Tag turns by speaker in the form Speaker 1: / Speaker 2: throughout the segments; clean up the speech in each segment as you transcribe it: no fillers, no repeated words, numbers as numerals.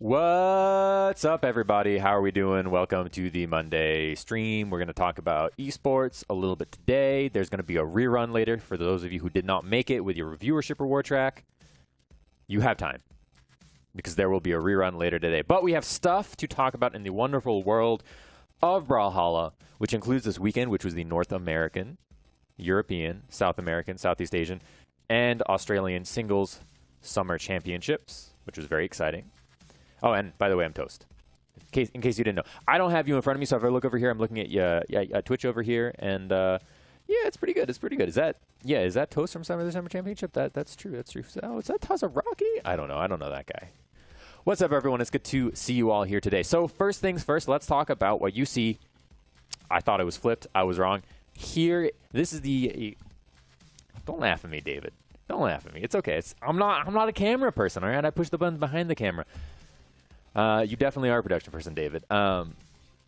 Speaker 1: What's up, everybody? How are we doing? Welcome to the Monday stream. We're going to talk about esports a little bit today. There's going to be a rerun later for those of you who did not make it with your viewership reward track. You have time because there will be a rerun later today. But we have stuff to talk about in the wonderful world of Brawlhalla, which includes this weekend, which was the North American, European, South American, Southeast Asian, and Australian singles summer championships, which was very exciting. Oh, and by the way, I'm toast. In case you didn't know, I don't have you in front of me, so if I look over here, I'm looking at Twitch over here, and yeah, it's pretty good. It's pretty good. Is that toast from Summer Championship? That's true. That's true. Oh, is that Rocky? I don't know. I don't know that guy. What's up, everyone? It's good to see you all here today. So first things first, let's talk about what you see. I thought it was flipped. I was wrong. Here, this is the. Don't laugh at me, David. Don't laugh at me. It's okay. I'm not a camera person. All right, I push the buttons behind the camera. You definitely are a production person, David. The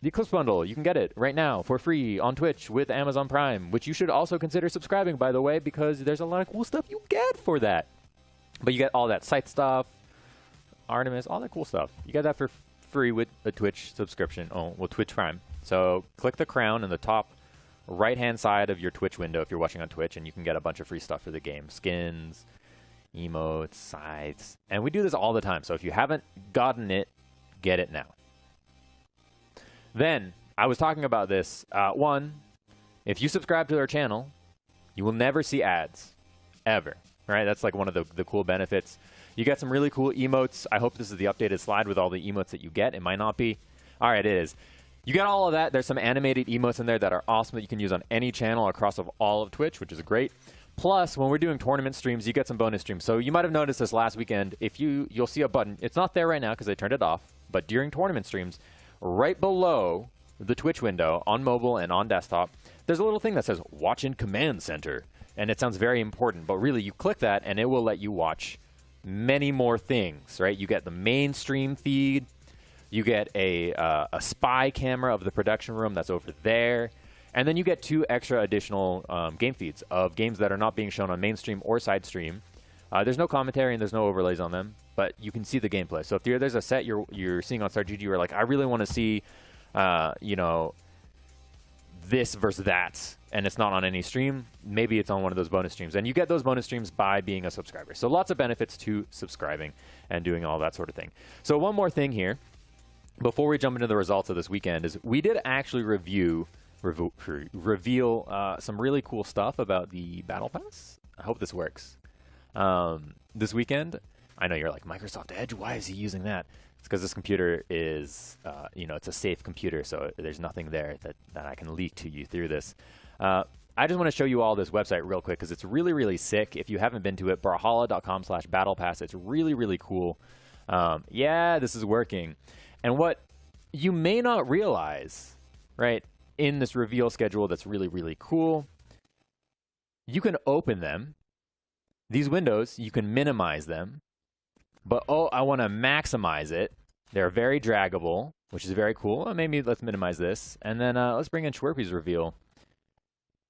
Speaker 1: Eclipse Bundle, you can get it right now for free on Twitch with Amazon Prime, which you should also consider subscribing, by the way, because there's a lot of cool stuff you get for that. But you get all that site stuff, Artemis, all that cool stuff. You get that for free with a Twitch subscription. Oh, well, Twitch Prime. So click the crown in the top right-hand side of your Twitch window if you're watching on Twitch, and you can get a bunch of free stuff for the game. Skins, emotes, sides. And we do this all the time, so if you haven't gotten it, get it now. Then, I was talking about this. One, if you subscribe to our channel, you will never see ads. Ever. Right? That's like one of the cool benefits. You get some really cool emotes. I hope this is the updated slide with all the emotes that you get. It might not be. All right, it is. You get all of that. There's some animated emotes in there that are awesome that you can use on any channel across all of Twitch, which is great. Plus, when we're doing tournament streams, you get some bonus streams. So you might have noticed this last weekend. If you'll see a button. It's not there right now because I turned it off. But during tournament streams, right below the Twitch window on mobile and on desktop, there's a little thing that says Watch in Command Center. And it sounds very important. But really, you click that, and it will let you watch many more things, right? You get the main stream feed. You get a spy camera of the production room that's over there. And then you get 2 extra additional game feeds of games that are not being shown on mainstream or side stream. There's no commentary and there's no overlays on them, but you can see the gameplay. So if there's a set you're seeing on StarGG, you're like, I really want to see, this versus that, and it's not on any stream, maybe it's on one of those bonus streams. And you get those bonus streams by being a subscriber. So lots of benefits to subscribing and doing all that sort of thing. So one more thing here, before we jump into the results of this weekend, is we did actually reveal some really cool stuff about the Battle Pass. I hope this works. This weekend, I know you're like, Microsoft Edge, why is he using that? It's because this computer is, it's a safe computer, so there's nothing there that I can leak to you through this. I just want to show you all this website real quick because it's really, really sick. If you haven't been to it, brawlhalla.com/battlepass. It's really, really cool. Yeah, this is working. And what you may not realize, right, in this reveal schedule that's really, really cool, you can open them. These windows, you can minimize them. But, oh, I want to maximize it. They're very draggable, which is very cool. Maybe let's minimize this. And then let's bring in Schwerpy's reveal.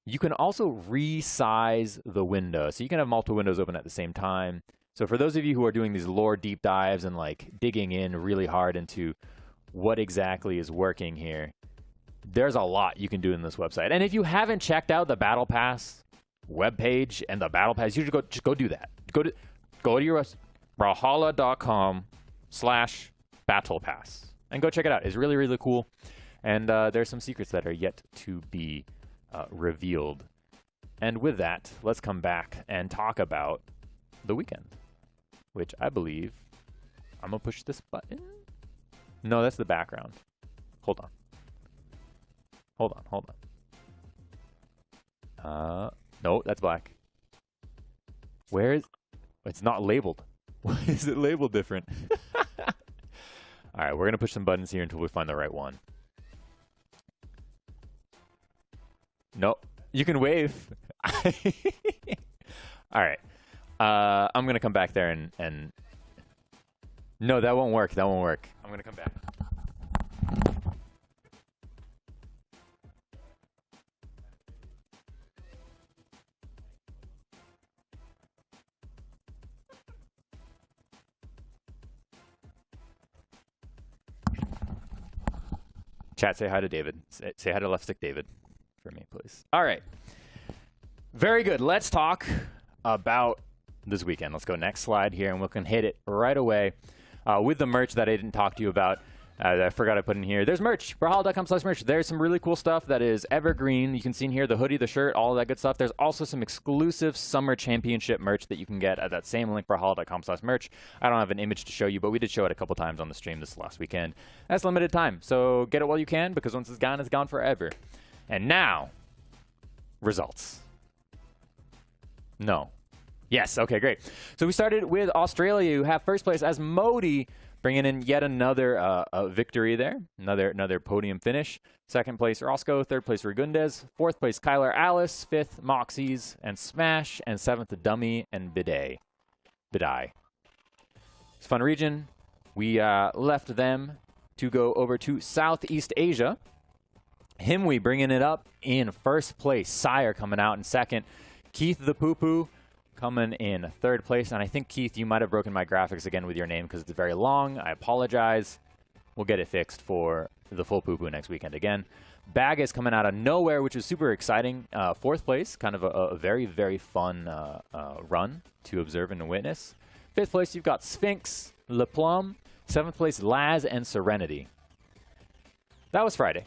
Speaker 1: You can also resize the window. So you can have multiple windows open at the same time. So for those of you who are doing these lore deep dives and like digging in really hard into what exactly is working here, there's a lot you can do in this website. And if you haven't checked out the Battle Pass webpage and the Battle Pass, you should just go do that. Go to your brawlhalla.com/battlepass and go check it out. It's really, really cool. And there's some secrets that are yet to be revealed. And with that, let's come back and talk about the weekend, which I believe I'm going to push this button. No, that's the background. Hold on. No, that's black. Where is... It's not labeled. Why is it labeled different? All right, we're going to push some buttons here until we find the right one. Nope. You can wave. All right. I'm going to come back there and... No, that won't work. That won't work. I'm going to come back. Chat, say hi to David. Say hi to Left Stick David for me, please. All right. Very good. Let's talk about this weekend. Let's go next slide here, and we can hit it right away with the merch that I didn't talk to you about. I forgot I put in here. There's merch. Brawlhalla.com/merch. There's some really cool stuff that is evergreen. You can see in here the hoodie, the shirt, all of that good stuff. There's also some exclusive Summer Championship merch that you can get at that same link, Brawlhalla.com/merch. I don't have an image to show you, but we did show it a couple times on the stream this last weekend. That's limited time, so get it while you can, because once it's gone forever. And now, results. No. Yes, okay, great. So we started with Australia, who have first place as Modi, bringing in yet another victory there, another podium finish. Second place, Roscoe. Third place, Ragundes. Fourth place, Kyler Alice. Fifth, Moxies and Smash. And seventh, Dummy and Bidet. It's a fun region. We left them to go over to Southeast Asia. Himwe bringing it up in first place. Sire coming out in second. Keith the Poo-Poo coming in third place. And I think, Keith, you might have broken my graphics again with your name because it's very long. I apologize. We'll get it fixed for the full poo-poo next weekend again. Bag is coming out of nowhere, which is super exciting. Fourth place, kind of a very, very fun run to observe and to witness. Fifth place, you've got Sphinx, Le Plum. Seventh place, Laz and Serenity. That was Friday.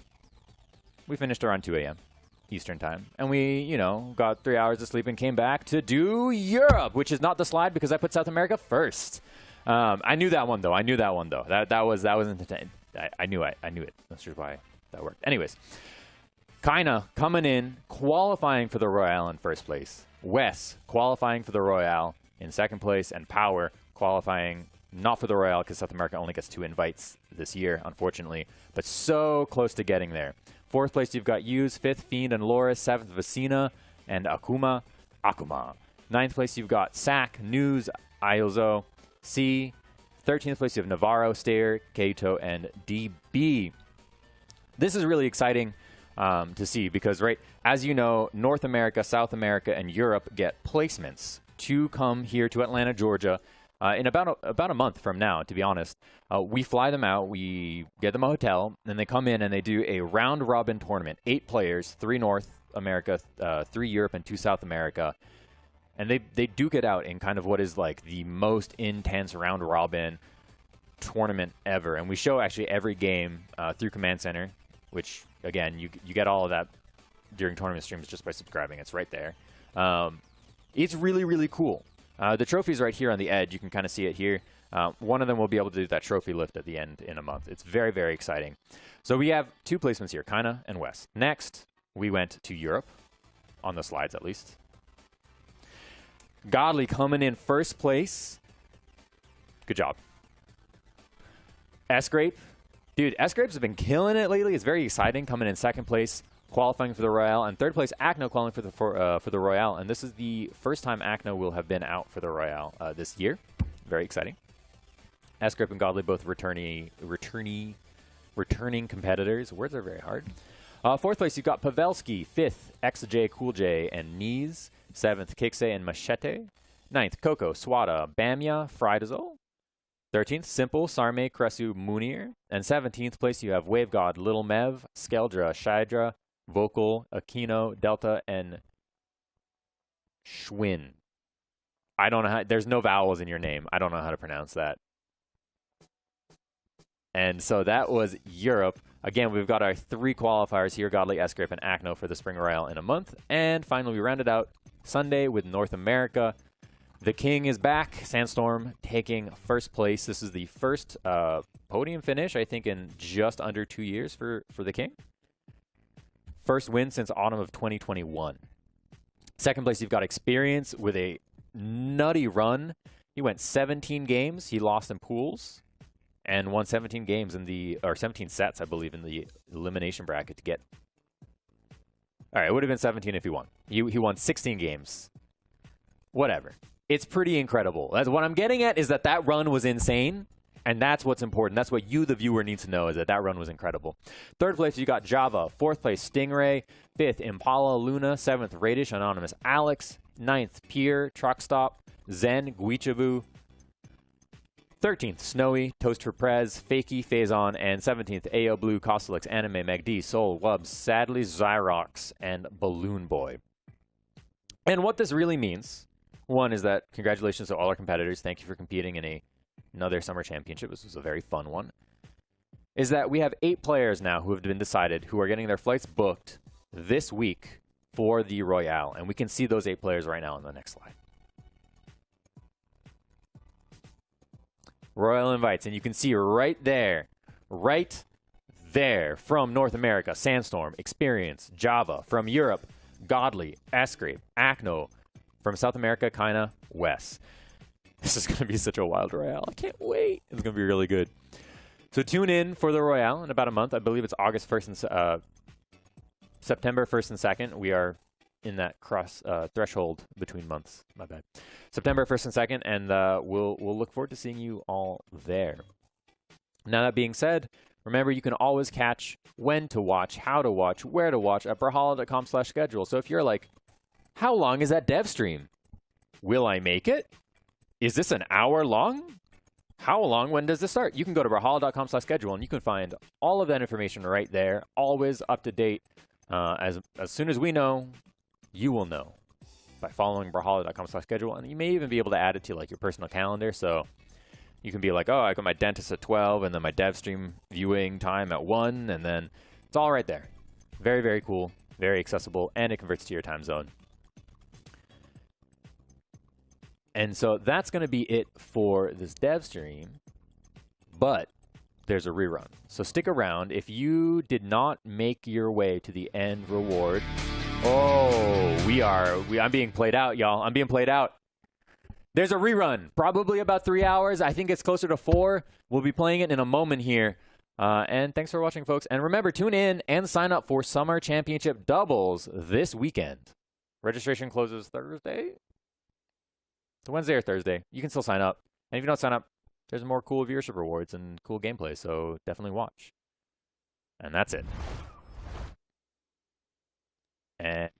Speaker 1: We finished around 2 a.m. Eastern time. And we, you know, got 3 hours of sleep and came back to do Europe, which is not the slide because I put South America first. I knew that one though. That was entertaining. I knew it. That's just why that worked. Anyways, Kaina coming in, qualifying for the Royale in first place. Wes qualifying for the Royale in second place, and Power qualifying not for the Royale because South America only gets 2 invites this year, unfortunately, but so close to getting there. Fourth place, you've got Hughes. Fifth, Fiend and Loris. Seventh, Vicina and Akuma. Ninth place, you've got Sack, News, Iozo, C. 13th place, you have Navarro, Stair, Kaito, and DB. This is really exciting to see because, right, as you know, North America, South America, and Europe get placements to come here to Atlanta, Georgia, in about a month from now, to be honest. We fly them out, we get them a hotel, and they come in and they do a round-robin tournament. 8 players, 3 North America, 3 Europe, and 2 South America. And they duke it out in kind of what is like the most intense round-robin tournament ever. And we show actually every game through Command Center, which, again, you get all of that during tournament streams just by subscribing. It's right there. It's really, really cool. The trophy's right here on the edge. You can kind of see it here. One of them will be able to do that trophy lift at the end in a month. It's very, very exciting. So we have 2 placements here, Kaina and West. Next, we went to Europe, on the slides at least. Godly coming in first place. Good job. S-Grape. Dude, S-Grapes have been killing it lately. It's very exciting, coming in second place, qualifying for the Royale, and third place, Acno qualifying for the Royale. And this is the first time Acno will have been out for the Royale this year. Very exciting. S-Grip and Godly both returning competitors. Words are very hard. Fourth place, you've got Pavelski. Fifth, XJ, Cool J, and Knees. Seventh, Kikse and Machete. Ninth, Coco, Swada, Bamia, Fridazel. 13th, Simple, Sarme, Kresu, Munir. And 17th place, you have Wave God, Little Mev, Skeldra, Shydra, Vocal, Aquino, Delta, and Schwinn. I don't know how, there's no vowels in your name. I don't know how to pronounce that. And so that was Europe. Again, we've got our 3 qualifiers here, Godly, S-Grip, and Acno for the Spring Royale in a month. And finally, we rounded out Sunday with North America. The King is back. Sandstorm taking first place. This is the first podium finish, I think, in just under 2 years for the King. First win since autumn of 2021. Second place, you've got Experience with a nutty run. He went 17 games. He lost in pools and won 17 games in the, or 17 sets, I believe, in the elimination bracket to get. All right, it would have been 17 if he won. He won 16 games. Whatever. It's pretty incredible. That's what I'm getting at, is that that run was insane, and that's what's important. That's what you, the viewer, needs to know, is that that run was incredible. Third place, you got Java. Fourth place, Stingray. Fifth, Impala Luna. Seventh, Radish Anonymous Alex. Ninth, Pier, Truck Stop, Zen, Guichavu. 13th, Snowy, Toast for Prez, Fakey, Phazon, and 17th, AO Blue, Costelix, Anime, Magd, Soul, Wubs, Sadly, Zyrox, and Balloon Boy. And what this really means, one, is that congratulations to all our competitors. Thank you for competing in another summer championship. This was a very fun one. Is that we have 8 players now who have been decided who are getting their flights booked this week for the Royale. And we can see those 8 players right now on the next slide. Royal invites, and you can see right there, from North America, Sandstorm, Experience, Java, from Europe, Godly, Escrape, Acno, from South America, Kina, Wes. This is going to be such a wild Royale. I can't wait. It's going to be really good. So tune in for the Royale in about a month. I believe it's August 1st and September 1st and 2nd. We are in that cross threshold between months. My bad. September 1st and 2nd, and we'll look forward to seeing you all there. Now, that being said, remember, you can always catch when to watch, how to watch, where to watch at brawlhalla.com/schedule. So if you're like, how long is that dev stream? Will I make it? Is this an hour long? How long? When does this start? You can go to brawlhalla.com/schedule, and you can find all of that information right there, always up to date. As soon as we know, you will know by following brawlhalla.com/schedule, and you may even be able to add it to like your personal calendar. So you can be like, oh, I got my dentist at 12, and then my dev stream viewing time at 1, and then it's all right there. Very, very cool, very accessible, and it converts to your time zone. And so that's going to be it for this dev stream, but there's a rerun. So stick around. If you did not make your way to the end reward, I'm being played out, y'all. I'm being played out. There's a rerun, probably about 3 hours. I think it's closer to 4. We'll be playing it in a moment here. And thanks for watching, folks. And remember, tune in and sign up for Summer Championship Doubles this weekend. Registration closes Thursday? Wednesday or Thursday. You can still sign up. And if you don't sign up, there's more cool viewership rewards and cool gameplay, so definitely watch. And that's it. And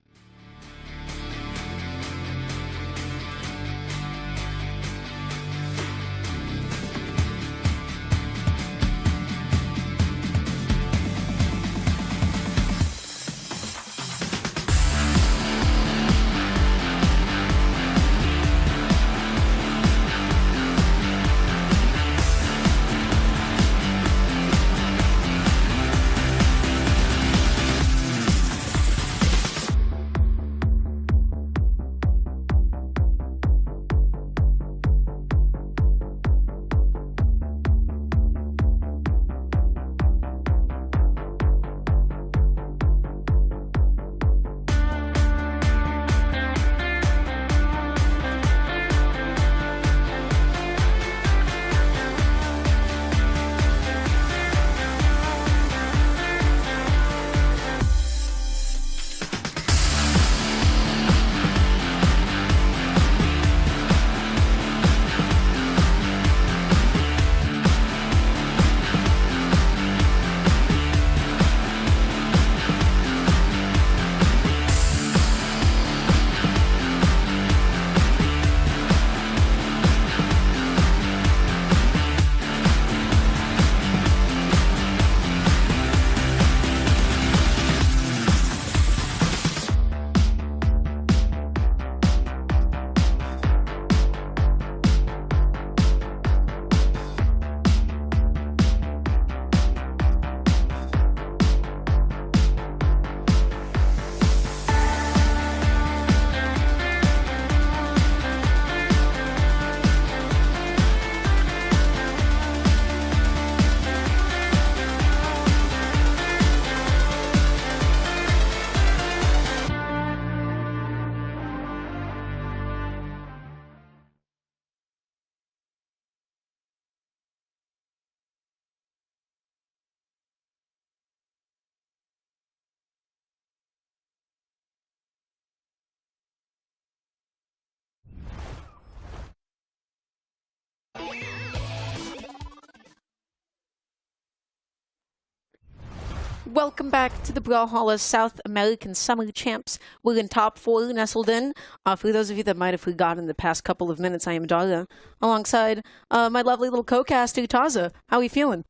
Speaker 2: Welcome back to the Brawlhalla South American Summer Champs. We're in top 4, nestled in. For those of you that might have forgotten the past couple of minutes, I am Dara, alongside my lovely little co-caster, Taza. How are you feeling?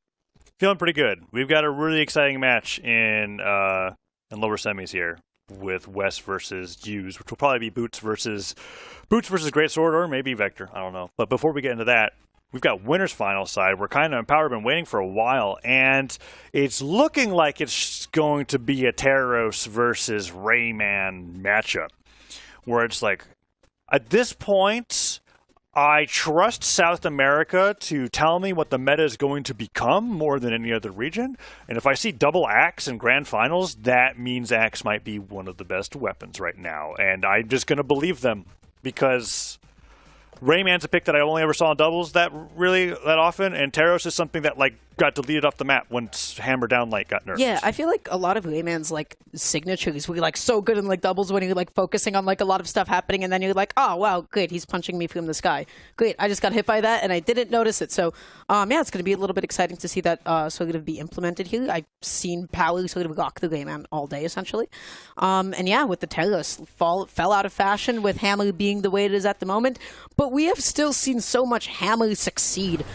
Speaker 3: Feeling pretty good. We've got a really exciting match in lower semis here with West versus Hughes, which will probably be Boots versus Greatsword, or maybe Vector. I don't know. But before we get into that, we've got winners final side. We're kind of in Power, been waiting for a while, and it's looking like it's going to be a Terros versus Rayman matchup, where it's like, at this point, I trust South America to tell me what the meta is going to become more than any other region. And if I see double Axe in grand finals, that means Axe might be one of the best weapons right now. And I'm just going to believe them, because Rayman's a pick that I only ever saw in doubles that often, and Terros is something that got deleted off the map once Hammer Down Light got nerfed.
Speaker 2: Yeah, I feel like a lot of Rayman's signatures were so good in doubles when you're focusing on a lot of stuff happening, and then you're like, oh wow, great, he's punching me from the sky. Great, I just got hit by that and I didn't notice it. So yeah, it's going to be a little bit exciting to see that sort of be implemented here. I've seen Power sort of rock the Rayman all day essentially. And yeah, with the Terros fell out of fashion with Hammer being the way it is at the moment, but we have still seen so much Hammer succeed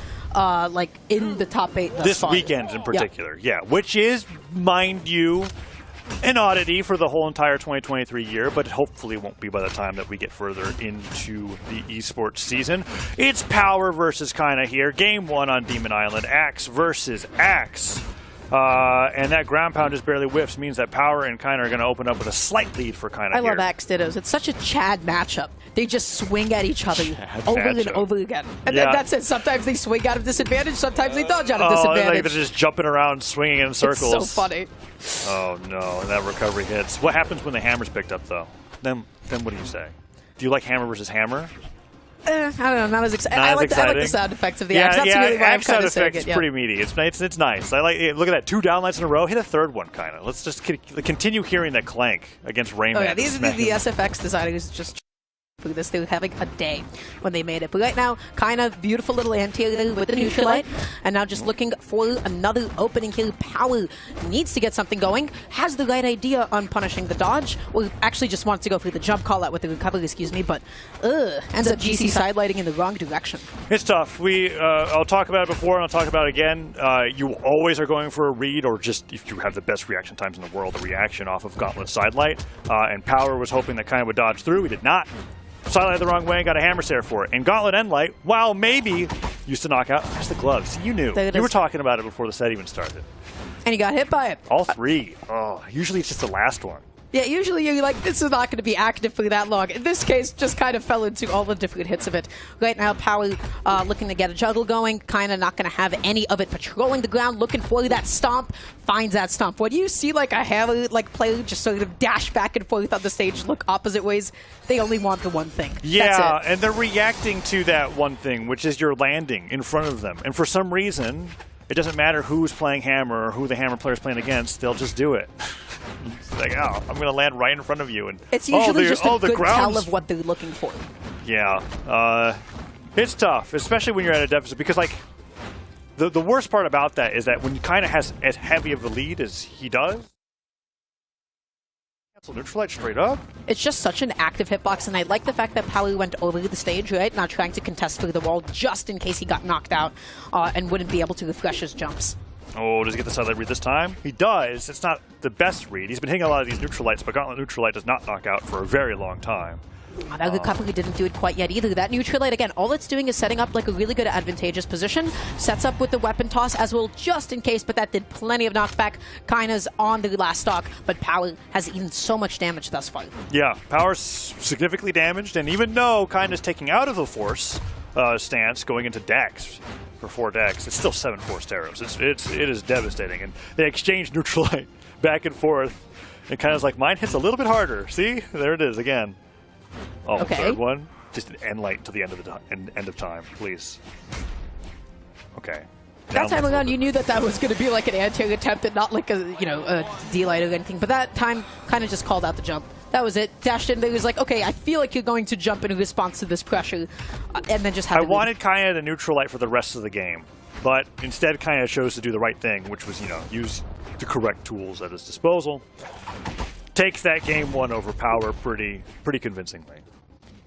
Speaker 2: in the top 8
Speaker 3: this weekend in particular. Yeah, which is, mind you, an oddity for the whole entire 2023 year, but hopefully won't be by the time that we get further into the esports season. It's Power versus Kaina here. Game 1 on Demon Island. Axe versus Axe. And that ground pound just barely whiffs, means that Power and Kaina are going to open up with a slight lead for Kaina.
Speaker 2: I love Axe Dittos. It's such a Chad matchup. They just swing at each other over and over again. And then that's it. Sometimes they swing out of disadvantage, sometimes they dodge out of disadvantage.
Speaker 3: They're just jumping around, swinging in circles.
Speaker 2: It's so funny.
Speaker 3: Oh no, and that recovery hits. What happens when the hammer's picked up, though? Then what do you say? Do you like Hammer versus Hammer?
Speaker 2: I don't know, not as exciting. I like the sound effects of the Axe. That's really why I'm kind of saying it.
Speaker 3: It's pretty meaty. It's nice. I like it. Look at that, 2 downlights in a row. Hit a third one, kind of. Let's just continue hearing that clank against Rayman.
Speaker 2: Oh yeah, these are the SFX designers just for this. They were having a day when they made it. But right now, kind of beautiful little anti-air with the neutral light, and now just looking for another opening here. Power needs to get something going, has the right idea on punishing the dodge, or actually just wants to go for the jump call out with the recovery, excuse me, but ends up GC sidelighting in the wrong direction.
Speaker 3: It's tough. I'll talk about it before and I'll talk about it again. You always are going for a read, or just, if you have the best reaction times in the world, a reaction off of Gauntlet sidelight. And Power was hoping that kind of would dodge through. He did not. Sidelight the wrong way and got a hammer stare for it. And Gauntlet End Light, while maybe used to knock out, there's the gloves. You knew. You were talking about it before the set even started.
Speaker 2: And he got hit by it.
Speaker 3: All 3. Oh, usually it's just the last one.
Speaker 2: Yeah, usually you're like, this is not going to be active for that long. In this case, just kind of fell into all the different hits of it. Right now, Power looking to get a juggle going, kind of not going to have any of it patrolling the ground, looking for that stomp, finds that stomp. When you see a Hammer player just sort of dash back and forth on the stage, look opposite ways, they only want the one thing.
Speaker 3: Yeah, and they're reacting to that one thing, which is your landing in front of them. And for some reason, it doesn't matter who's playing Hammer or who the Hammer player's playing against, they'll just do it. It's like, oh, I'm going to land right in front of you. And
Speaker 2: it's usually just a good tell of what they're looking for.
Speaker 3: Yeah. It's tough, especially when you're at a deficit, because the worst part about that is that when you kind of has as heavy of a lead as he does, cancel neutral light straight up.
Speaker 2: It's just such an active hitbox, and I like the fact that Power went over the stage, right? Not trying to contest through the wall just in case he got knocked out and wouldn't be able to refresh his jumps.
Speaker 3: Oh, does he get the sidelight read this time? He does. It's not the best read. He's been hitting a lot of these neutral lights, but Gauntlet neutral light does not knock out for a very long time.
Speaker 2: That recovery didn't do it quite yet either. That neutral light, again, all it's doing is setting up a really good advantageous position. Sets up with the weapon toss as well, just in case, but that did plenty of knockback. Kaina's on the last stock, but Power has eaten so much damage thus far.
Speaker 3: Yeah, Power's significantly damaged, and even though Kaina's taking out of the Force stance, going into Dex for 4 Dex, it's still 7 Force Terros. It is devastating, and they exchange neutral light back and forth. And Kaina's like, mine hits a little bit harder. See? There it is again. Oh, okay. Third one. Just an end light to the end of time, please. Okay.
Speaker 2: That time around, you knew that was going to be an anti attempt and not a D-light or anything. But that time, kind of just called out the jump. That was it. Dashed in there. He was like, okay, I feel like you're going to jump in response to this pressure, and then just had.
Speaker 3: I wanted Kaina to neutral light for the rest of the game. but instead kind of chose to do the right thing, which was, you know, use the correct tools at his disposal. Takes that game 1 over Power pretty convincingly.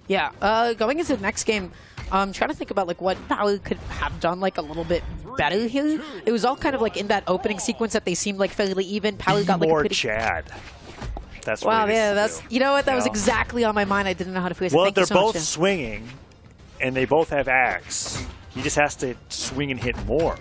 Speaker 2: Yeah, going into the next game, I'm trying to think about like what Power could have done like a little bit better here. It was all kind of like in that opening sequence that they seemed like fairly even. Power got like a pretty...
Speaker 3: Chad. That's
Speaker 2: wow,
Speaker 3: what
Speaker 2: yeah, that's, you know what, that was exactly on my mind. I didn't know how to phrase it.
Speaker 3: Well,
Speaker 2: Thank
Speaker 3: they're
Speaker 2: you so
Speaker 3: both
Speaker 2: much,
Speaker 3: swinging, and they both have axe. He just has to swing and hit more.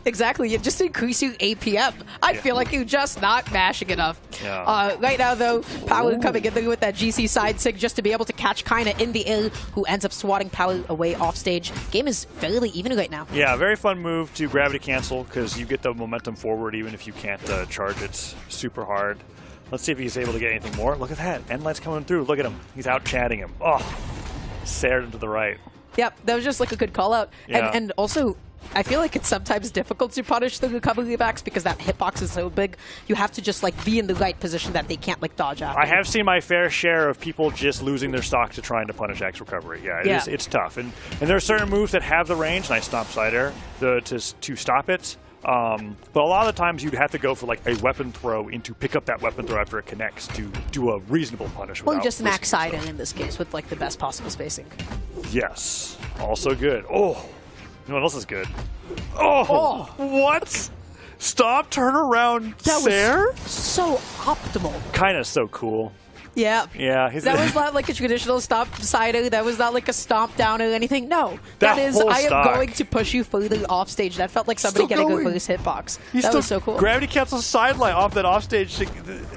Speaker 2: Exactly, you just increase your APM. I feel like you're just not mashing enough.
Speaker 3: Yeah.
Speaker 2: Right now, though, Power coming in there with that GC side sig just to be able to catch Kaina in the air, who ends up swatting Power away off stage. Game is fairly even right now.
Speaker 3: Yeah, very fun move to gravity cancel because you get the momentum forward even if you can't charge it super hard. Let's see if he's able to get anything more. Look at that. Endlight's coming through. Look at him. He's out chatting him. Oh, Sared into the right.
Speaker 2: Yep, that was just like a good call out.
Speaker 3: Yeah.
Speaker 2: And also, I feel like it's sometimes difficult to punish the recovery backs because that hitbox is so big. You have to just like be in the right position that they can't like dodge after.
Speaker 3: I have seen my fair share of people just losing their stock to trying to punish X recovery. Yeah, it's tough. And there are certain moves that have the range, nice stomp side air, to stop it. But a lot of the times you'd have to go for like a weapon throw into pick up that weapon throw after it connects to do a reasonable punish.
Speaker 2: Or just max side in this case with like the best possible spacing.
Speaker 3: Yes, also good. Oh, you know what else is good? Oh, what? Stop, turn around,
Speaker 2: that
Speaker 3: Sair?
Speaker 2: was so optimal.
Speaker 3: Kind of so cool.
Speaker 2: Yeah.
Speaker 3: Yeah.
Speaker 2: That was not like a traditional stomp sider. That was not like a stomp down or anything. No.
Speaker 3: That
Speaker 2: is,
Speaker 3: whole
Speaker 2: I am
Speaker 3: stock.
Speaker 2: going to push you further off stage. That felt like somebody getting a loose hitbox. That was so cool.
Speaker 3: Gravity cancels sideline off that offstage.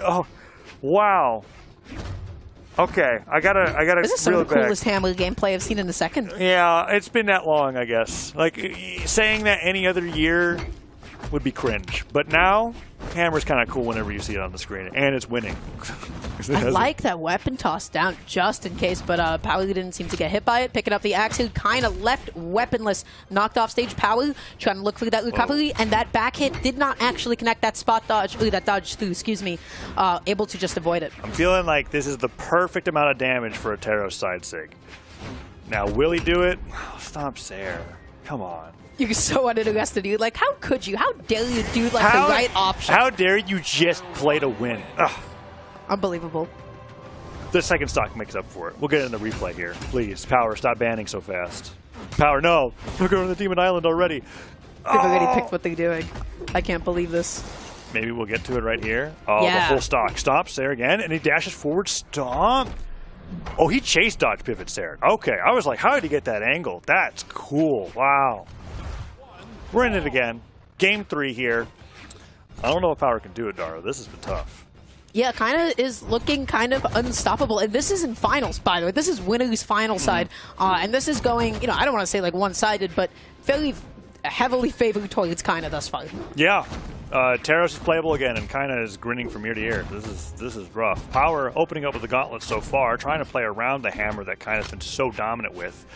Speaker 3: Oh, wow. Okay, I gotta.
Speaker 2: This is some of the coolest Hammer gameplay I've seen in a second.
Speaker 3: Yeah, it's been that long, I guess. Like saying that any other year would be cringe, but now Hammer's kind of cool whenever you see it on the screen, and it's winning.
Speaker 2: I like that weapon toss down just in case, but Power didn't seem to get hit by it. Picking up the axe, kind of left weaponless, knocked off stage. Power trying to look for that recovery, and that back hit did not actually connect that spot dodge, that dodge through, excuse me, able to just avoid it.
Speaker 3: I'm feeling like this is the perfect amount of damage for a Teros side sig. Now, will he do it? Oh, stop Sair. Come on.
Speaker 2: You're so uninterested. You're like, how could you? How dare you do like the right option?
Speaker 3: How dare you just play to win? Ugh.
Speaker 2: Unbelievable.
Speaker 3: The second stock makes up for it. We'll get it in the replay here. Please, Power, stop banning so fast. Power, no. We're going to the Demon Island already.
Speaker 2: They've already picked what they're doing. I can't believe this.
Speaker 3: Maybe we'll get to it right here. Oh,
Speaker 2: yeah.
Speaker 3: The full stock. Stops there again, and he dashes forward. Stomp. Oh, he chase dodge pivots there. Okay, I was like, how did he get that angle? That's cool. Wow. We're in it again. Game 3 here. I don't know if Power can do it, Dara. This has been tough.
Speaker 2: Yeah, kind of is looking kind of unstoppable. And this is in finals, by the way. This is winner's final side. And this is going, you know, I don't want to say like one-sided, but fairly heavily favored towards kind of thus far.
Speaker 3: Yeah. Teros is playable again and kind of is grinning from ear to ear. This is rough. Power opening up with the gauntlet so far, trying to play around the hammer that kind of been so dominant with.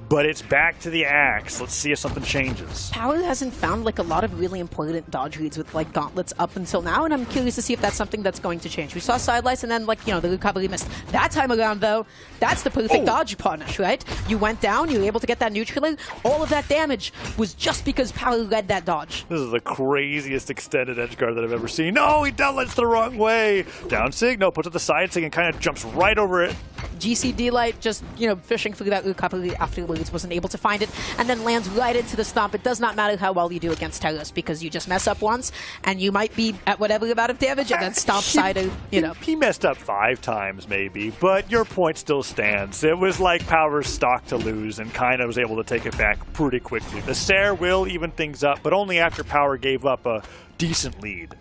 Speaker 3: But it's back to the axe. Let's see if something changes.
Speaker 2: Power hasn't found like a lot of really important dodge reads with like gauntlets up until now, and I'm curious to see if that's something that's going to change. We saw sidelights and then like, you know, the recovery missed. That time around though, that's the perfect dodge punish, right? You went down, you were able to get that neutraler. All of that damage was just because Power led that dodge.
Speaker 3: This is the craziest extended edge guard that I've ever seen. No, he downlights the wrong way. Down sig, no, puts it the side sig and kind of jumps right over it.
Speaker 2: GCD Light just, you know, fishing for that recovery afterwards, wasn't able to find it, and then lands right into the stomp. It does not matter how well you do against Teros, because you just mess up once, and you might be at whatever amount of damage, and then stomp side, you know.
Speaker 3: He messed up 5 times, maybe, but your point still stands. It was like Power's stock to lose, and kind of was able to take it back pretty quickly. The Sair will even things up, but only after Power gave up a decent lead.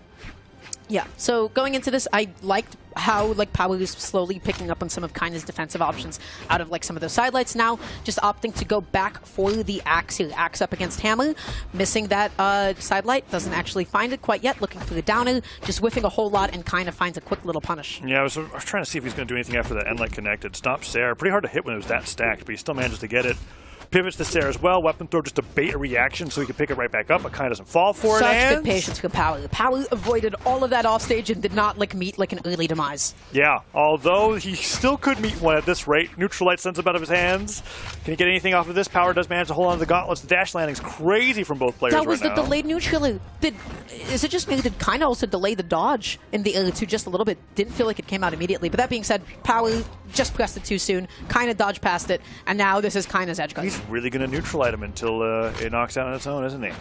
Speaker 2: Yeah, so going into this, I liked how like Power is slowly picking up on some of Kaina's defensive options out of like some of those sidelights now, just opting to go back for the axe here. Axe up against Hammer, missing that sidelight, doesn't actually find it quite yet, looking for the downer, just whiffing a whole lot and kind of finds a quick little punish.
Speaker 3: Yeah, I was trying to see if he's going to do anything after that Endlight connected. Stomp Sair, pretty hard to hit when it was that stacked, but he still manages to get it. Pivots to Sarah as well. Weapon throw just to bait a reaction so he can pick it right back up, but kind of doesn't fall for it.
Speaker 2: Such good patience for Palu. Palu avoided all of that offstage and did not meet an early demise.
Speaker 3: Yeah, although he still could meet one at this rate. Neutral light sends him out of his hands. Can he get anything off of this? Power does manage to hold on to the gauntlets. The dash landing's crazy from both players.
Speaker 2: That was
Speaker 3: right
Speaker 2: the
Speaker 3: now.
Speaker 2: delayed neutral. Is it just me? Did kind of also delay the dodge in the early two just a little bit? Didn't feel like it came out immediately. But that being said, Palu just pressed it too soon. Kind of dodged past it, and now this is Kina's edge guard.
Speaker 3: He's really going to neutralize him until it knocks out on its own, isn't he?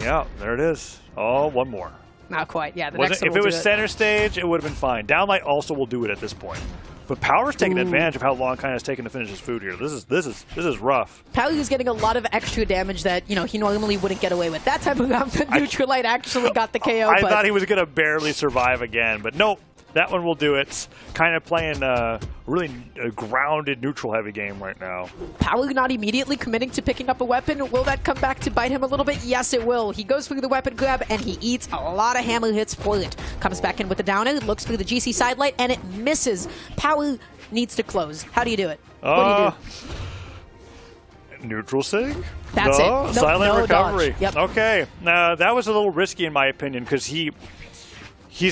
Speaker 3: Yeah, there it is. Oh, one more.
Speaker 2: Not quite. Yeah, the
Speaker 3: If
Speaker 2: next one
Speaker 3: it
Speaker 2: will
Speaker 3: was
Speaker 2: do it.
Speaker 3: center stage, it would have been fine. Downlight also will do it at this point. But Power's taking advantage of how long Kina's taken to finish his food here. This is rough.
Speaker 2: Palu's getting a lot of extra damage that he normally wouldn't get away with. That type of Neutralite actually got the KO.
Speaker 3: I thought he was going to barely survive again, but nope. That one will do it. Kind of playing a really grounded, neutral-heavy game right now.
Speaker 2: Palu not immediately committing to picking up a weapon. Will that come back to bite him a little bit? Yes, it will. He goes through the weapon grab, and he eats a lot of hammer hits for it. Comes back in with the downer, looks through the GC sidelight, and it misses. Palu needs to close. How do you do it? What do you do?
Speaker 3: Neutral sig?
Speaker 2: That's it. Nope,
Speaker 3: Silent
Speaker 2: no
Speaker 3: recovery.
Speaker 2: dodge. Yep.
Speaker 3: Okay. That was a little risky in my opinion because he's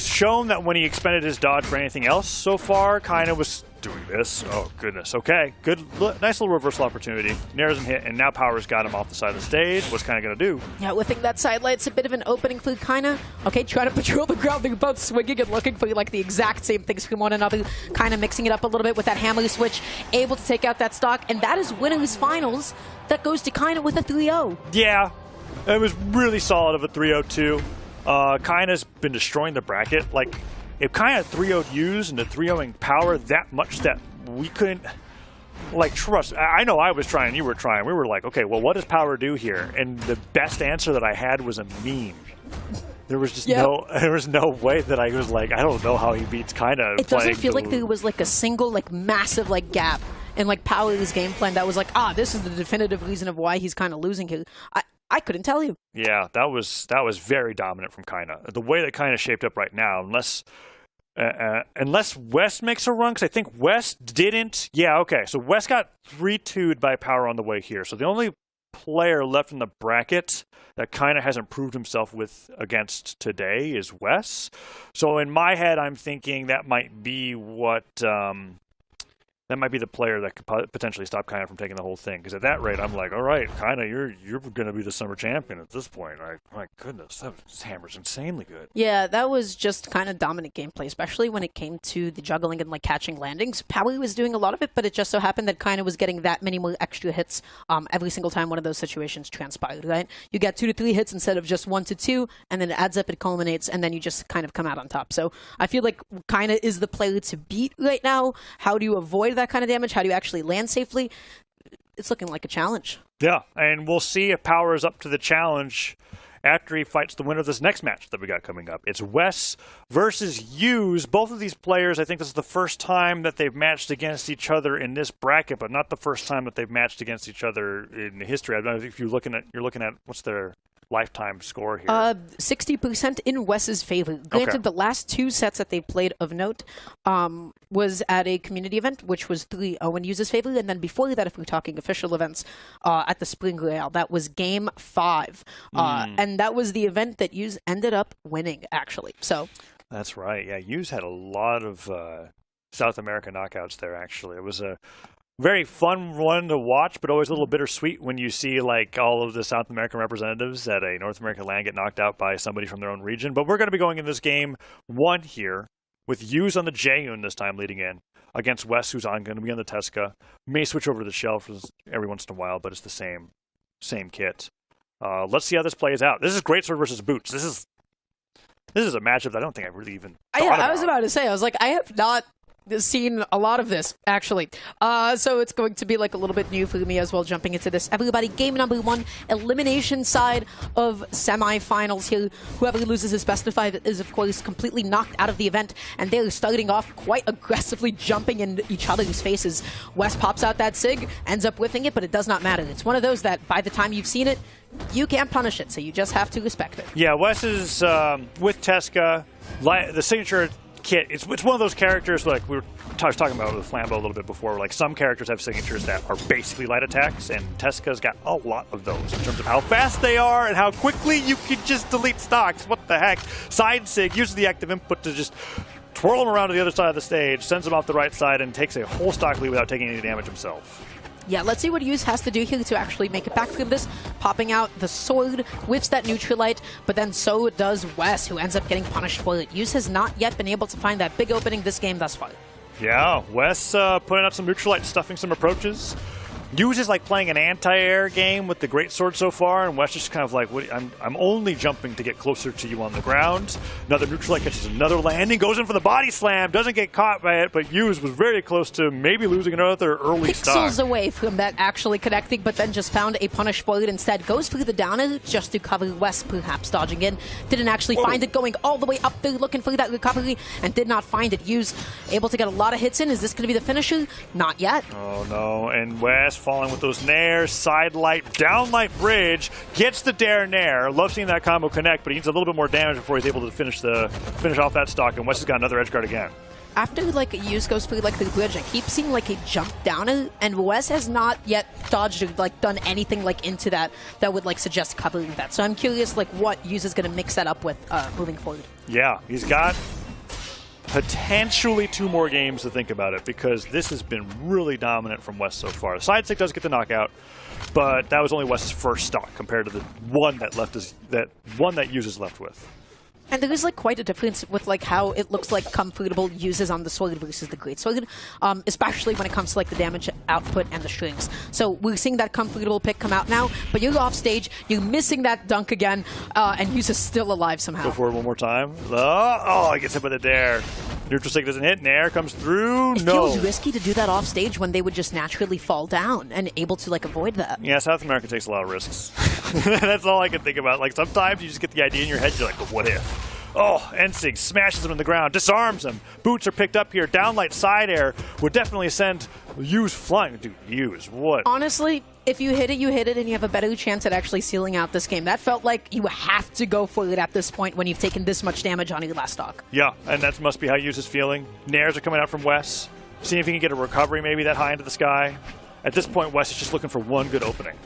Speaker 3: shown that when he expended his dodge for anything else so far, kind of was doing this. Oh, goodness. Okay. Good. Nice little reversal opportunity. Nares and hit, and now Power's got him off the side of the stage. What's kind of going to do?
Speaker 2: Yeah, whiffing that sidelight's a bit of an opening for Kina. Okay, trying to patrol the ground. They're both swinging and looking for the exact same things from one another. Kind of mixing it up a little bit with that hammer switch. Able to take out that stock, and that is winners finals. That goes to Kina with a 3-0.
Speaker 3: Yeah. It was really solid of a 3-0-2. Kina's been destroying the bracket. Like, if Kina 3-0'd Use and the 3-0'ing Power that much that we couldn't, trust. I know I was trying, you were trying. We were like, okay, well, what does Power do here? And the best answer that I had was a meme. There was just no way that I was like, I don't know how he beats Kina.
Speaker 2: It doesn't feel like there was a single massive gap in Power's game plan that was this is the definitive reason of why he's kind of losing here. I couldn't tell you. Yeah,
Speaker 3: that was very dominant from Kina. The way that Kina shaped up right now, unless West makes a run, because I think West didn't. Yeah, okay. So West got 3-2'd by Power on the way here. So the only player left in the bracket that Kina hasn't proved himself against today is West. So in my head, I'm thinking that might be what. That might be the player that could potentially stop Kina from taking the whole thing. Because at that rate, I'm like, all right, Kina, you're going to be the summer champion at this point. My goodness, this hammer's insanely good.
Speaker 2: Yeah, that was just kind of dominant gameplay, especially when it came to the juggling and catching landings. Paui was doing a lot of it, but it just so happened that Kina was getting that many more extra hits every single time one of those situations transpired, right? You get 2 to 3 hits instead of just 1 to 2, and then it adds up, it culminates, and then you just kind of come out on top. So I feel like Kina is the player to beat right now. How do you avoid that kind of damage? How do you actually land safely? It's looking like a challenge.
Speaker 3: Yeah, and we'll see if Power is up to the challenge after he fights the winner of this next match that we got coming up. It's Wes versus Use. Both of these players, I think this is the first time that they've matched against each other in this bracket, but not the first time that they've matched against each other in history. I don't know if you're looking at what's their lifetime score here.
Speaker 2: 60% in Wes's favor. Granted, the last 2 sets that they played of note was at a community event, which was 3-0 in Use's favor, and then before that, if we're talking official events, at the Spring Royale, that was Game 5, and that was the event that Use ended up winning, actually. So
Speaker 3: that's right. Yeah, Use had a lot of South American knockouts there. Actually, it was a very fun one to watch, but always a little bittersweet when you see all of the South American representatives at a North American LAN get knocked out by somebody from their own region. But we're going to be going in this game 1 here with Use on the Jayun this time leading in against Wes, who's going to be on the Tesca. May switch over to the Shelf every once in a while, but it's the same kit. Let's see how this plays out. This is Greatsword versus Boots. This is a matchup that I don't think I really even thought about.
Speaker 2: I was about to say, I have not seen a lot of this, actually. So it's going to be a little bit new for me as well, jumping into this. Everybody, game number 1, elimination side of semifinals here. Whoever loses his best of 5 is, of course, completely knocked out of the event, and they're starting off quite aggressively jumping in each other's faces. Wes pops out that SIG, ends up whiffing it, but it does not matter. It's one of those that by the time you've seen it, you can't punish it, so you just have to respect it.
Speaker 3: Yeah, Wes is with Tesca. The signature can't. It's one of those characters like we were talking about with Flambeau a little bit before. Like some characters have signatures that are basically light attacks, and Tessica's got a lot of those in terms of how fast they are and how quickly you can just delete stocks. What the heck? Side Sig uses the active input to just twirl him around to the other side of the stage, sends him off the right side, and takes a whole stock lead without taking any damage himself.
Speaker 2: Yeah, let's see what Hughes has to do here to actually make it back from this. Popping out the sword, whips that Neutralite, but then so does Wes, who ends up getting punished for it. Hughes has not yet been able to find that big opening this game thus far.
Speaker 3: Yeah, Wes putting up some Neutralite, stuffing some approaches. Hughes is like playing an anti-air game with the Greatsword so far, and Wes is just kind of like, I'm only jumping to get closer to you on the ground. Another Neutralite catches another landing, goes in for the body slam, doesn't get caught by it, but Hughes was very close to maybe losing another early stock.
Speaker 2: Pixels away from that actually connecting, but then just found a punish for it instead. Goes for the downer just to cover Wes, perhaps dodging in. Didn't actually find it, going all the way up there looking for that recovery, and did not find it. Hughes able to get a lot of hits in. Is this going to be the finisher? Not yet.
Speaker 3: Oh no, and Wes falling with those nairs, side light, down light bridge, gets the dare nair. Love seeing that combo connect, but he needs a little bit more damage before he's able to finish off that stock, and Wes has got another edge guard again.
Speaker 2: After like Hughes goes for like the bridge, I keep seeing like a jump down, and Wes has not yet dodged or like done anything like into that would like suggest covering that. So I'm curious like what Hughes is going to mix that up with moving forward.
Speaker 3: Yeah, he's got potentially 2 more games to think about it, because this has been really dominant from Wes so far. The side stick does get the knockout, but that was only Wes's first stock compared to the one that Hughes is left with.
Speaker 2: And there is like quite a difference with like how it looks like comfortable uses on the sword versus the Greatsword, especially when it comes to like the damage output and the strings. So we're seeing that comfortable pick come out now, but you're off stage, you're missing that dunk again, and Hughes is still alive somehow.
Speaker 3: Go for it one more time. Oh, he gets hit with a dare. Neutral stick doesn't hit, nair comes through.
Speaker 2: It feels risky to do that off stage when they would just naturally fall down and able to like avoid that.
Speaker 3: Yeah, South America takes a lot of risks. That's all I can think about. Like sometimes you just get the idea in your head, you're like, but what if? Oh, Ensig smashes him in the ground, disarms him. Boots are picked up here. Downlight side air would definitely send Hughes flying. Dude, Hughes, what?
Speaker 2: Honestly, if you hit it, and you have a better chance at actually sealing out this game. That felt like you have to go for it at this point when you've taken this much damage on your last stock.
Speaker 3: Yeah, and that must be how Hughes is feeling. Nairs are coming out from Wes. Seeing if he can get a recovery maybe that high into the sky. At this point, Wes is just looking for one good opening.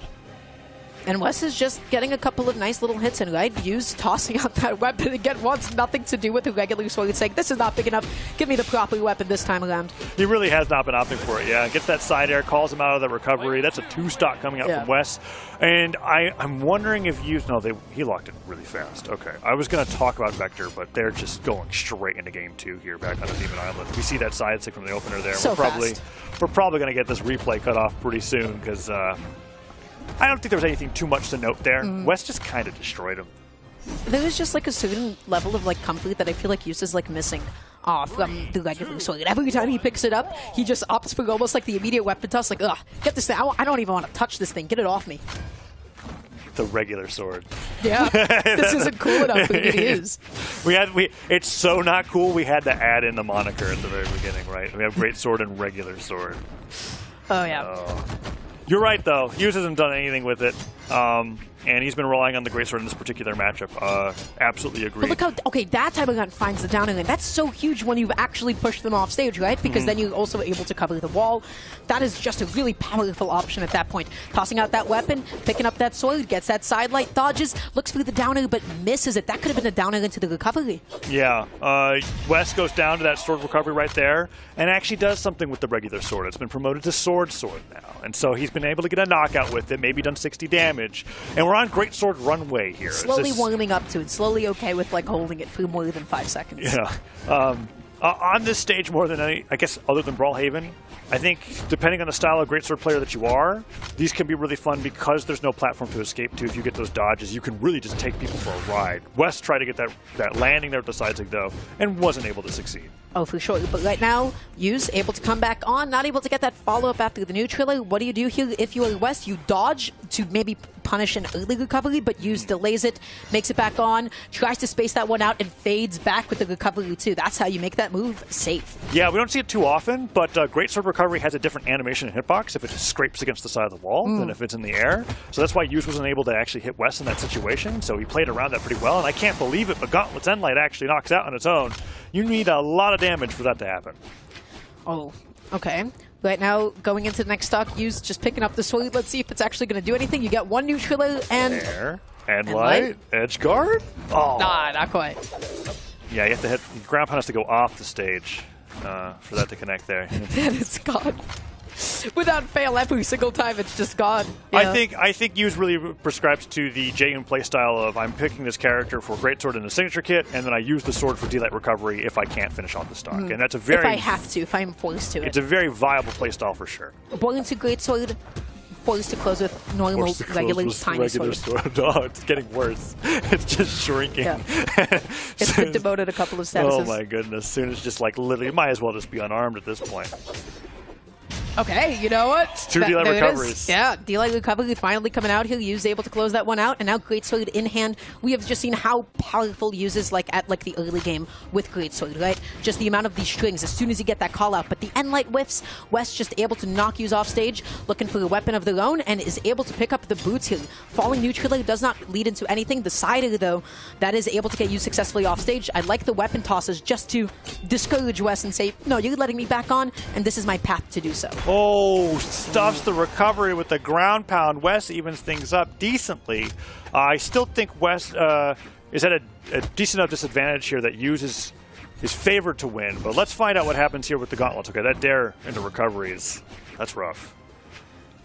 Speaker 2: And Wes is just getting a couple of nice little hits in, right? Hughes tossing out that weapon again wants nothing to do with the regular sword. It's like, this is not big enough. Give me the proper weapon this time around.
Speaker 3: He really has not been opting for it, yeah. Gets that side air, calls him out of the recovery. That's a 2-stock coming out from Wes. And I'm wondering if Hughes... No, he locked it really fast. Okay. I was going to talk about Vector, but they're just going straight into game 2 here back on the Demon Island. We see that side stick from the opener there.
Speaker 2: So
Speaker 3: we're probably going to get this replay cut off pretty soon, because... I don't think there was anything too much to note there. Wes just kind of destroyed him.
Speaker 2: There was just like a certain level of like comfort that I feel like Hughes is like missing from the regular sword. Every time he picks it up, he just opts for almost like the immediate weapon toss. Like, ugh, get this thing. I don't even want to touch this thing. Get it off me.
Speaker 3: The regular sword.
Speaker 2: Yeah, this isn't cool enough, but it is.
Speaker 3: It's so not cool. We had to add in the moniker at the very beginning, right? We have great sword and regular sword.
Speaker 2: Oh yeah.
Speaker 3: You're right, though. Hughes hasn't done anything with it, and he's been relying on the Greatsword in this particular matchup. Absolutely agree.
Speaker 2: But look how, okay, that type of gun finds the downing line. That's so huge when you've actually pushed them off stage, right? Because then you're also able to cover the wall. That is just a really powerful option at that point. Tossing out that weapon, picking up that sword, gets that side light, dodges, looks for the downer, but misses it. That could have been a downer into the recovery.
Speaker 3: Yeah, Wes goes down to that sword recovery right there, and actually does something with the regular sword. It's been promoted to sword now, and so he's been able to get a knockout with it, maybe done 60 damage, and we're on Great Sword runway here.
Speaker 2: Slowly warming up to it, slowly okay with like holding it for more than 5 seconds.
Speaker 3: Yeah. On this stage more than any, I guess, other than Brawlhaven, I think depending on the style of Greatsword player that you are, these can be really fun because there's no platform to escape to. If you get those dodges, you can really just take people for a ride. Wes tried to get that landing there with the side stick, though, and wasn't able to succeed.
Speaker 2: Oh, for sure. But right now, Hughes able to come back on, not able to get that follow-up after the neutral. What do you do here? If you are Wes, you dodge to maybe punish an early recovery, but Hughes delays it, makes it back on, tries to space that one out, and fades back with the recovery too. That's how you make that move safe.
Speaker 3: Yeah, we don't see it too often, but Greatsword recovery has a different animation and hitbox if it just scrapes against the side of the wall than if it's in the air. So that's why Hughes wasn't able to actually hit Wes in that situation, so he played around that pretty well, and I can't believe it, but Gauntlet's Endlight actually knocks out on its own. You need a lot of damage for that to happen.
Speaker 2: Oh, okay. Right now, going into the next stock, use just picking up the sword. Let's see if it's actually going to do anything. You get one neutral and...
Speaker 3: There. And light. Edge guard? Oh.
Speaker 2: Nah, not quite.
Speaker 3: Yeah, you have to hit... Ground pound has to go off the stage for that to connect there.
Speaker 2: And it's gone. Without fail, every single time, it's just gone. Yeah.
Speaker 3: I think Use really prescribes to the Jaehyun playstyle of I'm picking this character for Greatsword in the signature kit, and then I use the sword for D-Light recovery if I can't finish off the stock. And that's a very...
Speaker 2: If I have to, if I'm forced to.
Speaker 3: It's a very viable playstyle for sure.
Speaker 2: Born to Greatsword, forced to close with normal, regular, tiny sword.
Speaker 3: Oh, it's getting worse. It's just shrinking.
Speaker 2: Yeah. It's been demoted a couple of statuses.
Speaker 3: Oh my goodness. Soon it's just like literally, might as well just be unarmed at this point.
Speaker 2: Okay, you know what?
Speaker 3: It's 2 D-Light recoveries.
Speaker 2: Yeah, D-Light recovery finally coming out here. Use able to close that one out, and now Greatsword in hand. We have just seen how powerful Use is at the early game with Greatsword, right? Just the amount of these strings as soon as you get that call out. But the Endlight whiffs, West just able to knock Use off stage, looking for a weapon of their own, and is able to pick up the boots here. Falling neutral does not lead into anything. The Sider, though, that is able to get Use successfully off stage. I like the weapon tosses just to discourage West and say, no, you're letting me back on, and this is my path to do so.
Speaker 3: Oh, stops the recovery with the ground pound. West evens things up decently. I still think West is at a decent enough disadvantage here that Use is favored to win. But let's find out what happens here with the gauntlets. Okay, that dare into recoveries, that's rough.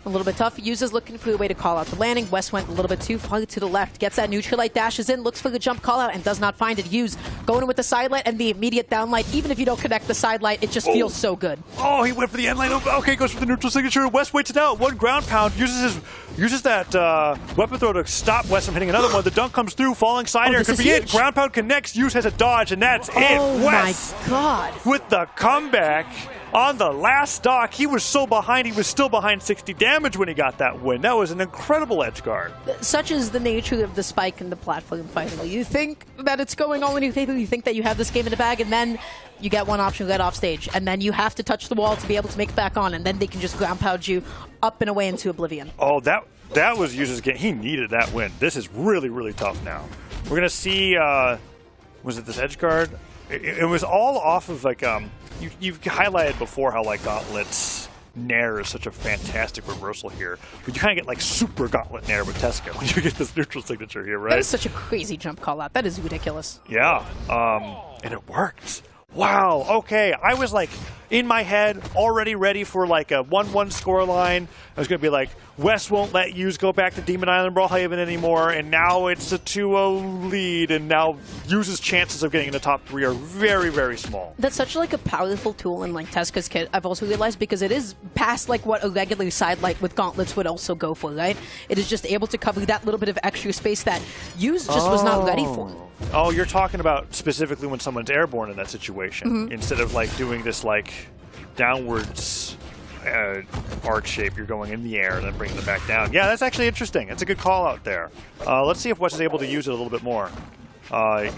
Speaker 2: A little bit tough. Use is looking for a way to call out the landing. West went a little bit too far to the left. Gets that neutral light, dashes in, looks for the jump call out, and does not find it. Use going in with the side light and the immediate down light. Even if you don't connect the side light, it just feels so good.
Speaker 3: Oh, he went for the end light. Okay, goes for the neutral signature. West waits it out. One ground pound. Uses that weapon throw to stop West from hitting another one. The dunk comes through. Falling side air could be it. Ground pound connects. Use has a dodge, and that's it. West,
Speaker 2: my God,
Speaker 3: with the comeback. On the last stock, he was so behind, he was still behind 60 damage when he got that win. That was an incredible edge guard.
Speaker 2: Such is the nature of the spike in the platform fighting. You think that it's going all in your favor, you think that you have this game in the bag, and then you get one option to get off stage, and then you have to touch the wall to be able to make it back on, and then they can just ground pound you up and away into oblivion.
Speaker 3: Oh, that was Use's game. He needed that win. This is really, really tough now. We're going to see, was it this edge guard? It was all off of like, you've highlighted before how like Gauntlet's Nair is such a fantastic reversal here, but you kind of get like super Gauntlet Nair with Tesco when you get this neutral signature here, right?
Speaker 2: That is such a crazy jump call out. That is ridiculous.
Speaker 3: Yeah, and it worked. Wow, okay. I was like in my head already ready for like a 1-1 scoreline. I was going to be like, West won't let Use go back to Demon Island Brawlhaven anymore, and now it's a 2-0 lead, and now Use's chances of getting in the top 3 are very, very small.
Speaker 2: That's such like a powerful tool in like Teska's kit, I've also realized, because it is past like what a regular side light with gauntlets would also go for, right? It is just able to cover that little bit of extra space that Use just was not ready for.
Speaker 3: Oh, you're talking about specifically when someone's airborne in that situation, instead of like doing this like downwards arc shape. You're going in the air and then bringing them back down. Yeah, that's actually interesting. It's a good call out there. Let's see if West is able to use it a little bit more.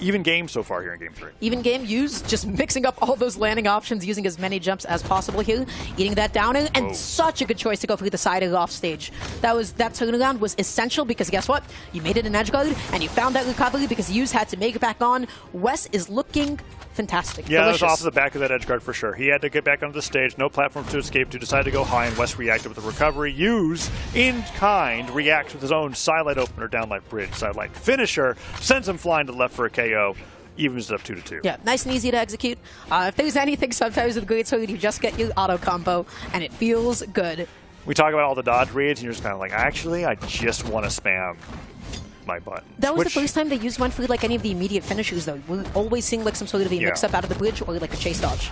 Speaker 3: Even game so far here in Game 3.
Speaker 2: Even game, Use just mixing up all those landing options, using as many jumps as possible here, eating that down, and such a good choice to go for the side of off stage. That turnaround was essential because guess what? You made it an edge guard, and you found that recovery because Use had to make it back on. Wes is looking fantastic.
Speaker 3: Yeah,
Speaker 2: delicious.
Speaker 3: That was off the back of that edge guard for sure. He had to get back onto the stage, no platform to escape to, decide to go high, and West reacted with the recovery. Use, in kind, reacts with his own sidelight opener, downlight bridge, sidelight finisher, sends him flying to the left for a KO, evens it up 2-2.
Speaker 2: Yeah, nice and easy to execute. If there's anything sometimes with Greatsword, you just get your auto combo, and it feels good.
Speaker 3: We talk about all the dodge reads, and you're just kind of like, actually, I just want to spam my buttons.
Speaker 2: That was the first time they used one for like any of the immediate finishers, though. We're always seeing like some sort of a mix-up out of the bridge or like a chase dodge.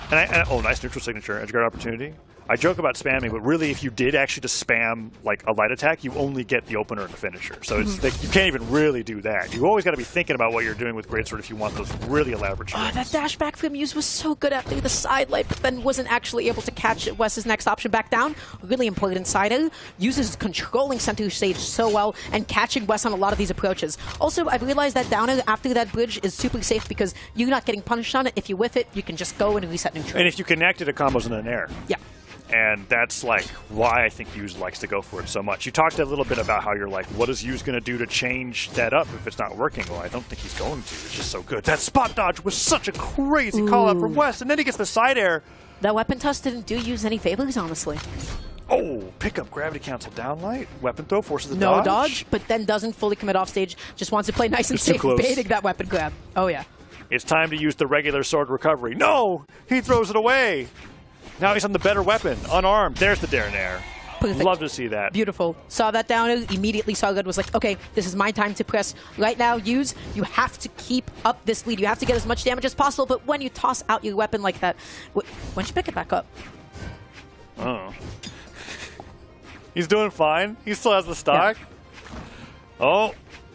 Speaker 3: Oh, nice neutral signature, edge guard opportunity. I joke about spamming, but really, if you did actually just spam like a light attack, you only get the opener and the finisher. So it's like you can't even really do that. You always got to be thinking about what you're doing with Greatsword if you want those really elaborate shots.
Speaker 2: Oh, that dash back from Use was so good after the side light, but then wasn't actually able to catch Wes's next option back down. Really important side out. Use is controlling center stage so well and catching Wes on a lot of these approaches. Also, I've realized that down after that bridge is super safe because you're not getting punished on it. If you whiff it, you can just go and reset neutral.
Speaker 3: And if you connect it, it combos in an air.
Speaker 2: Yeah.
Speaker 3: And that's like why I think Hughes likes to go for it so much. You talked a little bit about how you're like, what is Hughes going to do to change that up if it's not working? Well, I don't think he's going to. It's just so good. That spot dodge was such a crazy call out from West, and then he gets the side air.
Speaker 2: That weapon toss didn't do Hughes any favors, honestly.
Speaker 3: Oh, pick up gravity cancel down light. Weapon throw forces the
Speaker 2: No dodge, but then doesn't fully commit off stage. Just wants to play nice and safe, baiting that weapon grab. Oh, yeah.
Speaker 3: It's time to use the regular sword recovery. No! He throws it away. Now he's on the better weapon, unarmed. There's the dare nair.
Speaker 2: Perfect.
Speaker 3: Love to see that.
Speaker 2: Beautiful. Saw that down, immediately saw that, was like, okay, this is my time to press. Right now, Hughes, you have to keep up this lead. You have to get as much damage as possible, but when you toss out your weapon like that, once you pick it back up.
Speaker 3: Oh. He's doing fine. He still has the stock. Yeah. Oh.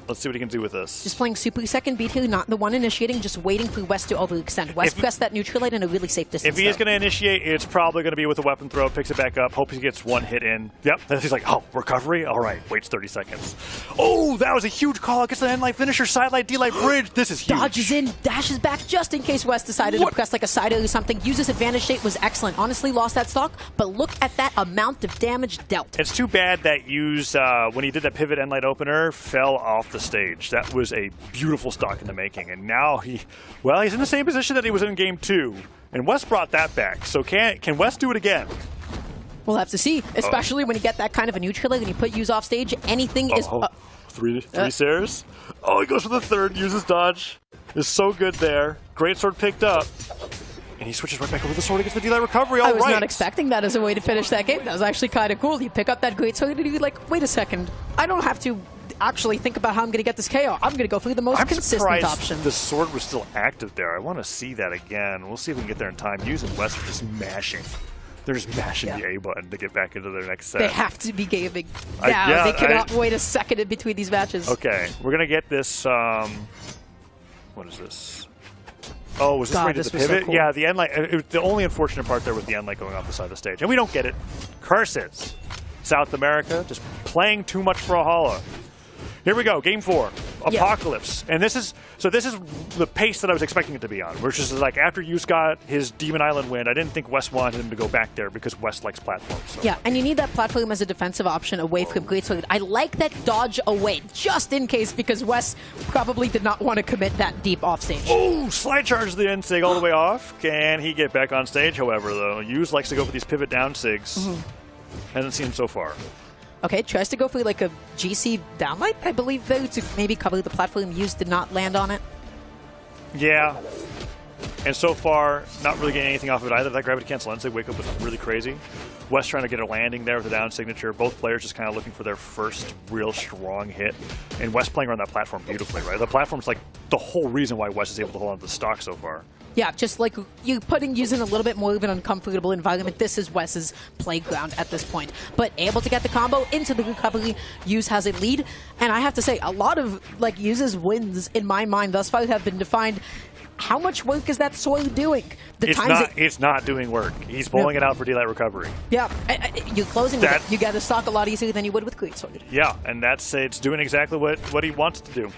Speaker 3: Let's see what he can do with this.
Speaker 2: Just playing super second beat here, not the one initiating, just waiting for West to overextend. West pressed that neutral light in a really safe distance.
Speaker 3: If he is going to initiate, it's probably going to be with a weapon throw, picks it back up, hopes he gets one hit in. Yep. Then he's like, oh, recovery? All right, waits 30 seconds. Oh, that was a huge call. Gets the end light finisher, side light, D light bridge. This is huge.
Speaker 2: Dodges in, dashes back just in case West decided to press like a side or something. Uses advantage state, was excellent. Honestly, lost that stock, but look at that amount of damage dealt.
Speaker 3: It's too bad that Hughes, when he did that pivot end light opener, fell off the stage. That was a beautiful stock in the making, and now he's in the same position that he was in game 2, and West brought that back. So can West do it again?
Speaker 2: We'll have to see, especially when you get that kind of a neutral and you put Hughes off stage. Anything is...
Speaker 3: Three stairs. Oh, he goes for the third, uses dodge. Is so good there. Great sword picked up. And he switches right back over the sword against the D-Light recovery.
Speaker 2: I was not expecting that as a way to finish that game. That was actually kind of cool. You pick up that great sword and you're like, wait a second. I don't have to actually think about how I'm going to get this KO. I'm going to go for the most consistent option.
Speaker 3: The sword was still active there. I want to see that again. We'll see if we can get there in time. Using West are just mashing. They're just mashing the A button to get back into their next set.
Speaker 2: They have to be gaming. Now they cannot wait a second in between these matches.
Speaker 3: Okay, we're going to get this... what is this? Oh, was this where he did the pivot? So cool. Yeah, the end light. The only unfortunate part there was the end light going off the side of the stage. And we don't get it. Curses. South America just playing too much for a holla. Here we go, game 4, Apocalypse. And this is the pace that I was expecting it to be on, which is like after Hughes got his Demon Island win, I didn't think West wanted him to go back there because West likes platforms. So.
Speaker 2: Yeah, and you need that platform as a defensive option away from Great Sword. I like that dodge away, just in case, because West probably did not want to commit that deep off stage.
Speaker 3: Oh, slide charge the end sig all the way off. Can he get back on stage, however, though? Hughes likes to go for these pivot down sigs. Hasn't seen him so far.
Speaker 2: Okay, tries to go for like a GC downlight, I believe, though, to maybe cover the platform. Hughes did not land on it.
Speaker 3: Yeah. And so far, not really getting anything off of it either. That gravity cancel end wake up was really crazy. West trying to get a landing there with a down signature. Both players just kind of looking for their first real strong hit. And West playing around that platform beautifully, right? The platform's like the whole reason why West is able to hold on to the stock so far.
Speaker 2: Yeah, just like you putting Hughes in a little bit more of an uncomfortable environment. This is Wes's playground at this point. But able to get the combo into the recovery, Hughes has a lead. And I have to say, a lot of like Hughes' wins in my mind thus far have been defined. How much work is that sword doing?
Speaker 3: It's not doing work. He's pulling it out for D-Light recovery.
Speaker 2: Yeah, you're closing with it. You get the stock a lot easier than you would with Great Sword.
Speaker 3: Yeah, and it's doing exactly what he wants to do.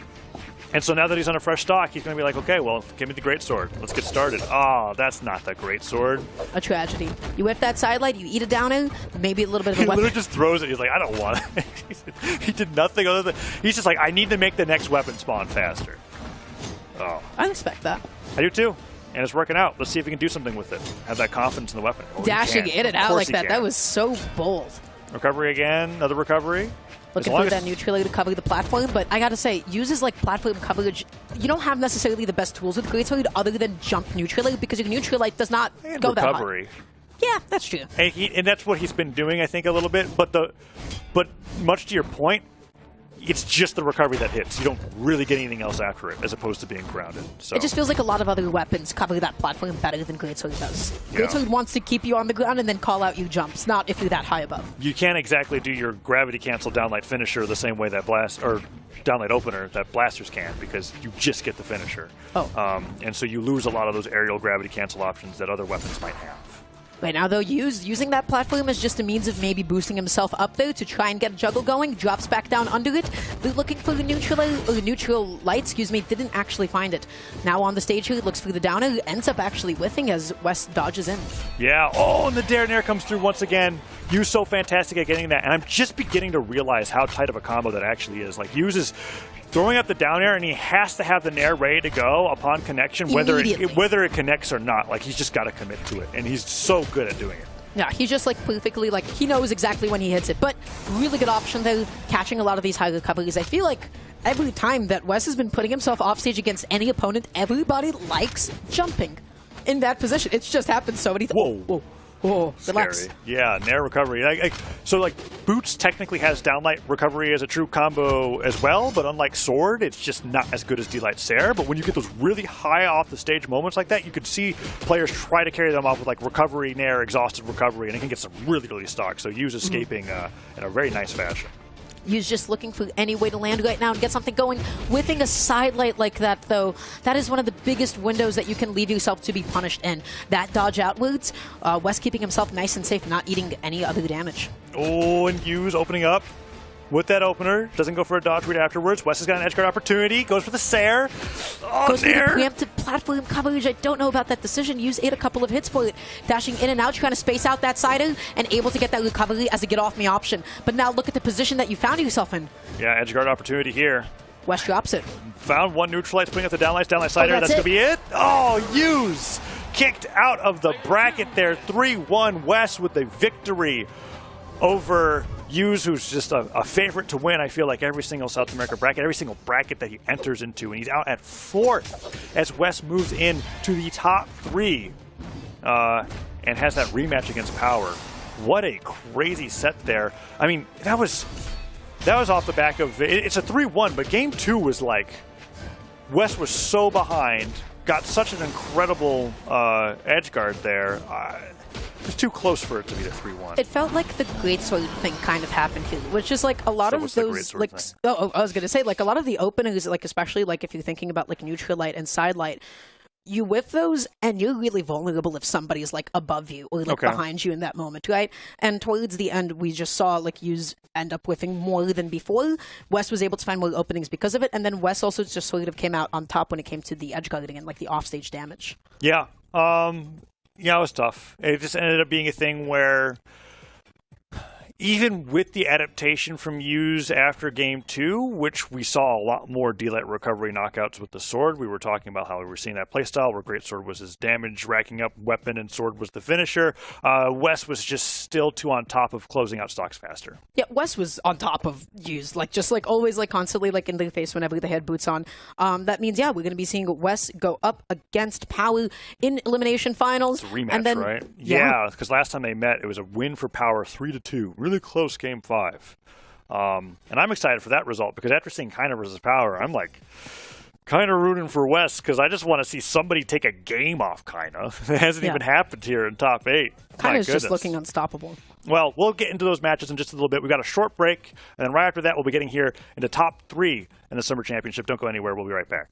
Speaker 3: And so now that he's on a fresh stock, he's going to be like, okay, well, give me the great sword. Let's get started. Oh, that's not the great sword.
Speaker 2: A tragedy. You whip that sidelight, you eat it down in, maybe a little bit of a weapon.
Speaker 3: He literally just throws it. He's like, I don't want it. He did nothing other than... He's just like, I need to make the next weapon spawn faster. Oh.
Speaker 2: I expect that.
Speaker 3: I do too. And it's working out. Let's see if we can do something with it. Have that confidence in the weapon. Oh,
Speaker 2: dashing in and out like that. That was so bold.
Speaker 3: Recovery again. Another recovery.
Speaker 2: Looking for that neutrality to cover the platform, but I gotta say, uses like platform coverage, you don't have necessarily the best tools with Great Sword other than jump neutrality, because your neutralite does not go that high. Yeah, that's true.
Speaker 3: And that's what he's been doing, I think, a little bit. But much to your point, it's just the recovery that hits. You don't really get anything else after it, as opposed to being grounded. So.
Speaker 2: It just feels like a lot of other weapons cover that platform better than Great Sword does. Great Sword wants to keep you on the ground and then call out you jumps, not if you're that high above.
Speaker 3: You can't exactly do your gravity cancel downlight finisher the same way that downlight opener that blasters can, because you just get the finisher.
Speaker 2: Oh.
Speaker 3: And so you lose a lot of those aerial gravity cancel options that other weapons might have.
Speaker 2: Right now, though, using that platform as just a means of maybe boosting himself up there to try and get a juggle going, drops back down under it. They're looking for the neutral light, didn't actually find it. Now on the stage here, looks for the downer, ends up actually whiffing as West dodges in.
Speaker 3: Yeah, oh, and the Dare Nair comes through once again. Yu's so fantastic at getting that, and I'm just beginning to realize how tight of a combo that actually is. Like, Yu's is throwing up the down air, and he has to have the Nair ready to go upon connection, whether it connects or not. Like, he's just got to commit to it, and he's so good at doing it.
Speaker 2: Yeah, he's just like perfectly, like, he knows exactly when he hits it. But really good option there, catching a lot of these high recoveries. I feel like every time that Wes has been putting himself offstage against any opponent, everybody likes jumping in that position. It's just happened so many times.
Speaker 3: Whoa.
Speaker 2: Whoa, relax.
Speaker 3: Scary. Yeah, Nair recovery. So Boots technically has downlight recovery as a true combo as well, but unlike Sword, it's just not as good as D-Light Sair. But when you get those really high off the stage moments like that, you could see players try to carry them off with like recovery, Nair, exhausted recovery, and it can get some really stock. So Yu's escaping in a very nice fashion.
Speaker 2: Yu's just looking for any way to land right now and get something going. Whiffing a side light like that, though, that is one of the biggest windows that you can leave yourself to be punished in. That dodge outwards, West keeping himself nice and safe, not eating any other damage.
Speaker 3: Oh, and Yu's opening up with that opener. Doesn't go for a dodge read afterwards. West has got an edgeguard opportunity. Goes for the Sair. Oh,
Speaker 2: goes
Speaker 3: Nair.
Speaker 2: for the preemptive platform coverage. I don't know about that decision. Yu's ate a couple of hits for it. Dashing in and out, trying to space out that sider, and able to get that recovery as a get off me option. But now look at the position that you found yourself in.
Speaker 3: Yeah, edgeguard opportunity here.
Speaker 2: West drops it.
Speaker 3: Found one neutral light, putting up the downlight sider. That's going to be it. Oh, Yu's kicked out of the bracket there. 3-1 West with the victory over Yu's, who's just a favorite to win, I feel like, every single South America bracket, every single bracket that he enters into. And he's out at 4th as West moves in to the top 3 and has that rematch against Power. What a crazy set there. I mean, that was off the back of, it's a 3-1, but game 2 was like, West was so behind, got such an incredible edge guard there. It was too close for it to be the 3-1.
Speaker 2: It felt like the Great Sword thing kind of happened here, which is like a lot of those, like, I was gonna say, like a lot of the openings, like especially like if you're thinking about like neutral light and side light, you whiff those and you're really vulnerable if somebody's like above you or like behind you in that moment, right? And towards the end, we just saw like Yu's end up whiffing more than before. West was able to find more openings because of it, and then West also just sort of came out on top when it came to the edge guarding and like the offstage damage.
Speaker 3: Yeah. Yeah, it was tough. It just ended up being a thing where even with the adaptation from Yu's after game 2, which we saw a lot more D-Light recovery knockouts with the Sword. We were talking about how we were seeing that playstyle where Great Sword was his damage racking up weapon and Sword was the finisher. West was just still too on top of closing out stocks faster.
Speaker 2: Yeah, West was on top of Yu's, like just like always, like constantly like in their face whenever they had boots on. That means, yeah, we're going to be seeing West go up against Power in elimination finals.
Speaker 3: It's a rematch,
Speaker 2: and then,
Speaker 3: right? Yeah, because last time they met, it was a win for Power 3-2. Really close game 5. And I'm excited for that result because after seeing Kiner versus Power, I'm like kind of rooting for West because I just want to see somebody take a game off Kiner. It hasn't even happened here in top 8.
Speaker 2: Kiner's just looking unstoppable.
Speaker 3: Well, we'll get into those matches in just a little bit. We've got a short break, and then right after that, we'll be getting here into top 3 in the Summer Championship. Don't go anywhere. We'll be right back.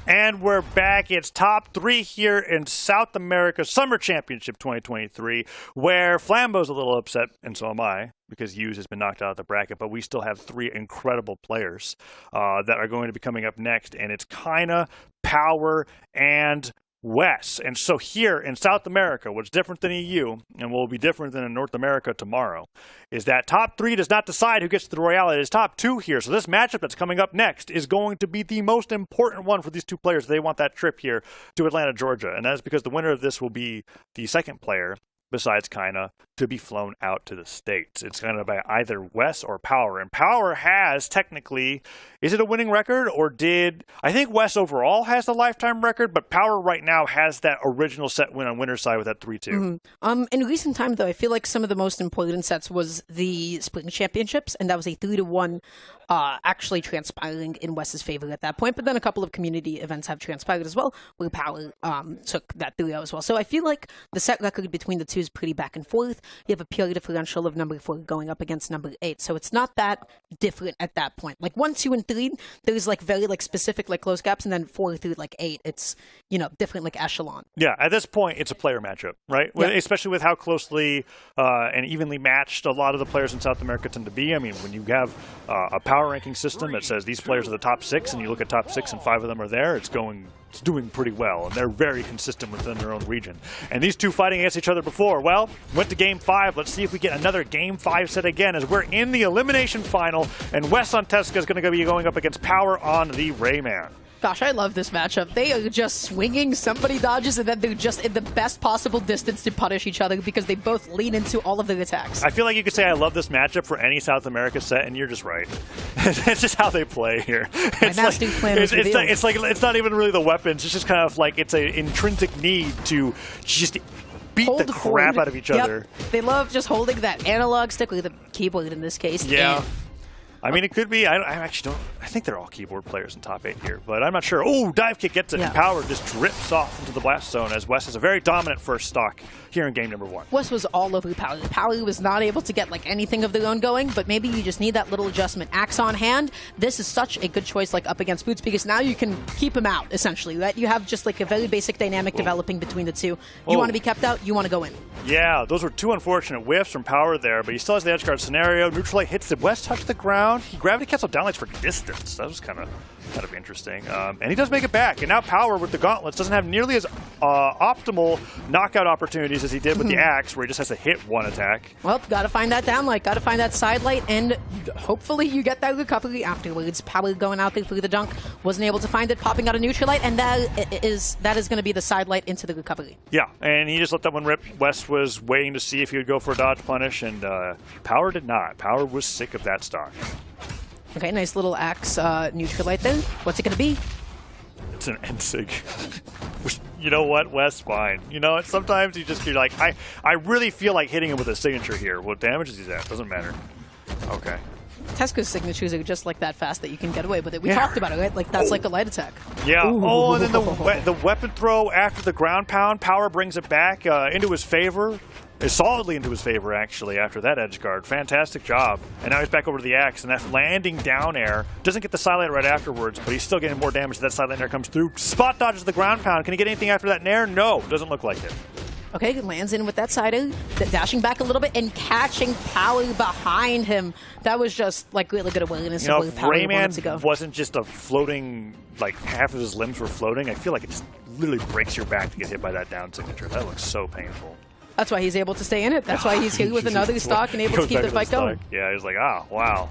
Speaker 3: And we're back. It's top 3 here in South America Summer Championship 2023, where Flambeau's a little upset, and so am I, because Hughes has been knocked out of the bracket, but we still have 3 incredible players that are going to be coming up next, and it's Kaina, Power, and Wes. And so here in South America, what's different than EU, and will be different than in North America tomorrow, is that top 3 does not decide who gets to the Royale. It is top 2 here. So this matchup that's coming up next is going to be the most important one for these 2 players. They want that trip here to Atlanta, Georgia. And that is because the winner of this will be the second player, besides Kaina, to be flown out to the States. It's going to be either Wes or Power. And Power has technically, is it a winning record, or I think Wes overall has the lifetime record, but Power right now has that original set win on winner's side with that 3-2.
Speaker 2: In recent time, though, I feel like some of the most important sets was the Spring Championships, and that was a 3-1 actually transpiring in Wes's favor at that point. But then a couple of community events have transpired as well, where Power took that 3-0 as well. So I feel like the set record between the two is pretty back and forth. You have a pure differential of number 4 going up against number 8, so it's not that different at that point. Like 1, 2, and 3, there's like very like specific like close gaps, and then 4 through like 8, it's different like echelon.
Speaker 3: Yeah, at this point, it's a player matchup, right? Yeah. Especially with how closely and evenly matched a lot of the players in South America tend to be. I mean, when you have a power ranking system that says these players are the top 6, and you look at top 6 and 5 of them are there, it's doing pretty well, and they're very consistent within their own region. And these 2 fighting against each other before, well, went to Game 5. Let's see if we get another Game 5 set again, as we're in the elimination final, and Wes on Tesca is going to be going up against Power on the Rayman.
Speaker 2: Gosh, I love this matchup. They are just swinging, somebody dodges, and then they're just in the best possible distance to punish each other because they both lean into all of their attacks.
Speaker 3: I feel like you could say I love this matchup for any South America set, and you're just right. It's just how they play here. It's not even really the weapons. It's just kind of like it's an intrinsic need to just beat the crap out of each other.
Speaker 2: They love just holding that analog stick with the keyboard in this case.
Speaker 3: Yeah. I mean, it could be. I actually don't. I think they're all keyboard players in top 8 here, but I'm not sure. Oh, dive kick gets it. Yeah. Power just drips off into the blast zone as Wes has a very dominant first stock here in game number 1.
Speaker 2: Wes was all over Power. Power was not able to get like anything of their own going, but maybe you just need that little adjustment. Axe on hand. This is such a good choice, like up against Boots, because now you can keep him out essentially. Right? You have just like a very basic dynamic developing between the two. You want to be kept out. You want to go in.
Speaker 3: Yeah, those were 2 unfortunate whiffs from Power there, but he still has the edge guard scenario. Neutral light hits the Wes, touch the ground. He gravity cancel downlights for distance. That was kind of interesting. And he does make it back. And now Power with the gauntlets doesn't have nearly as optimal knockout opportunities as he did with the axe, where he just has to hit 1 attack.
Speaker 2: Well, gotta find that downlight, gotta find that side light, and hopefully you get that recovery afterwards. Power going out there through the dunk, wasn't able to find it, popping out a neutral light, and that is going to be the side light into the recovery.
Speaker 3: Yeah, and he just let that one rip. Wes was waiting to see if he would go for a dodge punish, and Power did not. Power was sick of that stock.
Speaker 2: Okay, nice little axe neutral light there. What's it going to be?
Speaker 3: It's an Ensig. You know what, Wes? Fine. You know what? Sometimes you're like, I really feel like hitting him with a signature here. What damage is he at? Doesn't matter. Okay.
Speaker 2: Tesco's signatures are just like that fast that you can get away with it. We talked about it, right? Like that's like a light attack.
Speaker 3: Yeah. Ooh. Oh, and then the weapon throw after the ground pound. Power brings it back into his favor. Is solidly into his favor, actually, after that edge guard. Fantastic job. And now he's back over to the axe, and that landing down air doesn't get the silent right afterwards, but he's still getting more damage as that silent air comes through. Spot dodges the ground pound. Can he get anything after that nair? No, doesn't look like it.
Speaker 2: Okay, lands in with that side air, dashing back a little bit and catching Power behind him. That was just like really good awareness of where Power wanted to go.
Speaker 3: Wasn't just a floating, like half of his limbs were floating. I feel like it just literally breaks your back to get hit by that down signature. That looks so painful.
Speaker 2: That's why he's able to stay in it. That's why he's here with another stock and able to keep the fight going.
Speaker 3: Yeah, he's like, wow.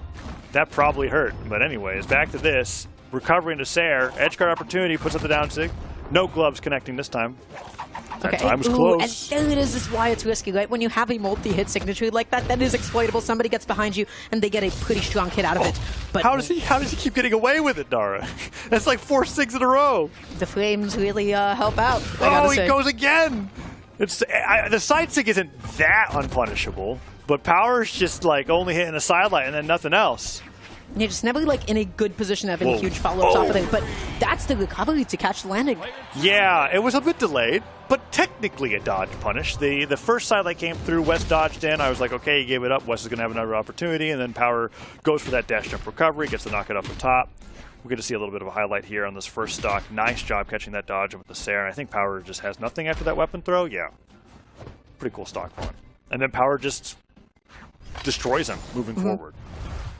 Speaker 3: That probably hurt. But anyways, back to this. Recovering to Sayer. Edge guard opportunity, puts up the down sig. No gloves connecting this time. That time was close.
Speaker 2: And there it is. This is why it's risky, right? When you have a multi-hit signature like that, that is exploitable. Somebody gets behind you, and they get a pretty strong hit out of it. But
Speaker 3: how does he keep getting away with it, Dara? That's like 4 SIGs in a row.
Speaker 2: The flames really help out.
Speaker 3: He goes again. The side sig isn't that unpunishable, but Power's just like only hitting a sidelight and then nothing else.
Speaker 2: You're just never like in a good position having huge follow-ups off of it, but that's the recovery to catch the landing.
Speaker 3: Yeah, it was a bit delayed, but technically a dodge punish. The first sidelight came through, Wes dodged in. I was like, okay, he gave it up. Wes is going to have another opportunity, and then Power goes for that dash jump recovery, gets to knock it up the top. we get to see a little bit of a highlight here on this first stock. Nice job catching that dodge with the Sarah. And I think Power just has nothing after that weapon throw. Yeah, pretty cool stock one. And then Power just destroys him moving forward.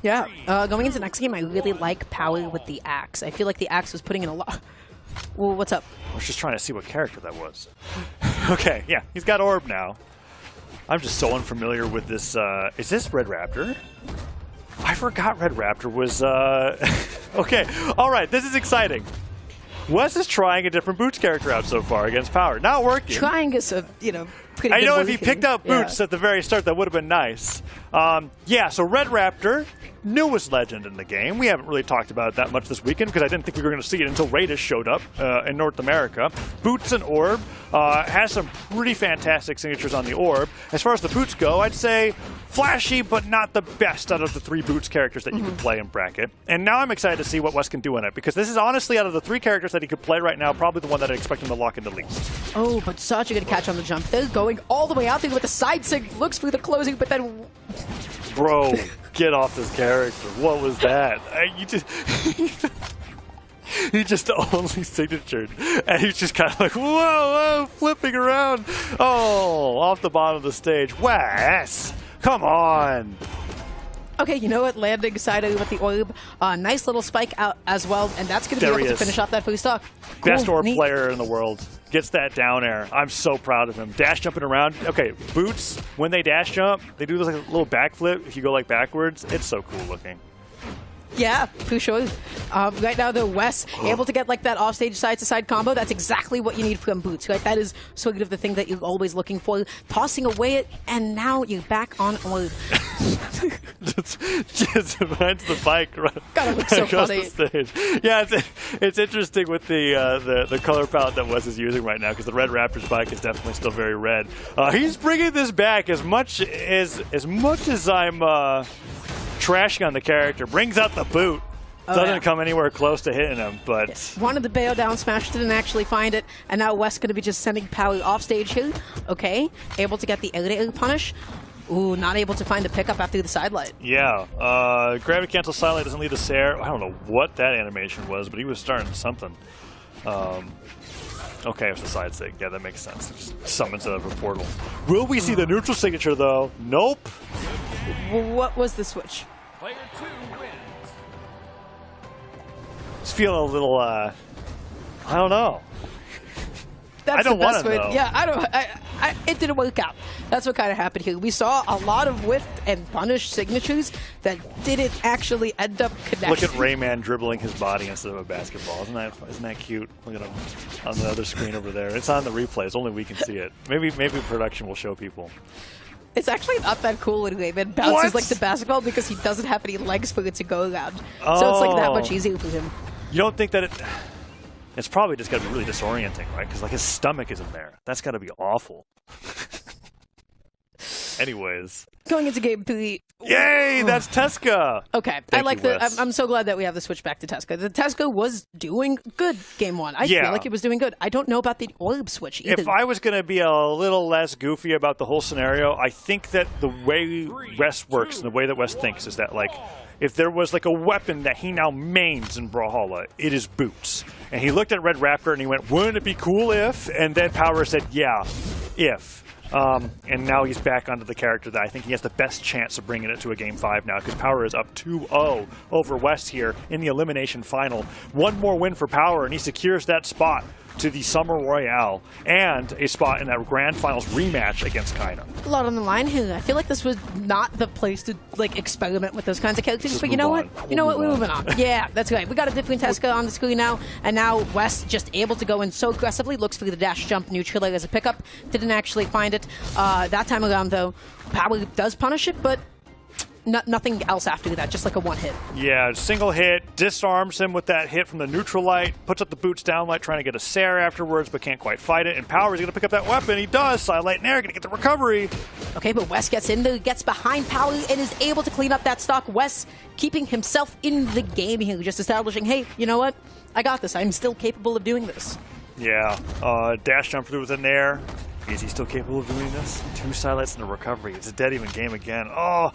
Speaker 2: Yeah, going into the next game, I really like Power with the axe. I feel like the axe was putting in a lot. Well, what's up?
Speaker 3: I was just trying to see what character that was. Okay, yeah, he's got Orb now. I'm just so unfamiliar with this. Is this Red Raptor? I forgot Red Raptor was. Okay, all right, this is exciting. Wes is trying a different Boots character out so far against Power. Not working.
Speaker 2: Trying is a, pretty
Speaker 3: I
Speaker 2: good
Speaker 3: know if he
Speaker 2: working.
Speaker 3: picked up Boots at the very start, that would have been nice. Yeah, so Red Raptor, newest legend in the game. We haven't really talked about it that much this weekend because I didn't think we were going to see it until Raiders showed up in North America. Boots and Orb has some pretty fantastic signatures on the Orb. As far as the Boots go, I'd say flashy, but not the best out of the 3 Boots characters that you could play in bracket. And now I'm excited to see what Wes can do in it because this is honestly, out of the 3 characters that he could play right now, probably the one that I expect him to lock in the least.
Speaker 2: Oh, but such a good catch on the jump. They're going all the way out there with the side sig, looks for the closing, but then...
Speaker 3: Bro, get off this character. What was that? He just only signatured, and he's just kind of like, whoa, flipping around. Oh, off the bottom of the stage. Wes, come on.
Speaker 2: Okay, you know what? Landing side with the Orb. Nice little spike out as well, and that's going to be able to finish off that first stock. Cool,
Speaker 3: Best Orb
Speaker 2: neat.
Speaker 3: player in the world. Gets that down air. I'm so proud of him. Dash jumping around. Okay, Boots, when they dash jump, they do this like a little backflip. If you go like backwards, it's so cool looking.
Speaker 2: Yeah, for sure. Right now, though, Wes able to get like that offstage side-to-side combo. That's exactly what you need from Boots, right? That is sort of the thing that you're always looking for. Tossing away it, and now you're back on Orb.
Speaker 3: just finds the bike right
Speaker 2: God, it looks so
Speaker 3: across
Speaker 2: funny.
Speaker 3: the stage. Yeah, it's interesting with the color palette that Wes is using right now because the Red Raptor's bike is definitely still very red. He's bringing this back as much as I'm trashing on the character. Brings out the boot. Doesn't come anywhere close to hitting him, but...
Speaker 2: Wanted the bail down smash, didn't actually find it, and now Wes going to be just sending Power off stage here. Okay, able to get the elevator punish. Ooh, not able to find the pickup after the sidelight.
Speaker 3: Yeah, gravity cancel sidelight doesn't lead to Sarah. I don't know what that animation was, but he was starting something. Okay, it's the side sig. Yeah, that makes sense. Just summons out of a portal. Will we see the neutral signature, though? Nope.
Speaker 2: What was the switch?
Speaker 4: Player 2 wins.
Speaker 3: Just feeling a little, I don't know.
Speaker 2: That's
Speaker 3: I don't
Speaker 2: the best
Speaker 3: want
Speaker 2: way.
Speaker 3: to know.
Speaker 2: Yeah, it didn't work out. That's what kind of happened here. We saw a lot of whiff and punish signatures that didn't actually end up connecting.
Speaker 3: Look at Rayman dribbling his body instead of a basketball. Isn't that cute? Look at him on the other screen over there. It's on the replays. Only we can see it. Maybe production will show people.
Speaker 2: It's actually not that cool when Rayman bounces
Speaker 3: What?
Speaker 2: like the basketball because he doesn't have any legs for it to go around. So it's like that much easier for him.
Speaker 3: You don't think that it's probably just got to be really disorienting, right? Because like his stomach isn't there. That's got to be awful. Anyways.
Speaker 2: Going into game 3.
Speaker 3: Yay! That's Teska!
Speaker 2: Okay,
Speaker 3: Thank
Speaker 2: I like
Speaker 3: you, Wes.
Speaker 2: I'm so glad that we have the switch back to Teska. The Teska was doing good game 1. I feel like it was doing good. I don't know about the Orb switch either.
Speaker 3: If I was going to be a little less goofy about the whole scenario, I think that the way Wes works and the way that Wes thinks is that, like, if there was, like, a weapon that he now mains in Brawlhalla, it is Boots. And he looked at Red Raptor and he went, wouldn't it be cool if? And then Power said, yeah, if. And now he's back onto the character that I think he has the best chance of bringing it to a Game 5 now, because Power is up 2-0 over West here in the elimination final. One more win for Power, and he secures that spot to the Summer Royale and a spot in that Grand Finals rematch against Kaina.
Speaker 2: A lot on the line here. I feel like this was not the place to like experiment with those kinds of characters.
Speaker 3: Just
Speaker 2: but you know
Speaker 3: move
Speaker 2: what?
Speaker 3: on.
Speaker 2: You know what?
Speaker 3: We'll
Speaker 2: We're
Speaker 3: move
Speaker 2: moving on. Yeah, that's right. We got a different Teska on the screen now, and now West just able to go in so aggressively. Looks for the dash jump neutral as a pickup. Didn't actually find it. That time around though, Power does punish it, but nothing else after that, just like a one hit.
Speaker 3: Yeah, single hit, disarms him with that hit from the neutral light, puts up the Boots down light, trying to get a Sarah afterwards, but can't quite fight it. And Power is going to pick up that weapon. He does. Side light and air, going to get the recovery.
Speaker 2: Okay, but Wes gets in there, gets behind Power, and is able to clean up that stock. Wes keeping himself in the game here, just establishing, hey, you know what? I got this. I'm still capable of doing this.
Speaker 3: Yeah, dash jump through with an air. Is he still capable of doing this? 2 side lights and a recovery. It's a dead even game again. Oh,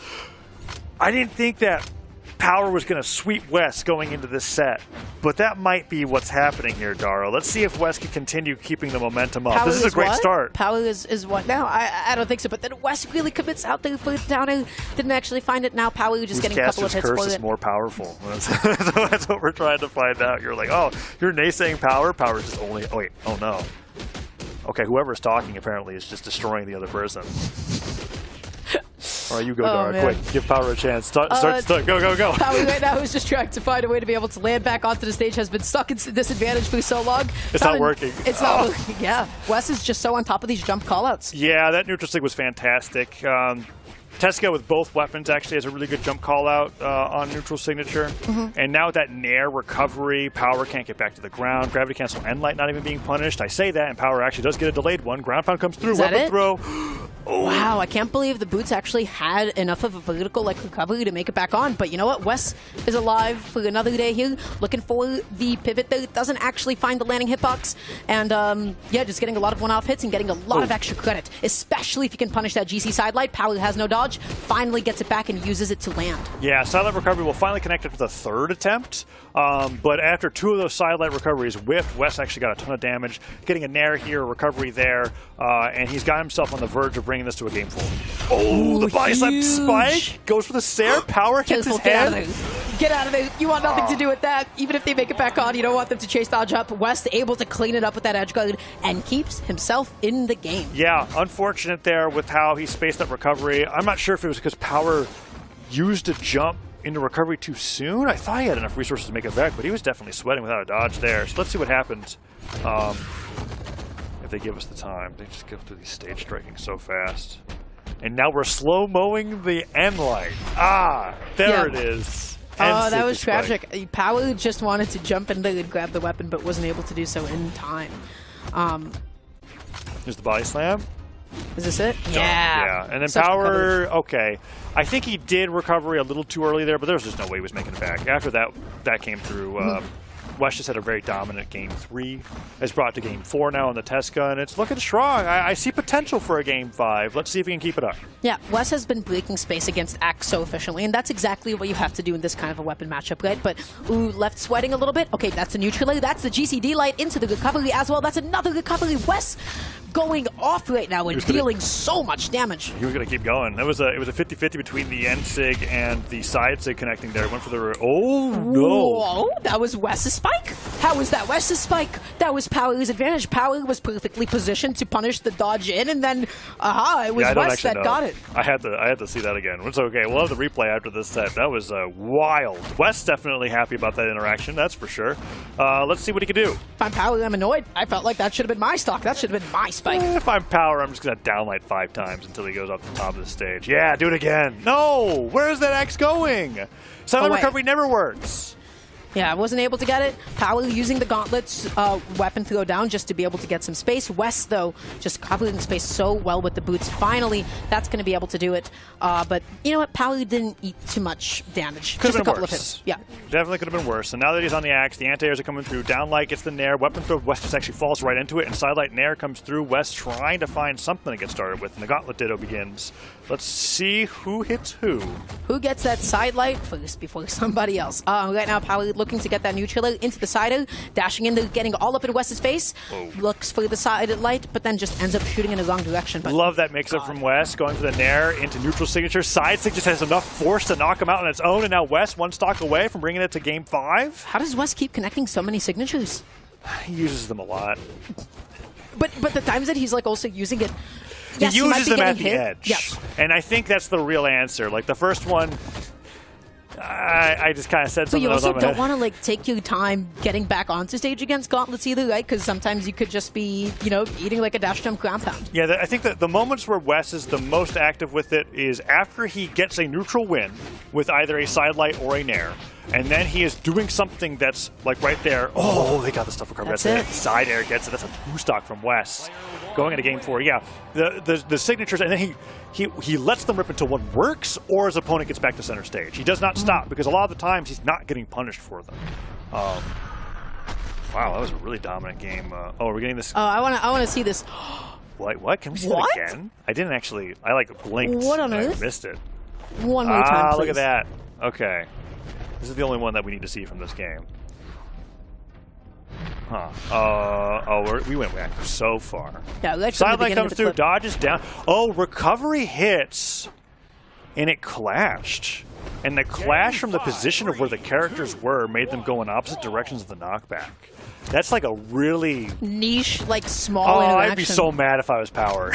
Speaker 3: I didn't think that Power was going to sweep West going into this set, but that might be what's happening here, Daro. Let's see if West can continue keeping the momentum up.
Speaker 2: Power
Speaker 3: This is a great
Speaker 2: what?
Speaker 3: start.
Speaker 2: Power is what now? I don't think so, but then West really commits out there for Downer. Didn't actually find it. Now Power just getting a couple of hits
Speaker 3: curse
Speaker 2: for
Speaker 3: is
Speaker 2: it.
Speaker 3: more powerful. That's what we're trying to find out. You're like, oh, you're naysaying Power? Power is just only, oh wait, oh no. Okay, whoever's talking apparently is just destroying the other person. All right, you go, Dara.
Speaker 2: Man.
Speaker 3: Quick, give Power a chance. Start. Go.
Speaker 2: Power right now is just trying to find a way to be able to land back onto the stage, has been stuck in disadvantage for so long.
Speaker 3: It's not working.
Speaker 2: It's not working, yeah. Wes is just so on top of these jump callouts.
Speaker 3: Yeah, that neutral sig was fantastic. Tesco with both weapons actually has a really good jump call out on neutral signature. And now with that Nair recovery, Power can't get back to the ground. Gravity cancel and light not even being punished. I say that, and Power actually does get a delayed one. Ground pound comes through, weapon throw. Oh.
Speaker 2: Wow, I can't believe the Boots actually had enough of a vertical recovery to make it back on. But you know what? Wes is alive for another day here, looking for the pivot that doesn't actually find the landing hitbox. And yeah, just getting a lot of one-off hits and getting a lot of extra credit, especially if you can punish that GC side light. Power has no dodge, finally gets it back and uses it to land. Yeah,
Speaker 3: side light recovery will finally connect it to the third attempt. But after two of those side light recoveries whiffed, Wes actually got a ton of damage, getting a Nair here, a recovery there, and he's got himself on the verge of bringing this to a game 4. Oh, the body slap spike goes for the Sair. Power hits his head.
Speaker 2: Get out of there. You want nothing to do with that. Even if they make it back on, you don't want them to chase dodge up. West able to clean it up with that edge guard and keeps himself in the game.
Speaker 3: Yeah, unfortunate there with how he spaced that recovery. I'm not sure if it was because Power used a jump into recovery too soon. I thought he had enough resources to make it back, but he was definitely sweating without a dodge there. So let's see what happens if they give us the time. They just go through these stage striking so fast. And now we're slow-mowing the end light. Ah, there it is.
Speaker 2: Oh, that was tragic. Power just wanted to jump in there and grab the weapon, but wasn't able to do so in time.
Speaker 3: Here's the body slam.
Speaker 2: Is this it?
Speaker 3: Yeah. And then Power, okay. I think he did recovery a little too early there, but there was just no way he was making it back. After that came through. West just had a very dominant game 3. It's brought to game 4 now on the Tesca, and it's looking strong. I see potential for a game 5. Let's see if we can keep it up.
Speaker 2: Yeah, West has been breaking space against Axe so efficiently, and that's exactly what you have to do in this kind of a weapon matchup, right? But, left sweating a little bit. Okay, that's a neutral. That's the GCD light into the recovery as well. That's another recovery. West going off right now and dealing so much damage.
Speaker 3: He was going to keep going. It was a 50-50 between the end sig and the side sig connecting there. Went for the... Oh, no.
Speaker 2: Whoa, that was West's spike. How was that West's spike? That was Power's advantage. Power was perfectly positioned to punish the dodge in, and then, it was West that got it.
Speaker 3: I had to see that again. It's okay. We'll have the replay after this set. That was wild. West's definitely happy about that interaction, that's for sure. Let's see what he can do.
Speaker 2: If I'm Power, I'm annoyed. I felt like that should have been my stock. That should have been my spike.
Speaker 3: If I'm Power, I'm just going to downlight 5 times until he goes off the top of the stage. Yeah, do it again. No! Where's that X going? Silent recovery never works.
Speaker 2: Yeah, I wasn't able to get it. Power using the Gauntlet's weapon to go down just to be able to get some space. West, though, just covering space so well with the boots. Finally, that's going to be able to do it. But you know what? Power didn't eat too much damage. Just a couple of hits. Yeah.
Speaker 3: Definitely could have been worse. So now that he's on the Axe, the anti-airs are coming through. Downlight gets the Nair. Weapon throw. West just actually falls right into it. And sidelight Nair comes through. West trying to find something to get started with. And the Gauntlet Ditto begins. Let's see who hits who.
Speaker 2: Who gets that sidelight first before somebody else? Right now, Power looking to get that neutral into the side, dashing in, getting all up in West's face. Whoa. Looks for the side light, but then just ends up shooting in the wrong direction. But
Speaker 3: love that mix-up from West, going for the Nair into neutral signature. Side sig just has enough force to knock him out on its own, and now West one stock away from bringing it to game 5.
Speaker 2: How does West keep connecting so many signatures?
Speaker 3: He uses them a lot.
Speaker 2: But the times that he's like also using it,
Speaker 3: yes, he uses them at the edge. Yes. And I think that's the real answer. Like the first one, I just kind of said something.
Speaker 2: But you also don't want to like take your time getting back onto stage against Gauntlets either, right? Because sometimes you could just be, eating like a dash jump ground pound.
Speaker 3: Yeah, I think that the moments where Wes is the most active with it is after he gets a neutral win with either a sidelight or a Nair. And then he is doing something that's like right there. Oh, they got the stuff recovered. That's it. Side air gets it. That's a 2-stock from Wes. Going into game 4, yeah. The signatures, and then he lets them rip until one works, or his opponent gets back to center stage. He does not stop, because a lot of the times he's not getting punished for them. Wow, that was a really dominant game. We're getting this.
Speaker 2: Oh, I want to see this.
Speaker 3: What? Can we see that again? I didn't actually. I blinked.
Speaker 2: What on earth?
Speaker 3: I missed it.
Speaker 2: One more time, please.
Speaker 3: Look at that. Okay. This is the only one that we need to see from this game. Huh. We went back so far.
Speaker 2: Yeah,
Speaker 3: Sideline comes through, dodges down. Oh, recovery hits, and it clashed. And the clash from the position of where the characters were made them go in opposite directions of the knockback. That's like a really
Speaker 2: niche, like small interaction.
Speaker 3: I'd be so mad if I was Power.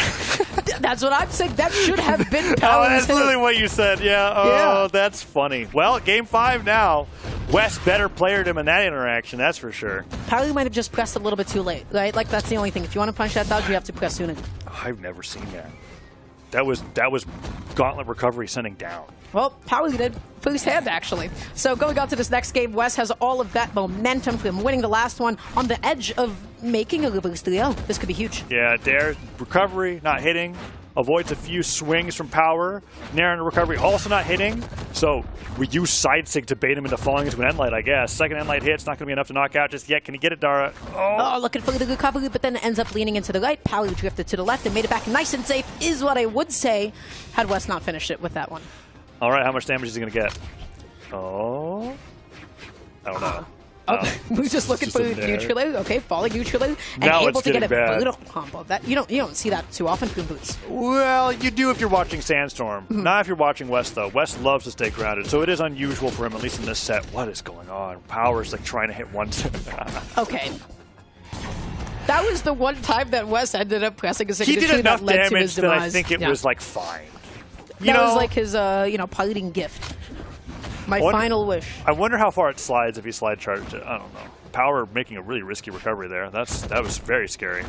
Speaker 2: That's what I'm saying. That should have been Power.
Speaker 3: Oh, that's literally what you said. Yeah. Oh, yeah. That's funny. Well, game 5 now. Wes better playered him in that interaction, that's for sure.
Speaker 2: Power might have just pressed a little bit too late, right? Like, that's the only thing. If you want to punch that dodge, you have to press sooner.
Speaker 3: Oh, I've never seen that. That was gauntlet recovery sending down.
Speaker 2: Well, Power did firsthand, actually. So going on to this next game, Wes has all of that momentum from winning the last one on the edge of making a reverse 3-0. This could be huge.
Speaker 3: Yeah, Dare, recovery, not hitting. Avoids a few swings from Power. Nair and recovery also not hitting. So we use side sig to bait him into falling into an end light, I guess. Second end light hit's not going to be enough to knock out just yet. Can he get it, Dara?
Speaker 2: Oh, looking for the recovery, but then ends up leaning into the right. Power drifted to the left and made it back nice and safe, is what I would say, had Wes not finished it with that one.
Speaker 3: All right, how much damage is he going to get? Oh, I don't know.
Speaker 2: We're just looking for neutral. Okay, falling neutral, and
Speaker 3: now
Speaker 2: able to get a
Speaker 3: bad.
Speaker 2: brutal combo. That you don't see that too often from Boots.
Speaker 3: Well, you do if you're watching Sandstorm. Not if you're watching Wes, though. Wes loves to stay grounded, so it is unusual for him, at least in this set. What is going on? Power's like trying to hit one.
Speaker 2: Okay. That was the one time that Wes ended up pressing a signature
Speaker 3: he did enough
Speaker 2: that led
Speaker 3: damage
Speaker 2: to his demise.
Speaker 3: that I think it was like fine.
Speaker 2: That was like his parting gift. My final wish.
Speaker 3: I wonder how far it slides if he slide charged it. I don't know. Power making a really risky recovery there. That was very scary.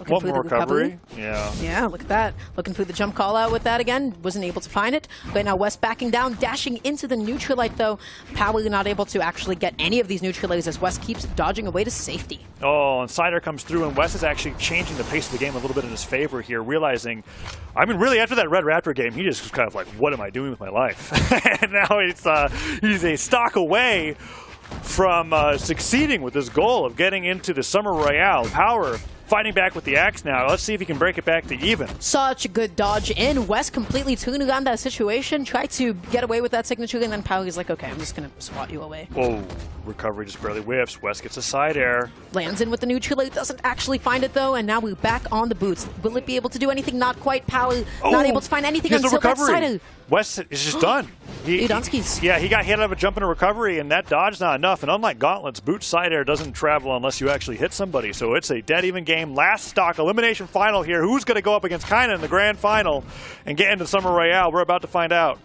Speaker 3: One more recovery. Yeah.
Speaker 2: Yeah, look at that. Looking for the jump call out with that again. Wasn't able to find it. Right now, Wes backing down, dashing into the neutralite, though. Power not able to actually get any of these neutralites as Wes keeps dodging away to safety.
Speaker 3: Oh, and Cider comes through, and Wes is actually changing the pace of the game a little bit in his favor here, realizing, I mean, really, after that Red Raptor game, he just was kind of like, what am I doing with my life? And now he's a stock away from succeeding with his goal of getting into the Summer Royale. Power fighting back with the axe now. Let's see if he can break it back to even.
Speaker 2: Such a good dodge in. Wes completely tuned around that situation, tried to get away with that signature, and then Power's like, okay, I'm just going to swat you away.
Speaker 3: Oh, recovery just barely whiffs. Wes gets a side air.
Speaker 2: Lands in with the neutral, doesn't actually find it, though, and now we're back on the boots. Will it be able to do anything? Not quite. Power not able to find anything until that side.
Speaker 3: Wes is just done. He got hit out of a jump and a recovery, and that dodge's not enough. And unlike Gauntlets, Boot side air doesn't travel unless you actually hit somebody. So it's a dead even game. Last stock elimination final here. Who's going to go up against Kaina in the grand final and get into Summer Royale? We're about to find out.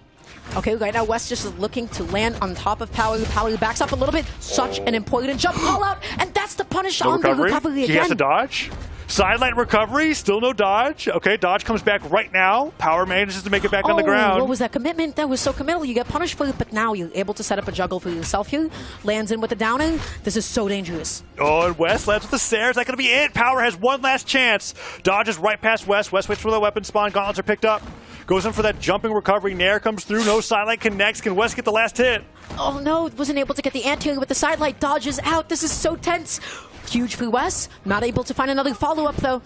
Speaker 2: Okay, right now Wes just is looking to land on top of Power. Power backs up a little bit. Such an important jump call out, and that's the punish on the recovery again.
Speaker 3: He has to dodge. Sidelight recovery, still no dodge. Okay, dodge comes back right now. Power manages to make it back on the ground.
Speaker 2: What was that commitment? That was so committal. You get punished for it, but now you're able to set up a juggle for yourself here. Lands in with the downing. This is so dangerous.
Speaker 3: Oh, and Wes lands with the stairs. Is that going to be it? Power has one last chance. Dodges right past Wes. Wes waits for the weapon spawn. Gauntlets are picked up. Goes in for that jumping recovery. Nair comes through. No sidelight connects. Can Wes get the last hit?
Speaker 2: Oh no, wasn't able to get the anti with the sidelight. Dodges out. This is so tense. Huge for Wes. Not able to find another follow-up, though.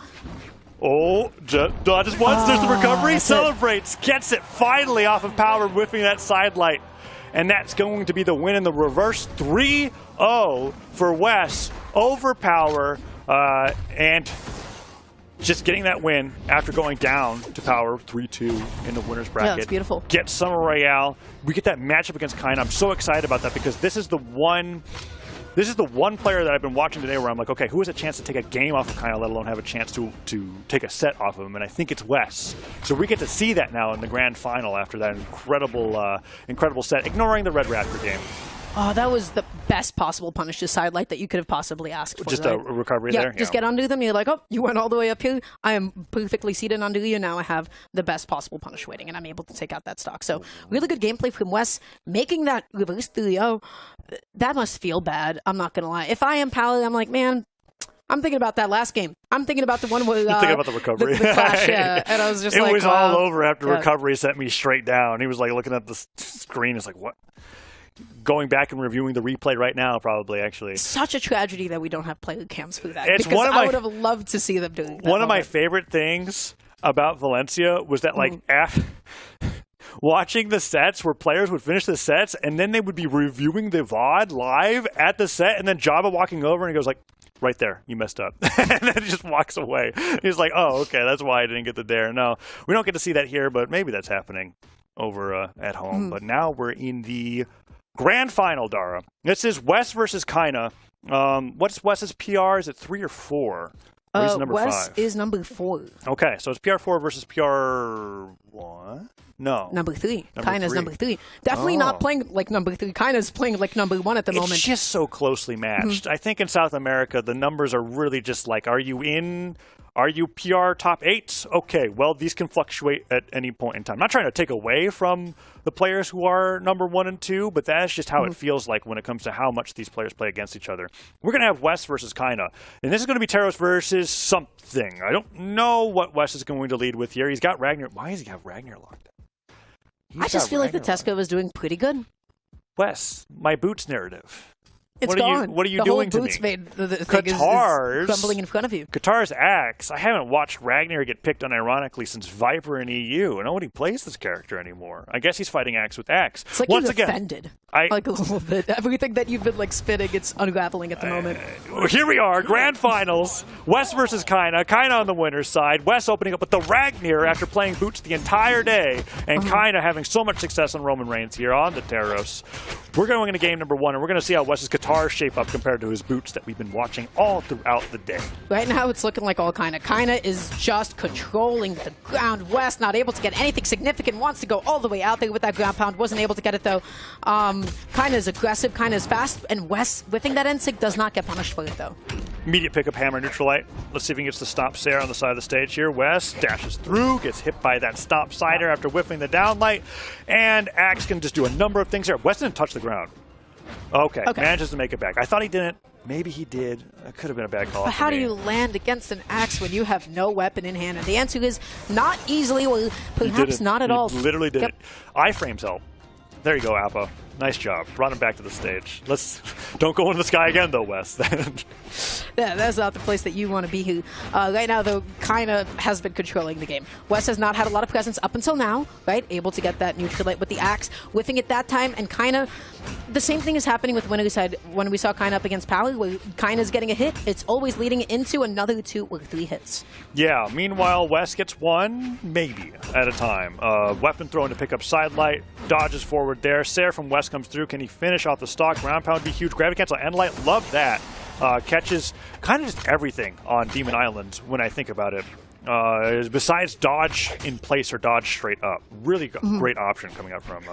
Speaker 3: Oh, dodges once. There's the recovery. Celebrates. Gets it finally off of Power, whiffing that sidelight. And that's going to be the win in the reverse 3-0 for Wes over Power. And just getting that win after going down to Power 3-2 in the winner's bracket.
Speaker 2: Yeah, that's beautiful.
Speaker 3: Get Summer Royale. We get that matchup against Kaina. I'm so excited about that because this is the one player that I've been watching today where I'm like, okay, who has a chance to take a game off of Kaina, let alone have a chance to take a set off of him? And I think it's Wes. So we get to see that now in the grand final after that incredible set, ignoring the Red Raptor game.
Speaker 2: Oh, that was the best possible punish to sidelight that you could have possibly asked for.
Speaker 3: Just a recovery there?
Speaker 2: Just get under them. You're like, oh, you went all the way up here. I am perfectly seated under you. Now I have the best possible punish waiting, and I'm able to take out that stock. So really good gameplay from Wes. Making that reverse 3-0, that must feel bad. I'm not going to lie. If I am Power, I'm like, man, I'm thinking about that last game. I'm thinking about the one where
Speaker 3: I'm thinking about the recovery.
Speaker 2: The clash, yeah. And I was just
Speaker 3: it
Speaker 2: like,
Speaker 3: was all over after recovery sent me straight down. He was like looking at the screen. It's like, what? Going back and reviewing the replay right now, probably, actually.
Speaker 2: Such a tragedy that we don't have player cams for that.
Speaker 3: It's
Speaker 2: because I would have loved to see them doing that.
Speaker 3: One of my favorite things about Valencia was that, like, watching the sets where players would finish the sets and then they would be reviewing the VOD live at the set, and then Java walking over and he goes like, right there, you messed up. And then he just walks away. He's like, oh, okay, that's why I didn't get the dare. No, we don't get to see that here, but maybe that's happening over at home. But now we're in the grand final, Dara. This is Wes versus Kaina. What's Wes's PR? Is it 3 or 4? Or is it number
Speaker 2: Wes
Speaker 3: 5?
Speaker 2: is number 4.
Speaker 3: Okay, so it's PR4 versus PR1? No.
Speaker 2: Number 3.
Speaker 3: Number
Speaker 2: Kaina's
Speaker 3: 3.
Speaker 2: number 3. Definitely not playing like number 3. Kaina's playing like number 1 at the moment.
Speaker 3: It's just so closely matched. I think in South America, the numbers are really just like, are you PR top 8? Okay, well, these can fluctuate at any point in time. I'm not trying to take away from the players who are number 1 and 2, but that's just how it feels like when it comes to how much these players play against each other. We're going to have Wes versus Kaina, and this is going to be Teros versus something. I don't know what Wes is going to lead with here. He's got Ragnar. Why does he have Ragnar locked up?
Speaker 2: I just feel like the Tesco was doing pretty good.
Speaker 3: Wes, my boots narrative.
Speaker 2: It's
Speaker 3: gone. What are you doing to me?
Speaker 2: The
Speaker 3: Qatar's
Speaker 2: is crumbling in front of you.
Speaker 3: Qatar's axe. I haven't watched Ragnar get picked unironically since Viper in EU. Nobody plays this character anymore. I guess he's fighting axe with axe.
Speaker 2: It's like
Speaker 3: Once
Speaker 2: you're
Speaker 3: again,
Speaker 2: offended. Like a little bit. Everything that you've been like spitting, it's unraveling at the moment.
Speaker 3: Here we are, grand finals. Wes versus Kaina. Kaina on the winner's side. Wes opening up with the Ragnar after playing boots the entire day, and Kaina having so much success on Roman Reigns here on the Teros. We're going into game number 1, and we're going to see how Wes's Qatar shape up compared to his boots that we've been watching all throughout the day.
Speaker 2: Right now, it's looking like all Kaina. Kaina is just controlling the ground. Wes not able to get anything significant. Wants to go all the way out there with that ground pound. Wasn't able to get it, though. Kaina is aggressive. Kaina is fast. And Wes, whiffing that N-sig, does not get punished for it, though.
Speaker 3: Immediate pickup hammer neutralite. Let's see if he gets to stop Sarah on the side of the stage here. Wes dashes through, gets hit by that stop sider after whiffing the downlight, and Axe can just do a number of things here. Wes didn't touch the ground. Okay, manages to make it back. I thought he didn't. Maybe he did. It could have been a bad call.
Speaker 2: But how do you land against an axe when you have no weapon in hand? And the answer is not easily, or perhaps not at all.
Speaker 3: He literally did it. Iframes help. There you go, Appa. Nice job. Brought him back to the stage. Don't go into the sky again, though, Wes.
Speaker 2: Yeah, that's not the place that you want to be. Who right now, though, Kaina has been controlling the game. Wes has not had a lot of presence up until now, right? Able to get that neutralite with the axe, whiffing it that time, and Kaina. The same thing is happening with Winner's side when we saw Kaina up against Pally, where Kaina's getting a hit. It's always leading into another 2 or 3 hits.
Speaker 3: Yeah. Meanwhile, Wes gets 1, maybe, at a time. Weapon thrown to pick up sidelight, dodges forward there. Sarah from Wes comes through. Can he finish off the stock? Ground pound be huge. Gravity cancel and light. Love that. Catches kind of just everything on Demon Island when I think about it. Besides dodge in place or dodge straight up. Really great option coming out from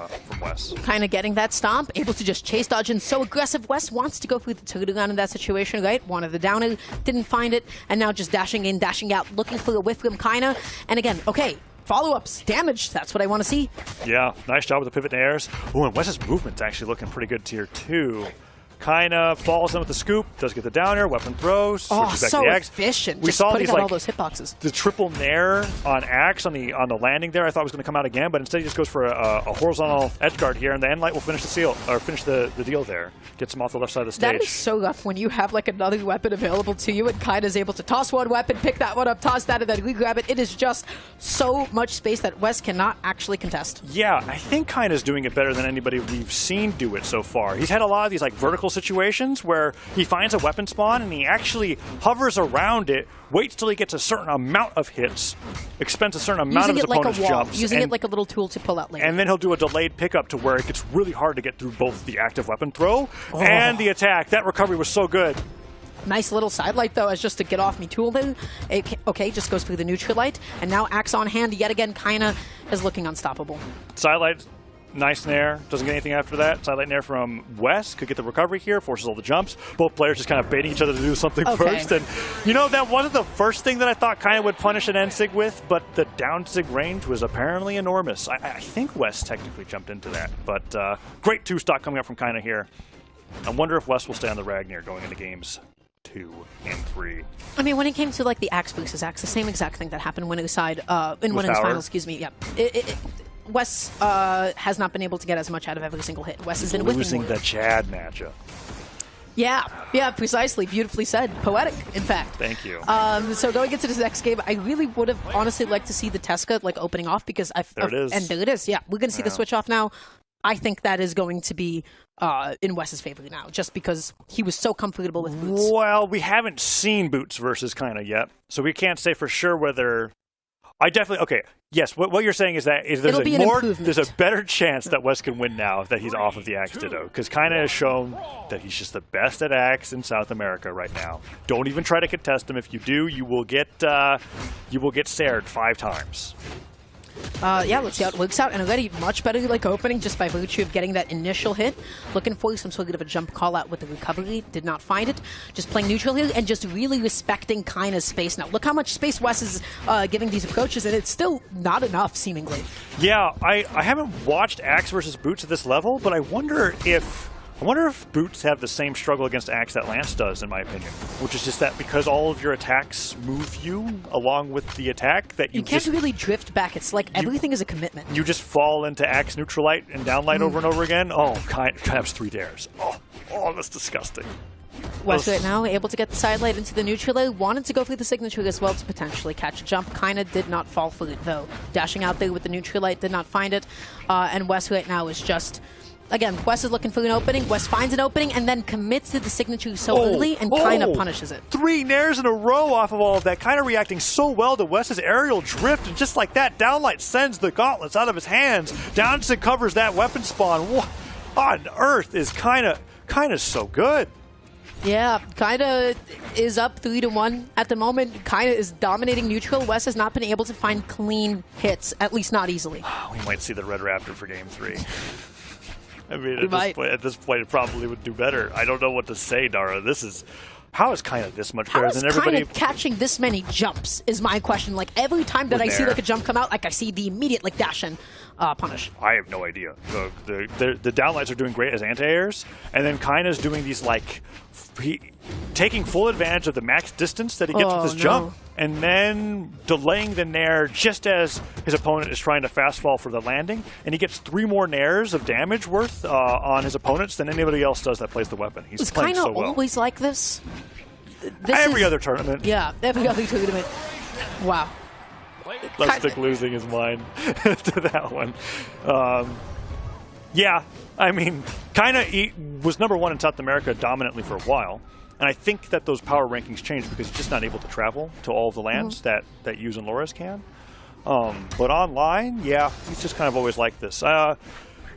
Speaker 3: Wes.
Speaker 2: Kind of getting that stomp, able to just chase dodge, and so aggressive. Wes wants to go through the turnaround in that situation, right? Wanted the downer, didn't find it, and now just dashing in, dashing out, looking for a whiff from Kaina. And again, okay, follow-ups, damage, that's what I want to see.
Speaker 3: Yeah, nice job with the pivot and airs. Ooh, and Wes's movement's actually looking pretty good tier 2. Kaina falls in with the scoop, does get the downer, weapon throws, switches back to the axe.
Speaker 2: Efficient.
Speaker 3: We saw these, like,
Speaker 2: all those hitboxes.
Speaker 3: The triple nair on axe on the landing there, I thought was going to come out again, but instead he just goes for a horizontal edge guard here, and the end light will finish the seal, or finish the deal there. Gets him off the left side of the stage.
Speaker 2: That is so rough when you have like another weapon available to you, and Kaina's able to toss one weapon, pick that one up, toss that, and then re-grab it. It is just so much space that Wes cannot actually contest.
Speaker 3: Yeah, I think Kaina's doing it better than anybody we've seen do it so far. He's had a lot of these like vertical situations where he finds a weapon spawn and he actually hovers around it, waits till he gets a certain amount of hits, expends a certain amount of his opponent's jumps.
Speaker 2: Using it like a little tool to pull out later.
Speaker 3: And then he'll do a delayed pickup to where it gets really hard to get through both the active weapon throw and the attack. That recovery was so good.
Speaker 2: Nice little sidelight, though, as just to get off me tool there. Okay, just goes through the neutralite. And now axe on hand yet again. Kaina is looking unstoppable.
Speaker 3: Sidelight. Nice nair. Doesn't get anything after that. Sidelight nair from Wes. Could get the recovery here. Forces all the jumps. Both players just kind of baiting each other to do something first. And, you know, that wasn't the first thing that I thought Kaina would punish an N-sig with, but the down-sig range was apparently enormous. I think Wes technically jumped into that. But great 2-stock coming up from Kaina here. I wonder if Wes will stay on the Ragnar going into games 2 and 3.
Speaker 2: I mean, when it came to like the axe versus axe, the same exact thing that happened when it was in Winners Final, excuse me. Yeah. Wes has not been able to get as much out of every single hit. Wes has been
Speaker 3: losing the Chad matchup.
Speaker 2: Yeah, precisely. Beautifully said. Poetic, in fact.
Speaker 3: Thank you.
Speaker 2: So going into this next game, I really would have honestly liked to see the Tesca like opening off because
Speaker 3: There it is.
Speaker 2: And there it is. Yeah, we're going to see the switch off now. I think that is going to be in Wes's favor now, just because he was so comfortable with Boots.
Speaker 3: Well, we haven't seen Boots versus Kinda yet, so we can't say for sure whether. I definitely okay. Yes, what you're saying is that there's a better chance that Wes can win now that he's off of the Axe Ditto, because Kinda has shown that he's just the best at Axe in South America right now. Don't even try to contest him. If you do, you will get sared 5 times.
Speaker 2: Yeah, let's see how it works out. And already much better like opening just by virtue of getting that initial hit. Looking for some sort of a jump call out with the recovery. Did not find it. Just playing neutral here and just really respecting Kinda's space. Now, look how much space Wes is giving these approaches, and it's still not enough, seemingly.
Speaker 3: Yeah, I haven't watched Axe versus Boots at this level, but I wonder if Boots have the same struggle against Axe that Lance does, in my opinion. Which is just that because all of your attacks move you along with the attack, that you
Speaker 2: can't really drift back. It's like everything is a commitment.
Speaker 3: You just fall into Axe neutral light and downlight over and over again. Oh, Kind has 3 dares. Oh, that's disgusting.
Speaker 2: Wes right now able to get the side light into the neutral light. Wanted to go for the signature as well to potentially catch a jump. Kinda did not fall for it, though. Dashing out there with the neutral light, did not find it. And Wes right now is just... Again, Wes is looking for an opening. Wes finds an opening and then commits to the signature so early and kind of punishes it.
Speaker 3: 3 nairs in a row off of all of that, kind of reacting so well to Wes's aerial drift, and just like that, Downlight sends the gauntlets out of his hands. Downson covers that weapon spawn. What on earth is kind of so good?
Speaker 2: Yeah, Kinda is up 3-1 at the moment. Kinda is dominating neutral. Wes has not been able to find clean hits, at least not easily.
Speaker 3: We might see the Red Raptor for Game 3. I mean, at this point, it probably would do better. I don't know what to say, Dara. How is Kinda this much better than everybody?
Speaker 2: How is Kinda catching this many jumps is my question. Like, every time that I see like a jump come out, like I see the immediate like dash and punish.
Speaker 3: I have no idea. The downlights are doing great as anti-airs, and then Kinda's doing these like taking full advantage of the max distance that he gets with his jump, and then delaying the nair just as his opponent is trying to fast fall for the landing, and he gets 3 more nairs of damage worth on his opponents than anybody else does that plays the weapon. He's playing so well.
Speaker 2: Always like this.
Speaker 3: Every other tournament.
Speaker 2: Yeah, every other tournament. Wow.
Speaker 3: Lustig losing his mind to that one. Yeah, I mean, Kinda was #1 in South America dominantly for a while, and I think that those power rankings changed because he's just not able to travel to all of the lands that Yuz and Loris can. But online, yeah, he's just kind of always like this. But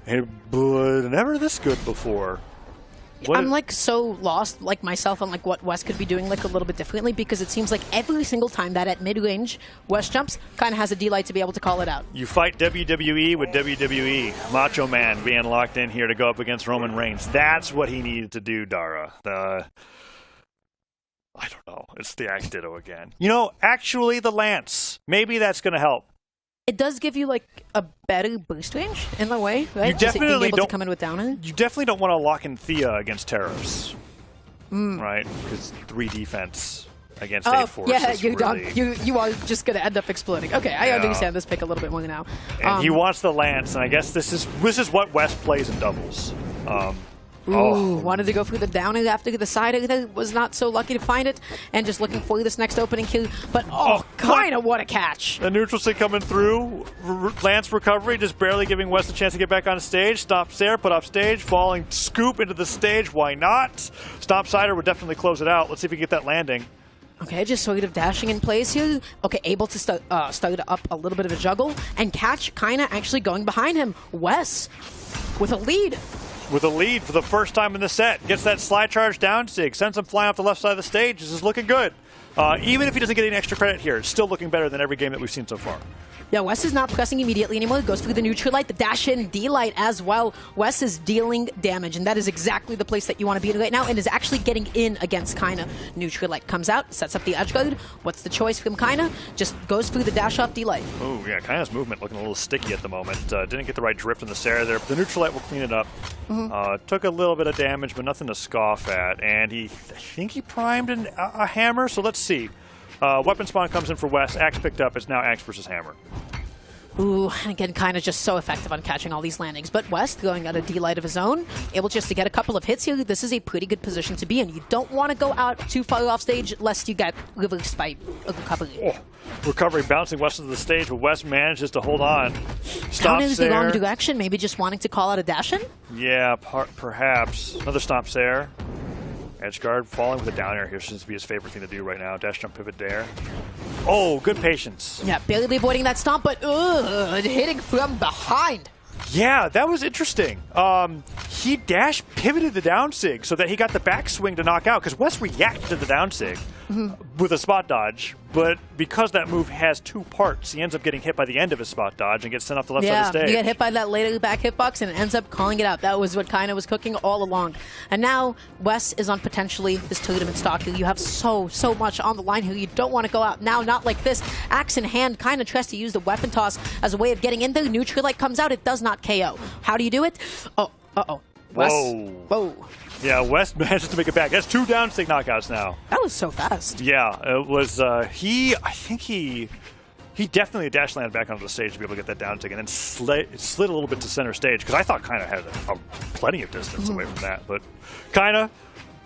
Speaker 3: never this good before.
Speaker 2: I'm like so lost, like myself, on like what Wes could be doing like a little bit differently, because it seems like every single time that at mid-range Wes jumps, kind of has a D-light to be able to call it out.
Speaker 3: You fight WWE with WWE. Macho Man being locked in here to go up against Roman Reigns. That's what he needed to do, Dara. I don't know. It's the Axe Ditto again. You know, actually the Lance. Maybe that's going to help.
Speaker 2: It does give you like a better boost range in a way, right?
Speaker 3: You definitely
Speaker 2: don't come in with downer.
Speaker 3: You definitely don't want to lock in Thea against Terrors, right? Because 3 defense against 8 force.
Speaker 2: Yeah,
Speaker 3: you're
Speaker 2: really... you are just gonna end up exploding. Okay, I understand this pick a little bit more now.
Speaker 3: And he wants the Lance, and I guess this is what Wes plays in doubles.
Speaker 2: Wanted to go for the downer after the side. Was not so lucky to find it, and just looking for this next opening kill. But Kinda what a catch!
Speaker 3: The neutral stick coming through. Lance recovery, just barely giving Wes a chance to get back on stage. Stops there, put off stage, falling scoop into the stage. Why not? Stomp Sider would definitely close it out. Let's see if we can get that landing.
Speaker 2: Okay, just sort of dashing in place here. Okay, able to start up a little bit of a juggle and catch. Kinda actually going behind him. Wes with a lead.
Speaker 3: With a lead for the first time in the set. Gets that slide charge down sig. Sends him flying off the left side of the stage. This is looking good. Even if he doesn't get any extra credit here, it's still looking better than every game that we've seen so far.
Speaker 2: Yeah, Wes is not pressing immediately anymore. Goes through the neutral light, the dash in, D-light as well. Wes is dealing damage, and that is exactly the place that you want to be in right now, and is actually getting in against Kinda. Neutral light comes out, sets up the edge guard. What's the choice from Kinda? Just goes through the dash off D-light.
Speaker 3: Oh, yeah, Kinda's movement looking a little sticky at the moment. Didn't get the right drift in the Sarah there. The neutral light will clean it up. Took a little bit of damage, but nothing to scoff at. And I think he primed a hammer, so let's see. Weapon spawn comes in for Wes. Axe picked up. It's now Axe versus Hammer.
Speaker 2: Ooh, and again, kind of just so effective on catching all these landings. But West going at a D-light of his own, able just to get a couple of hits here. This is a pretty good position to be in. You don't want to go out too far off stage lest you get reversed by a recovery.
Speaker 3: Oh, recovery bouncing West of the stage, but West manages to hold on.
Speaker 2: Down
Speaker 3: Stomps
Speaker 2: is the wrong direction, maybe just wanting to call out a dash-in?
Speaker 3: Yeah, perhaps. Another stomp there. Edge guard falling with a down air here seems to be his favorite thing to do right now. Dash jump pivot there. Oh, good patience.
Speaker 2: Yeah, barely avoiding that stomp, but hitting from behind.
Speaker 3: Yeah, that was interesting. He dash pivoted the down sig so that he got the backswing to knock out, because West reacted to the down sig with a spot dodge, but because that move has two parts, he ends up getting hit by the end of his spot dodge and gets sent off the left side of the stage.
Speaker 2: You get hit by that later back hitbox and it ends up calling it out. That was what Kaina was cooking all along. And now West is on potentially this tournament stock. You have so much on the line here. You don't want to go out now, not like this. Axe in hand, Kaina tries to use the weapon toss as a way of getting in there. Neutral light comes out, it does not KO. How do you do it? Oh, uh-oh. West. Whoa.
Speaker 3: Yeah, West manages to make it back. That's 2 down stick knockouts now.
Speaker 2: That was so fast.
Speaker 3: Yeah, it was, I think he definitely dash landed back onto the stage to be able to get that down stick and then slid a little bit to center stage, because I thought Kaina had plenty of distance away from that. But Kaina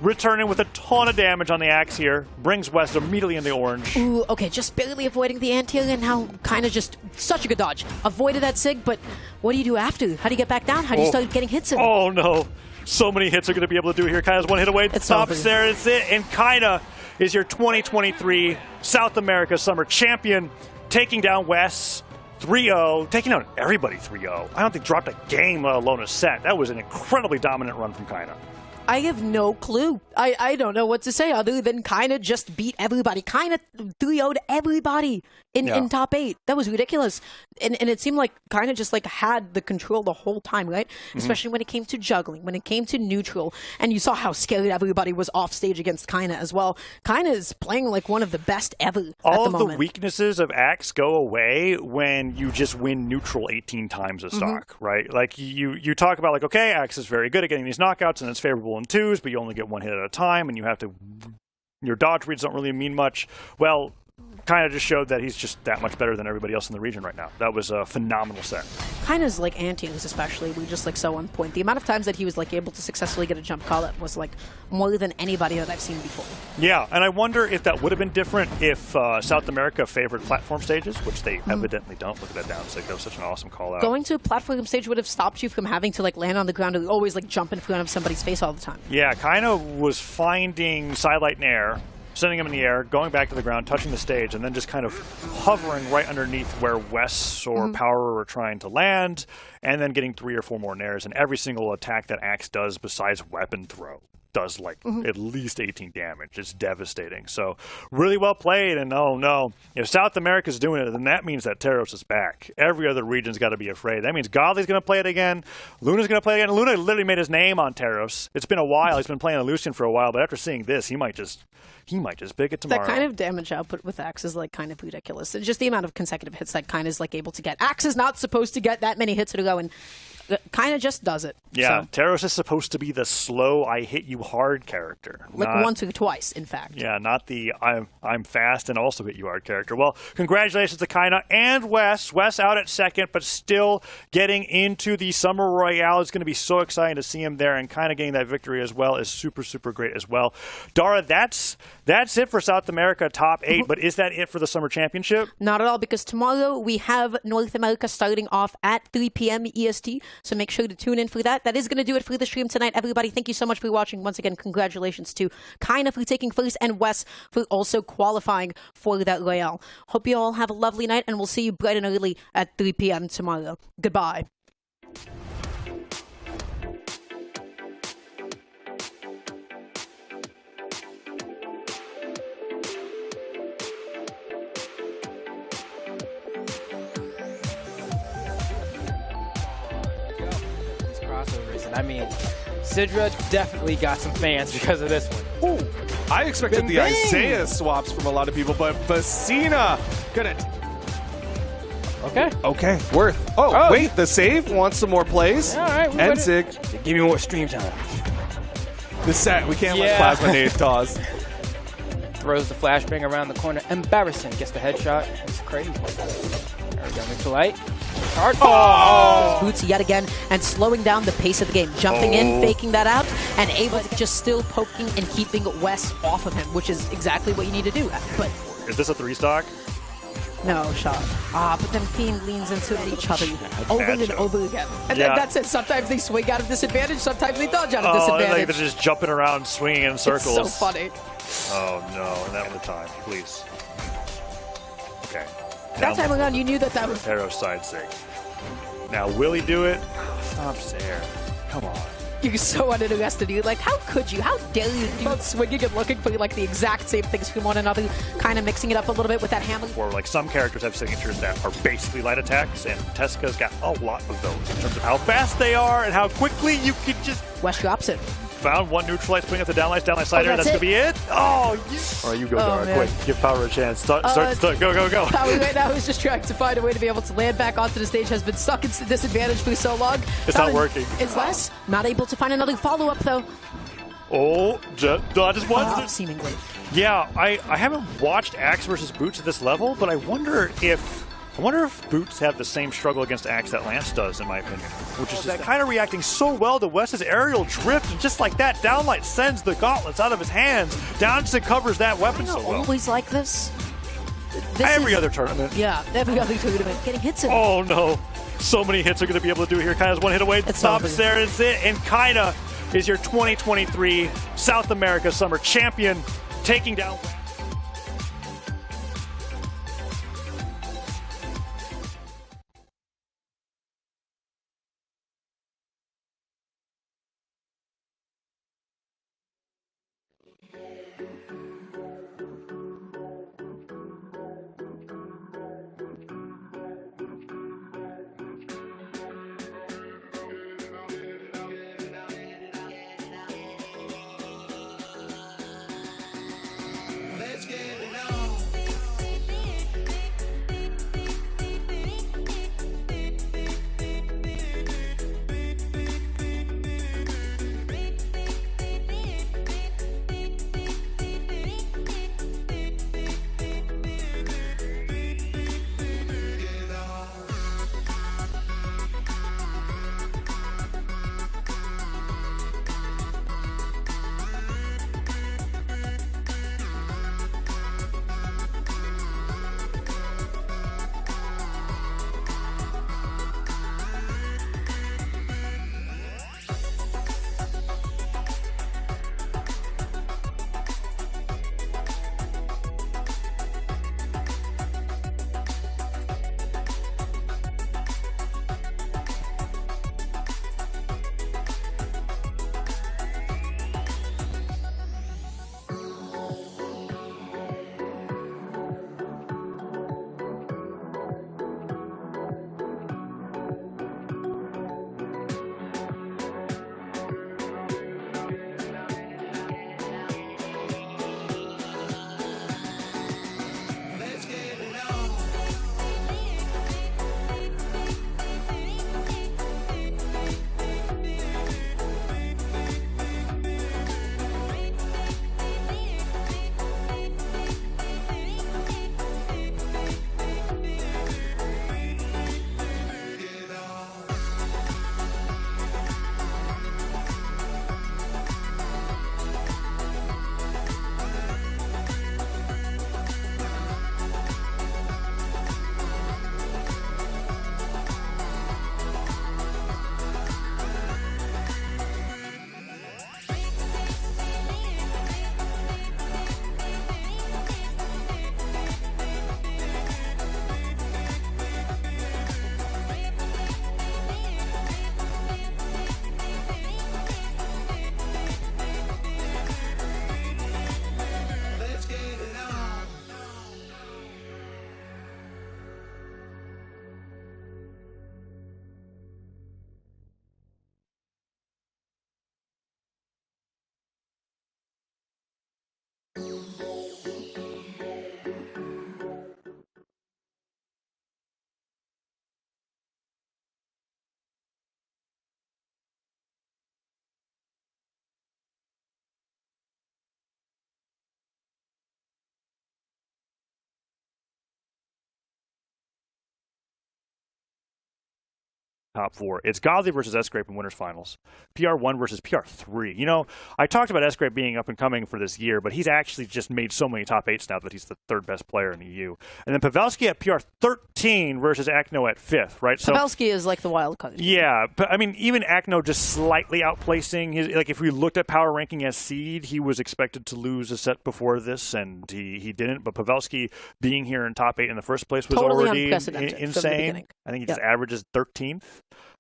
Speaker 3: returning with a ton of damage on the axe here, brings West immediately in the orange.
Speaker 2: Ooh, okay, just barely avoiding the anti-air, and now kind of just such a good dodge. Avoided that sig, but what do you do after? How do you get back down? How do you start getting hits in?
Speaker 3: Oh no, so many hits are going to be able to do here. Kaina's one hit away, stops there, it's it, and Kaina is your 2023 South America Summer Champion, taking down West 3-0, taking down everybody 3-0. I don't think dropped a game, let alone a set. That was an incredibly dominant run from Kaina.
Speaker 2: I have no clue. I don't know what to say other than kind of just beat everybody. Kind of 3-0'd everybody in top 8. That was ridiculous. And it seemed like kind of just like had the control the whole time, right? Especially when it came to juggling, when it came to neutral. And you saw how scared everybody was off stage against Kaina as well. Kaina is playing like one of the best ever at the moment.
Speaker 3: All of the weaknesses of Axe go away when you just win neutral 18 times a stock, right? Like you talk about like, okay, Axe is very good at getting these knockouts and it's favorable in 2s, but you only get 1 hit at a time and you have to, your dodge reads don't really mean much. Well, kind of just showed that he's just that much better than everybody else in the region right now. That was a phenomenal set.
Speaker 2: Kind of like anti-airs especially, we just like so on point. The amount of times that he was like able to successfully get a jump call up was like more than anybody that I've seen before.
Speaker 3: Yeah, and I wonder if that would have been different if South America favored platform stages, which they evidently don't. Look at that down stick. That was such an awesome call out.
Speaker 2: Going to a platform stage would have stopped you from having to like land on the ground and always like jump in front of somebody's face all the time.
Speaker 3: Yeah, Kaina was finding sidelight in air, sending him in the air, going back to the ground, touching the stage, and then just kind of hovering right underneath where Wes or Power were trying to land, and then getting 3 or 4 more nairs. And every single attack that Axe does besides weapon throw does like at least 18 damage. It's devastating. So really well played. And oh no, if South America's doing it, then that means that Teros is back. Every other region's got to be afraid. That means Godly's going to play it again. Luna's going to play it again. Luna literally made his name on Teros. It's been a while. He's been playing Lucian for a while, but after seeing this, he might just pick it tomorrow.
Speaker 2: That kind of damage output with Axe is like kind of ridiculous. And just the amount of consecutive hits that kind of is like able to get. Axe is not supposed to get that many hits to go, and kind of just does it.
Speaker 3: Yeah,
Speaker 2: so.
Speaker 3: Teros is supposed to be the slow, I hit you hard character.
Speaker 2: Like once or twice, in fact.
Speaker 3: Yeah, not the I'm fast and also hit you hard character. Well, congratulations to Kaina and Wes. Wes out at second, but still getting into the Summer Royale. It's going to be so exciting to see him there, and Kaina getting that victory as well is super, super great as well. Dara, that's it for South America top 8, but is that it for the Summer Championship?
Speaker 2: Not at all, because tomorrow we have North America starting off at 3 p.m. EST, so make sure to tune in for that. That is going to do it for the stream tonight, everybody. Thank you so much for watching. Once again, congratulations to Kaina for taking first and Wes for also qualifying for that Royale. Hope you all have a lovely night, and we'll see you bright and early at 3 p.m. tomorrow. Goodbye.
Speaker 4: I mean, Sidra definitely got some fans because of this one.
Speaker 5: Ooh, I expected the Isaiah swaps from a lot of people, but Basina gonna. Okay, worth. Oh, wait, the save wants some more plays.
Speaker 4: All right,
Speaker 5: and Sig.
Speaker 4: Give me more stream time.
Speaker 5: The set, we can't let Plasma Nade toss.
Speaker 4: Throws the flashbang around the corner. Embarrassing. Gets the headshot. It's crazy. There we go, Mitchell Light. Hard.
Speaker 3: Oh!
Speaker 2: Boots yet again and slowing down the pace of the game. Jumping in, faking that out, and able to just still poking and keeping Wes off of him, which is exactly what you need to do. But
Speaker 3: Is this a 3-stock?
Speaker 2: no shot. But then Fiend leans into each other over and
Speaker 3: matchup.
Speaker 2: over again. And
Speaker 3: Yeah.
Speaker 2: then that's it. Sometimes they swing out of disadvantage, sometimes they dodge out of
Speaker 3: Oh,
Speaker 2: disadvantage.
Speaker 3: like they're just jumping around, swinging in circles.
Speaker 2: It's so funny.
Speaker 3: Oh no, and that was the time, please. Okay.
Speaker 2: That time around, you knew that that was...
Speaker 3: Arrow side sig. Now, will he do it? Stop there. Come on.
Speaker 2: You're so uninterested. You're like, how could you? How dare you do both swinging and looking for like the exact same things from one another, kind of mixing it up a little bit with that hammer.
Speaker 3: Or like some characters have signatures that are basically light attacks, and Teska's got a lot of those in terms of how fast they are and how quickly you can just...
Speaker 2: Wes drops it.
Speaker 3: Found one neutralize, putting up the downlight slider, and that's
Speaker 2: that's
Speaker 3: going to be it. Oh, you... All right, you go, Dara,
Speaker 2: man.
Speaker 3: quick. Give Power a chance. Start, go.
Speaker 2: Power right now is just trying to find a way to be able to land back onto the stage. Has been stuck in disadvantage for so long.
Speaker 3: It's not working.
Speaker 2: It's Wes. Not able to find another follow-up, though.
Speaker 3: Oh, dodges once.
Speaker 2: Seemingly.
Speaker 3: Yeah, I haven't watched Axe versus Boots at this level, but I wonder if Boots have the same struggle against Axe that Lance does, in my opinion. Which is just kind of reacting so well to Wes's aerial drift, and just like that, Downlight sends the gauntlets out of his hands. Downson covers that weapon so well.
Speaker 2: Always like this.
Speaker 3: Every other tournament.
Speaker 2: Yeah, every other tournament. Getting hits in.
Speaker 3: Oh no, so many hits are going to be able to do here. Kaina's one hit away.
Speaker 2: It's
Speaker 3: Stops
Speaker 2: over.
Speaker 3: there. It's it. And Kaina is your 2023 South America Summer Champion, taking down... top 4. It's Godly versus S-Grape in winners finals. PR1 versus PR3. You know, I talked about S-Grape being up and coming for this year, but he's actually just made so many top 8s now that he's the 3rd best player in the EU. And then Pavelski at PR13 versus Akno at 5th, right? So
Speaker 2: Pavelski is like the wild card.
Speaker 3: yeah, but I mean, even Akno just slightly outplacing his. Like, if we looked at power ranking as seed, he was expected to lose a set before this, and he didn't. But Pavelski being here in top 8 in the first place was
Speaker 2: Totally
Speaker 3: already
Speaker 2: unprecedented from the
Speaker 3: insane.
Speaker 2: beginning.
Speaker 3: I think he just averages 13th.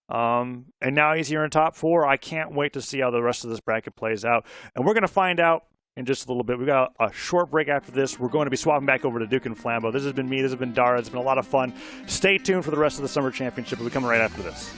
Speaker 3: And now he's here in top 4. I can't wait to see how the rest of this bracket plays out. And we're going to find out in just a little bit. We've got a short break after this. We're going to be swapping back over to Duke and Flambeau. This has been me. This has been Dara. It's been a lot of fun. Stay tuned for the rest of the Summer Championship. We'll be coming right after this.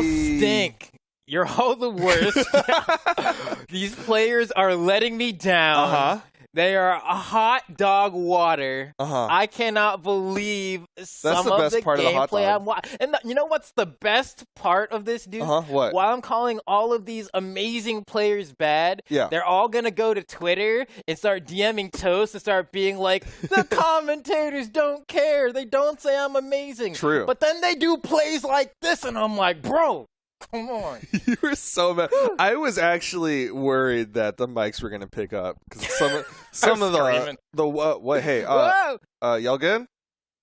Speaker 4: all stink. You're all the worst. These players are letting me down. They are a hot dog water. I cannot believe some
Speaker 5: the
Speaker 4: of
Speaker 5: best
Speaker 4: the
Speaker 5: part of the hot
Speaker 4: gameplay
Speaker 5: dog.
Speaker 4: I'm watching. And you know what's the best part of this, dude?
Speaker 5: What?
Speaker 4: While I'm calling all of these amazing players bad, they're all going to go to Twitter and start DMing Toast and start being like, the commentators don't care. They don't say I'm amazing.
Speaker 5: True.
Speaker 4: But then they do plays like this, and I'm like, bro. Come on.
Speaker 5: You were so mad. I was actually worried that the mics were going to pick up because some of the what hey y'all good?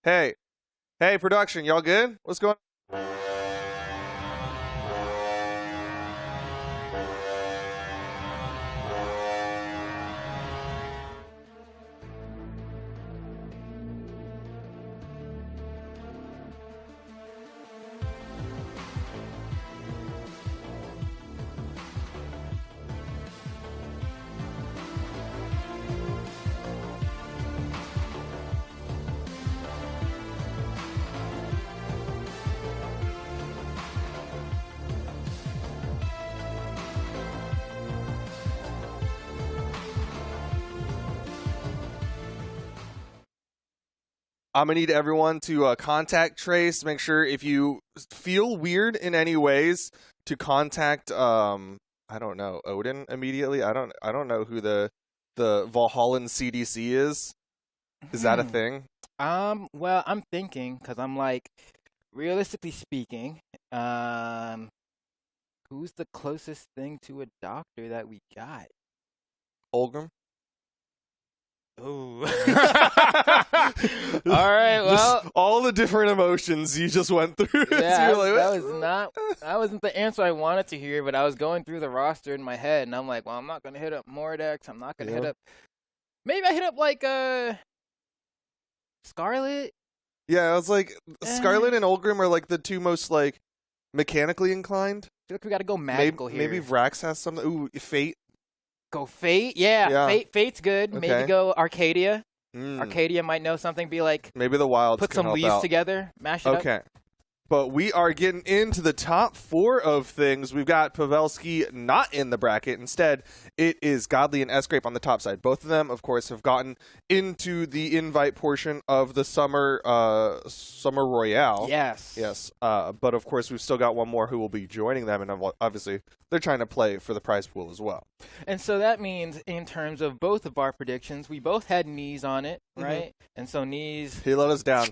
Speaker 5: Hey production, y'all good? What's going on? I'm going to need everyone to contact Trace. Make sure if you feel weird in any ways to contact, I don't know, Odin immediately. I don't know who the Valhallan CDC is. Is that a thing?
Speaker 4: Well, I'm thinking, because I'm like, realistically speaking, who's the closest thing to a doctor that we got?
Speaker 5: Olgrim?
Speaker 4: Ooh. All right, well.
Speaker 5: Just all the different emotions you just went through.
Speaker 4: Yeah,
Speaker 5: So
Speaker 4: that wasn't the answer I wanted to hear, but I was going through the roster in my head, and I'm like, well, I'm not going to hit up Mordex. I'm not going to hit up. Maybe I hit up, like, Scarlet.
Speaker 5: Yeah, I was like, Scarlet and Olgrim are, like, the two most, like, mechanically inclined.
Speaker 4: I feel like we got to go magical here.
Speaker 5: Maybe Vrax has something. Ooh, Fate.
Speaker 4: Go Fate? Yeah. Fate's good.
Speaker 5: Okay.
Speaker 4: Maybe go Arcadia. Arcadia might know something. Be like,
Speaker 5: maybe the Wilds
Speaker 4: put
Speaker 5: can
Speaker 4: some
Speaker 5: help
Speaker 4: leaves
Speaker 5: out.
Speaker 4: together, mash it up.
Speaker 5: Okay. But we are getting into the top 4 of things. We've got Pavelski not in the bracket. Instead, it is Godly and S-Grape on the top side. Both of them, of course, have gotten into the invite portion of the Summer Royale.
Speaker 4: Yes.
Speaker 5: Yes. But, of course, we've still got one more who will be joining them. And obviously, they're trying to play for the prize pool as well.
Speaker 4: And so that means, in terms of both of our predictions, we both had Knees on it, right? And so Knees...
Speaker 5: He let us down.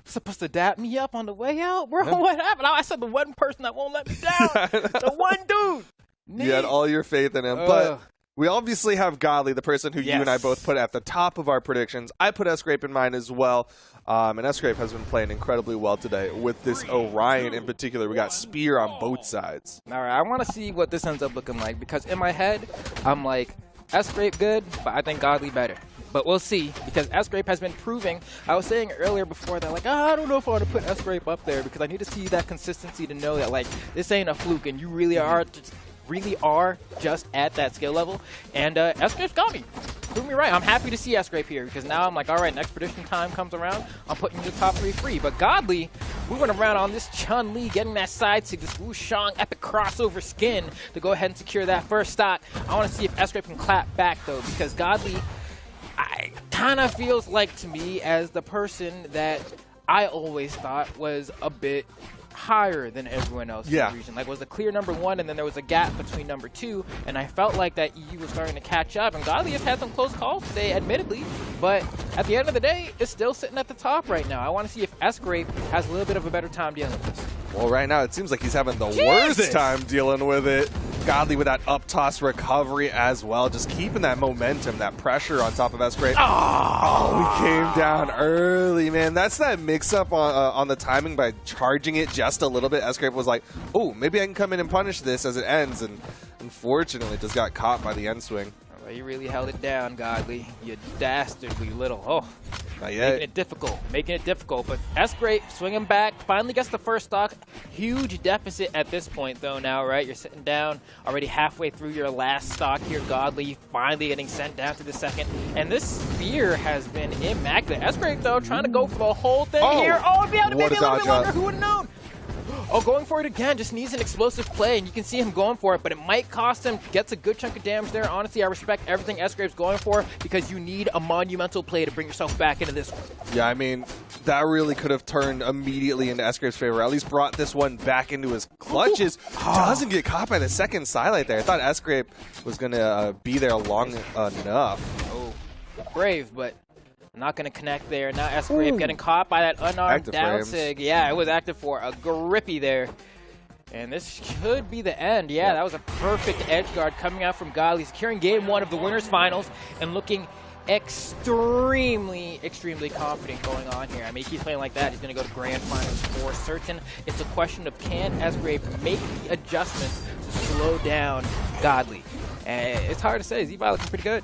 Speaker 4: Supposed to dap me up on the way out, bro. What happened? I said the one person that won't let me down. The one dude.
Speaker 5: You had all your faith in him. But we obviously have Godly, the person who you and I both put at the top of our predictions. I put S-Grape in mine as well. And S-Grape has been playing incredibly well today with this Orion in particular. We got Spear on both sides.
Speaker 4: All right, I want to see what this ends up looking like because in my head, I'm like, S-Grape good, but I think Godly better. But we'll see, because S-Grape has been proving. I was saying earlier before that, like, I don't know if I want to put S-Grape up there because I need to see that consistency to know that, like, this ain't a fluke and you really are just at that skill level. And S-Grape's got me. Prove me right. I'm happy to see S-Grape here because now I'm like, all right, next prediction time comes around, I'm putting you in the top 3 free. But Godly, moving around on this Chun-Li, getting that side stick, this Wushang epic crossover skin to go ahead and secure that first stock. I want to see if S-Grape can clap back, though, because Godly... kind of feels like to me as the person that I always thought was a bit higher than everyone else in the region. Like, was a clear number 1, and then there was a gap between number 2, and I felt like that EU was starting to catch up. And Godly has had some close calls today, admittedly, but at the end of the day, it's still sitting at the top right now. I want to see if S-Grape has a little bit of a better time dealing with this.
Speaker 5: Well, right now, it seems like he's having the worst time dealing with it. Godly with that up toss recovery as well, just keeping that momentum, that pressure on top of S-Grape. Oh, we came down early, man. That's that mix-up on the timing by charging it just a little bit. S-Grape was like, oh, maybe I can come in and punish this as it ends, and unfortunately just got caught by the end swing.
Speaker 4: Well, you really held it down, Godly. You dastardly little. Oh,
Speaker 5: not yet.
Speaker 4: Making it difficult. But S-Grape swinging back, finally gets the first stock. Huge deficit at this point, though, now, right? You're sitting down already halfway through your last stock here, Godly. Finally getting sent down to the second. And this Spear has been immaculate. S-Grape, though, trying to go for the whole thing here. Oh, if he had maybe a little bit longer, who would have known? Oh, going for it again. Just needs an explosive play, and you can see him going for it, but it might cost him. Gets a good chunk of damage there. Honestly, I respect everything S-Grape's going for because you need a monumental play to bring yourself back into this one.
Speaker 5: Yeah, I mean, that really could have turned immediately into S-Grape's favor. At least brought this one back into his clutches. Doesn't get caught by the second sidelight there. I thought S-Grape was going to be there long enough.
Speaker 4: Oh, brave, but not going to connect there. Now S-Grape getting caught by that unarmed down sig. Yeah, it was active for a grippy there. And this could be the end. Yeah, that was a perfect edge guard coming out from Godly, securing game 1 of the winners finals and looking extremely confident going on here. I mean, he keeps playing like that, he's going to go to grand finals for certain. It's a question of can S-Grape make the adjustments to slow down Godly. And it's hard to say. Z-Bot looking pretty good.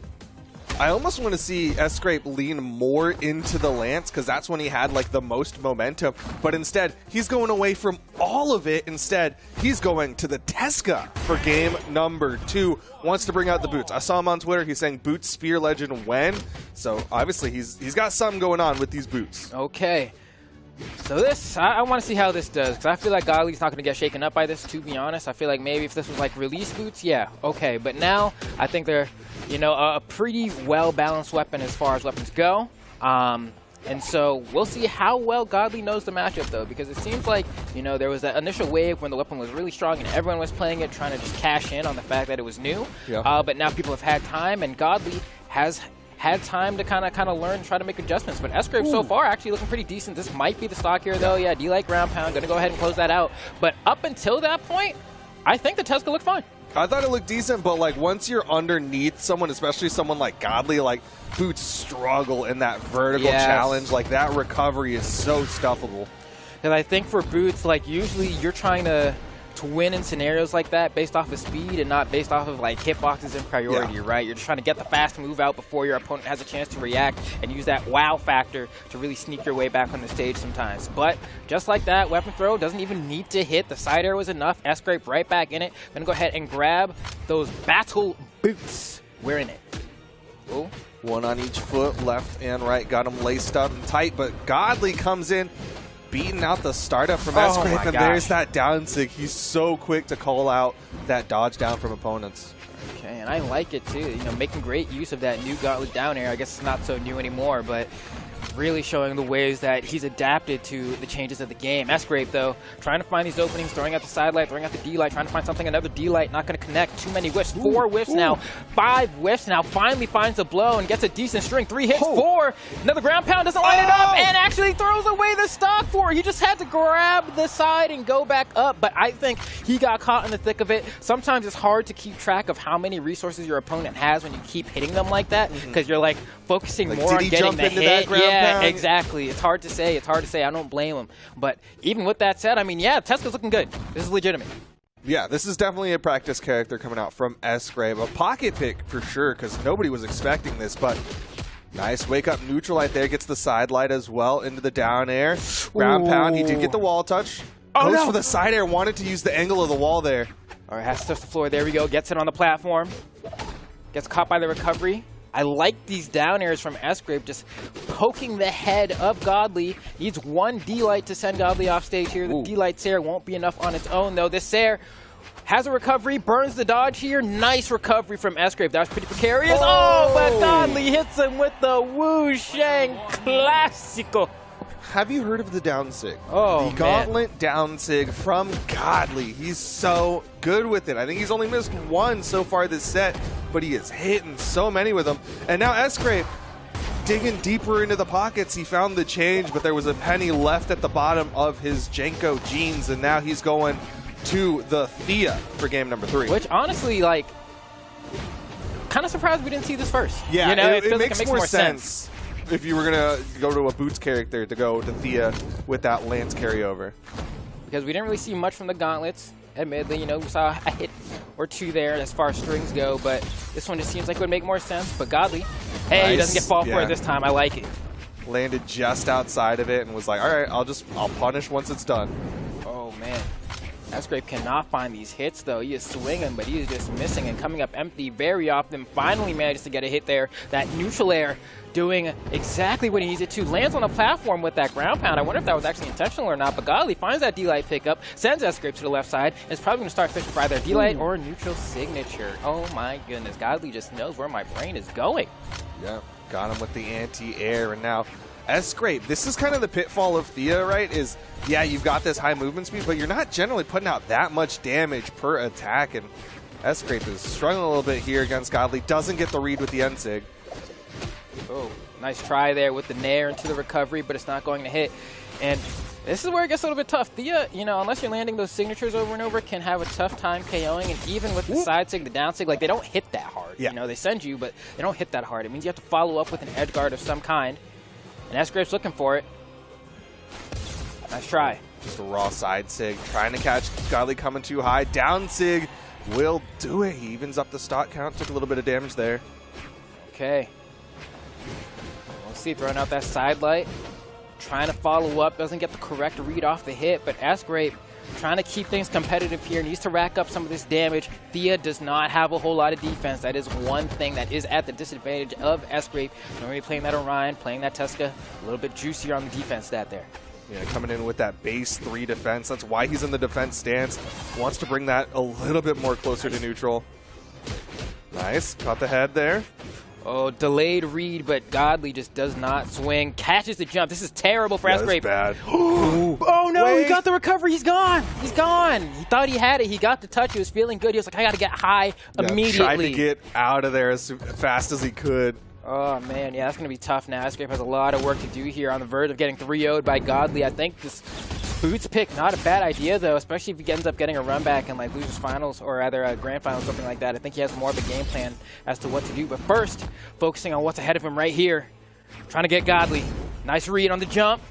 Speaker 5: I almost want to see S-Grape lean more into the Lance because that's when he had like the most momentum. But instead, he's going away from all of it. Instead, he's going to the Tesca for game number 2. Wants to bring out the boots. I saw him on Twitter. He's saying boots spear legend when. So obviously he's got something going on with these boots.
Speaker 4: Okay. So this, I want to see how this does, because I feel like Godly's not going to get shaken up by this, to be honest. I feel like maybe if this was like release boots, yeah, okay. But now, I think they're, you know, a pretty well-balanced weapon as far as weapons go. And so we'll see how well Godly knows the matchup, though, because it seems like, you know, there was that initial wave when the weapon was really strong and everyone was playing it, trying to just cash in on the fact that it was new. Yeah. But now people have had time, and Godly has had time to kind of learn and try to make adjustments. But S-Grape so far actually looking pretty decent. This might be the stock here, though. Yeah, D-like ground pound. Going to go ahead and close that out. But up until that point, I think the Tesca looked fine.
Speaker 5: I thought it looked decent, but like once you're underneath someone, especially someone like Godly, like boots struggle in that vertical challenge. Like that recovery is so stuffable.
Speaker 4: And I think for boots, like usually you're trying to win in scenarios like that based off of speed and not based off of like hitboxes and priority, right? You're just trying to get the fast move out before your opponent has a chance to react and use that wow factor to really sneak your way back on the stage sometimes. But just like that, weapon throw doesn't even need to hit. The side air was enough. S-Grape right back in it. Gonna go ahead and grab those battle boots. We're in it. Oh.
Speaker 5: One on each foot, left and right, got them laced up and tight, but Godly comes in, beating out the startup from S-Grape, and there's that down sig. He's so quick to call out that dodge down from opponents.
Speaker 4: Okay, and I like it too. You know, making great use of that new Gauntlet down air. I guess it's not so new anymore, but really showing the ways that he's adapted to the changes of the game. S-Grape, though, trying to find these openings, throwing out the side light, throwing out the D-light, trying to find something, another D-light, not going to connect. Too many whiffs. 4 whiffs now. 5 whiffs now. Finally finds a blow and gets a decent string. 3 hits, 4. Another ground pound, doesn't line it up, and actually throws away the stock 4. He just had to grab the side and go back up, but I think he got caught in the thick of it. Sometimes it's hard to keep track of how many resources your opponent has when you keep hitting them like that, because you're like focusing more on getting the hit. Yeah, exactly. It's hard to say. It's hard to say. I don't blame him. But even with that said, I mean, yeah, Tesca's looking good. This is legitimate.
Speaker 5: Yeah, this is definitely a practice character coming out from S-Grape. A pocket pick for sure, because nobody was expecting this, but nice wake-up neutral light there. Gets the side light as well into the down air. Ground pound. He did get the wall touch. Goes for the side air. Wanted to use the angle of the wall there.
Speaker 4: All right, has to touch the floor. There we go. Gets it on the platform. Gets caught by the recovery. I like these down airs from S-Grape, just poking the head of Godly. Needs 1 D-Light to send Godly off stage here. The D-Light Sair won't be enough on its own, though. This Sair has a recovery, burns the dodge here. Nice recovery from S-Grape. That was pretty precarious. Oh, but Godly hits him with the Wu Shang Classico.
Speaker 5: Have you heard of the down sig?
Speaker 4: Oh,
Speaker 5: the Gauntlet down sig from Godly. He's so good with it. I think he's only missed 1 so far this set, but he is hitting so many with them. And now S-Grape digging deeper into the pockets. He found the change, but there was a penny left at the bottom of his Jenko jeans, and now he's going to the Thea for game number 3.
Speaker 4: Which honestly, like, kind of surprised we didn't see this first.
Speaker 5: Yeah,
Speaker 4: you know,
Speaker 5: it makes more sense if you were going to go to a Boots character to go to Thea with that Lance carryover.
Speaker 4: Because we didn't really see much from the Gauntlets. Admittedly, you know, we saw a hit or 2 there as far as strings go, but this one just seems like it would make more sense. But Godly, hey, he doesn't get fall for it this time. I like it.
Speaker 5: Landed just outside of it and was like, all right, I'll punish once it's done.
Speaker 4: Oh, man. S-Grape cannot find these hits, though. He is swinging, but he is just missing and coming up empty very often. Finally manages to get a hit there. That neutral air doing exactly what he needs it to. Lands on the platform with that ground pound. I wonder if that was actually intentional or not, but Godly finds that D-Light pickup, sends S-Grape to the left side, and is probably going to start fishing for either D-Light or neutral signature. Oh my goodness, Godly just knows where my brain is going.
Speaker 5: Yep, got him with the anti-air, and now S-Grape. This is kind of the pitfall of Thea, right? Is, yeah, you've got this high movement speed, but you're not generally putting out that much damage per attack, and S-Grape is struggling a little bit here against Godly. Doesn't get the read with the N-Sig.
Speaker 4: Oh, nice try there with the Nair into the recovery, but it's not going to hit. And this is where it gets a little bit tough. Thea, you know, unless you're landing those signatures over and over, can have a tough time KOing. And even with the side sig, the down sig, like, they don't hit that hard.
Speaker 5: Yeah.
Speaker 4: You know, they send you, but they don't hit that hard. It means you have to follow up with an edge guard of some kind. And S-Grape's looking for it. Nice try.
Speaker 5: Just a raw side sig, trying to catch Godly coming too high. Down sig will do it. He evens up the stock count. Took a little bit of damage there.
Speaker 4: Okay. Let's see, throwing out that side light. Trying to follow up, doesn't get the correct read off the hit, but S-Grape trying to keep things competitive here, needs to rack up some of this damage. Thea does not have a whole lot of defense. That is one thing that is at the disadvantage of S-Grape. Normally playing that Orion, playing that Tesca, a little bit juicier on the defense stat there.
Speaker 5: Yeah, coming in with that base 3 defense. That's why he's in the defense stance. Wants to bring that a little bit more closer to neutral. Nice, caught the head there.
Speaker 4: Oh, delayed read, but Godly just does not swing. Catches the jump. This is terrible for S-Grape.
Speaker 5: Bad.
Speaker 4: Oh no,
Speaker 5: Wait.
Speaker 4: he got the recovery. He's gone. He's gone. He thought he had it. He got the touch. He was feeling good. He was like, I got to get high immediately.
Speaker 5: Tried to get out of there as fast as he could.
Speaker 4: Oh man, yeah, that's going to be tough now. S-Grape has a lot of work to do here on the verge of getting 3-0'd by Godly. I think this Boots pick, not a bad idea though, especially if he ends up getting a run back in like losers finals or rather grand finals, something like that. I think he has more of a game plan as to what to do. But first, focusing on what's ahead of him right here. Trying to get Godly. Nice read on the jump.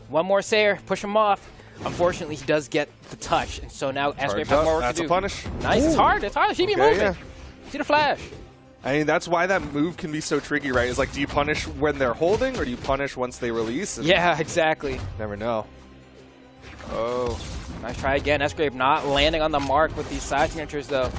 Speaker 4: One more Sayer, push him off. Unfortunately, he does get the touch, and so now S-Grape has more work
Speaker 5: That's
Speaker 4: to do.
Speaker 5: a punish.
Speaker 4: Nice,
Speaker 5: Ooh.
Speaker 4: it's hard, it's hard. She be
Speaker 5: Okay,
Speaker 4: moving.
Speaker 5: yeah.
Speaker 4: See the flash.
Speaker 5: I mean, that's why that move can be so tricky, right? It's like, do you punish when they're holding, or do you punish once they release? And
Speaker 4: Yeah, exactly.
Speaker 5: never know.
Speaker 4: Oh, nice try again. S-Grape not landing on the mark with these side signatures, though.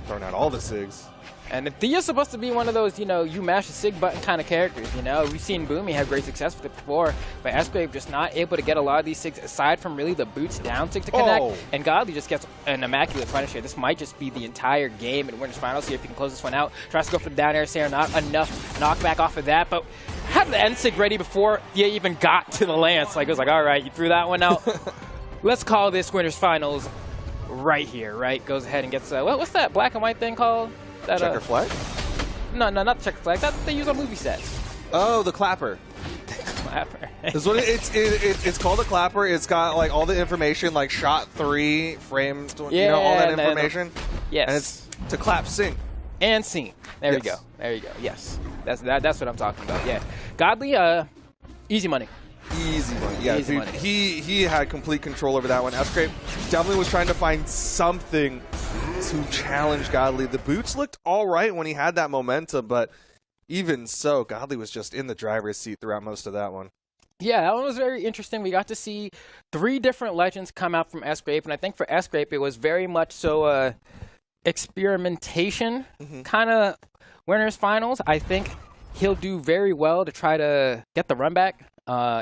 Speaker 5: Throwing out all the SIGs.
Speaker 4: And Thea's supposed to be one of those, you know, you mash the SIG button kind of characters, you know. We've seen Boomy have great success with it before, but S-Grape just not able to get a lot of these SIGs aside from really the boots down SIG to connect.
Speaker 5: Oh.
Speaker 4: And Godly just gets an immaculate punish here. This might just be the entire game in Winners Finals. See if he can close this one out. Tries to go for the down air Sayer, not enough knockback off of that, but had the end SIG ready before Thea even got to the lance. Like, it was like, all right, you threw that one out. Let's call this Winners Finals right here, right? Goes ahead and gets, what's that black and white thing called? That,
Speaker 5: Checker flag?
Speaker 4: No, not the checker flag. That's what they use on movie sets.
Speaker 5: Oh, the clapper.
Speaker 4: Clapper.
Speaker 5: This one, it's called a clapper. It's got like all the information, like shot 3, frames, you know, all that information.
Speaker 4: Yes.
Speaker 5: And it's to clap sync.
Speaker 4: And scene. There we
Speaker 5: Yes.
Speaker 4: go. There you go. Yes. That's what I'm talking about. Yeah. Godly, easy money.
Speaker 5: Easy one. Yeah,
Speaker 4: Easy
Speaker 5: dude,
Speaker 4: money.
Speaker 5: he had complete control over that one. S-Grape definitely was trying to find something to challenge Godly. The boots looked all right when he had that momentum, but even so, Godly was just in the driver's seat throughout most of that one.
Speaker 4: Yeah, that one was very interesting. We got to see 3 different legends come out from S-Grape, and I think for S-Grape it was very much so experimentation kind of Winners Finals. I think he'll do very well to try to get the run back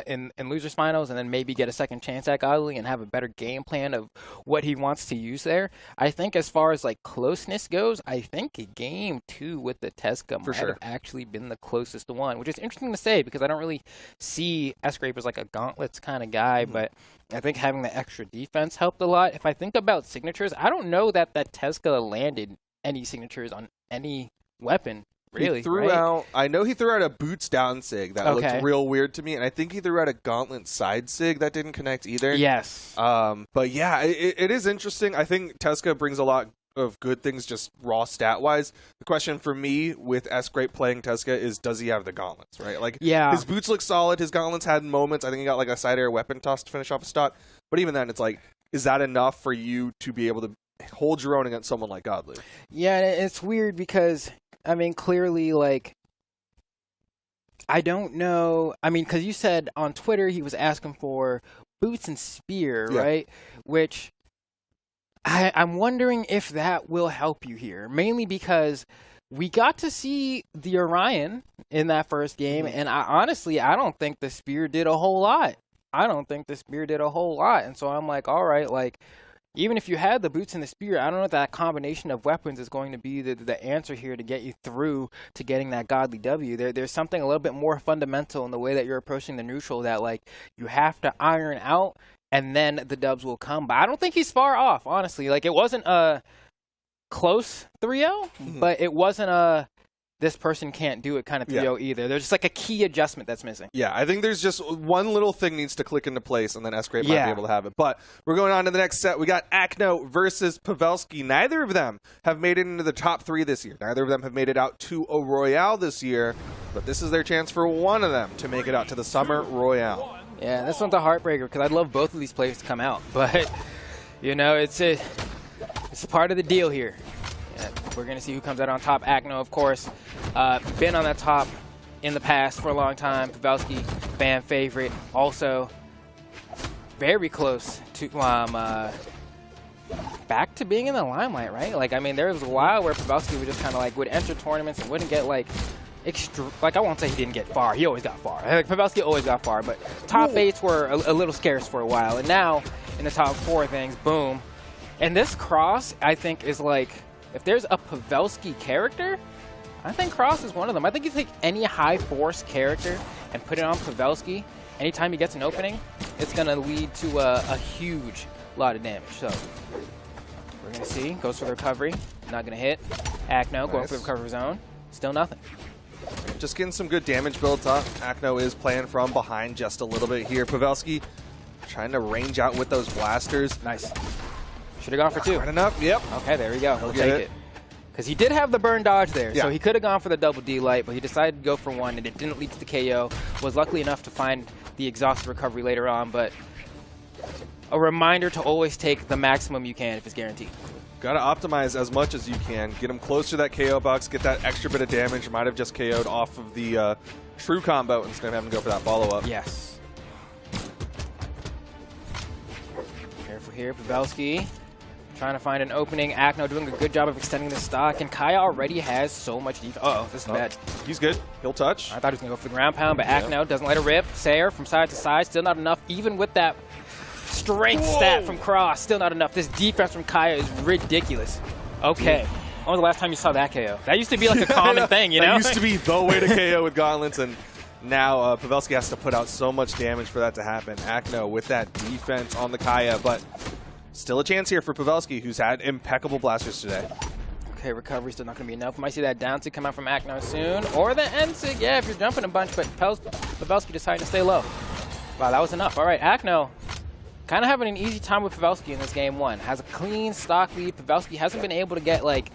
Speaker 4: in Losers Finals and then maybe get a second chance at Godly and have a better game plan of what he wants to use there. I think as far as like closeness goes, I think game 2 with the Tesca might have actually been the closest one, which is interesting to say because I don't really see S-Grape as like a gauntlets kind of guy, but I think having the extra defense helped a lot. If I think about signatures, I don't know that Tesca landed any signatures on any weapon. Really?
Speaker 5: He threw out, I know he threw out a boots down SIG that looked real weird to me, and I think he threw out a gauntlet side SIG that didn't connect either.
Speaker 4: Yes.
Speaker 5: But yeah, it is interesting. I think Tesca brings a lot of good things just raw stat-wise. The question for me with S-Grape playing Tesca is, does he have the gauntlets, right? Like, his boots look solid, his gauntlets had moments. I think he got like a side air weapon toss to finish off a stock. But even then, it's like, is that enough for you to be able to hold your own against someone like Godly?
Speaker 4: Yeah, and it's weird because I mean, clearly, like, I don't know. I mean, because you said on Twitter he was asking for boots and spear, right? Which I'm wondering if that will help you here, mainly because we got to see the Orion in that first game, and honestly, I don't think the Spear did a whole lot. And so I'm like, all right, like, even if you had the boots and the Spear, I don't know if that combination of weapons is going to be the answer here to get you through to getting that godly W. There's something a little bit more fundamental in the way that you're approaching the neutral that, like, you have to iron out, and then the dubs will come. But I don't think he's far off, honestly. Like, it wasn't a close 3-0, but it wasn't a this person can't do it kind of 3-0 either. There's just like a key adjustment that's missing.
Speaker 5: Yeah, I think there's just one little thing needs to click into place, and then S-Great might be able to have it. But we're going on to the next set. We got Akno versus Pavelski. Neither of them have made it into the top 3 this year. Neither of them have made it out to a Royale this year, but this is their chance for one of them to make it out to the Summer Royale.
Speaker 4: Yeah, this one's a heartbreaker because I'd love both of these players to come out, but you know, it's a part of the deal here. Yeah, we're gonna see who comes out on top. Akno, of course, been on that top in the past for a long time. Pavelski, fan favorite, also very close to back to being in the limelight, right? Like, I mean, there was a while where Pavelski would just kind of like would enter tournaments and wouldn't get like like, I won't say he didn't get far. He always got far. Like, Pavelski always got far, but top 8s were a little scarce for a while. And now, in the top 4 things, boom. And this Cross, I think, is like, if there's a Pavelski character, I think Cross is one of them. I think you take any high force character and put it on Pavelski, anytime he gets an opening, it's going to lead to a huge lot of damage. So, we're going to see. Goes for the recovery. Not going to hit. Akno going for the recovery zone. Still nothing.
Speaker 5: Just getting some good damage built up. Akno is playing from behind just a little bit here. Pavelski trying to range out with those blasters.
Speaker 4: Nice. Should have gone for 2.
Speaker 5: Right enough. Yep.
Speaker 4: Okay, there we go. He'll take it. Because he did have the burn dodge there, so he could have gone for the double D light, but he decided to go for 1, and it didn't lead to the KO. Was lucky enough to find the exhaust recovery later on, but a reminder to always take the maximum you can if it's guaranteed.
Speaker 5: Got to optimize as much as you can. Get him close to that KO box, get that extra bit of damage. Might have just KO'd off of the true combo instead of having to go for that follow-up.
Speaker 4: Yes. Careful here, Pavelski. Trying to find an opening. Akno doing a good job of extending the stock, and Kaya already has so much defense. Uh-oh, this is bad.
Speaker 5: He's good. He'll touch.
Speaker 4: I thought he was going to go for the ground pound, but Akno doesn't let it rip. Sayer from side to side, still not enough, even with that strength stat from Cross, still not enough. This defense from Kaya is ridiculous. Okay. When was the last time you saw that KO? That used to be like a common thing, you know?
Speaker 5: That used to be the way to KO with gauntlets, and now Pavelski has to put out so much damage for that to happen. Akno with that defense on the Kaya, but still a chance here for Pavelski, who's had impeccable blasters today.
Speaker 4: Okay, recovery still not going to be enough. We might see that down sig come out from Akno soon, or the end sig, yeah, if you're jumping a bunch, but Pavelski decided to stay low. Wow, that was enough. All right, Akno kind of having an easy time with Pavelski in this game 1. Has a clean stock lead. Pavelski hasn't been able to get, like,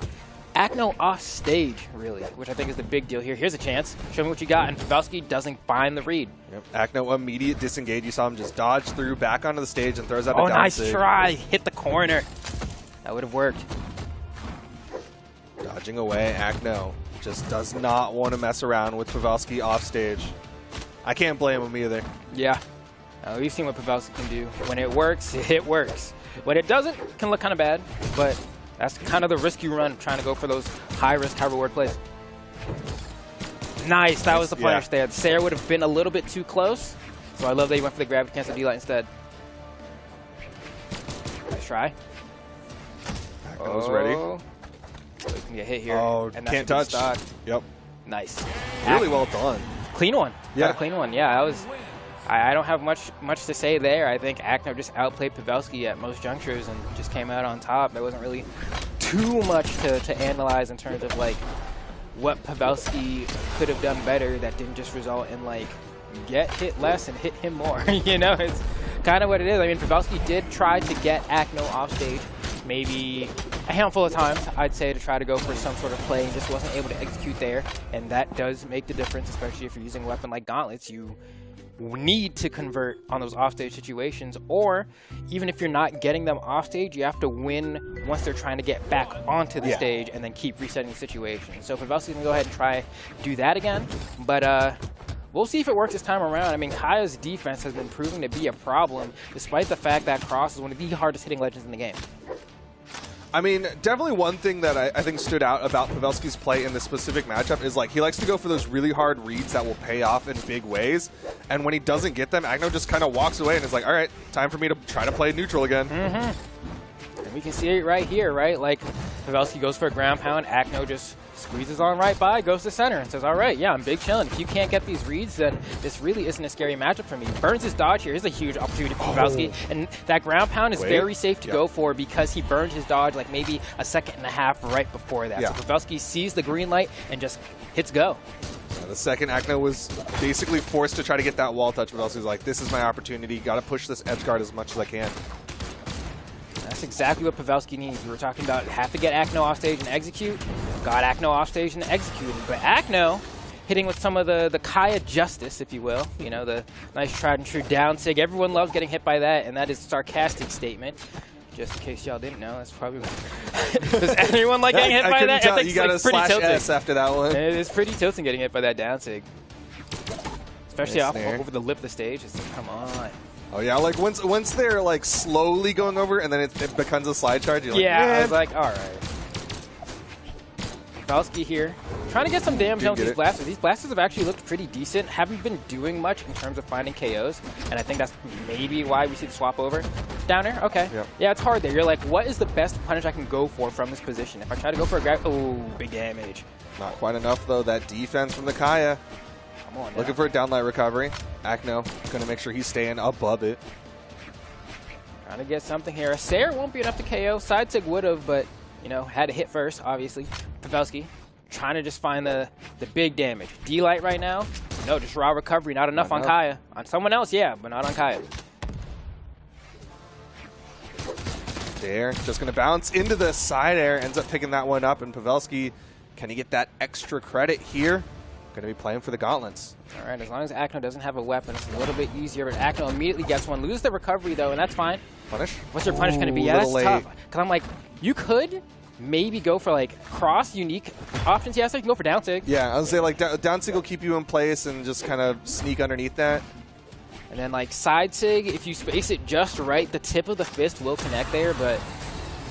Speaker 4: Akno off stage, really, which I think is the big deal here. Here's a chance. Show me what you got, and Pavelski doesn't find the read.
Speaker 5: Yep. Akno immediate disengage. You saw him just dodge through, back onto the stage, and throws out a down
Speaker 4: nice
Speaker 5: sig.
Speaker 4: try. Hit the corner. That would have worked.
Speaker 5: Dodging away, Akno just does not want to mess around with Pavelski off stage. I can't blame him either.
Speaker 4: Yeah. We've seen what Pavelski can do. When it works, it works. When it doesn't, it can look kind of bad, but that's kind of the risk you run, trying to go for those high-risk, high-reward plays. Nice. That was the punish there. Sayer would have been a little bit too close, so I love that he went for the grab to cancel D-Light instead. Nice try.
Speaker 5: Akno's ready.
Speaker 4: So he can get hit here.
Speaker 5: Oh,
Speaker 4: and
Speaker 5: can't touch. Yep.
Speaker 4: Nice.
Speaker 5: Really well done.
Speaker 4: Clean one.
Speaker 5: Yeah.
Speaker 4: Got a clean one. Yeah, that was... I don't have much to say there. I think Akno just outplayed Pavelski at most junctures and just came out on top. There wasn't really too much to analyze in terms of like what Pavelski could have done better that didn't just result in like get hit less and hit him more. You know, it's kind of what it is. I mean, Pavelski did try to get Akno off stage maybe a handful of times, I'd say, to try to go for some sort of play and just wasn't able to execute there. And that does make the difference, especially if you're using a weapon like gauntlets. You need to convert on those offstage situations, or even if you're not getting them offstage, you have to win once they're trying to get back onto the stage and then keep resetting the situation. So Pavelski's gonna go ahead and try do that again, but we'll see if it works this time around. I mean, Kaya's defense has been proving to be a problem, despite the fact that Cross is one of the hardest hitting legends in the game.
Speaker 5: I mean, definitely one thing that I think stood out about Pavelski's play in this specific matchup is like he likes to go for those really hard reads that will pay off in big ways. And when he doesn't get them, Agno just kind of walks away and is like, all right, time for me to try to play neutral again.
Speaker 4: And we can see it right here, right? Like Pavelski goes for a ground pound, Agno just squeezes on right by, goes to center, and says, all right, yeah, I'm big chillin'. If you can't get these reads, then this really isn't a scary matchup for me. Burns his dodge here. Here's a huge opportunity for Pavelski. And that ground pound is very safe to go for because he burned his dodge like maybe a second and a half right before that. So Pavelski sees the green light and just hits go.
Speaker 5: Yeah, the second Agno was basically forced to try to get that wall touch, Pavelski's like, this is my opportunity. Got to push this edge guard as much as I can.
Speaker 4: That's exactly what Pavelski needs. We were talking about have to get Agno off stage and execute. Got Agno off stage and executed. But Agno hitting with some of the Kaya justice, if you will. You know, the nice tried and true down sig. Everyone loves getting hit by that, and that is a sarcastic statement. Just in case y'all didn't know, that's probably does anyone like getting hit by that?
Speaker 5: Tell. You got a slash S after that one.
Speaker 4: It is pretty tilting getting hit by that down sig. Especially off over the lip of the stage. It's like, come on.
Speaker 5: Oh yeah, like once they're like slowly going over and then it becomes a slide charge, you're like,
Speaker 4: I was like, all right. Pavelski here, trying to get some damage on these blasters. These blasters have actually looked pretty decent. Haven't been doing much in terms of finding KOs, and I think that's maybe why we see the swap over. Downer, okay. Yep. Yeah, it's hard there. You're like, what is the best punish I can go for from this position? If I try to go for a grab, oh, big damage.
Speaker 5: Not quite enough though. That defense from the Kaya. Looking for a downlight recovery. Agno going to make sure he's staying above it.
Speaker 4: Trying to get something here. A Sayer won't be enough to KO. Side sig would have, but, you know, had to hit first, obviously. Pavelski trying to just find the big damage. D-Light right now. No, just raw recovery. Not enough on Kaya. On someone else, yeah, but not on Kaya.
Speaker 5: There, just going to bounce into the side air. Ends up picking that one up. And Pavelski, can he get that extra credit here? Going to be playing for the gauntlets.
Speaker 4: All right, as long as Agno doesn't have a weapon, it's a little bit easier. But Agno immediately gets one. Loses the recovery, though, and that's fine.
Speaker 5: Punish?
Speaker 4: What's your punish going to be? Yeah, that's tough. Because I'm like, you could maybe go for, like, cross unique options. Yeah, so you can go for down sig.
Speaker 5: Yeah, I was going to say, like, down sig will keep you in place and just kind of sneak underneath that.
Speaker 4: And then, like, side sig, if you space it just right, the tip of the fist will connect there, but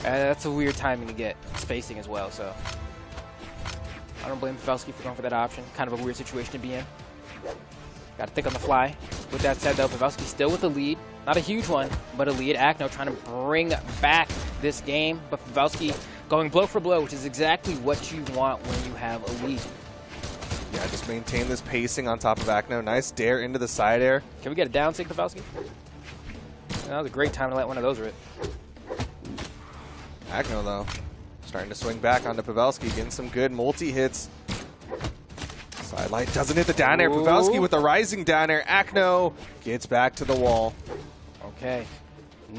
Speaker 4: that's a weird timing to get spacing as well, so... I don't blame Pavelski for going for that option. Kind of a weird situation to be in. Got to think on the fly. With that said, though, Pavelski still with the lead. Not a huge one, but a lead. Agno trying to bring back this game, but Pavelski going blow for blow, which is exactly what you want when you have a lead.
Speaker 5: Yeah, just maintain this pacing on top of Agno. Nice dare into the side air.
Speaker 4: Can we get a down sig, Pavelski? That was a great time to let one of those rip.
Speaker 5: Agno, though. Starting to swing back onto Pavelski, getting some good multi-hits. Side light doesn't hit the down air. Pavelski with the rising down air. Agno gets back to the wall.
Speaker 4: Okay.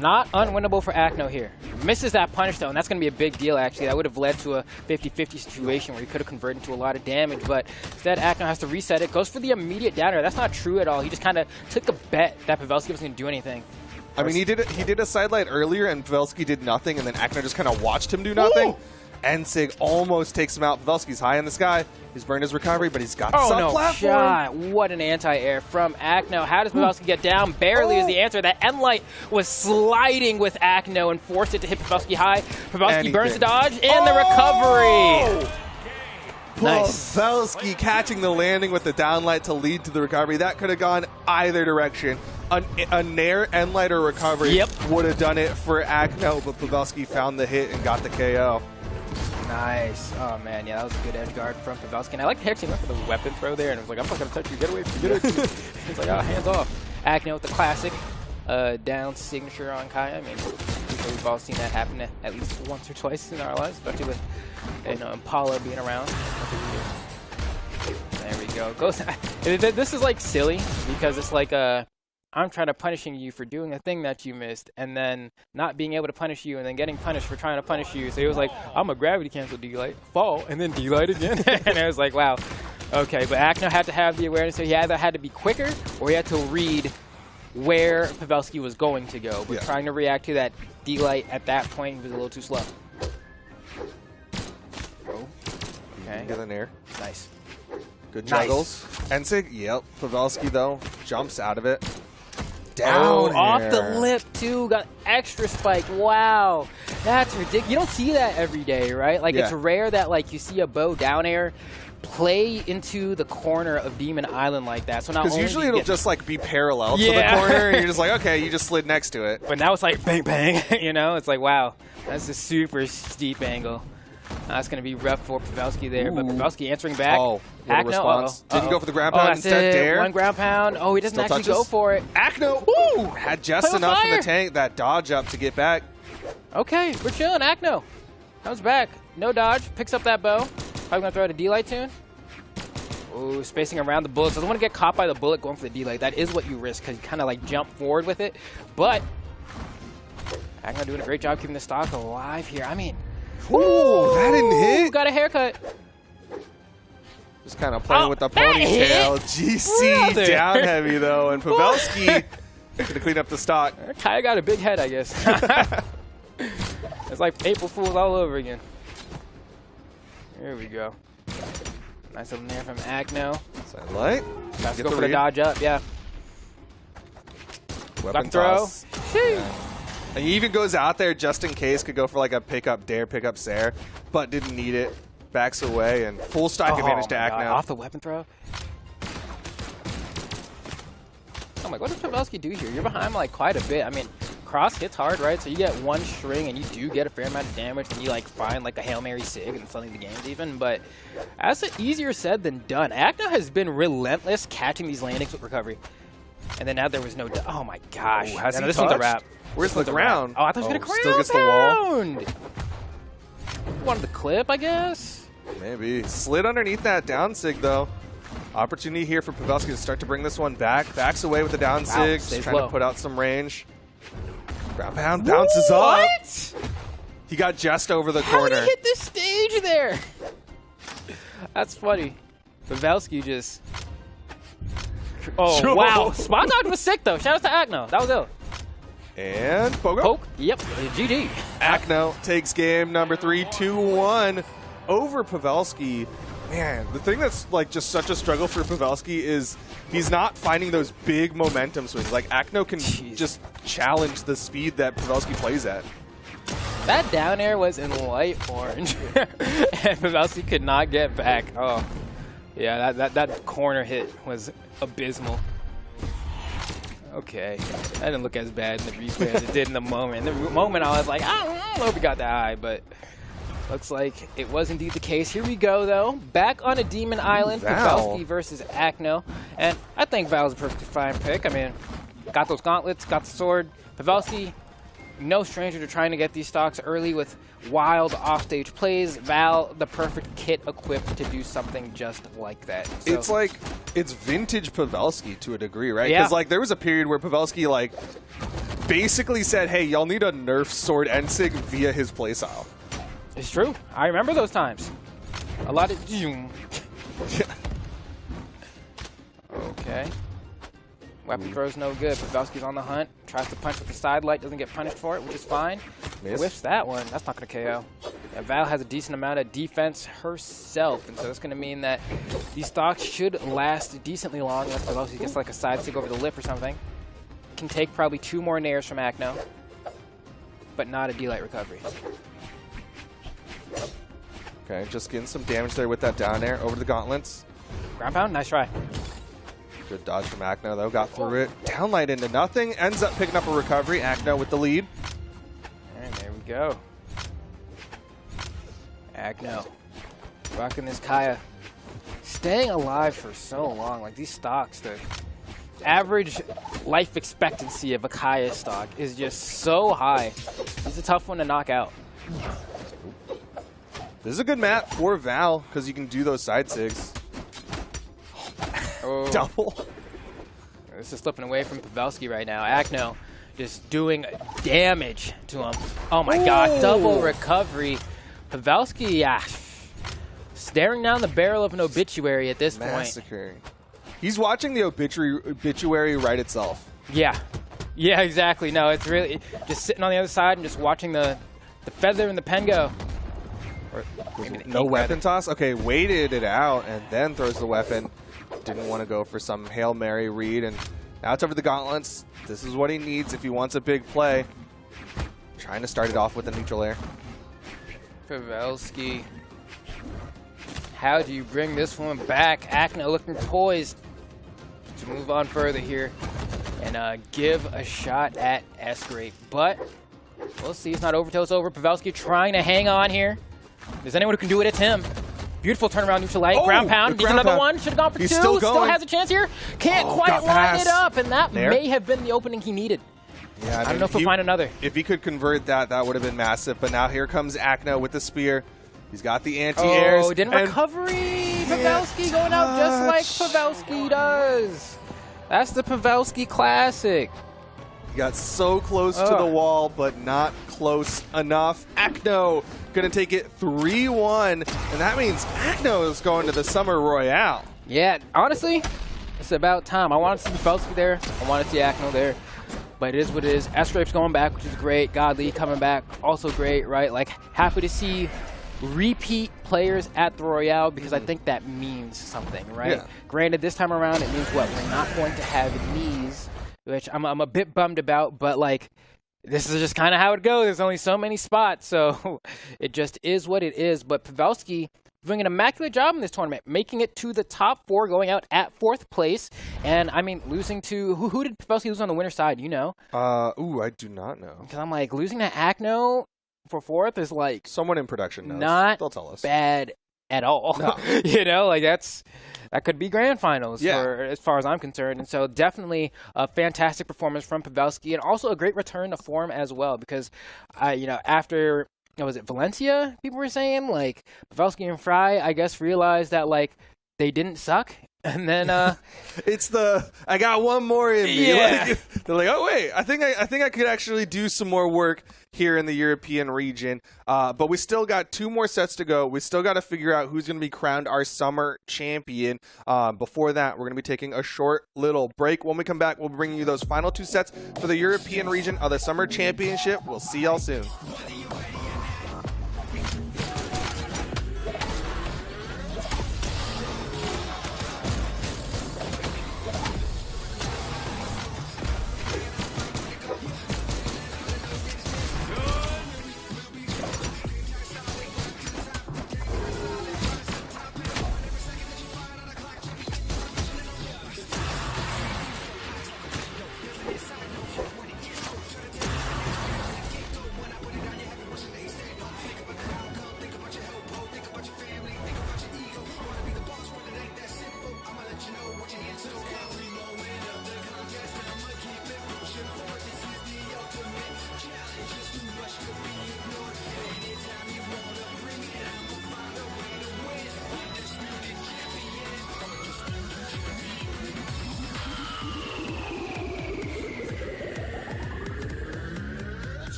Speaker 4: Not unwinnable for Agno here. Misses that punish, though, and that's going to be a big deal, actually. That would have led to a 50-50 situation where he could have converted into a lot of damage, but instead Agno has to reset it. Goes for the immediate down air. That's not true at all. He just kind of took a bet that Pavelski wasn't going to do anything.
Speaker 5: I mean, he did a side light earlier, and Pavelski did nothing, and then Agno just kind of watched him do nothing. Ensig almost takes him out. Pavelski's high in the sky. He's burned his recovery, but he's got some platform.
Speaker 4: Shot. What an anti-air from Agno. How does Pavelski get down? Barely is the answer. That end light was sliding with Agno and forced it to hit Pavelski high. Pavelski burns the dodge and the recovery. Nice.
Speaker 5: Pavelski catching the landing with the downlight to lead to the recovery. That could have gone either direction. A Nair end light or recovery would have done it for Agno, but Pavelski found the hit and got the KO.
Speaker 4: Nice. Oh, man. Yeah, that was a good edge guard from Pavelski. And I like the actually went for the weapon throw there, and it was like, I'm not going to touch you. Get away from me. Get away from me. It's like, oh, hands off. Agno with the classic down signature on Kaya. I mean, we've all seen that happen at least once or twice in our lives, especially with Impala being around. There we go. This is like silly because it's like I'm trying to punishing you for doing a thing that you missed and then not being able to punish you and then getting punished for trying to punish you. So it was like, I'm a gravity cancel D-light, fall, and then D-light again. And I was like, wow. Okay, but Agno had to have the awareness, so he either had to be quicker or he had to read where Pavelski was going to go. But trying to react to that D-light at that point, he was a little too slow. Oh, okay.
Speaker 5: Get in there.
Speaker 4: Nice.
Speaker 5: Good juggles. Ensig, yep. Pavelski, though, jumps out of it. down
Speaker 4: off
Speaker 5: air.
Speaker 4: the lip too. Got extra spike. Wow, that's ridiculous. You don't see that every day, right? Like it's rare that like you see a bow down air play into the corner of Demon Island like that. So not
Speaker 5: because
Speaker 4: only
Speaker 5: usually
Speaker 4: do you
Speaker 5: it'll just like be parallel to the
Speaker 4: Yeah.
Speaker 5: corner, and you're just like, okay, you just slid next to it.
Speaker 4: but now it's like bang bang. You know, it's like wow, that's a super steep angle. That's going to be rough for Pavelski there, but Pavelski answering back.
Speaker 5: Oh, what a response.
Speaker 4: Uh-oh.
Speaker 5: Didn't go for the ground
Speaker 4: Oh,
Speaker 5: pound,
Speaker 4: that's
Speaker 5: instead
Speaker 4: it.
Speaker 5: dare.
Speaker 4: One ground pound. Oh, he doesn't
Speaker 5: Still
Speaker 4: actually
Speaker 5: touches.
Speaker 4: go for it.
Speaker 5: Akno had just
Speaker 4: Play with
Speaker 5: enough in
Speaker 4: fire.
Speaker 5: the tank, that dodge up to get back.
Speaker 4: Okay, we're chilling. Akno comes back. No dodge. Picks up that bow. Probably going to throw out a D-Light tune. Ooh, spacing around the bullet. So doesn't want to get caught by the bullet going for the D-Light. That is what you risk because you kind of like jump forward with it. But Akno doing a great job keeping the stock alive here. I mean,
Speaker 5: Ooh, that didn't hit.
Speaker 4: got a haircut.
Speaker 5: Just kind of playing with the
Speaker 4: that hit.
Speaker 5: ponytail. GC
Speaker 4: Brother.
Speaker 5: down heavy though, and Pavelski gonna clean up the stock.
Speaker 4: Kaya got a big head, I guess. It's like April Fools all over again. Here we go. Nice little nair from Akno.
Speaker 5: Side light.
Speaker 4: Has to
Speaker 5: Get
Speaker 4: go
Speaker 5: the
Speaker 4: for the
Speaker 5: read.
Speaker 4: dodge up, yeah.
Speaker 5: Weapon
Speaker 4: Back throw.
Speaker 5: toss. And he even goes out there just in case, could go for like a pick up dare, pick up Sair, but didn't need it. Backs away and full stock advantage to
Speaker 4: my God.
Speaker 5: Akno.
Speaker 4: Off the weapon throw. I'm like, what does Pavelski do here? You're behind like quite a bit. I mean, cross hits hard, right? So you get one string and you do get a fair amount of damage and you like find like a Hail Mary Sig and suddenly the game's even, but that's easier said than done. Akno has been relentless catching these landings with recovery. And then now there was no, oh my gosh.
Speaker 5: Ooh, has
Speaker 4: No,
Speaker 5: he
Speaker 4: this one's a
Speaker 5: touched?
Speaker 4: wrap.
Speaker 5: Where's the
Speaker 4: This one's a wrap.
Speaker 5: ground?
Speaker 4: Oh, I thought he was going to
Speaker 5: still gets the wall.
Speaker 4: pound. Wanted the clip, I guess.
Speaker 5: Maybe. Slid underneath that down sig though. Opportunity here for Pavelski to start to bring this one back. Backs away with the down sig,
Speaker 4: stays
Speaker 5: just trying
Speaker 4: low.
Speaker 5: to put out some range. Ground pound bounces up.
Speaker 4: What?
Speaker 5: He got just over the
Speaker 4: How
Speaker 5: corner.
Speaker 4: did he hit this stage there? That's funny. Pavelski just... Oh,
Speaker 5: Sure.
Speaker 4: wow. Spot dodge was sick, though. Shout out to Akno. That was ill.
Speaker 5: And Pogo.
Speaker 4: Poke. Yep. GG.
Speaker 5: Akno takes game number 3, 2-1 over Pavelski. Man, the thing that's like just such a struggle for Pavelski is he's not finding those big momentum swings. Like Akno can just challenge the speed that Pavelski plays at.
Speaker 4: That down air was in light orange. And Pavelski could not get back. Oh. Yeah, that corner hit was abysmal. Okay. That didn't look as bad in the replay as it did in the moment. In the moment, I was like, I don't know if he got that high, but looks like it was indeed the case. Here we go, though. Back on a Demon Island.
Speaker 5: Val.
Speaker 4: Pavelski versus Akno. And I think Val's a perfectly fine pick. I mean, got those gauntlets, got the sword. Pavelski, no stranger to trying to get these stocks early with wild offstage plays. Val, the perfect kit equipped to do something just like that. So,
Speaker 5: It's like, it's vintage Pavelski to a degree, right?
Speaker 4: Yeah.
Speaker 5: Because like there was a period where Pavelski like basically said, hey, y'all need a nerf sword and sig via his playstyle.
Speaker 4: it's true. I remember those times. A lot of... Okay. Weapon throw's no good. Pavelski's on the hunt. Tries to punch with the side light. Doesn't get punished for it, which is fine.
Speaker 5: Miss.
Speaker 4: Whiffs that one. That's not going to KO. Yeah, Val has a decent amount of defense herself, and so that's going to mean that these stocks should last decently long unless Pavelski gets like a side stick over the lip or something. Can take probably 2 more nairs from Akno, but not a D-Light recovery.
Speaker 5: Okay, just getting some damage there with that down air over the gauntlets.
Speaker 4: Ground pound, nice try.
Speaker 5: Good dodge from Akno though, got through it. Downlight into nothing, ends up picking up a recovery. Akno with the lead.
Speaker 4: And there we go. Akno. Rocking this Kaya. Staying alive for so long. Like these stocks, the average life expectancy of a Kaya stock is just so high. It's a tough one to knock out.
Speaker 5: This is a good map for Val because you can do those side sigs.
Speaker 4: Oh.
Speaker 5: Double.
Speaker 4: This is slipping away from Pavelski right now. Akno just doing damage to him. Oh my God, double recovery. Pavelski, yeah, staring down the barrel of an obituary at this point.
Speaker 5: Massacring. He's watching the obituary write itself.
Speaker 4: Yeah. Yeah, exactly. No, it's really just sitting on the other side and just watching the feather and the pen go. Or maybe the
Speaker 5: No
Speaker 4: ink,
Speaker 5: weapon
Speaker 4: rather.
Speaker 5: toss? Okay, waited it out and then throws the weapon. Didn't want to go for some Hail Mary read and Now it's over the gauntlets. This is what he needs if he wants a big play. Trying to start it off with a neutral air.
Speaker 4: Pavelski. How do you bring this one back? Akno looking poised to move on further here and give a shot at S-Grape. But we'll see. It's not over till it's over. Pavelski trying to hang on here. If there's anyone who can do it, it's him. Beautiful turnaround neutral light. Ground pound. Needs another one. Should have gone for two. Still has a chance here. Can't quite line it up. And that may have been the opening he needed.
Speaker 5: Yeah,
Speaker 4: I don't know if he'll find another.
Speaker 5: If he could convert that, that would have been massive. But now here comes Akno with the spear. He's got the anti-airs.
Speaker 4: Oh, didn't recovery. Pavelski going out just like Pavelski does. That's the Pavelski classic.
Speaker 5: He got so close to the wall, but not close enough. Akno going to take it 3-1, and that means Akno is going to the Summer Royale.
Speaker 4: Yeah, honestly, it's about time. I wanted to see Pavelski there. I wanted to see Akno there. But it is what it is. S-Grape's going back, which is great. Godly coming back, also great, right? Like, happy to see repeat players at the Royale because I think that means something, right?
Speaker 5: Yeah.
Speaker 4: Granted, this time around, it means what? We're not going to have knees, which I'm a bit bummed about, but like, this is just kind of how it goes. There's only so many spots, so it just is what it is. But Pavelski doing an immaculate job in this tournament, making it to the top 4, going out at 4th place. And, I mean, losing to... Who did Pavelski lose on the winner's side? You know?
Speaker 5: Ooh, I do not know.
Speaker 4: Because I'm like, losing to Akno for 4th is like...
Speaker 5: Someone in production knows.
Speaker 4: Not
Speaker 5: They'll tell us.
Speaker 4: bad at all.
Speaker 5: No.
Speaker 4: You know, like that could be grand finals for, as far as I'm concerned. And so definitely a fantastic performance from Pavelski and also a great return to form as well because, you know, after... was it Valencia? People were saying like Pavelski and Fry, I guess, realized that like they didn't suck, and then
Speaker 5: it's the I got one more in me.
Speaker 4: Yeah.
Speaker 5: Like, they're like, oh wait, I think I could actually do some more work here in the European region. But we still got 2 more sets to go. We still got to figure out who's going to be crowned our summer champion. Before that, we're going to be taking a short little break. When we come back, we'll be bringing you those final 2 sets for the European region of the summer championship. We'll see y'all soon.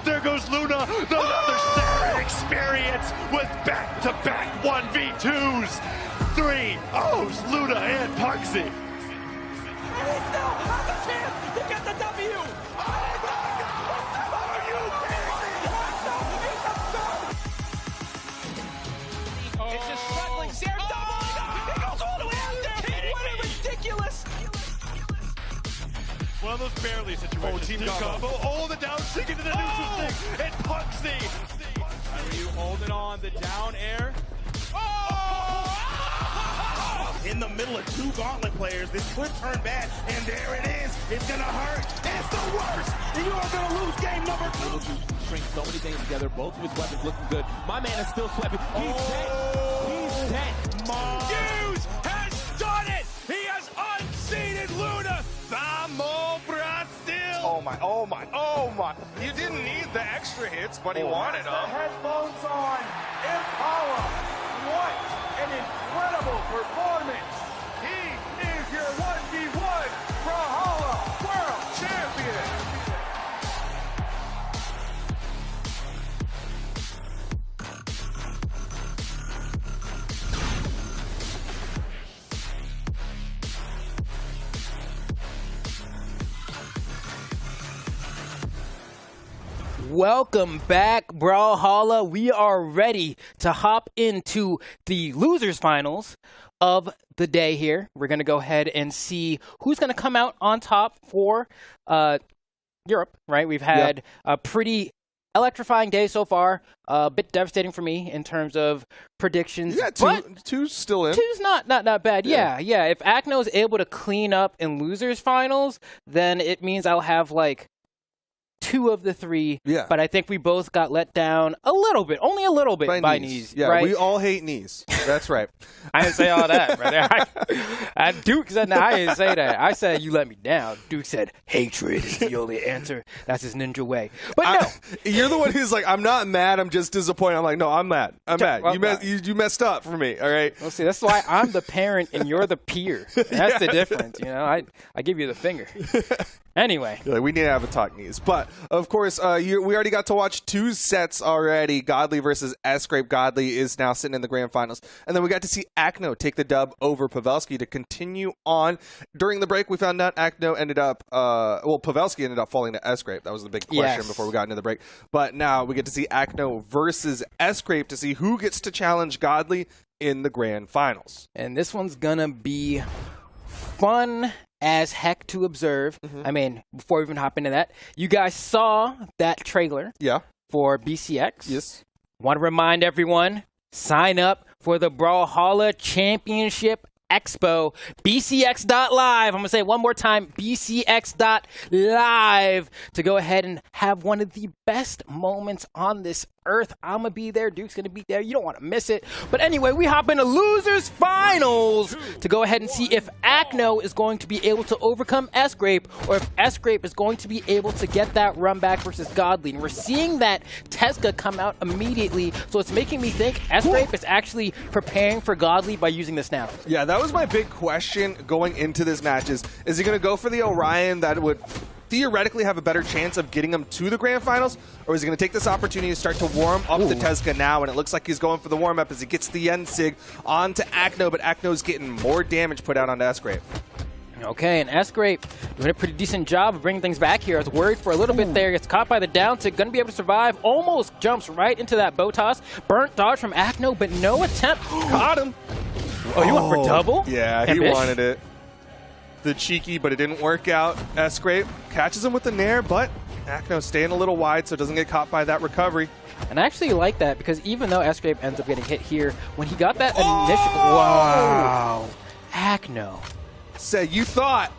Speaker 6: There goes Luna. Another Saturn experience with back-to-back 1v2s. 3-0s, Luna and Pugsy.
Speaker 7: And he still has a chance to get the W. Are you kidding me? It's just struggling. They're doubling up. He goes all the way out there. What a ridiculous.
Speaker 6: One of those barely situations. Team combo. Oh, the down stick into the neutral stick. And Pugsy.
Speaker 7: Ryu holding on the down air.
Speaker 6: In the middle of two gauntlet players, this could turn bad, and there it is. It's gonna hurt. It's the worst. And you are gonna lose game number 2.
Speaker 7: Able to string so many things together. Both of his weapons looking good. My man is still sweating. He's dead. He's dead.
Speaker 6: Hughes has done it. He has unseated Luna. Vamos, Brazil.
Speaker 5: Oh my, oh my, oh my. You didn't need the extra hits, but he wanted them.
Speaker 7: Headphones on. Impala. What an incredible performance. He is your 1v1 Brawlhalla World Champion.
Speaker 4: Welcome back, Brawlhalla. We are ready to hop into the losers finals of the day here. We're going to go ahead and see who's going to come out on top for Europe, right? We've had a pretty electrifying day so far. A bit devastating for me in terms of predictions.
Speaker 5: You got two still in.
Speaker 4: Two's not bad. Yeah. If Acno is able to clean up in losers finals, then it means I'll have like 2 of the 3, but I think we both got let down a little bit, only a little bit by knees.
Speaker 5: Yeah,
Speaker 4: right?
Speaker 5: we all hate knees. That's right.
Speaker 4: I didn't say all that, brother. Duke said, no, I didn't say that. I said, you let me down. Duke said, hatred is the only answer. That's his ninja way. But no.
Speaker 5: You're the one who's like, I'm not mad, I'm just disappointed. I'm like, no, I'm mad. I'm mad. You messed up for me, all right?
Speaker 4: Well, see, that's why I'm the parent and you're the peer. That's the difference, you know? I give you the finger. Anyway.
Speaker 5: Like, we need to have a talk, knees. But, of course, we already got to watch 2 sets already. Godly versus S-Grape. Godly is now sitting in the grand finals. And then we got to see Acno take the dub over Pavelski to continue on. During the break, we found out Acno ended up, Pavelski ended up falling to S-Grape. That was the big question before we got into the break. But now we get to see Acno versus S-Grape to see who gets to challenge Godly in the grand finals.
Speaker 4: And this one's gonna be fun as heck to observe. I mean, before we even hop into that, you guys saw that trailer for BCX.
Speaker 5: Yes.
Speaker 4: Want to remind everyone, sign up for the Brawlhalla Championship Expo, bcx.live. I'm going to say it one more time, bcx.live, to go ahead and have one of the best moments on this earth. I'm going to be there. Duke's going to be there. You don't want to miss it. But anyway, we hop into losers finals to go ahead and see if Acno is going to be able to overcome S-Grape, or if S-Grape is going to be able to get that run back versus Godly. And we're seeing that Teska come out immediately, so it's making me think S-Grape is actually preparing for Godly by using this now.
Speaker 5: Yeah, that was my big question going into this match is he going to go for the Orion that would theoretically have a better chance of getting him to the grand finals, or is he going to take this opportunity to start to warm up the Teska now? And it looks like he's going for the warm-up as he gets the Yensig onto Acno, but Acno's getting more damage put out onto S-Grape.
Speaker 4: Okay, and S-Grape doing a pretty decent job of bringing things back here. I was worried for a little bit there. Gets caught by the down tick. Going to be able to survive. Almost jumps right into that bow toss. Burnt dodge from Acno, but no attempt.
Speaker 5: Caught him.
Speaker 4: Oh, you went for double?
Speaker 5: Yeah, he wanted it. The cheeky, but it didn't work out. S-Grape catches him with the nair, but Acno staying a little wide so it doesn't get caught by that recovery.
Speaker 4: And I actually like that because even though S-Grape ends up getting hit here, when he got that initial... Wow. Acno.
Speaker 5: Said you thought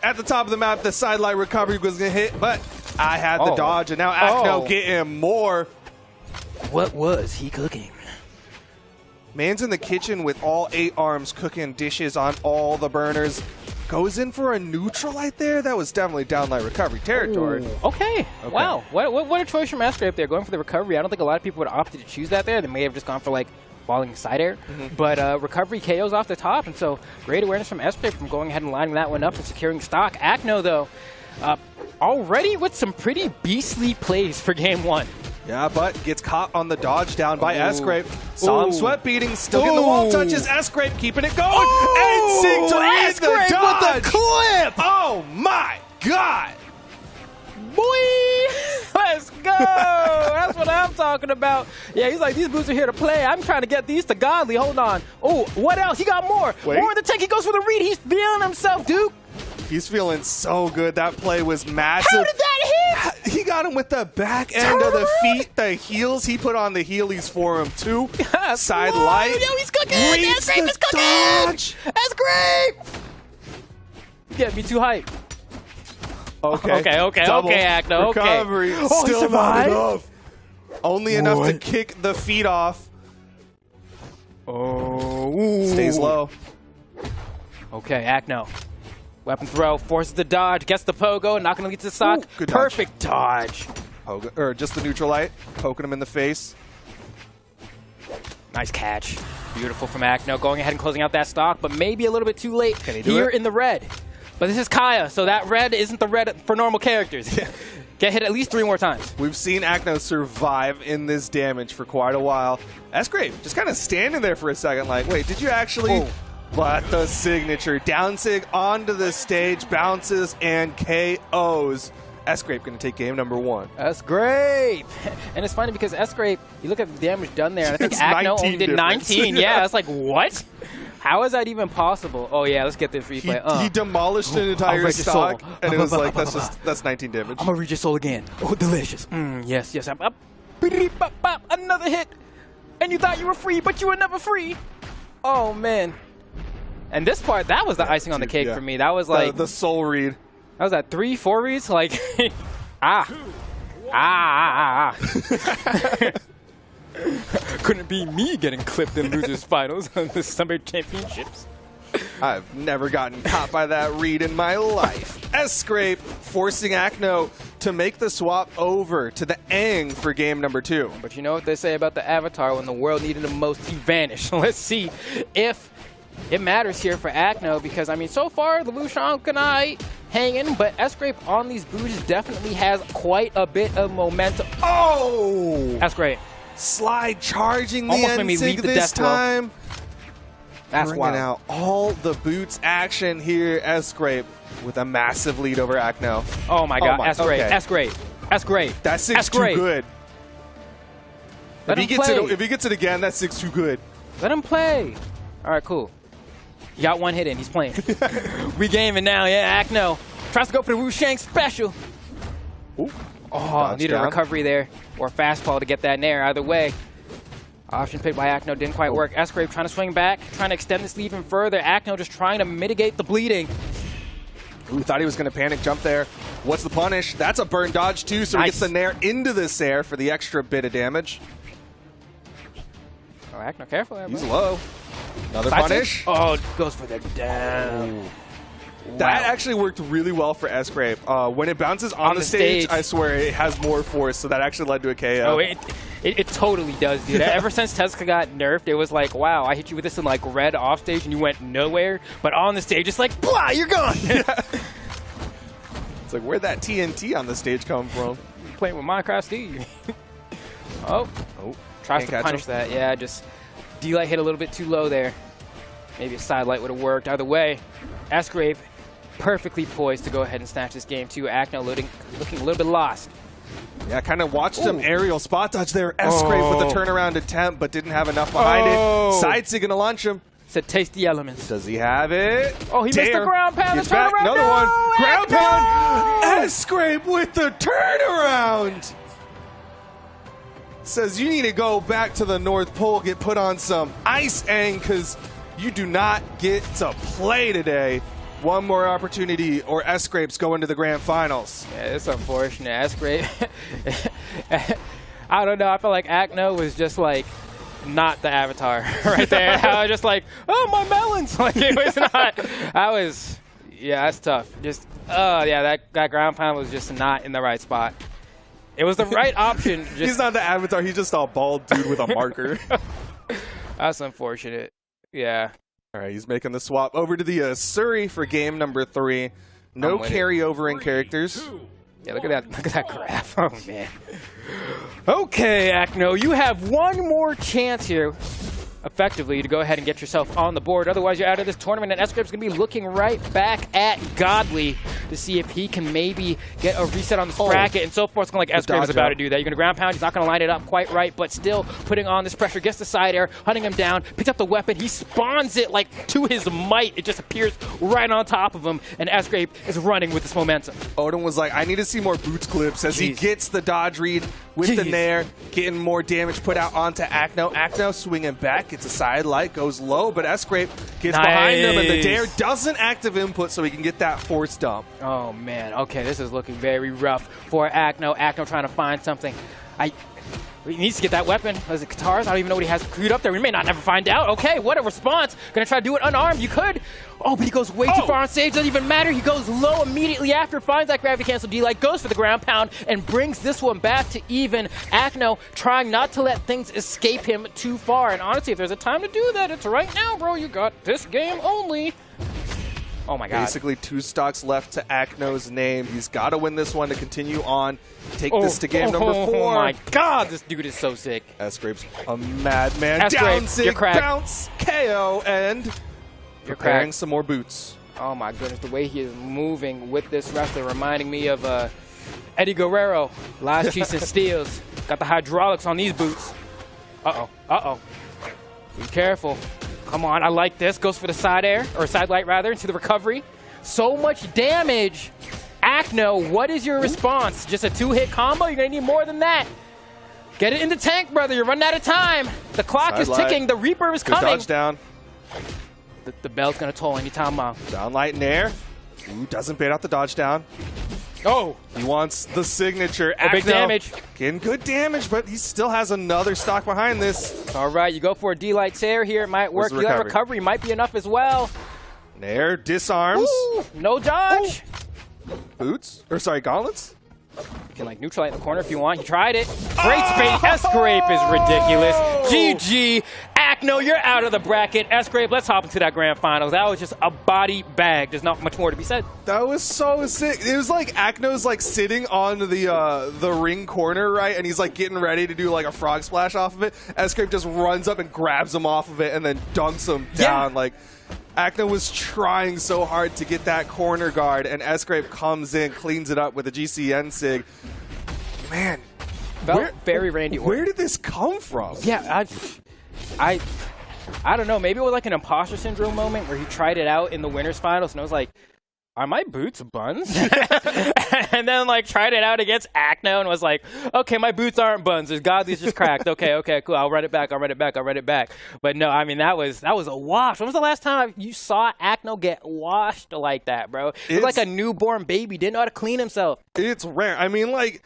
Speaker 5: at the top of the map the sidelight recovery was going to hit, but I had the dodge, and now Acno getting more.
Speaker 4: What was he cooking?
Speaker 5: Man's in the kitchen with all 8 arms cooking dishes on all the burners. Goes in for a neutral right there. That was definitely downlight recovery territory.
Speaker 4: Okay. Wow. What a choice from S-Grape there, going for the recovery. I don't think a lot of people would have opted to choose that there. They may have just gone for like falling side air. But recovery KOs off the top, and so great awareness from S-Grape from going ahead and lining that one up and securing stock. Acno, though, already with some pretty beastly plays for game 1.
Speaker 5: Yeah, but gets caught on the dodge down by S-Grape. Saw him sweat beating, still getting the wall touches. S-Grape keeping it going. And Sig to read the dodge.
Speaker 4: With the clip.
Speaker 5: Oh my God.
Speaker 4: Boy, let's go. That's what I'm talking about. Yeah, he's like, these boots are here to play. I'm trying to get these to Godly. Hold on. Oh, what else? He got more.
Speaker 5: Wait.
Speaker 4: More in the tank. He goes for the read. He's feeling himself, Duke.
Speaker 5: He's feeling so good. That play was massive.
Speaker 4: How did that hit?
Speaker 5: He got him with the back end of the feet, the heels. He put on the heelies for him, too. Side light.
Speaker 4: Yo, he's cooking.
Speaker 5: Reads
Speaker 4: S-Grape
Speaker 5: the
Speaker 4: is cooking.
Speaker 5: dodge.
Speaker 4: S-Grape. You get me too hype.
Speaker 5: Okay.
Speaker 4: Okay, Acno.
Speaker 5: Recovery.
Speaker 4: Okay. Oh,
Speaker 5: Still
Speaker 4: he
Speaker 5: not
Speaker 4: survived?
Speaker 5: enough. Only enough to kick the feet off.
Speaker 4: Oh.
Speaker 5: Stays low.
Speaker 4: Okay, Acno. Weapon throw, forces the dodge, gets the pogo, not going to lead to the sock.
Speaker 5: Good dodge.
Speaker 4: Perfect dodge.
Speaker 5: Or just the neutral light, poking him in the face.
Speaker 4: Nice catch. Beautiful from Acno, going ahead and closing out that stock, but maybe a little bit too late
Speaker 5: Can he do
Speaker 4: here
Speaker 5: it?
Speaker 4: in the red. But this is Kaya, so that red isn't the red for normal characters. Get hit at least 3 more times.
Speaker 5: We've seen Acno survive in this damage for quite a while. S-Grape just kind of standing there for a second like, wait, did you actually?
Speaker 4: Oh.
Speaker 5: But the signature. Down Sig onto the stage, bounces and KOs. S-Grape going to take game number 1.
Speaker 4: S-Grape. And it's funny because S-Grape, you look at the damage done there, and I think
Speaker 5: It's
Speaker 4: Acno
Speaker 5: 19
Speaker 4: only did
Speaker 5: difference.
Speaker 4: 19. Yeah, it's like, what? How is that even possible? Oh, yeah, let's get this replay.
Speaker 5: He demolished an entire
Speaker 4: read your
Speaker 5: stock,
Speaker 4: soul.
Speaker 5: and it was like, that's 19 damage.
Speaker 4: I'm going to read your soul again. Oh, delicious. Yes. Another hit. And you thought you were free, but you were never free. Oh, man. And this part, that was the icing on the cake for me. That was like
Speaker 5: the soul read.
Speaker 4: That was at 3-4 reads, like Couldn't be me getting clipped in losers finals on the summer championships.
Speaker 5: I've never gotten caught by that read in my life. S-Scrape forcing Acno to make the swap over to the Aang for game number 2.
Speaker 4: But you know what they say about the Avatar, when the world needed him most, he vanished. Let's see if it matters here for Acno, because, I mean, so far, the Lushan Kanai hanging, but S-Scrape on these boots definitely has quite a bit of momentum.
Speaker 5: Oh!
Speaker 4: That's great.
Speaker 5: Slide charging the
Speaker 4: Almost made me
Speaker 5: N-Sig
Speaker 4: lead the
Speaker 5: this
Speaker 4: death blow.
Speaker 5: time.
Speaker 4: That's
Speaker 5: Bringing
Speaker 4: wild.
Speaker 5: out all the boots action here. S-Scrape with a massive lead over Acno.
Speaker 4: Oh my god, S-Scrape,
Speaker 5: okay.
Speaker 4: S-Scrape, S-Scrape.
Speaker 5: That 6 too good. If he gets it again, that 6 too good.
Speaker 4: Let him play. All right, cool. He got one hit in. He's playing. We gaming now. Yeah, Acno tries to go for the Wu Shang special.
Speaker 5: Ooh.
Speaker 4: Oh, needed a recovery there or a fastball to get that nair. Either way, option picked by Acno didn't quite work. S-Scrape trying to swing back, trying to extend this lead even further. Acno just trying to mitigate the bleeding.
Speaker 5: Ooh, thought he was going to panic jump there. What's the punish? That's a burn dodge too, so he gets the nair into this air for the extra bit of damage.
Speaker 4: Oh, Acno, careful there,
Speaker 5: He's
Speaker 4: bro.
Speaker 5: low. Another punish.
Speaker 4: Oh, goes for the down.
Speaker 5: That actually worked really well for S-Scrape. When it bounces on the stage, I swear it has more force, so that actually led to a KO.
Speaker 4: Oh, it totally does, dude. Ever since Tezuka got nerfed, it was like, wow, I hit you with this in like red off stage and you went nowhere, but on the stage, it's like, blah, you're gone.
Speaker 5: Yeah. It's like, where'd that TNT on the stage come from?
Speaker 4: You're playing with Minecraft Steve. Oh, tries to punish that. Yeah, just D-Light hit a little bit too low there. Maybe a side light would have worked. Either way, S-Scrape perfectly poised to go ahead and snatch this game too. Acno looking a little bit lost.
Speaker 5: Yeah, kind of watched him aerial spot dodge there. S-Scrape with a turnaround attempt, but didn't have enough behind it. Side Sig gonna launch him.
Speaker 4: Said taste the elements.
Speaker 5: Does he have it?
Speaker 4: Oh, he missed the ground pound.
Speaker 5: Gets back. Another one. Ground pound. S-Scrape with the turnaround. Says you need to go back to the North Pole, get put on some ice, Aang, because you do not get to play today. One more opportunity, or S-Scrape's going to the grand finals.
Speaker 4: Yeah, it's unfortunate. S-Scrape. I don't know. I feel like Acno was just like not the Avatar right there. I was just like, oh, my melons. Like it was not. Yeah, that's tough. Just, yeah, that ground pound was just not in the right spot. It was the right option.
Speaker 5: He's not the Avatar. He's just a bald dude with a marker.
Speaker 4: That's unfortunate. Yeah.
Speaker 5: All right, he's making the swap over to the Surrey for game number 3. No
Speaker 4: with it.
Speaker 5: carryover in characters.
Speaker 4: Yeah, look at that. Look at that graph. Oh, man. Okay, Acno, you have one more chance here, effectively, to go ahead and get yourself on the board. Otherwise, you're out of this tournament, and S-Grip's going to be looking right back at Godly to see if he can maybe get a reset on this bracket. And so far, it's going like S-Grip's about to do that. You're going to ground pound. He's not going to line it up quite right, but still putting on this pressure. Gets the side air, hunting him down, picks up the weapon. He spawns it like to his might. It just appears right on top of him, and S-Grip is running with this momentum.
Speaker 5: Odin was like, I need to see more boots clips as he gets the dodge read with the Nair, getting more damage put out onto Acno. Acno swinging back, gets a side light, goes low, but S-Grape gets behind him, and the Dare doesn't active input so he can get that force dump.
Speaker 4: Oh, man. Okay, this is looking very rough for Acno. Acno trying to find something. He needs to get that weapon. Was it Katars? I don't even know what he has queued up there. We may not never find out. Okay, what a response. Gonna try to do it unarmed. You could. Oh, but he goes way too far on stage. Doesn't even matter. He goes low immediately after, finds that gravity cancel D-Light, goes for the ground pound, and brings this one back to even. Acno trying not to let things escape him too far. And honestly, if there's a time to do that, it's right now, bro. You got this game only. Oh my god.
Speaker 5: Basically 2 stocks left to Acno's name. He's got to win this one to continue on. Take this to game number 4.
Speaker 4: Oh my god, this dude is so sick.
Speaker 5: S-Grape's a madman.
Speaker 4: S-Grape,
Speaker 5: Down sig,
Speaker 4: you're cracked.
Speaker 5: bounce, KO, and preparing some more boots.
Speaker 4: Oh my goodness, the way he is moving with this wrestler reminding me of Eddie Guerrero, last Cheese and Steels. Got the hydraulics on these boots. Uh-oh, uh-oh. Be careful. Come on, I like this. Goes for the side air, or side light rather, into the recovery. So much damage. Acno, what is your response? Just a 2-hit combo? You're going to need more than that. Get it in the tank, brother. You're running out of time. The clock is ticking. The Reaper is coming.
Speaker 5: Dodge down.
Speaker 4: The bell's going to toll anytime now.
Speaker 5: Down light in air. Ooh, doesn't bait out the dodge down.
Speaker 4: Oh.
Speaker 5: He wants the signature.
Speaker 4: Big damage.
Speaker 5: Getting good damage, but he still has another stock behind this.
Speaker 4: All right, you go for a D-Light tear here. It might work. D-Light recovery might be enough as well.
Speaker 5: Nair disarms.
Speaker 4: Ooh, no dodge.
Speaker 5: Ooh. Boots? Or sorry, gauntlets?
Speaker 4: You can like neutralize in the corner if you want. He tried it. Great space. S-Grape is ridiculous. GG. Acno, you're out of the bracket. S-Grape, let's hop into that grand finals. That was just a body bag. There's not much more to be said.
Speaker 5: That was so sick. It was like Acno's like sitting on the ring corner, right? And he's like getting ready to do like a frog splash off of it. S-Grape just runs up and grabs him off of it and then dunks him down. Like Acno was trying so hard to get that corner guard, and S-Grape comes in, cleans it up with a GCN sig. Man,
Speaker 4: very Randy Orton.
Speaker 5: Where did this come from?
Speaker 4: Yeah, I don't know. Maybe it was like an imposter syndrome moment where he tried it out in the winners finals, and I was like, are my boots buns? And then like tried it out against Acno and was like, okay, my boots aren't buns. There's Godly's just cracked. Okay, cool. I'll run it back. But no, I mean, that was a wash. When was the last time you saw Acno get washed like that, bro? It was like a newborn baby. Didn't know how to clean himself.
Speaker 5: It's rare. I mean, like,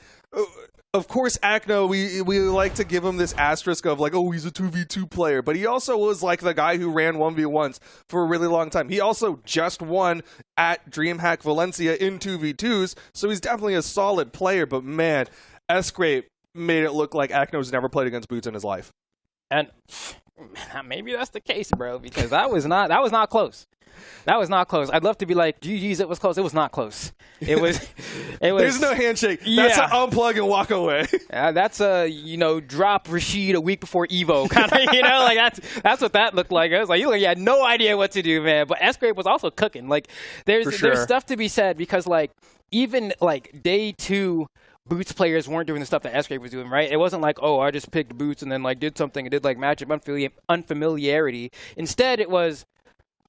Speaker 5: of course, Acno, we like to give him this asterisk of like, oh, he's a 2v2 player. But he also was like the guy who ran 1v1s for a really long time. He also just won at DreamHack Valencia in 2v2s. So he's definitely a solid player. But man, S-Grape made it look like Acno's never played against Boots in his life.
Speaker 4: And maybe that's the case, bro, because that was not close. That was not close. I'd love to be like, GG's, it was close. It was not close. It was.
Speaker 5: There's no handshake. That's an unplug and walk away.
Speaker 4: That's a, drop Rashid a week before Evo. Kind of, like that's what that looked like. I was like, you had no idea what to do, man. But S-Grape was also cooking. Like, there's stuff to be said because, like, even, like, day 2, Boots players weren't doing the stuff that S-Grape was doing, right? It wasn't like, oh, I just picked Boots and then, like, did something and did, like, matchup unfamiliarity. Instead, it was,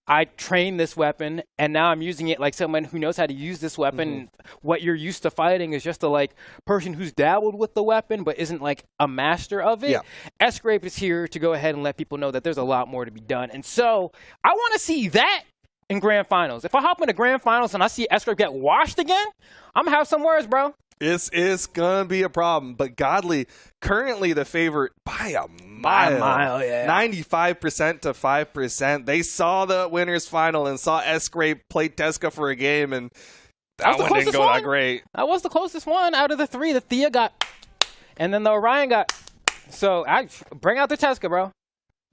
Speaker 4: I trained this weapon, and now I'm using it like someone who knows how to use this weapon. Mm-hmm. What you're used to fighting is just a like person who's dabbled with the weapon but isn't like a master of it. Yeah. S-Grape is here to go ahead and let people know that there's a lot more to be done. And so I want to see that in grand finals. If I hop into grand finals and I see S-Grape get washed again, I'm going to have some words, bro.
Speaker 5: It's going to be a problem. But Godly, currently the favorite by a mile.
Speaker 4: By a mile, yeah.
Speaker 5: 95% to 5%. They saw the winners final and saw S-Grape play Tesca for a game, and that one didn't go that great.
Speaker 4: That was the closest one out of the 3. The Thea got, and then the Orion got. So I bring out the Tesca, bro.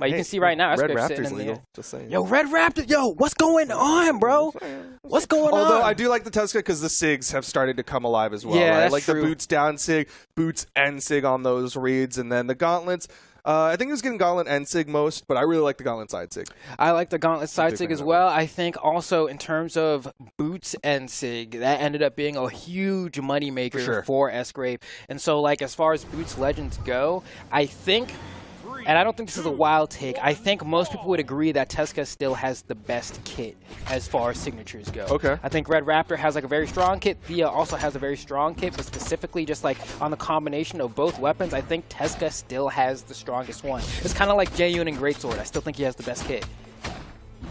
Speaker 4: But you can see right now,
Speaker 5: Red
Speaker 4: Escape's sitting
Speaker 5: Raptor's
Speaker 4: in the
Speaker 5: legal.
Speaker 4: air.
Speaker 5: Just saying.
Speaker 4: Yo, Red Raptor, yo, what's going on, bro? What's going on?
Speaker 5: Although I do like the Tuska because the SIGs have started to come alive as well.
Speaker 4: Yeah,
Speaker 5: right?
Speaker 4: that's
Speaker 5: like
Speaker 4: true.
Speaker 5: the boots down SIG, boots and SIG on those reads, and then the gauntlets. I think he was getting gauntlet and SIG most, but I really like the gauntlet side SIG.
Speaker 4: I like the gauntlet side
Speaker 5: big
Speaker 4: SIG
Speaker 5: fan
Speaker 4: as
Speaker 5: of
Speaker 4: well. I think also in terms of boots and SIG, that ended up being a huge moneymaker for Escape. And so, like, as far as Boots Legends go, I think, and I don't think this is a wild take, I think most people would agree that Tuska still has the best kit as far as signatures go.
Speaker 5: Okay.
Speaker 4: I think Red Raptor has like a very strong kit. Thea also has a very strong kit, but specifically just like on the combination of both weapons, I think Tuska still has the strongest one. It's kind of like Jaeyun and Greatsword. I still think he has the best kit.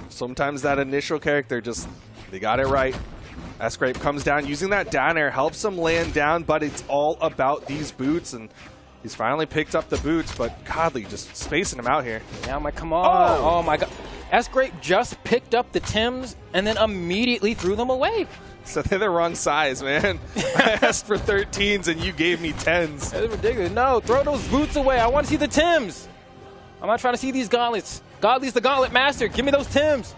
Speaker 5: Sometimes that initial character just, they got it right. Escape comes down using that down air, helps him land down, but it's all about these boots, and he's finally picked up the boots, but Godly just spacing him out here.
Speaker 4: Yeah, I'm like, come on. Oh my God. Escape just picked up the Tims and then immediately threw them away.
Speaker 5: So they're the wrong size, man. I asked for 13s and you gave me 10s.
Speaker 4: That's ridiculous. No, throw those boots away. I want to see the Tims. I'm not trying to see these gauntlets. Godly's the gauntlet master. Give me those Tims.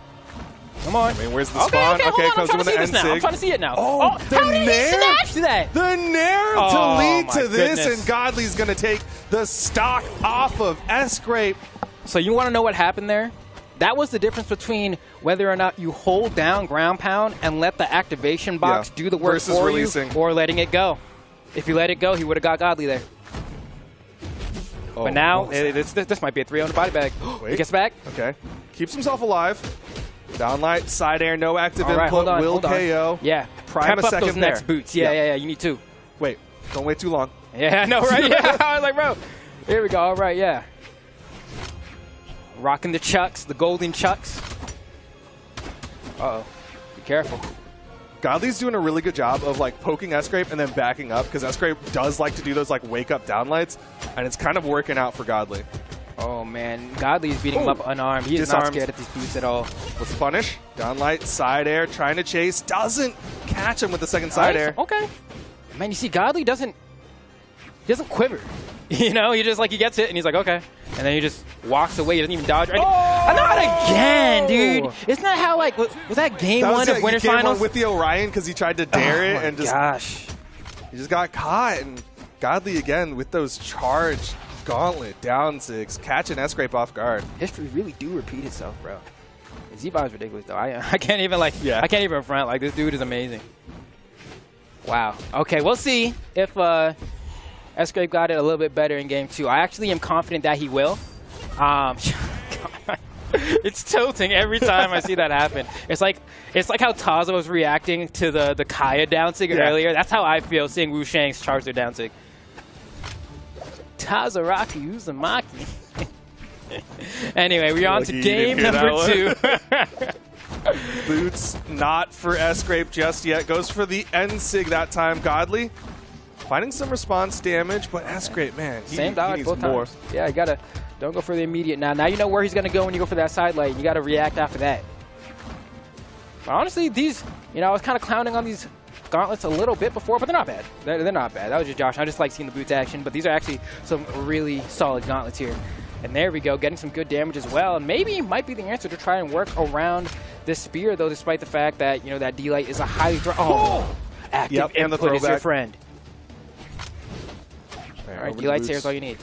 Speaker 4: Come on.
Speaker 5: I mean, where's the
Speaker 4: Okay,
Speaker 5: spawn?
Speaker 4: okay, hold on. I'm
Speaker 5: comes
Speaker 4: trying
Speaker 5: with
Speaker 4: to see
Speaker 5: the
Speaker 4: this now. I'm
Speaker 5: N-Sig.
Speaker 4: trying to see it now.
Speaker 5: Oh, the
Speaker 4: how did he
Speaker 5: nair?
Speaker 4: snatch that?
Speaker 5: The nair
Speaker 4: Oh,
Speaker 5: to lead
Speaker 4: my
Speaker 5: to this,
Speaker 4: goodness.
Speaker 5: and Godly's going to take the stock off of Escape.
Speaker 4: So you want to know what happened there? That was the difference between whether or not you hold down ground pound and let the activation box do the work
Speaker 5: versus
Speaker 4: for
Speaker 5: releasing.
Speaker 4: you, or letting it go. If you let it go, he would have got Godly there.
Speaker 5: Oh,
Speaker 4: But now,
Speaker 5: what was that?
Speaker 4: this might be a 3 on the body bag.
Speaker 5: Wait.
Speaker 4: He gets back.
Speaker 5: Okay. Keeps himself alive. Downlight, side air, no active
Speaker 4: All right,
Speaker 5: input, will
Speaker 4: hold on.
Speaker 5: KO.
Speaker 4: Yeah,
Speaker 5: Prime
Speaker 4: prep
Speaker 5: a
Speaker 4: up
Speaker 5: second
Speaker 4: those next
Speaker 5: there.
Speaker 4: boots. Yeah, you need to.
Speaker 5: Wait, don't wait too long.
Speaker 4: Yeah, I know, right? Yeah, I was like, bro, here we go. All right, yeah. Rocking the chucks, the golden chucks. Uh-oh. Be careful.
Speaker 5: Godly's doing a really good job of like poking Escape and then backing up because Escape does like to do those like wake up downlights, and it's kind of working out for Godly.
Speaker 4: Oh, man. Godly is beating him up unarmed. He is not
Speaker 5: Disarmed.
Speaker 4: scared of these boots at all.
Speaker 5: Let's punish. Downlight, side air, trying to chase. Doesn't catch him with the second side air.
Speaker 4: Okay. Man, you see, Godly doesn't quiver. You know, he just like, he gets it and he's like, okay. And then he just walks away. He doesn't even dodge. Not again, dude. Isn't that how, like, was that game one of Winners Finals?
Speaker 5: With the Orion because he tried to dare it and just
Speaker 4: Gosh.
Speaker 5: he just got caught. And Godly again with those charged gauntlet down 6, catching Escape off guard.
Speaker 4: History really do repeat itself, bro. Z-Bomb is ridiculous, though. I can't even, like,
Speaker 5: Yeah.
Speaker 4: I can't even front. Like, this dude is amazing. Wow. Okay, we'll see if Escape got it a little bit better in game 2. I actually am confident that he will. It's tilting every time I see that happen. It's like how Taza was reacting to the Kaya down sig earlier. That's how I feel seeing Wu Shang's charge their down sig. Tazaraki Uzumaki. Anyway, we're on to
Speaker 5: Lucky you
Speaker 4: game
Speaker 5: didn't hear
Speaker 4: number 2.
Speaker 5: Boots not for Escape just yet. Goes for the N-Sig that time. Godly finding some response damage, but Escape, man, he
Speaker 4: Same dodge
Speaker 5: needs
Speaker 4: both
Speaker 5: more.
Speaker 4: times. Yeah, you gotta don't go for the immediate now. Now you know where he's gonna go when you go for that side light. You gotta react after that. But honestly, these, I was kind of clowning on these gauntlets a little bit before, but they're not bad. They're not bad. That was just Josh. I just like seeing the boots action, but these are actually some really solid gauntlets here. And there we go, getting some good damage as well. And maybe might be the answer to try and work around this spear, though, despite the fact that, that D-Light is a highly... Active
Speaker 5: and the
Speaker 4: input is your
Speaker 5: throwback.
Speaker 4: friend.
Speaker 5: All
Speaker 4: All right, D-Light Sayer's all you need.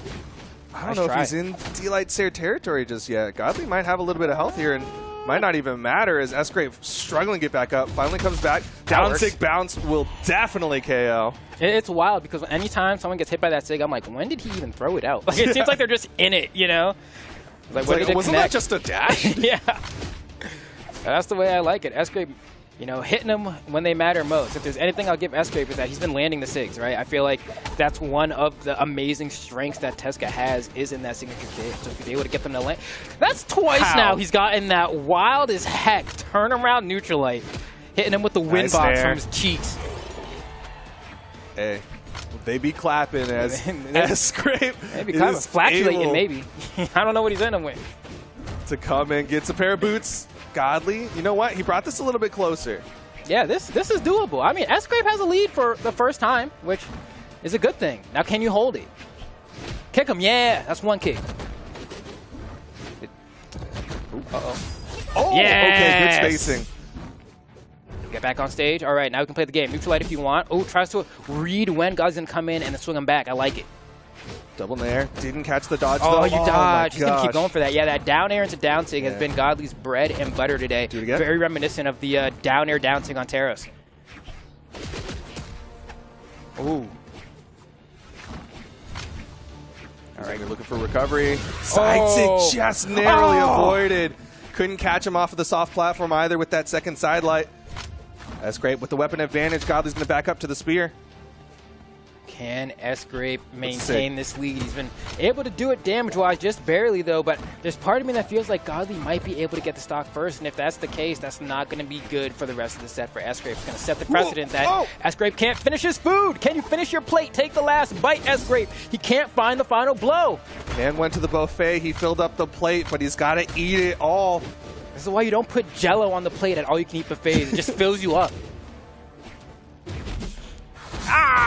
Speaker 5: I don't know if he's in D-Light Sayer territory just yet. Godly might have a little bit of health here and might not even matter as Escape struggling to get back up. Finally comes back. Down
Speaker 4: works.
Speaker 5: sig bounce will definitely KO.
Speaker 4: It's wild because anytime someone gets hit by that sig, I'm like, when did he even throw it out? Like, it seems like they're just in it, Like,
Speaker 5: It's
Speaker 4: when
Speaker 5: like,
Speaker 4: did it
Speaker 5: wasn't that
Speaker 4: connect?
Speaker 5: just a dash?
Speaker 4: Yeah. That's the way I like it. Escape, hitting them when they matter most. If there's anything I'll give Escape is that he's been landing the SIGs, right? I feel like that's one of the amazing strengths that Tuska has is in that signature kit. So if he's able to get them to land. That's twice now he's gotten that wild as heck turnaround neutral light. Hitting him with the wind box
Speaker 5: nair.
Speaker 4: from his cheeks.
Speaker 5: Hey, they be clapping as Escape
Speaker 4: Maybe kind of
Speaker 5: is
Speaker 4: flatulating,
Speaker 5: able
Speaker 4: maybe. I don't know what he's in him with.
Speaker 5: to come and gets a pair of boots. Godly, you know what? He brought this a little bit closer.
Speaker 4: Yeah, this is doable. I mean, Escape has a lead for the first time, which is a good thing. Now, can you hold it? Kick him. Yeah, that's one kick.
Speaker 5: Oh,
Speaker 4: Yes!
Speaker 5: okay, good spacing.
Speaker 4: Get back on stage. All right, now we can play the game. Neutral light if you want. Oh, tries to read when God's going to come in and then swing him back. I like it.
Speaker 5: Double nair. Didn't catch the dodge,
Speaker 4: Oh,
Speaker 5: though.
Speaker 4: you dodge. He's going to keep
Speaker 5: gosh.
Speaker 4: going for that. Yeah, that down air into down sig has been Godly's bread and butter today.
Speaker 5: Do it again.
Speaker 4: Very reminiscent of the down air down sig on Terrace. Ooh.
Speaker 5: All right, you're looking for recovery. Side sig just narrowly avoided. Couldn't catch him off of the soft platform either with that second side light. That's great. With the weapon advantage, Godly's going to back up to the spear.
Speaker 4: Can S-Grape maintain this lead? He's been able to do it damage-wise, just barely, though, but there's part of me that feels like Godly might be able to get the stock first, and if that's the case, that's not going to be good for the rest of the set for S-Grape. It's going to set the precedent that S-Grape can't finish his food. Can you finish your plate? Take the last bite, S-Grape. He can't find the final blow.
Speaker 5: Man went to the buffet. He filled up the plate, but he's got to eat it all.
Speaker 4: This is why you don't put Jell-O on the plate at all-you-can-eat buffets. It just fills you up.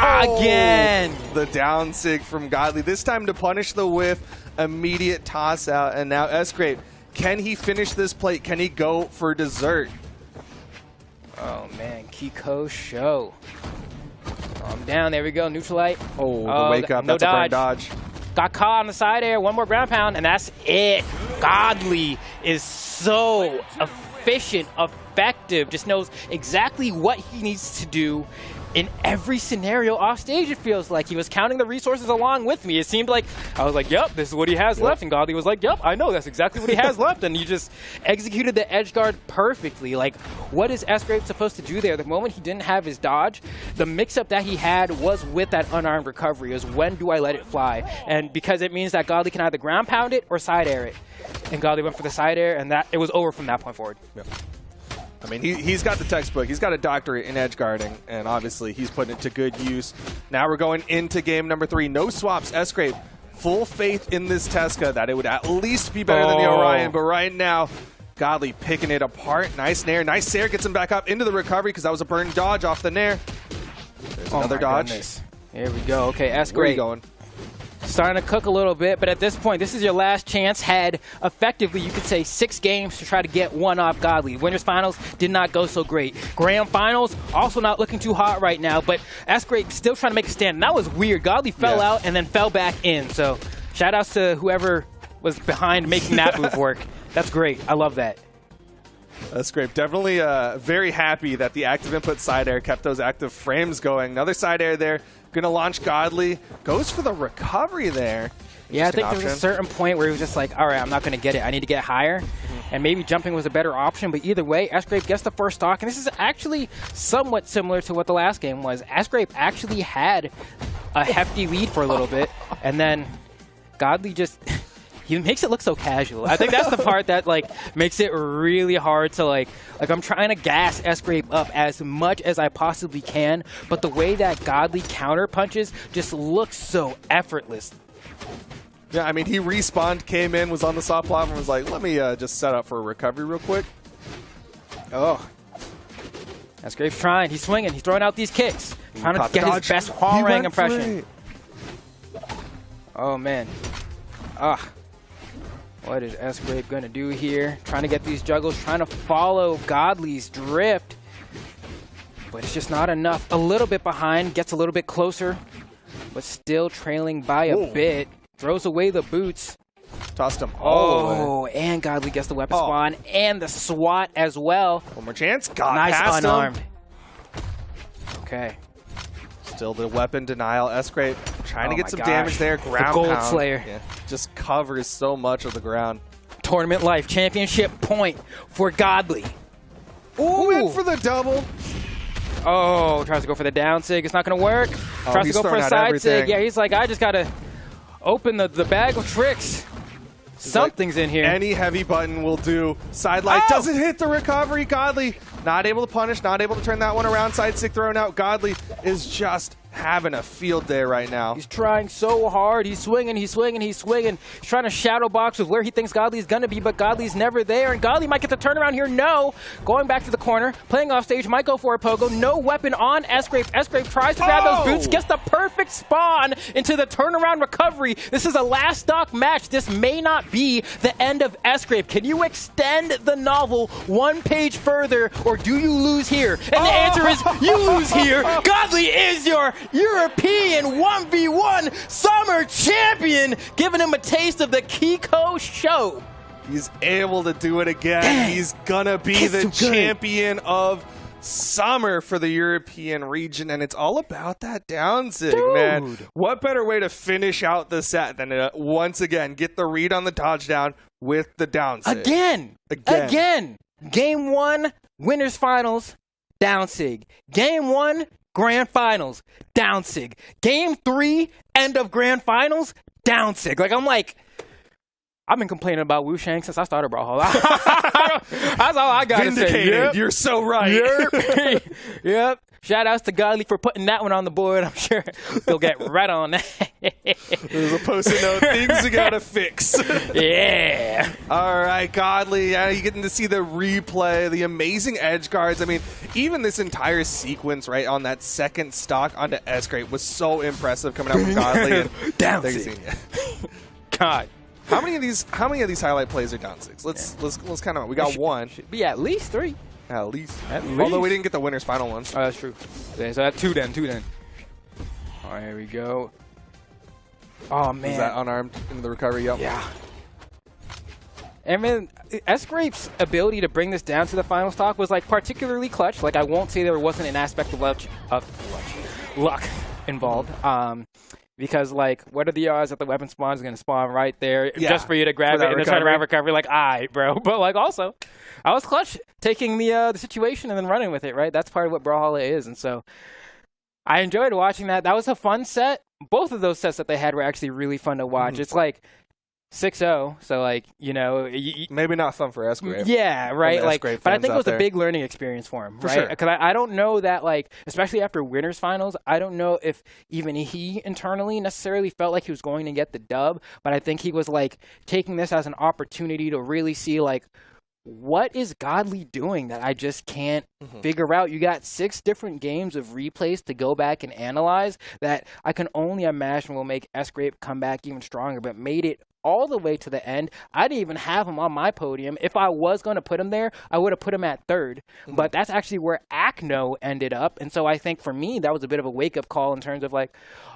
Speaker 4: Again!
Speaker 5: The down sig from Godly. This time to punish the whiff, immediate toss out, and now S-Grape. Can he finish this plate? Can he go for dessert?
Speaker 4: Oh man, Kiko show. I'm down, there we go, neutralite.
Speaker 5: Oh, the wake up,
Speaker 4: no
Speaker 5: that's a brain dodge.
Speaker 4: Got caught on the side air, one more ground pound, and that's it. Godly is so efficient, effective, just knows exactly what he needs to do in every scenario off stage. It feels like he was counting the resources along with me. It seemed like I was like, yep, this is what he has left, and Godly was like, yep, I know that's exactly what he has left, and he just executed the edge guard perfectly. Like, what is S-Grape supposed to do there? The moment he didn't have his dodge, the mix-up that he had was with that unarmed recovery, is when do I let it fly? And because it means that Godly can either ground pound it or side air it, and Godly went for the side air, and that it was over from that point forward.
Speaker 5: Yep. I mean, he's got the textbook. He's got a doctorate in edge guarding, and obviously he's putting it to good use. Now we're going into game number 3. No swaps. S-Grape, full faith in this Tesca that it would at least be better than the Orion, but right now, Godly picking it apart. Nice nair. Nice Sair gets him back up into the recovery because that was a burn dodge off the nair. There's another dodge.
Speaker 4: Goodness. Here we go. Okay,
Speaker 5: Where are you
Speaker 4: S-Grape
Speaker 5: going?
Speaker 4: starting to cook a little bit, but at this point, this is your last chance. Had effectively, you could say, 6 games to try to get one off Godly. Winners Finals did not go so great. Grand Finals also not looking too hot right now, but S-Grape still trying to make a stand. And that was weird. Godly fell out and then fell back in. So shout outs to whoever was behind making that move work. That's great. I love that.
Speaker 5: That's great. Definitely very happy that the active input side air kept those active frames going. Another side air there. Going to launch Godly. Goes for the recovery there.
Speaker 4: Yeah, I think there was a certain point where he was just like, all right, I'm not going to get it. I need to get higher. And maybe jumping was a better option. But either way, S-Grape gets the first stock. And this is actually somewhat similar to what the last game was. S-Grape actually had a hefty lead for a little bit. And then Godly just... he makes it look so casual. I think that's the part that like makes it really hard to like I'm trying to gas S-Grape up as much as I possibly can, but the way that Godly counter punches just looks so effortless.
Speaker 5: Yeah, I mean, he respawned, came in, was on the soft platform, was like, let me just set up for a recovery real quick.
Speaker 4: Oh. S-Grape's trying. He's swinging. He's throwing out these kicks. Trying to get his best Hwang impression. Oh, man. What is S-Grape going to do here? Trying to get these juggles, trying to follow Godly's drift. But it's just not enough. A little bit behind, gets a little bit closer, but still trailing by a bit. Throws away the boots.
Speaker 5: Tossed him all the way.
Speaker 4: And Godly gets the weapon spawn and the SWAT as well.
Speaker 5: One more chance. Got
Speaker 4: nice
Speaker 5: past
Speaker 4: unarmed.
Speaker 5: him.
Speaker 4: Okay.
Speaker 5: Still the weapon denial. S-Grape trying to get some damage there. Ground
Speaker 4: the Gold
Speaker 5: pound.
Speaker 4: Slayer.
Speaker 5: Yeah. Just covers so much of the ground.
Speaker 4: Tournament life. Championship point for Godly.
Speaker 5: Ooh, went for the double.
Speaker 4: Oh, tries to go for the down sig. It's not going to work. Tries to go for a side sig. Yeah, he's like, I just got to open the bag of tricks. Something's in here.
Speaker 5: Any heavy button will do. Side light doesn't hit the recovery. Godly not able to punish, not able to turn that one around. Side sig thrown out. Godly is just having a field day right now.
Speaker 4: He's trying so hard. He's swinging, he's swinging, he's swinging. He's trying to shadow box with where he thinks Godly's going to be, but Godly's never there. And Godly might get the turnaround here. No. Going back to the corner, playing off stage, might go for a pogo. No weapon on S-Grape. S-Grape tries to grab those boots, gets the perfect spawn into the turnaround recovery. This is a last stock match. This may not be the end of S-Grape. Can you extend the novel one page further, or do you lose here? And the answer is you lose here. Godly is your European 1v1 summer champion, giving him a taste of the Kiko show.
Speaker 5: He's able to do it again. Dang. He's gonna be the champion of summer for the European region, and it's all about that down sig, man. What better way to finish out the set than to once again get the read on the dodge down with the down sig? Again. Game 1, winners finals, down sig. Game 1, grand finals, down sig. Game 3, end of grand finals, down sig. I've been complaining about Wu Shang since I started Brawlhalla. That's all I got to say. Yep. You're so right.
Speaker 4: Yep. Shout outs to Godly for putting that one on the board. I'm sure they'll get right on that.
Speaker 5: There's a post-it note. Things you got to fix.
Speaker 4: Yeah.
Speaker 5: All right, Godly. Yeah, you're getting to see the replay, the amazing edge guards. I mean, even this entire sequence right on that second stock onto S-Grape was so impressive coming out with Godly. And
Speaker 4: down
Speaker 5: there you
Speaker 4: sig.
Speaker 5: see it.
Speaker 4: God.
Speaker 5: How many of these highlight plays are down sigs? Let's kind of. We got one.
Speaker 4: Should be at least 3.
Speaker 5: At least. Although we didn't get the winner's final one.
Speaker 4: Oh, that's true. So that's 2 then. All right, here we go. Oh man.
Speaker 5: Is that unarmed into the recovery? Yep.
Speaker 4: Yeah. And man, S-Grape's ability to bring this down to the final stock was particularly clutch. I won't say there wasn't an aspect of luck involved. Because, what are the odds that the weapon spawn is going to spawn right there just for you to grab it and then turn around recovery? All right, bro. But, also, I was clutch taking the situation and then running with it, right? That's part of what Brawlhalla is. And so I enjoyed watching that. That was a fun set. Both of those sets that they had were actually really fun to watch. It's 6-0, so
Speaker 5: maybe not fun for S-Grape.
Speaker 4: Yeah, right. But I think it was a big learning experience for him, right? Because I don't know that, especially after winners finals, I don't know if even he internally necessarily felt like he was going to get the dub. But I think he was taking this as an opportunity to really see what is Godly doing that I just can't figure out? You got 6 different games of replays to go back and analyze that I can only imagine will make S-Grape come back even stronger, but made it all the way to the end. I didn't even have him on my podium. If I was going to put him there, I would have put him at 3rd. But that's actually where Acno ended up. And so I think for me, that was a bit of a wake-up call in terms of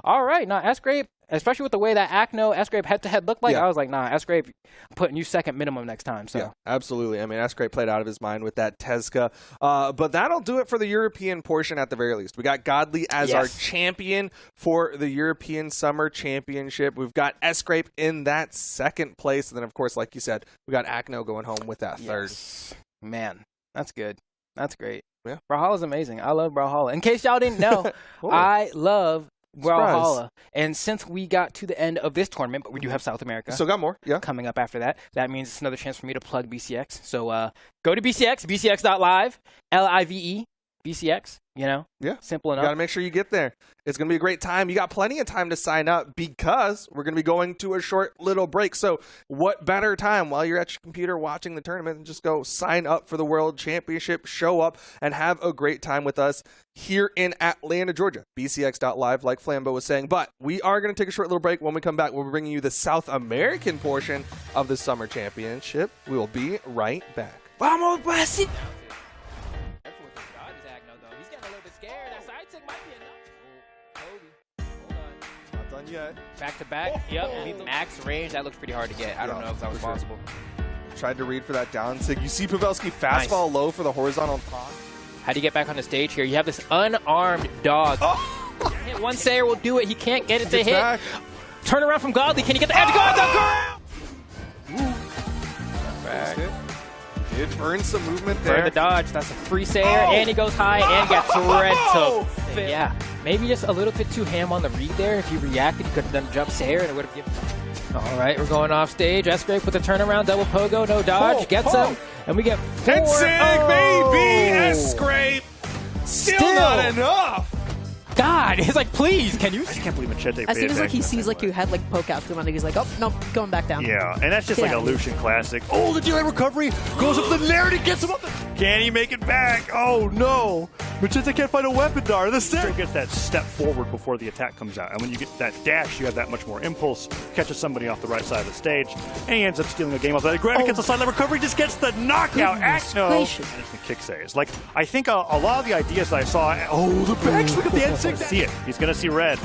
Speaker 4: all right, now S-Grape, especially with the way that Acno, S-Grape head-to-head looked I was nah, S-Grape, I'm putting you 2nd minimum next time. So. Yeah,
Speaker 5: absolutely. I mean, S-Grape played out of his mind with that Tezca. But that'll do it for the European portion at the very least. We got Godly as our champion for the European Summer Championship. We've got S-Grape in that 2nd place. And then, of course, like you said, we got Acno going home with that 3rd.
Speaker 4: Man, that's good. That's great.
Speaker 5: Yeah.
Speaker 4: Brawlhalla's amazing. I love Brawlhalla. In case y'all didn't know, I love Brawlhalla. And since we got to the end of this tournament, but we do have South America.
Speaker 5: Still got more,
Speaker 4: coming up after that. That means it's another chance for me to plug BCX. So go to BCX, bcx.live, LIVE, BCX. Simple enough.
Speaker 5: You got to make sure you get there. It's going to be a great time. You got plenty of time to sign up because we're going to be going to a short little break. So what better time while you're at your computer watching the tournament than just go sign up for the World Championship, show up, and have a great time with us here in Atlanta, Georgia. BCX.live, like Flambeau was saying. But we are going to take a short little break. When we come back, we'll be bringing you the South American portion of the Summer Championship. We will be right back.
Speaker 4: Vamos, Brasil!
Speaker 5: Yet.
Speaker 4: Back to back. Yep. Max range. That looks pretty hard to get. I don't know if that was possible.
Speaker 5: Tried to read for that down sig. You see Pavelski fastball low for the horizontal toss.
Speaker 4: How do you get back on the stage here? You have this unarmed dog. Hit one Sayer will do it. He can't get it to hit. Back. Turn around from Godly. Can you get the edge guard?
Speaker 5: Back. Did earn some movement there.
Speaker 4: Burn the dodge. That's a free Sayer. And he goes high and gets red to fit. Yeah. Maybe just a little bit too ham on the read there. If you reacted, you could have done jump Sayer and it would have given. All right, we're going off stage. S-Grape with a turnaround, double pogo, no dodge. Gets him. And we get 4.
Speaker 5: Sig, baby! S-Grape! Still not enough!
Speaker 4: God, it's like, please, can you?
Speaker 3: I can't believe Machete
Speaker 2: As soon as like he
Speaker 3: paid
Speaker 2: sees like you had like poke out through him, he's like, oh no, going back down.
Speaker 3: Yeah, and that's just
Speaker 2: Yeah.
Speaker 3: like a Lucian classic. Oh, the delay recovery goes up the nair and he gets him up. Can he make it back? Oh no, Machete can't find a weapon dar. The stair gets that step forward before the attack comes out, and when you get that dash, you have that much more impulse. Catches somebody off the right side of the stage, and he ends up stealing a game off that. Grab gets the side recovery, just gets the knockout. No, and it's the kick saves. Like I think a lot of the ideas that I saw. Oh, the backswing at the end. See it. He's gonna see red.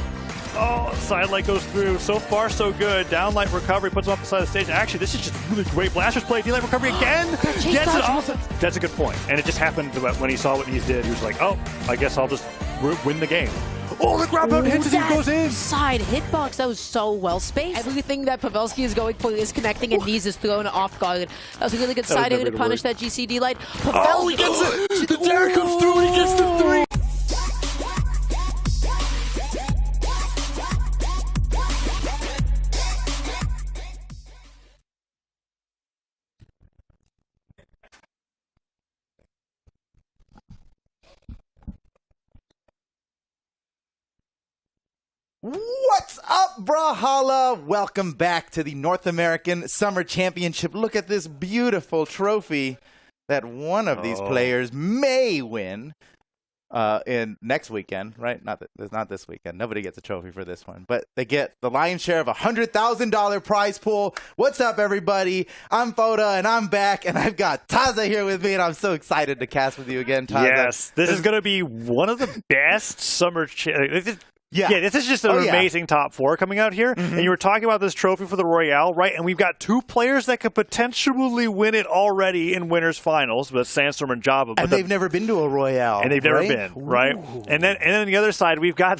Speaker 3: Oh, side light goes through. So far, so good. Down light recovery puts him off the side of the stage. Actually, this is just really great. Blasters play. D-light recovery again. Gets it off. That's a good point. And it just happened when he saw what he did. He was like, oh, I guess I'll just win the game. Oh, the grab out hits as he goes in.
Speaker 2: Side hitbox, that was so well spaced. Everything that Pavelski is going for is connecting, and Knees is thrown off guard. That was a really good side hit to punish that GCD light.
Speaker 3: Oh, he gets it. The dare comes through and he gets the 3.
Speaker 8: What's up, Brawlhalla? Welcome back to the North American Summer Championship. Look at this beautiful trophy that one of these players may win in next weekend, right? Not this weekend. Nobody gets a trophy for this one, but they get the lion's share of a $100,000 prize pool. What's up, everybody? I'm Foda, and I'm back, and I've got Taza here with me, and I'm so excited to cast with you again, Taza.
Speaker 3: Yes, this is going to be one of the best summer. Yeah, this is just an amazing top 4 coming out here. And you were talking about this trophy for the Royale, right? And we've got 2 players that could potentially win it already in winners finals with Sandstorm and Java. But
Speaker 8: and they've never been to a Royale.
Speaker 3: And they've never been, right? Ooh. And then on the other side, we've got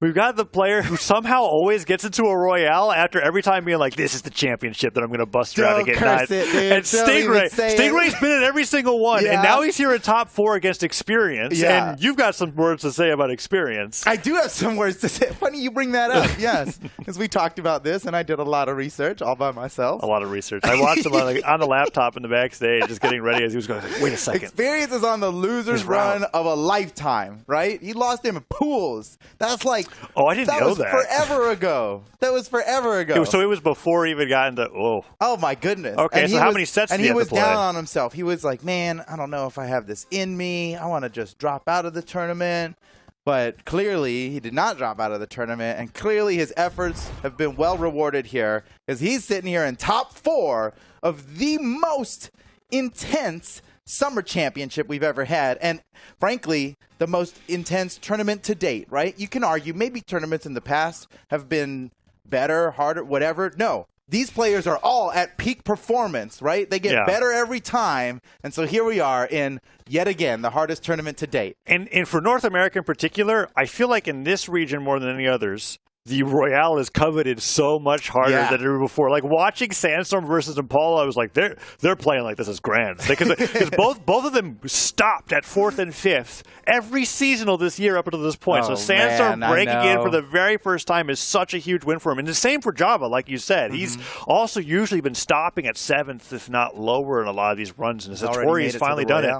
Speaker 3: the player who somehow always gets into a Royale after every time being like, this is the championship that I'm going to bust around and get
Speaker 8: curse it, dude.
Speaker 3: And Stingray's been in every single one. And now he's here in top 4 against Experience. Yeah. And you've got some words to say about Experience.
Speaker 8: I do have some words to say. Funny you bring that up. Yes. Because we talked about this, and I did a lot of research all by myself.
Speaker 3: A lot of research. I watched him on the laptop in the backstage just getting ready as he was going, wait a second.
Speaker 8: Experience is on the loser's run of a lifetime, right? He lost him in pools. That's like...
Speaker 3: Oh, I didn't know that.
Speaker 8: That was forever ago. That was forever ago.
Speaker 3: So it was before he even got into,
Speaker 8: Oh, my goodness.
Speaker 3: Okay, and so how many sets did he have to play?
Speaker 8: And he was down on himself. He was like, man, I don't know if I have this in me. I want to just drop out of the tournament. But clearly, he did not drop out of the tournament. And clearly, his efforts have been well rewarded here. Because he's sitting here in top 4 of the most intense summer championship we've ever had, and frankly the most intense tournament to date, right? You can argue maybe tournaments in the past have been better, harder, whatever. No, these players are all at peak performance, right? They get better every time, and so here we are in yet again the hardest tournament to date.
Speaker 3: And for North America in particular, I feel like in this region more than any others, the Royale is coveted so much harder than ever before. Like watching Sandstorm versus Impala, I was like, they're playing like this is grand because both of them stopped at 4th and 5th every seasonal this year up until this point. So Sandstorm breaking in for the very first time is such a huge win for him. And the same for Java, like you said. He's also usually been stopping at 7th, if not lower, in a lot of these runs. And Satori's finally done it,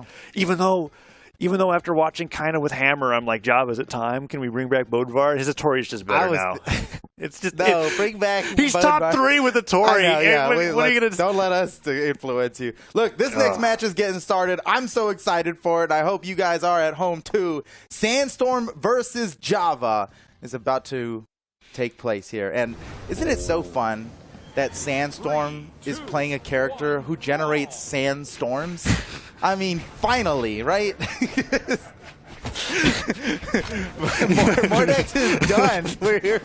Speaker 3: even though after watching kind of with Hammer, I'm like, Java, is it time? Can we bring back Bodvar? His Satori's just better now. It's just
Speaker 8: bring back.
Speaker 3: He's
Speaker 8: Bodvar.
Speaker 3: top 3 with the Tori. What are you gonna?
Speaker 8: Don't let us influence you. Look, this next match is getting started. I'm so excited for it. I hope you guys are at home too. Sandstorm versus Java is about to take place here, and isn't it so fun that Sandstorm is playing a character who generates sandstorms? I mean, finally, right? Mordex is done. We're here.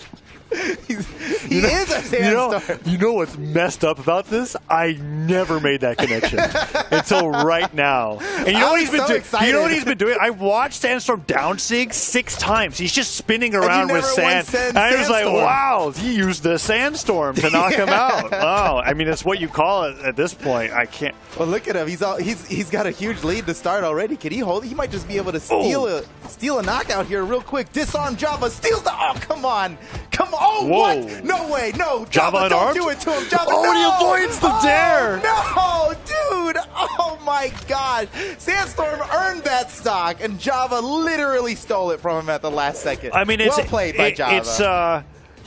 Speaker 8: He is a sandstorm.
Speaker 3: You know what's messed up about this? I never made that connection until right now. And you know what he's been doing? You know what he's been doing? I watched Sandstorm down sig 6 times. He's just spinning around with sand. And I was like, wow, he used the sandstorm to knock him out. Wow. I mean, it's what you call it at this point. I can't.
Speaker 8: Well, look at him. He's got a huge lead to start already. Can he hold it? He might just be able to steal a knockout here real quick. Disarm Java. Steals the. Oh, come on. Come on. Oh,
Speaker 3: whoa.
Speaker 8: What? No way. No.
Speaker 3: Java
Speaker 8: don't do it to him. Java,
Speaker 3: he avoids the dare.
Speaker 8: No, dude. Oh, my God. Sandstorm earned that stock, and Java literally stole it from him at the last second.
Speaker 3: I mean, it's
Speaker 8: well played by Java.
Speaker 3: It's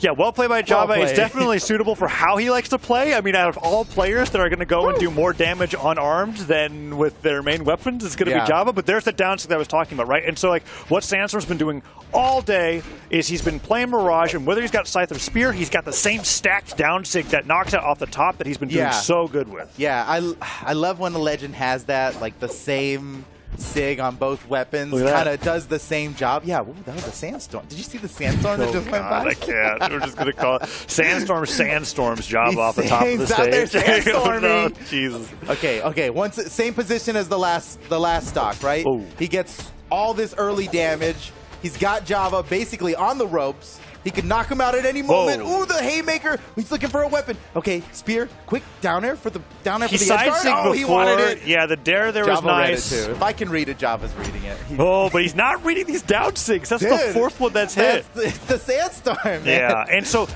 Speaker 3: yeah, well played by Java.
Speaker 8: Well played.
Speaker 3: It's definitely suitable for how he likes to play. I mean, out of all players that are going to go and do more damage unarmed than with their main weapons, it's going to be Java. But there's the downside that I was talking about, right? And so, like, what Sandstorm's been doing all day is he's been playing Mirage, and whether he's got Scythe or Spear, he's got the same stacked down sig that knocks out off the top that he's been doing so good with.
Speaker 8: Yeah, I love when a Legend has that, like the same sig on both weapons, kind of does the same job. Yeah, ooh, that was a sandstorm. Did you see the sandstorm that just went by?
Speaker 3: I can't. We're just going to call it Sandstorm's job off the top of the stage.
Speaker 8: No,
Speaker 3: Jesus.
Speaker 8: Okay. Same position as the last stock, right?
Speaker 3: Ooh.
Speaker 8: He gets all this early damage. He's got Java basically on the ropes. He could knock him out at any moment.
Speaker 3: Whoa.
Speaker 8: Ooh, the haymaker. He's looking for a weapon. Okay, Spear, quick down air for the
Speaker 3: He
Speaker 8: edge
Speaker 3: side
Speaker 8: guard.
Speaker 3: sig
Speaker 8: He wanted it.
Speaker 3: Yeah, the dare there
Speaker 8: Java
Speaker 3: was nice.
Speaker 8: read it too. If I can read it, Java's reading it.
Speaker 3: But he's not reading these down sigs. That's the fourth one that's hit.
Speaker 8: It's the sandstorm, man.
Speaker 3: Yeah, and so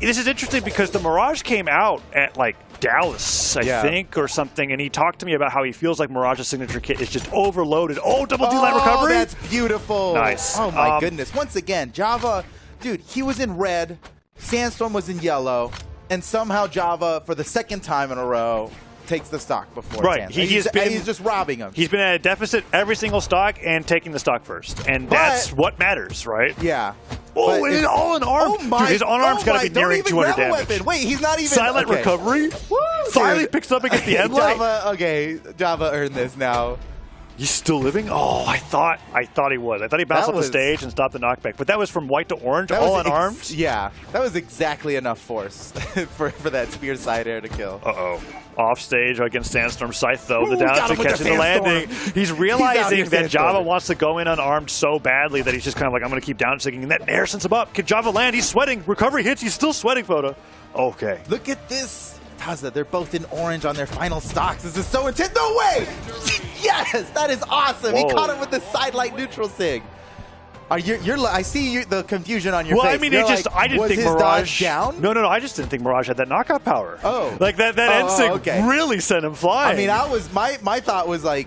Speaker 3: this is interesting because the Mirage came out at like Dallas, I think, or something, and he talked to me about how he feels like Mirage's signature kit is just overloaded. Oh, double D-line recovery.
Speaker 8: That's beautiful.
Speaker 3: Nice.
Speaker 8: Oh my goodness. Once again, Java, dude, he was in red, Sandstorm was in yellow, and somehow Java, for the second time in a row, takes the stock before Sandstorm. He's just robbing him.
Speaker 3: He's been at a deficit every single stock and taking the stock first, and that's what matters, right?
Speaker 8: Yeah.
Speaker 3: Oh, and it's all unarmed.
Speaker 8: Oh my,
Speaker 3: dude, his unarmed's got to be nearing 200 damage.
Speaker 8: Weapon. Wait, he's not even...
Speaker 3: Silent recovery?
Speaker 8: Woo,
Speaker 3: finally picks up against the end light.
Speaker 8: Java earned this now.
Speaker 3: He's still living? Oh, I thought he was. I thought he bounced off the stage and stopped the knockback. But that was from white to orange, all unarmed?
Speaker 8: Yeah, that was exactly enough force for that Spear side air to kill.
Speaker 3: Uh-oh. Off stage against Sandstorm Scythe, though. The down to catching the landing. He's realizing that Java wants to go in unarmed so badly that he's just kind of like, I'm going to keep down sigging. And that air sends him up. Can Java land? He's sweating. Recovery hits. He's still sweating, Photo. Okay.
Speaker 8: Look at this. Taza, they're both in orange on their final stocks. This is so intense. No way! Yes, that is awesome. Whoa. He caught him with the side light neutral sig. I see the confusion on your face.
Speaker 3: Well, I mean, I didn't think Mirage
Speaker 8: down.
Speaker 3: No, I just didn't think Mirage had that knockout power.
Speaker 8: Oh,
Speaker 3: like that end sig really sent him flying.
Speaker 8: I mean, my thought was like,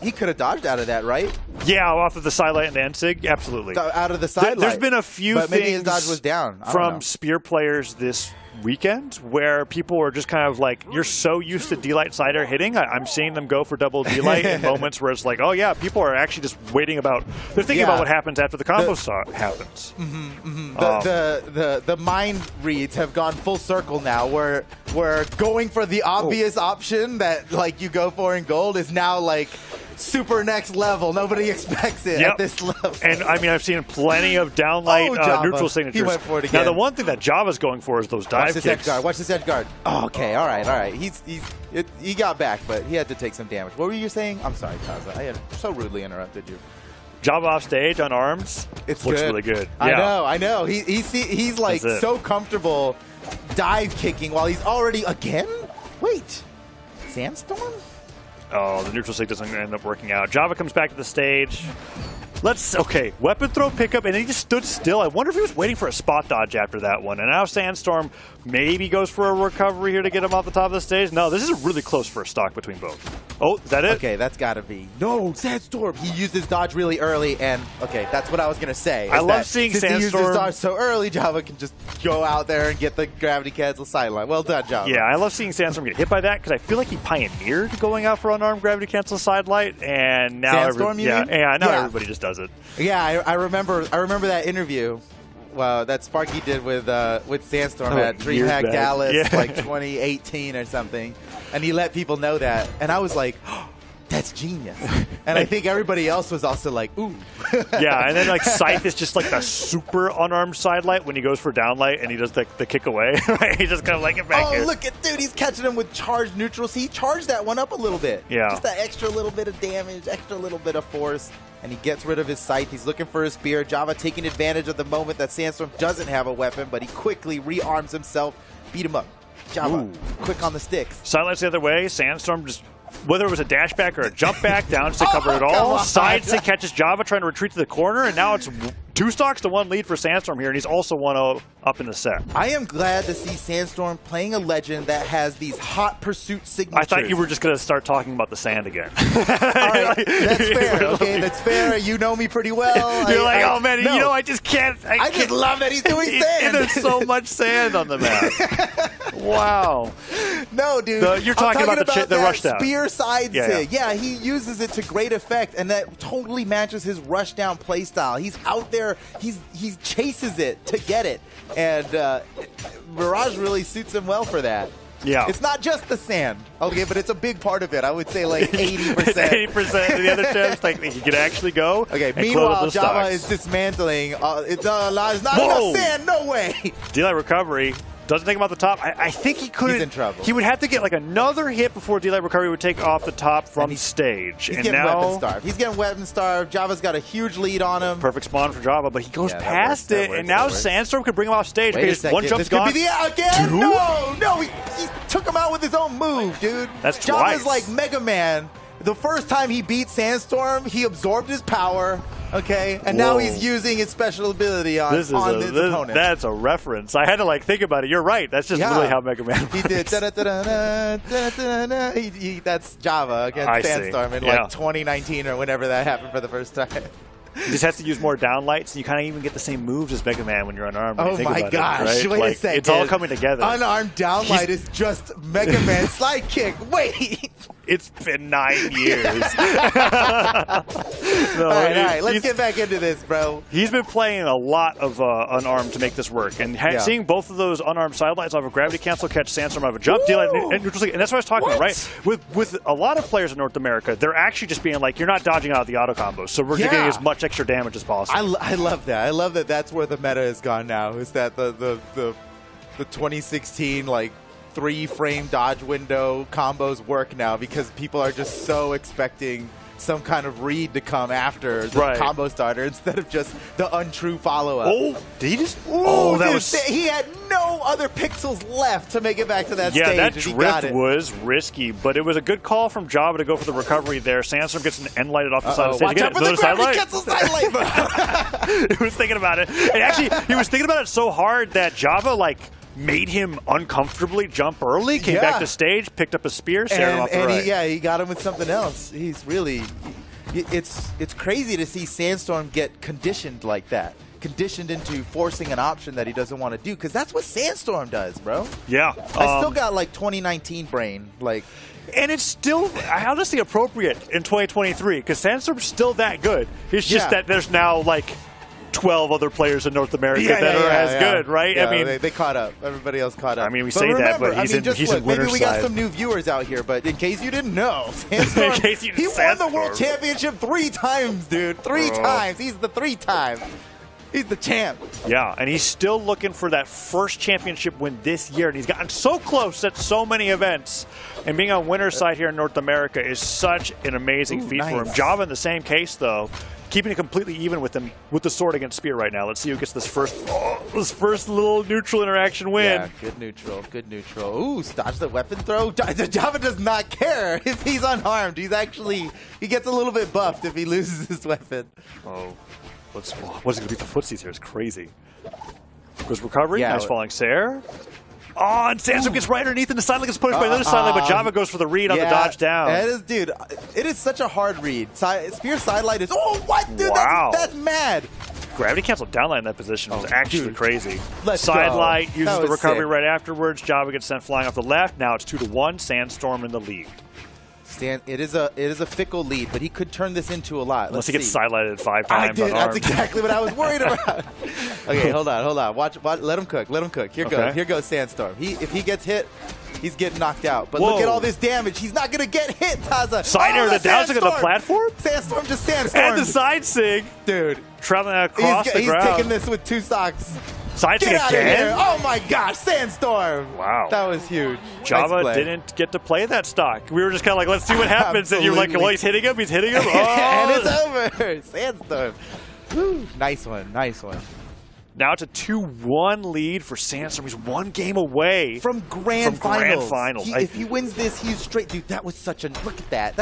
Speaker 8: he could have dodged out of that, right?
Speaker 3: Yeah, off of the side light and the end sig, absolutely.
Speaker 8: Out of the side light.
Speaker 3: There's been a few
Speaker 8: but
Speaker 3: things
Speaker 8: maybe his dodge was down.
Speaker 3: from Spear players this weekend where people were just kind of like, you're so used to D-Light side air hitting. I'm seeing them go for double D-Light in moments where it's like, oh yeah, people are actually just waiting about, they're thinking about what happens after the combo happens.
Speaker 8: The mind reads have gone full circle now where going for the obvious option that like you go for in gold is now like super next level. Nobody expects it at this level. And I mean,
Speaker 3: I've seen plenty of downlight neutral signatures.
Speaker 8: He went for it again.
Speaker 3: Now, the one thing that Java's going for is those dive kicks.
Speaker 8: Watch this edge guard. Oh, okay, all right. He got back, but he had to take some damage. What were you saying? I'm sorry, Taza. I had so rudely interrupted you.
Speaker 3: Java off stage on arms. Looks really good. Yeah.
Speaker 8: I know. He's like so comfortable dive kicking while he's already again. Wait, Sandstorm?
Speaker 3: Oh, the neutral sig doesn't end up working out. Java comes back to the stage. Weapon throw pickup, and he just stood still. I wonder if he was waiting for a spot dodge after that one. And now Sandstorm maybe goes for a recovery here to get him off the top of the stage. No, this is really close for a stock between both. Oh, is that it?
Speaker 8: Okay, that's got to be. No, Sandstorm. He used his dodge really early, and that's what I was going to say.
Speaker 3: I love seeing Sandstorm.
Speaker 8: Since he used his dodge so early, Java can just go out there and get the gravity cancel sideline. Well done, Java.
Speaker 3: Yeah, I love seeing Sandstorm get hit by that because I feel like he pioneered going out for unarmed gravity cancel sidelight, and now
Speaker 8: Sandstorm,
Speaker 3: everybody just does it.
Speaker 8: Yeah, I remember that interview. That Sparky did with Sandstorm at DreamHack Dallas, like 2018 or something, and he let people know that, and I was like, oh, that's genius. And I think everybody else was also like, ooh.
Speaker 3: Yeah, and then like Scythe is just like the super unarmed sidelight when he goes for downlight and he does the kick away. Right? He just kind of like it back here.
Speaker 8: Oh, look at dude, he's catching him with charged neutrals. He charged that one up a little bit.
Speaker 3: Yeah.
Speaker 8: Just that extra little bit of damage, extra little bit of force. And he gets rid of his Scythe. He's looking for his Spear. Java taking advantage of the moment that Sandstorm doesn't have a weapon, but he quickly rearms himself. Beat him up. Java, quick on the sticks.
Speaker 3: Sidelight's the other way. Sandstorm just, whether it was a dash back or a jump back, down stick covered it all. Side stick catches Java trying to retreat to the corner, and now it's 2 stocks to 1 lead for Sandstorm here, and he's also 1-0 up in the set.
Speaker 8: I am glad to see Sandstorm playing a legend that has these hot pursuit signatures.
Speaker 3: I thought you were just going to start talking about the sand again.
Speaker 8: All right, that's fair. Okay, that's fair. You know me pretty well.
Speaker 3: You're oh man, you know, I just can't.
Speaker 8: I just love that he's doing sand.
Speaker 3: There's so much sand on the map. Wow.
Speaker 8: No, dude.
Speaker 3: You're talking about the rush down.
Speaker 8: Spear side sig.
Speaker 3: Yeah.
Speaker 8: Yeah, he uses it to great effect, and that totally matches his rush down playstyle. He's out there. He chases it to get it, and Mirage really suits him well for that.
Speaker 3: Yeah.
Speaker 8: It's not just the sand, okay, but it's a big part of it. I would say like 80%.
Speaker 3: 80% of the other tips, like he could actually go.
Speaker 8: Okay,
Speaker 3: and
Speaker 8: meanwhile,
Speaker 3: close
Speaker 8: Java
Speaker 3: stocks.
Speaker 8: is dismantling. It's not enough sand, no way.
Speaker 3: Delay recovery. Doesn't take him off the top. I think he could.
Speaker 8: He's in trouble.
Speaker 3: He would have to get like another hit before Delay recovery would take off the top from stage.
Speaker 8: He's
Speaker 3: and
Speaker 8: getting
Speaker 3: now,
Speaker 8: weapon starved. He's getting weapon starved. Java's got a huge lead on him.
Speaker 3: Perfect spawn for Java, but he goes
Speaker 8: Yeah,
Speaker 3: past
Speaker 8: that
Speaker 3: it,
Speaker 8: works,
Speaker 3: and now
Speaker 8: that works.
Speaker 3: Sandstorm could bring him off stage
Speaker 8: Wait a
Speaker 3: because
Speaker 8: second.
Speaker 3: one jump's
Speaker 8: This could
Speaker 3: gone.
Speaker 8: be the again.
Speaker 3: Two?
Speaker 8: No, he took him out with his own move, dude.
Speaker 3: That's
Speaker 8: Java's
Speaker 3: twice.
Speaker 8: like Mega Man. The first time he beat Sandstorm, he absorbed his power. Okay, and now
Speaker 3: Whoa.
Speaker 8: he's using his special ability on his opponent.
Speaker 3: That's a reference. I had to like think about it. You're right. That's just really how Mega Man works.
Speaker 8: He did. That's Java against Sandstorm in like 2019 or whenever that happened for the first time.
Speaker 3: You just have to use more downlights, and you kind of even get the same moves as Mega Man when you're unarmed. When you
Speaker 8: Oh
Speaker 3: think
Speaker 8: my
Speaker 3: about
Speaker 8: gosh!
Speaker 3: It, right?
Speaker 8: Wait
Speaker 3: like,
Speaker 8: a second.
Speaker 3: It's all coming together.
Speaker 8: Unarmed downlight is just Mega Man slide kick. Wait.
Speaker 3: It's been 9 years.
Speaker 8: All right. Let's get back into this, bro.
Speaker 3: He's been playing a lot of unarmed to make this work, and seeing both of those unarmed sidelights off a gravity cancel catch Sandstorm out of a jump deal, and that's what I was talking about, right? With a lot of players in North America, they're actually just being like, you're not dodging out of the auto combos, so we're getting as much extra damage as possible.
Speaker 8: I love that. I love that. That's where the meta has gone now. Is that the 2016 like 3-frame dodge window combos work now because people are just so expecting some kind of read to come after the combo starter instead of just the untrue follow-up.
Speaker 3: Oh, did he just?
Speaker 8: He had no other pixels left to make it back to that stage.
Speaker 3: Yeah, that
Speaker 8: and he got
Speaker 3: drift
Speaker 8: it.
Speaker 3: was risky, but it was a good call from Java to go for the recovery there. Sandstorm gets an end lighted off the side of the stage.
Speaker 8: Watch out for the gravity cancel sidelight.
Speaker 3: He was thinking about it. And actually, he was thinking about it so hard that Java, like, made him uncomfortably jump early, came back to stage, picked up a spear, stared him off the right.
Speaker 8: He got him with something else. He's really, it's crazy to see Sandstorm get conditioned like that. Conditioned into forcing an option that he doesn't want to do, because that's what Sandstorm does, bro.
Speaker 3: Yeah.
Speaker 8: I still got like 2019 brain, like.
Speaker 3: And it's still honestly appropriate in 2023, because Sandstorm's still that good. It's just that there's now like 12 other players in North America that are as good, right?
Speaker 8: Yeah,
Speaker 3: I mean,
Speaker 8: they caught up. Everybody else caught up.
Speaker 3: I mean, we say that, but he's in winner's
Speaker 8: maybe we got
Speaker 3: side.
Speaker 8: some new viewers out here, but in case you didn't know, Sandstorm, he won the World Championship 3 times, dude. 3 times. He's the 3-time. He's the champ.
Speaker 3: Yeah, and he's still looking for that first championship win this year, and he's gotten so close at so many events. And being on winner's side here in North America is such an amazing feat for him. Java in the same case, though, keeping it completely even with him with the sword against spear right now. Let's see who gets this first little neutral interaction win.
Speaker 8: Yeah, good neutral, good neutral. Ooh, dodge the weapon throw. Java does not care if he's unharmed. He gets a little bit buffed if he loses his weapon.
Speaker 3: Oh, what's going to be the footsies here? It's crazy. Goes recovery. Nice falling Sair. Oh, and Sandstorm gets right underneath, and the sidelight gets punished by another sidelight, but Java goes for the read on the dodge down.
Speaker 8: It is, dude. It is such a hard read. Spear sidelight is. Oh, what, dude?
Speaker 3: Wow.
Speaker 8: That's mad.
Speaker 3: Gravity cancel downlight in that position was actually crazy.
Speaker 8: Let's
Speaker 3: Sidelight
Speaker 8: go.
Speaker 3: uses
Speaker 8: That
Speaker 3: the
Speaker 8: was
Speaker 3: recovery
Speaker 8: sick.
Speaker 3: right afterwards. Java gets sent flying off the left. Now it's 2-1. Sandstorm in the lead.
Speaker 8: It is a fickle lead, but he could turn this into a lot.
Speaker 3: Unless he gets sidelighted 5 times.
Speaker 8: I did.
Speaker 3: unarmed.
Speaker 8: That's exactly what I was worried about. Okay, hold on. Watch. Let him cook. Let him cook. Here goes Sandstorm. If he gets hit, he's getting knocked out. But look at all this damage. He's not gonna get hit, Taza.
Speaker 3: Side air the down to the platform.
Speaker 8: Sandstorm just Sandstorm.
Speaker 3: And the side sig.
Speaker 8: Dude.
Speaker 3: Traveling across the ground.
Speaker 8: He's taking this with 2 stocks.
Speaker 3: Side sig
Speaker 8: Get out of
Speaker 3: again.
Speaker 8: here. Oh my gosh, Sandstorm.
Speaker 3: Wow.
Speaker 8: That was huge.
Speaker 3: Java
Speaker 8: Nice play.
Speaker 3: didn't get to play that stock. We were just kind of like, let's see what happens. And you were like, well, he's hitting him. He's hitting him. Oh.
Speaker 8: And it's over. Sandstorm. Woo. Nice one.
Speaker 3: Now it's a 2-1 lead for Sandstorm. He's 1 game away
Speaker 8: from grand finals.
Speaker 3: Final.
Speaker 8: If he wins this, he's straight. Dude, that was such a look at that.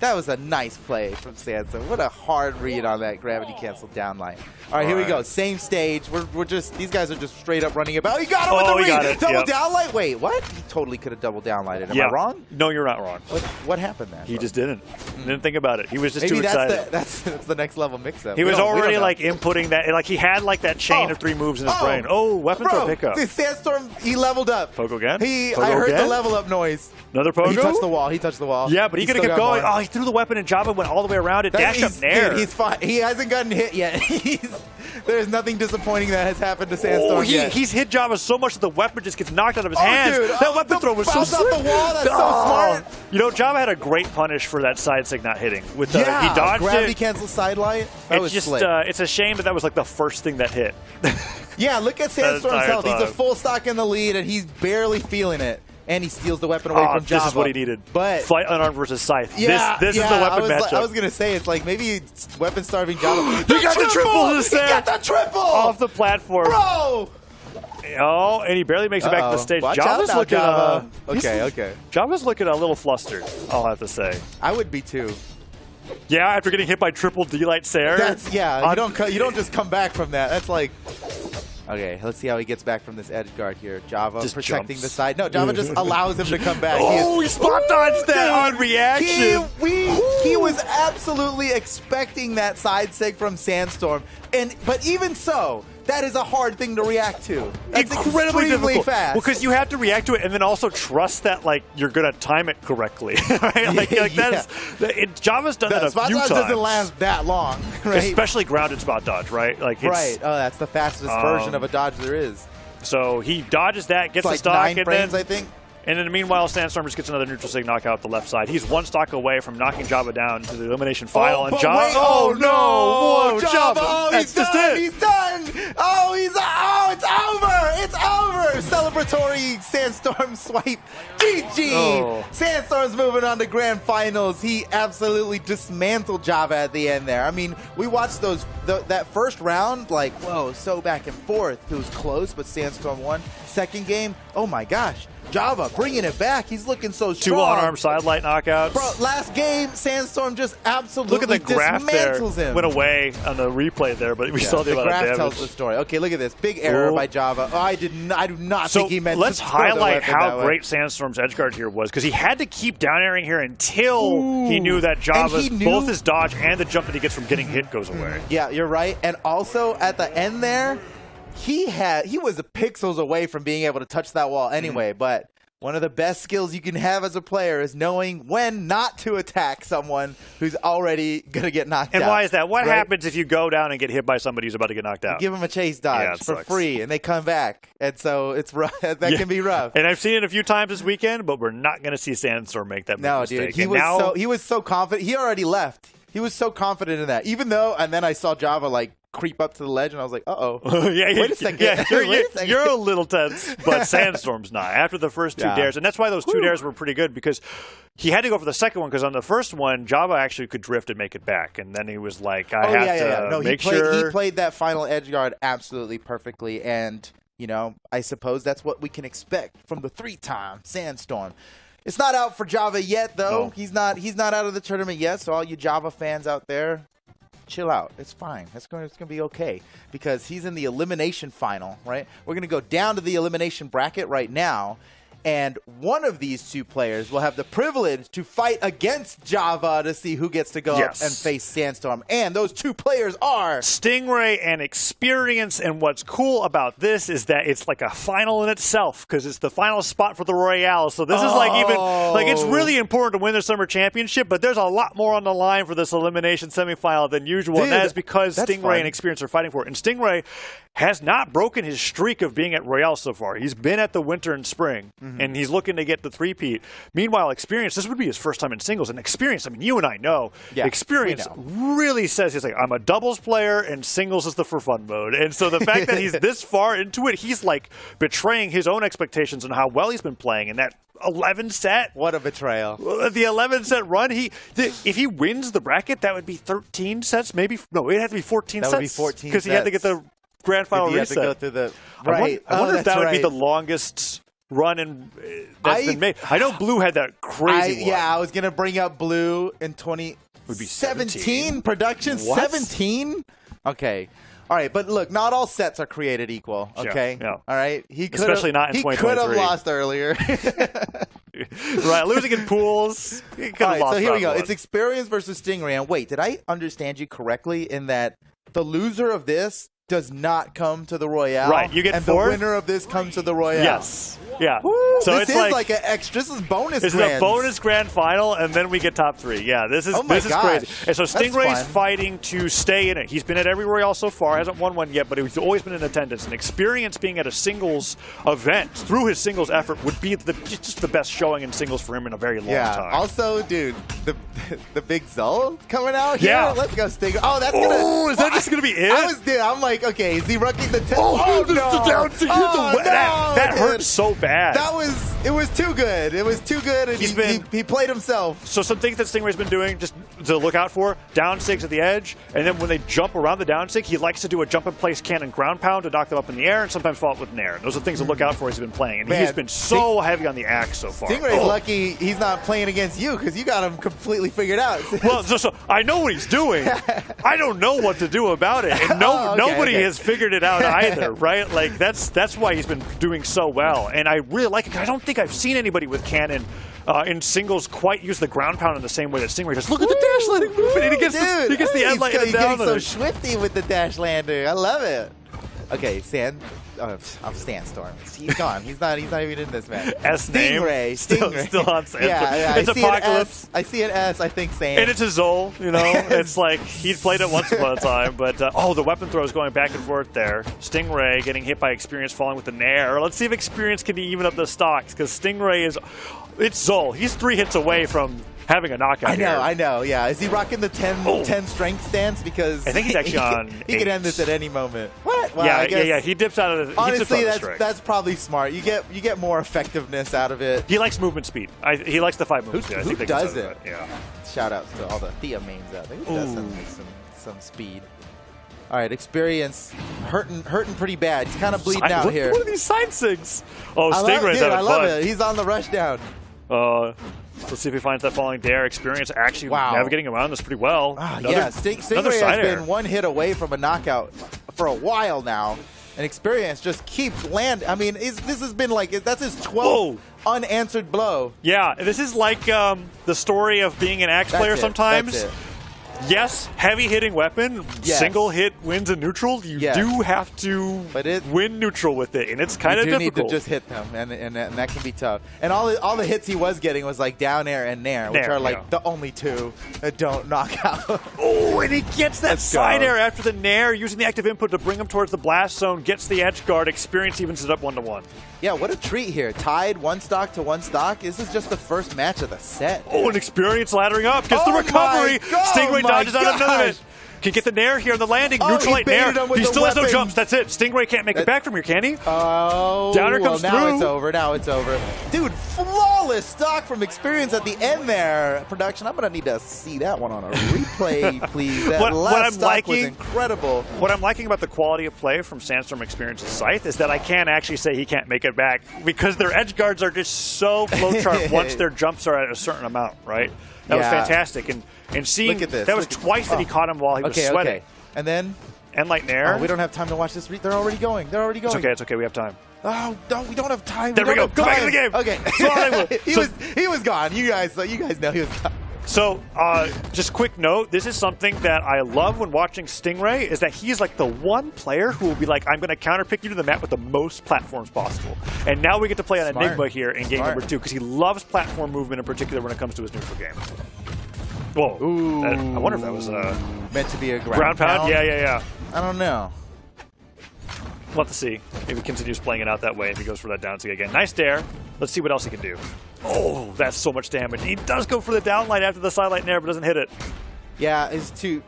Speaker 8: That was a nice play from Sansa. What a hard read on that gravity cancel down line. All right, here we go. Same stage. We're just, these guys are just straight up running about. He got it with the read.
Speaker 3: Got it.
Speaker 8: Double down light. Wait, what? He totally could have double down lighted. Am I wrong?
Speaker 3: No, you're not wrong.
Speaker 8: What happened then?
Speaker 3: He just didn't. Didn't think about it. He was just
Speaker 8: Maybe
Speaker 3: too excited.
Speaker 8: that's the next level mix-up.
Speaker 3: He was already like inputting that. Like he had like that chain of 3 moves in his brain. Oh, weapon throw pickup.
Speaker 8: Dude, Sandstorm, he leveled up.
Speaker 3: Pogo again?
Speaker 8: I heard the level up noise.
Speaker 3: Another Pogo?
Speaker 8: He touched the wall. He touched the wall.
Speaker 3: Yeah, but he could have kept going. Oh, he threw the weapon and Java went all the way around it. Dashed up Nair.
Speaker 8: Dude, he's fine. He hasn't gotten hit yet. There's nothing disappointing that has happened to Sandstorm yet.
Speaker 3: He's hit Java so much that the weapon just gets knocked out of his hands.
Speaker 8: Dude,
Speaker 3: that weapon throw was so
Speaker 8: sick. Off the wall. That's so smart.
Speaker 3: You know, Java had a great punish for that side sig not hitting. With he dodged
Speaker 8: gravity
Speaker 3: it.
Speaker 8: cancel side light.
Speaker 3: It's just it's a shame that was like the first thing that hit.
Speaker 8: Yeah, look at Sandstorm's health. He's a full stock in the lead, and he's barely feeling it. And he steals the weapon away from Java.
Speaker 3: This is what he needed.
Speaker 8: But
Speaker 3: fight unarmed versus Scythe.
Speaker 8: Yeah,
Speaker 3: this is the weapon matchup.
Speaker 8: I was going to say, it's like maybe weapon starving Java.
Speaker 3: He got the triple! He
Speaker 8: got the triple!
Speaker 3: Off the platform.
Speaker 8: Bro!
Speaker 3: Oh, and he barely makes it back to the stage.
Speaker 8: Watch
Speaker 3: Java's
Speaker 8: out now,
Speaker 3: looking
Speaker 8: Java. Okay.
Speaker 3: Java's looking a little flustered, I'll have to say.
Speaker 8: I would be too.
Speaker 3: Yeah, after getting hit by triple D-Light Sair.
Speaker 8: You don't just come back from that. That's like... Okay, let's see how he gets back from this edge guard here. Java
Speaker 3: just
Speaker 8: protecting
Speaker 3: jumps.
Speaker 8: the side. No, Java just allows him to come back.
Speaker 3: Oh, he spot dodged that on reaction.
Speaker 8: He was absolutely expecting that side sig from Sandstorm. But even so, that is a hard thing to react to. That's
Speaker 3: incredibly difficult.
Speaker 8: Fast.
Speaker 3: Well, because you have to react to it and then also trust that like you're gonna time it correctly. Right? Java's done that a
Speaker 8: spot
Speaker 3: few
Speaker 8: dodge
Speaker 3: times.
Speaker 8: doesn't last that long, right?
Speaker 3: Especially grounded spot dodge, right? Like
Speaker 8: right. Oh, that's the fastest version of a dodge there is.
Speaker 3: So he dodges that, gets
Speaker 8: it's
Speaker 3: the stock,
Speaker 8: 9
Speaker 3: and
Speaker 8: frames,
Speaker 3: then
Speaker 8: I think.
Speaker 3: And then meanwhile, Sandstorm just gets another neutral sig knockout at the left side. He's 1 stock away from knocking Java down to the elimination final. And Java, Java!
Speaker 8: Oh, he's done! He's done! It's over! It's over! Celebratory Sandstorm swipe. GG!
Speaker 3: Oh.
Speaker 8: Sandstorm's moving on to grand finals. He absolutely dismantled Java at the end there. I mean, we watched that first round, like, whoa, so back and forth. It was close, but Sandstorm won. Second game, oh my gosh. Java bringing it back. He's looking so strong.
Speaker 3: 2 on-arm sidelight knockouts.
Speaker 8: Bro, last game, Sandstorm just absolutely
Speaker 3: look at the graph
Speaker 8: dismantles
Speaker 3: there.
Speaker 8: him.
Speaker 3: Went away on the replay there, but we saw the amount of damage.
Speaker 8: The graph tells the story. Okay, look at this. Big error by Java. Oh, I do not think he meant
Speaker 3: let's
Speaker 8: to
Speaker 3: highlight how great Sandstorm's edgeguard here was, because he had to keep down airing here until he knew that Java's both his dodge and the jump that he gets from getting hit goes away.
Speaker 8: Yeah, you're right. And also at the end there, he was pixels away from being able to touch that wall anyway, but one of the best skills you can have as a player is knowing when not to attack someone who's already going to get knocked out.
Speaker 3: And why is that? What happens if you go down and get hit by somebody who's about to get knocked out?
Speaker 8: Give them a chase dodge for free, and they come back. And so it's rough. That can be rough.
Speaker 3: And I've seen it a few times this weekend, but we're not going to see Sandstorm make that mistake.
Speaker 8: Dude, he was so confident. He already left. He was so confident in that. Even though, and then I saw Java like creep up to the ledge, and I was like, uh-oh. Wait a second.
Speaker 3: Yeah, you're a little tense, but Sandstorm's not. After the first 2 dares, and that's why those 2 dares were pretty good, because he had to go for the second one, because on the first one, Java actually could drift and make it back, and then he was like, I have to make sure.
Speaker 8: He played that final edge guard absolutely perfectly, and, you know, I suppose that's what we can expect from the 3-time Sandstorm. It's not out for Java yet, though. No. He's not out of the tournament yet, so all you Java fans out there, chill out. It's fine. It's going to be okay, because he's in the elimination final, right? We're going to go down to the elimination bracket right now, and one of these 2 players will have the privilege to fight against Java to see who gets to go up and face Sandstorm. And those 2 players are
Speaker 3: Stingray and Experience. And what's cool about this is that it's like a final in itself, because it's the final spot for the Royale. So this is like it's really important to win the Summer Championship, but there's a lot more on the line for this elimination semifinal than usual. Dude, and that is because Stingray and Experience are fighting for it. And Stingray has not broken his streak of being at Royale so far. He's been at the winter and spring, and he's looking to get the 3-peat. Meanwhile, Experience, this would be his first time in singles. And Experience, I mean, you and I know, Experience really says, he's like, I'm a doubles player, and singles is the for fun mode. And so the fact that he's this far into it, he's like betraying his own expectations on how well he's been playing. And that 11 set.
Speaker 8: What a betrayal.
Speaker 3: The 11 set run, if he wins the bracket, that would be 13 sets, maybe. No, it'd have to be 14 sets.
Speaker 8: That would be 14
Speaker 3: because he had to get the grand final reset.
Speaker 8: To go through the
Speaker 3: I wonder if that would be the longest run that's been made. I know Blue had that crazy one.
Speaker 8: Yeah, I was gonna bring up Blue in 2017 production.
Speaker 3: What?
Speaker 8: 17. Okay. All right, but look, not all sets are created equal. Okay.
Speaker 3: Yeah.
Speaker 8: All right. He could
Speaker 3: Especially not in 2023.
Speaker 8: He could have lost earlier.
Speaker 3: Right, losing in pools. He could
Speaker 8: All
Speaker 3: have
Speaker 8: right,
Speaker 3: lost
Speaker 8: so here we go.
Speaker 3: round one.
Speaker 8: It's Experience versus Stingray. And wait, did I understand you correctly in that the loser of this does not come to the Royale?
Speaker 3: Right, you get
Speaker 8: and
Speaker 3: fourth.
Speaker 8: the winner of this comes to the Royale.
Speaker 3: Yes. Yeah.
Speaker 8: Woo,
Speaker 3: So
Speaker 8: this
Speaker 3: it's
Speaker 8: is like an extra. This is bonus.
Speaker 3: This is a bonus grand final, and then we get top 3. Yeah, this is
Speaker 8: Oh my
Speaker 3: this is
Speaker 8: gosh.
Speaker 3: crazy. And so
Speaker 8: That's
Speaker 3: Stingray's
Speaker 8: fun.
Speaker 3: fighting to stay in it. He's been at every Royale so far, hasn't won one yet, but he's always been in attendance. And Experience being at a singles event through his singles effort would be just the best showing in singles for him in a very long time.
Speaker 8: Also, dude, the big Zul coming out here.
Speaker 3: Yeah.
Speaker 8: Let's go Stingray. Oh, that's
Speaker 3: Oh,
Speaker 8: gonna.
Speaker 3: is that just gonna be it?
Speaker 8: I'm like, okay, is he rocking the?
Speaker 3: Oh,
Speaker 8: no!
Speaker 3: the down to
Speaker 8: Oh, no,
Speaker 3: that
Speaker 8: dude.
Speaker 3: hurt so bad.
Speaker 8: It was too good. It was too good, and he played himself.
Speaker 3: So some things that Stingray's been doing just to look out for, down sigs at the edge, and then when they jump around the down sig, he likes to do a jump in place cannon ground pound to knock them up in the air and sometimes follow up with nair. Those are things to look out for as he's been playing. And
Speaker 8: Man,
Speaker 3: he's been so heavy on the axe so far.
Speaker 8: Stingray's lucky he's not playing against you because you got him completely figured out.
Speaker 3: Well, so I know what he's doing. I don't know what to do about it. And nobody has figured it out either, right? Like that's why he's been doing so well. And I really like it. I don't think I've seen anybody with cannon in singles quite use the ground pound in the same way that Stingray does. Look at the dash landing movement. And he gets the end light and
Speaker 8: he's
Speaker 3: down.
Speaker 8: getting so swifty with the dash lander. I love it. Okay, I'm Sandstorm. He's gone. He's not even in this match.
Speaker 3: Stingray.
Speaker 8: Stingray.
Speaker 3: Still on Sandstorm.
Speaker 8: Yeah,
Speaker 3: It's Apocalypse.
Speaker 8: I see an S. I think Sand.
Speaker 3: And it's a Zol, you know. It's like he'd played it once upon a time, but the weapon throw is going back and forth there. Stingray getting hit by Experience, falling with the nair. Let's see if Experience can even up the stocks because Stingray it's Zol. He's 3 hits away from having a knockout.
Speaker 8: I know. Yeah, is he rocking the 10 strength stance? Because
Speaker 3: I think he's actually on.
Speaker 8: He could end this at any moment. What? Well,
Speaker 3: yeah. He dips out of the.
Speaker 8: Honestly, that's probably smart. You get more effectiveness out of it.
Speaker 3: He likes movement speed. He likes the 5 movement speed. I think
Speaker 8: Who
Speaker 3: they
Speaker 8: does
Speaker 3: consider
Speaker 8: it?
Speaker 3: that. Yeah.
Speaker 8: Shout out to all the Thea mains out there. Who does some speed? All right, Experience hurting pretty bad. He's kind of bleeding out here.
Speaker 3: What are these side sigs? Oh,
Speaker 8: I
Speaker 3: Stingray's having
Speaker 8: I love
Speaker 3: fun.
Speaker 8: it. He's on the rush down.
Speaker 3: Let's see if he finds that falling dare. Experience actually navigating around this pretty well.
Speaker 8: Stingray has been 1 hit away from a knockout for a while now, and Experience just keeps landing. I mean, this has been like that's his 12th unanswered blow.
Speaker 3: Yeah, this is like the story of being an axe player sometimes.
Speaker 8: That's it.
Speaker 3: Yes, heavy hitting weapon, single hit wins in neutral. You do have to win neutral with it, and it's kind of difficult.
Speaker 8: You do need to just hit them, and that can be tough. And all the hits he was getting was like down air and nair, which are like the only 2 that don't knock out.
Speaker 3: Oh, and he gets that side air after the nair, using the active input to bring him towards the blast zone, gets the edge guard. Experience evens it up 1-1.
Speaker 8: Yeah, what a treat here. Tied 1 stock to 1 stock. This is just the first match of the set.
Speaker 3: Oh, an Experience laddering up. Gets the recovery. Stingray dodges out of another bit. Can get the nair here on the landing. Neutral light nair. He still has no jumps. That's it. Stingray can't make it back from here, can he?
Speaker 8: Oh.
Speaker 3: Downer comes
Speaker 8: now
Speaker 3: through.
Speaker 8: It's over. Now it's over. Dude, flawless stock from Experience at the end there. Production, I'm going to need to see that one on a replay, please. That last stock was incredible.
Speaker 3: What I'm liking about the quality of play from Sandstorm Experience's Scythe is that I can't actually say he can't make it back because their edge guards are just so flowchart once their jumps are at a certain amount, right? That was fantastic. And seeing that was twice that he caught him while he was sweating.
Speaker 8: Okay. And then
Speaker 3: Light Nair.
Speaker 8: We don't have time to watch this. They're already going.
Speaker 3: It's okay. We have time.
Speaker 8: Oh, no, we don't have time.
Speaker 3: There we go. Go back to the game.
Speaker 8: Okay. he was gone. You guys know he was gone.
Speaker 3: So, just quick note, this is something that I love when watching Stingray, is that he's like the one player who will be like, I'm going to counterpick you to the map with the most platforms possible. And now we get to play on Enigma here in game number 2, because he loves platform movement in particular when it comes to his neutral game. Whoa. I wonder if that was
Speaker 8: meant to be a
Speaker 3: ground pound? Yeah.
Speaker 8: I don't know.
Speaker 3: We'll have to see if he continues playing it out that way, if he goes for that down sig again. Nice dare. Let's see what else he can do. Oh, that's so much damage. He does go for the downlight after the sidelight nair, but doesn't hit it.
Speaker 8: Yeah,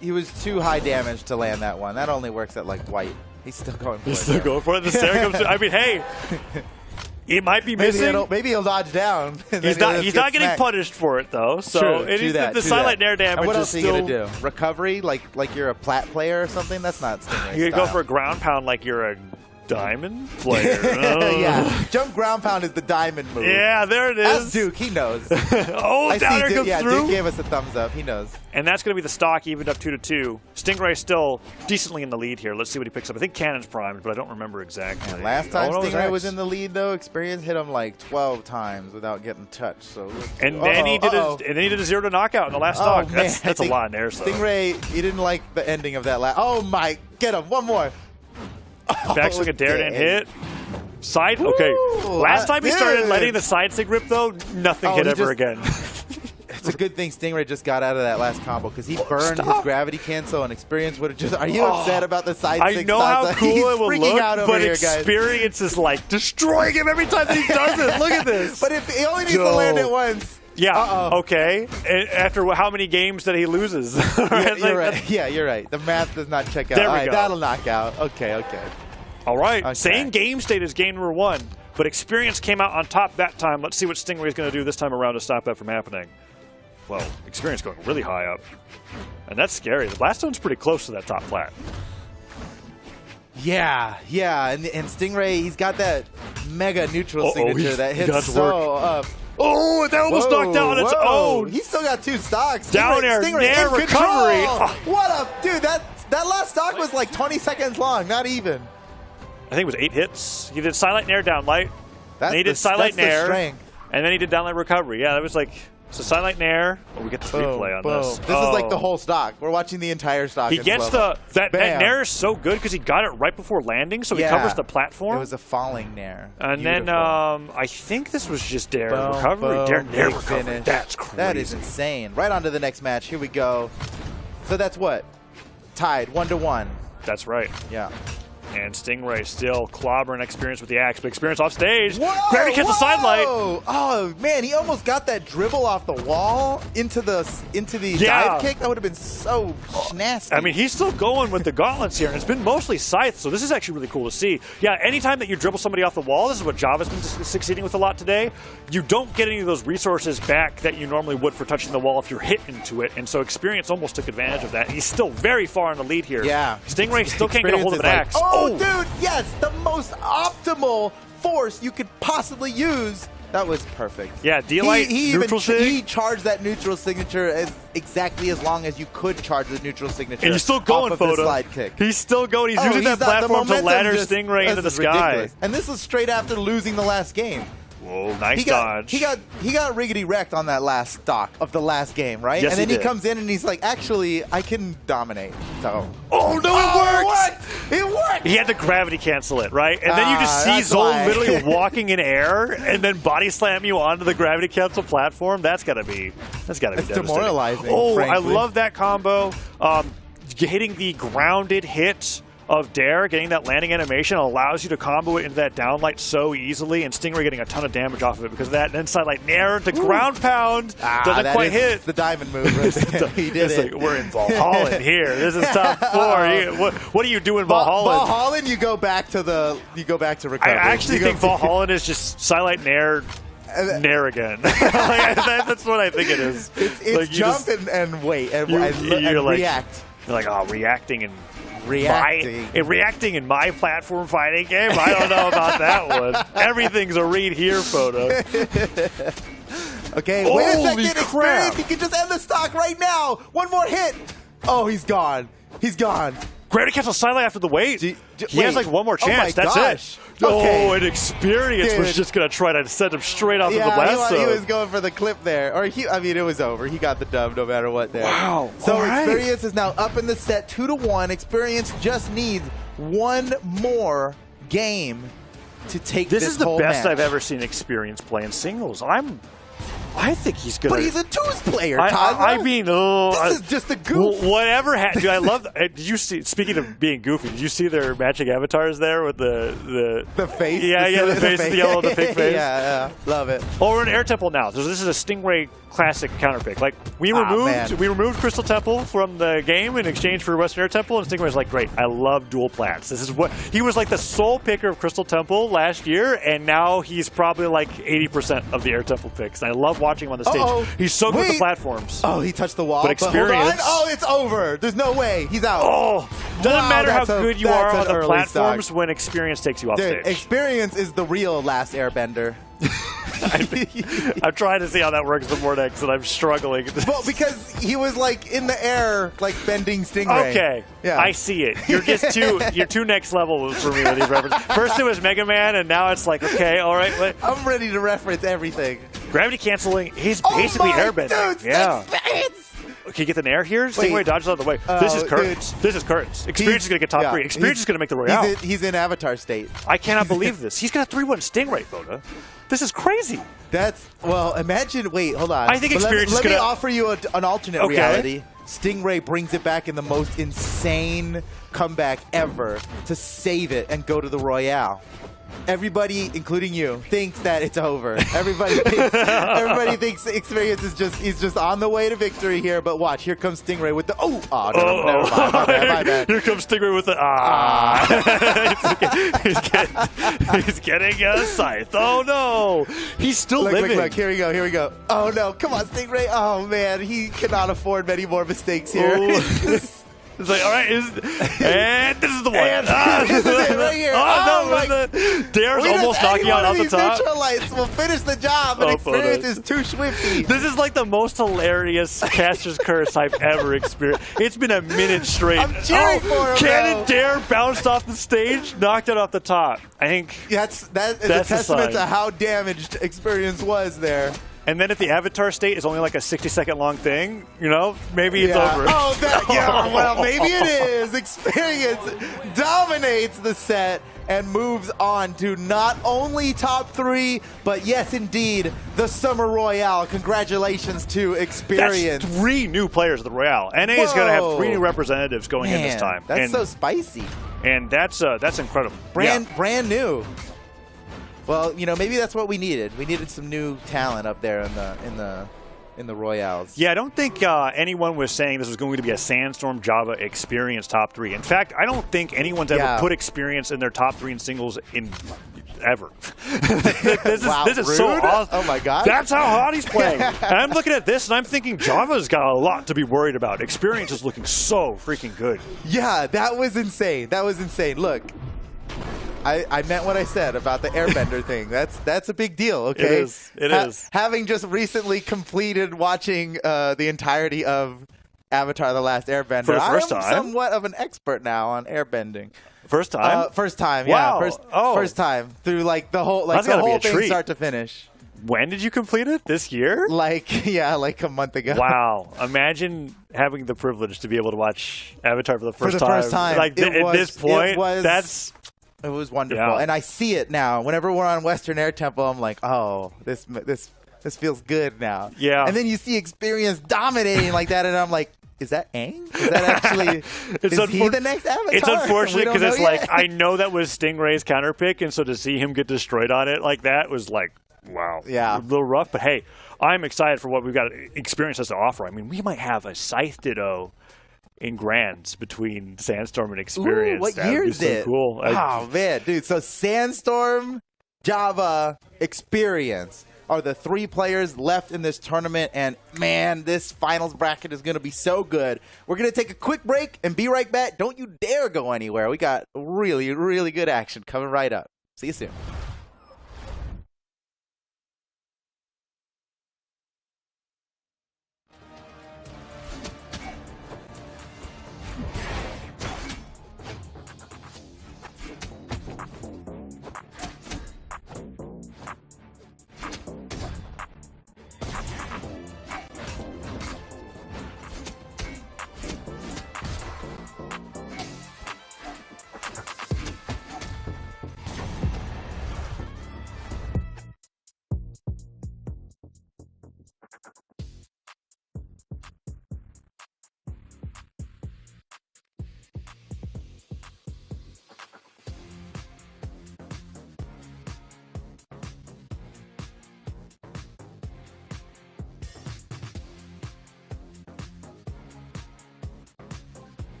Speaker 8: he was too high damage to land that one. That only works at like white. He's still going for it.
Speaker 3: He's still going for it. The stare comes through. I mean, hey, he might be missing.
Speaker 8: Maybe he'll dodge down.
Speaker 3: He's not getting punished for it though. So the silent nair damage.
Speaker 8: And what
Speaker 3: else
Speaker 8: are you gonna do? Recovery, like you're a plat player or something? That's not Stingray
Speaker 3: You
Speaker 8: style.
Speaker 3: go for a ground pound like you're a Diamond player.
Speaker 8: Yeah, jump ground pound is the diamond move.
Speaker 3: Yeah, there it is.
Speaker 8: That's Duke. He knows.
Speaker 3: Oh,
Speaker 8: I
Speaker 3: down
Speaker 8: see
Speaker 3: there
Speaker 8: Duke,
Speaker 3: comes
Speaker 8: yeah,
Speaker 3: through.
Speaker 8: Duke gave us a thumbs up. He knows.
Speaker 3: And that's going to be the stock evened up 2-2. Stingray still decently in the lead here. Let's see what he picks up. I think Cannon's primed, but I don't remember exactly.
Speaker 8: And last time
Speaker 3: no, it
Speaker 8: Stingray was
Speaker 3: X.
Speaker 8: in the lead, though, Experience hit him like 12 times without getting touched. So
Speaker 3: And then he did a 0 to knockout in the last stock.
Speaker 8: Man,
Speaker 3: That's a lot in there. So.
Speaker 8: Stingray, he didn't like the ending of that last. Oh my, get him, one more.
Speaker 3: Backswing a dare
Speaker 8: dang.
Speaker 3: and hit. Side, okay. Last time he started
Speaker 8: dude.
Speaker 3: letting the side sig rip though, nothing hit
Speaker 8: he
Speaker 3: ever
Speaker 8: just-
Speaker 3: again.
Speaker 8: It's a good thing Stingray just got out of that last combo because he burned his gravity cancel and Experience would have just. Are you upset about the side
Speaker 3: I
Speaker 8: six
Speaker 3: know
Speaker 8: side
Speaker 3: how
Speaker 8: side?
Speaker 3: cool
Speaker 8: He's
Speaker 3: it will
Speaker 8: freaking
Speaker 3: look,
Speaker 8: out over
Speaker 3: but
Speaker 8: here, guys.
Speaker 3: Experience is like destroying him every time that he does it. Look at this.
Speaker 8: But if he only needs to land it once.
Speaker 3: Yeah, okay. And after how many games that he loses?
Speaker 8: You're right. Yeah, you're right. The math does not check out.
Speaker 3: There we
Speaker 8: All right,
Speaker 3: go.
Speaker 8: that'll knock out. Okay.
Speaker 3: All right,
Speaker 8: Okay.
Speaker 3: same game state as game number 1, but Experience came out on top that time. Let's see what Stingray is going to do this time around to stop that from happening. Well, Experience going really high up. And that's scary. The Blast Zone's pretty close to that top flat.
Speaker 8: Yeah. And Stingray, he's got that mega neutral signature that
Speaker 3: he got
Speaker 8: hits
Speaker 3: to
Speaker 8: so up.
Speaker 3: Oh, that almost knocked out on its own.
Speaker 8: He's still got 2 stocks.
Speaker 3: Down air, nair
Speaker 8: in
Speaker 3: recovery.
Speaker 8: control. What up, dude? That last stock was like 20 seconds long, not even.
Speaker 3: I think it was 8 hits. He did Silent Nair down light.
Speaker 8: That's
Speaker 3: Then he did
Speaker 8: the
Speaker 3: Silent
Speaker 8: that's the
Speaker 3: Nair.
Speaker 8: strength.
Speaker 3: And then he did down light recovery. Yeah, that was like, so Silent Nair. Oh, we get the replay on this.
Speaker 8: This is like the whole stock. We're watching the entire stock.
Speaker 3: He
Speaker 8: in
Speaker 3: gets
Speaker 8: slow-mo.
Speaker 3: that
Speaker 8: Bam.
Speaker 3: Nair is so good because he got it right before landing, so he
Speaker 8: Yeah.
Speaker 3: covers the platform.
Speaker 8: It was a falling Nair.
Speaker 3: And then
Speaker 8: Beautiful.
Speaker 3: I think this was just Dare
Speaker 8: Boom,
Speaker 3: recovery.
Speaker 8: boom,
Speaker 3: Dare Nair
Speaker 8: big
Speaker 3: recovery.
Speaker 8: finish.
Speaker 3: That's crazy.
Speaker 8: That is insane. Right on to the next match. Here we go. So that's what? Tied 1-1.
Speaker 3: That's right.
Speaker 8: Yeah.
Speaker 3: And Stingray still clobbering Experience with the axe, but Experience off stage.
Speaker 8: Whoa,
Speaker 3: Gravity catches the side light.
Speaker 8: Oh man, he almost got that dribble off the wall into the dive kick. That would have been so nasty.
Speaker 3: I mean, he's still going with the gauntlets here, and it's been mostly scythe, so this is actually really cool to see. Yeah, anytime that you dribble somebody off the wall, this is what Java's been succeeding with a lot today, you don't get any of those resources back that you normally would for touching the wall if you're hit into it, and so Experience almost took advantage of that. He's still very far in the lead here.
Speaker 8: Yeah.
Speaker 3: Stingray still can't get a hold of an
Speaker 8: Experience
Speaker 3: axe.
Speaker 8: is like, oh, dude, yes, the most optimal force you could possibly use. That was perfect.
Speaker 3: Yeah, D-Light, neutral sig.
Speaker 8: He charged that neutral signature as exactly as long as you could charge the neutral signature.
Speaker 3: And he's still going,
Speaker 8: off of the
Speaker 3: Foda.
Speaker 8: slide kick.
Speaker 3: He's still going. He's using that platform to ladder Stingray into the sky.
Speaker 8: Ridiculous. And this is straight after losing the last game.
Speaker 3: Whoa, nice
Speaker 8: He got
Speaker 3: dodge.
Speaker 8: riggedy wrecked on that last stock of the last game, right?
Speaker 3: Yes,
Speaker 8: and then
Speaker 3: he
Speaker 8: he
Speaker 3: did.
Speaker 8: comes in and he's like, actually, I can dominate. So
Speaker 3: Oh, no, it works!
Speaker 8: It worked!
Speaker 3: He had to gravity cancel it, right? And then you just see
Speaker 8: that's
Speaker 3: Zol
Speaker 8: why.
Speaker 3: literally walking in air and then body slam you onto the gravity cancel platform. That's gotta be devastating.
Speaker 8: demoralizing,
Speaker 3: Oh,
Speaker 8: frankly.
Speaker 3: I love that combo. Hitting the grounded hit of Dare, getting that landing animation allows you to combo it into that downlight so easily, and Stingray getting a ton of damage off of it because of that. And then side light Nair to ground pound doesn't
Speaker 8: that
Speaker 3: quite
Speaker 8: is
Speaker 3: hit.
Speaker 8: the diamond move right there. He did
Speaker 3: It's
Speaker 8: it.
Speaker 3: like, we're in Valhalla here. This is top 4. What are you doing, Valhalla?
Speaker 8: Valhalla, you go back to recovery.
Speaker 3: I actually
Speaker 8: You go
Speaker 3: think Valhalla is just Silent Nair again. That's what I think it is.
Speaker 8: It's
Speaker 3: Like, you
Speaker 8: jump
Speaker 3: just-
Speaker 8: and wait and
Speaker 3: you're like-
Speaker 8: react.
Speaker 3: You're like, oh, reacting and
Speaker 8: Reacting.
Speaker 3: reacting in my platform fighting game? I don't know about that one. Everything's a read here photo.
Speaker 8: Okay, wait a
Speaker 3: Holy
Speaker 8: second.
Speaker 3: crap.
Speaker 8: Experience. He can just end the stock right now. One more hit. Oh, he's gone. He's gone.
Speaker 3: Gravity cancel silent after the wait. He has like one more
Speaker 8: Oh
Speaker 3: chance.
Speaker 8: my
Speaker 3: That's
Speaker 8: gosh.
Speaker 3: it.
Speaker 8: Okay.
Speaker 3: Oh, and Experience was
Speaker 8: Dude.
Speaker 3: just going to try to send him straight off to the
Speaker 8: Yeah,
Speaker 3: blast
Speaker 8: he
Speaker 3: zone.
Speaker 8: was going for the clip there. It was over. He got the dub no matter what there.
Speaker 3: Wow.
Speaker 8: So
Speaker 3: All right.
Speaker 8: Experience is now up in the set 2-1. Experience just needs one more game to take
Speaker 3: This
Speaker 8: this
Speaker 3: is the
Speaker 8: whole
Speaker 3: best
Speaker 8: match.
Speaker 3: I've ever seen Experience play in singles. I think he's gonna.
Speaker 8: But he's a twos player,
Speaker 3: I
Speaker 8: Tyler.
Speaker 3: mean,
Speaker 8: this is just a goof.
Speaker 3: Whatever. Dude, I love. Did you see? Speaking of being goofy, did you see their matching avatars there with the
Speaker 8: face.
Speaker 3: Yeah, the face, the yellow, the pink face.
Speaker 8: yeah, love it.
Speaker 3: Oh, we're in Air Temple now. So this is a Stingray classic counterpick. Like we removed Crystal Temple from the game in exchange for Western Air Temple, and Stingray's like, great, I love dual plats. This is what he was like the sole picker of Crystal Temple last year, and now he's probably like 80% of the Air Temple picks. And I love watching watching him on the stage. He's so good with the platforms.
Speaker 8: Oh, he touched the wall.
Speaker 3: But experience.
Speaker 8: Hold on. Oh, it's over. There's no way. He's out.
Speaker 3: Oh, doesn't matter how good you are on the platforms
Speaker 8: stock.
Speaker 3: when experience takes you off
Speaker 8: Dude,
Speaker 3: stage.
Speaker 8: experience is the real Last Airbender.
Speaker 3: I'm trying to see how that works the Vortex, and I'm struggling.
Speaker 8: Well, because he was like in the air, like bending Stingray.
Speaker 3: Okay,
Speaker 8: yeah.
Speaker 3: I see it. You're just you're too next level for me with these references. First it was Mega Man, and now it's like, okay, all right. Wait.
Speaker 8: I'm ready to reference everything.
Speaker 3: Gravity canceling. He's basically airbending.
Speaker 8: Dude,
Speaker 3: yeah.
Speaker 8: Experience!
Speaker 3: Can you get the nair here? Stingray dodges out of the way. This is curtains. This is curtains. Experience is going to get top 3. Experience is going to make the Royale.
Speaker 8: He's in Avatar state.
Speaker 3: I cannot believe this. He's got a 3-1 Stingray, Voda. This is crazy.
Speaker 8: That's, well, imagine, wait, hold on.
Speaker 3: I think Experience is going to...
Speaker 8: Let me offer you an alternate reality. Stingray brings it back in the most insane comeback ever to save it and go to the Royale. Everybody, including you, thinks that it's over. Everybody thinks Experience is just on the way to victory here. But watch, here comes Stingray with the never mind, my bad.
Speaker 3: Here comes Stingray with the he's getting a scythe. Oh no, he's still living.
Speaker 8: Look, here we go. Oh no, come on, Stingray. Oh man, he cannot afford many more mistakes here.
Speaker 3: It's like, all right, and this is the one.
Speaker 8: This is it right here.
Speaker 3: Dare's almost knocking out off the top.
Speaker 8: Neutral lights will finish the job, and Experience is too swifty.
Speaker 3: This is like the most hilarious Caster's Curse I've ever experienced. It's been a minute straight.
Speaker 8: I'm cheering for him.
Speaker 3: Cannon Dare bounced off the stage, knocked it off the top. I think
Speaker 8: that is a testament to how damaged Experience was there.
Speaker 3: And then if the Avatar state is only like a 60-second long thing, you know, maybe it's over.
Speaker 8: Oh, well, maybe it is. Experience dominates the set and moves on to not only top 3, but yes, indeed, the Summer Royale. Congratulations to Experience.
Speaker 3: That's 3 new players of the Royale. NA is going to have 3 new representatives going in this time.
Speaker 8: That's so spicy.
Speaker 3: And that's incredible.
Speaker 8: Brand new. Well, you know, maybe that's what we needed. We needed some new talent up there in the Royales.
Speaker 3: Yeah, I don't think anyone was saying this was going to be a Sandstorm Java Experience top 3. In fact, I don't think anyone's ever put Experience in their top 3 in singles in ever. This is so awesome.
Speaker 8: Oh my God.
Speaker 3: That's how hot he's playing. And I'm looking at this and I'm thinking Java's got a lot to be worried about. Experience is looking so freaking good.
Speaker 8: Yeah, that was insane. Look. I meant what I said about the airbender thing. That's a big deal, okay?
Speaker 3: It is.
Speaker 8: Having just recently completed watching the entirety of Avatar: The Last Airbender,
Speaker 3: for the first time.
Speaker 8: I'm somewhat of an expert now on airbending.
Speaker 3: First time?
Speaker 8: First time,
Speaker 3: wow.
Speaker 8: yeah. First time through like the whole thing start to finish.
Speaker 3: When did you complete it? This year?
Speaker 8: Like a month ago.
Speaker 3: Wow. Imagine having the privilege to be able to watch Avatar for the first time. Like at this point,
Speaker 8: it was wonderful,
Speaker 3: yeah.
Speaker 8: And I see it now. Whenever we're on Western Air Temple, I'm like, oh, this feels good now.
Speaker 3: Yeah.
Speaker 8: And then you see Experience dominating like that, and I'm like, is that Aang? Is that actually? Is he the next Avatar?
Speaker 3: It's unfortunate because it's like I know that was Stingray's counter pick, and so to see him get destroyed on it like that was like, wow,
Speaker 8: yeah,
Speaker 3: a little rough. But hey, I'm excited for what we've got Experience has to offer. I mean, we might have a Scythe Ditto in Grands between Sandstorm and Experience.
Speaker 8: Ooh, what year is it?
Speaker 3: Cool.
Speaker 8: Oh man, dude! So Sandstorm, Java, Experience are the 3 players left in this tournament, and man, this finals bracket is going to be so good. We're going to take a quick break and be right back. Don't you dare go anywhere. We got really, really good action coming right up. See you soon.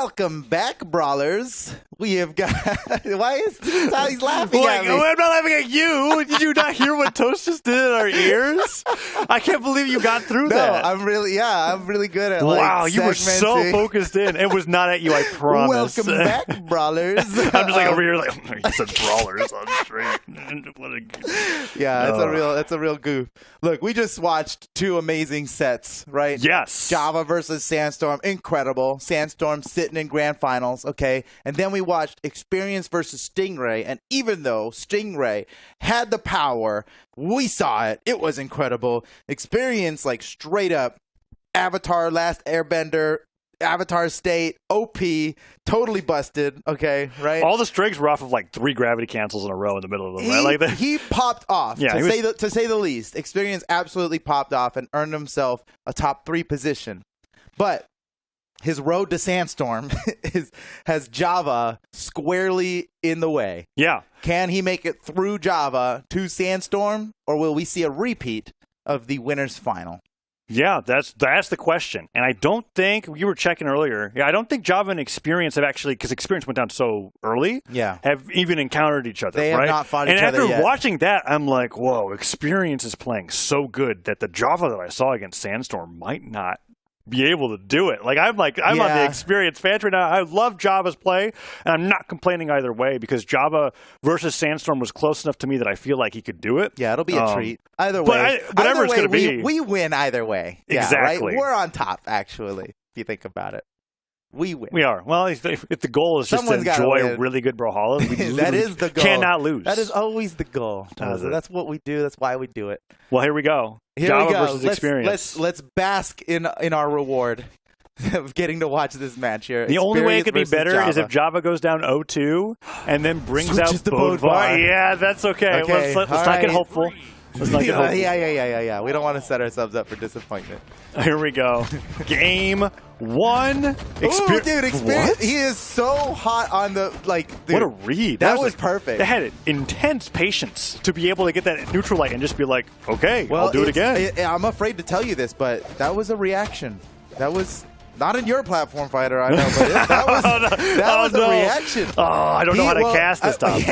Speaker 8: Welcome back, brawlers. We have got. Why is this how he's laughing at me?
Speaker 3: I'm not laughing at you. Did you not hear what Toast just did in our ears? I can't believe you got through that.
Speaker 8: I'm really good at
Speaker 3: wow,
Speaker 8: like,
Speaker 3: you were so focused in. It was not at you, I promise.
Speaker 8: Welcome back, brawlers.
Speaker 3: I'm just like over here, like you said, brawlers on stream.
Speaker 8: Yeah, that's a real goof. Look, we just watched 2 amazing sets, right?
Speaker 3: Yes.
Speaker 8: Java versus Sandstorm, incredible. Sandstorm sitting in grand finals, okay? And then we watched Experience versus Stingray, and even though Stingray had the power, we saw it. It was incredible. Experience, like, straight up Avatar, Last Airbender, Avatar State, OP, totally busted, okay, right?
Speaker 3: All the strings were off of like 3 gravity cancels in a row in the middle of them, right? Like that.
Speaker 8: He popped off,
Speaker 3: yeah,
Speaker 8: to say the least. Experience absolutely popped off and earned himself a top 3 position. But his road to Sandstorm has Java squarely in the way.
Speaker 3: Yeah.
Speaker 8: Can he make it through Java to Sandstorm, or will we see a repeat of the winner's final?
Speaker 3: Yeah, that's the question. And I don't think, you were checking earlier, I don't think Java and Experience have actually, because Experience went down so early, have even encountered each other,
Speaker 8: They have
Speaker 3: right?
Speaker 8: not fought each other
Speaker 3: And after
Speaker 8: yet.
Speaker 3: watching that, I'm like, whoa, Experience is playing so good that the Java that I saw against Sandstorm might not be able to do it. I'm on the Experience fans right now. I love Java's play, and I'm not complaining either way because Java versus Sandstorm was close enough to me that I feel like he could do it.
Speaker 8: Yeah, it'll be a treat. Either way.
Speaker 3: Whatever it's going to be.
Speaker 8: We win either way. Yeah,
Speaker 3: exactly.
Speaker 8: Right? We're on top, actually, if you think about it. We win.
Speaker 3: We are. Well, if the goal is just to enjoy really good Brawlhalas, we
Speaker 8: that is the goal.
Speaker 3: Cannot lose.
Speaker 8: That is always the goal. That's what we do. That's why we do it.
Speaker 3: Well, here we go. Java versus Experience.
Speaker 8: Let's bask in our reward of getting to watch this match here.
Speaker 3: The only way it could be better
Speaker 8: Java.
Speaker 3: is if Java goes down 0-2 and then brings
Speaker 8: Switches
Speaker 3: out
Speaker 8: to Bodvar.
Speaker 3: Yeah, that's okay. Let's not get hopeful. Let's not get hopeful.
Speaker 8: Yeah. We don't want to set ourselves up for disappointment.
Speaker 3: Here we go. Game 1.
Speaker 8: Ooh, dude, Experience.
Speaker 3: What?
Speaker 8: He is so hot on the, dude,
Speaker 3: what a read.
Speaker 8: That was perfect.
Speaker 3: They had intense patience to be able to get that neutral light and just be like, okay,
Speaker 8: well,
Speaker 3: I'll do it again.
Speaker 8: I'm afraid to tell you this, but that was a reaction. That was not in your platform fighter, I know, but that was a reaction.
Speaker 3: Oh, I don't know how to cast this time.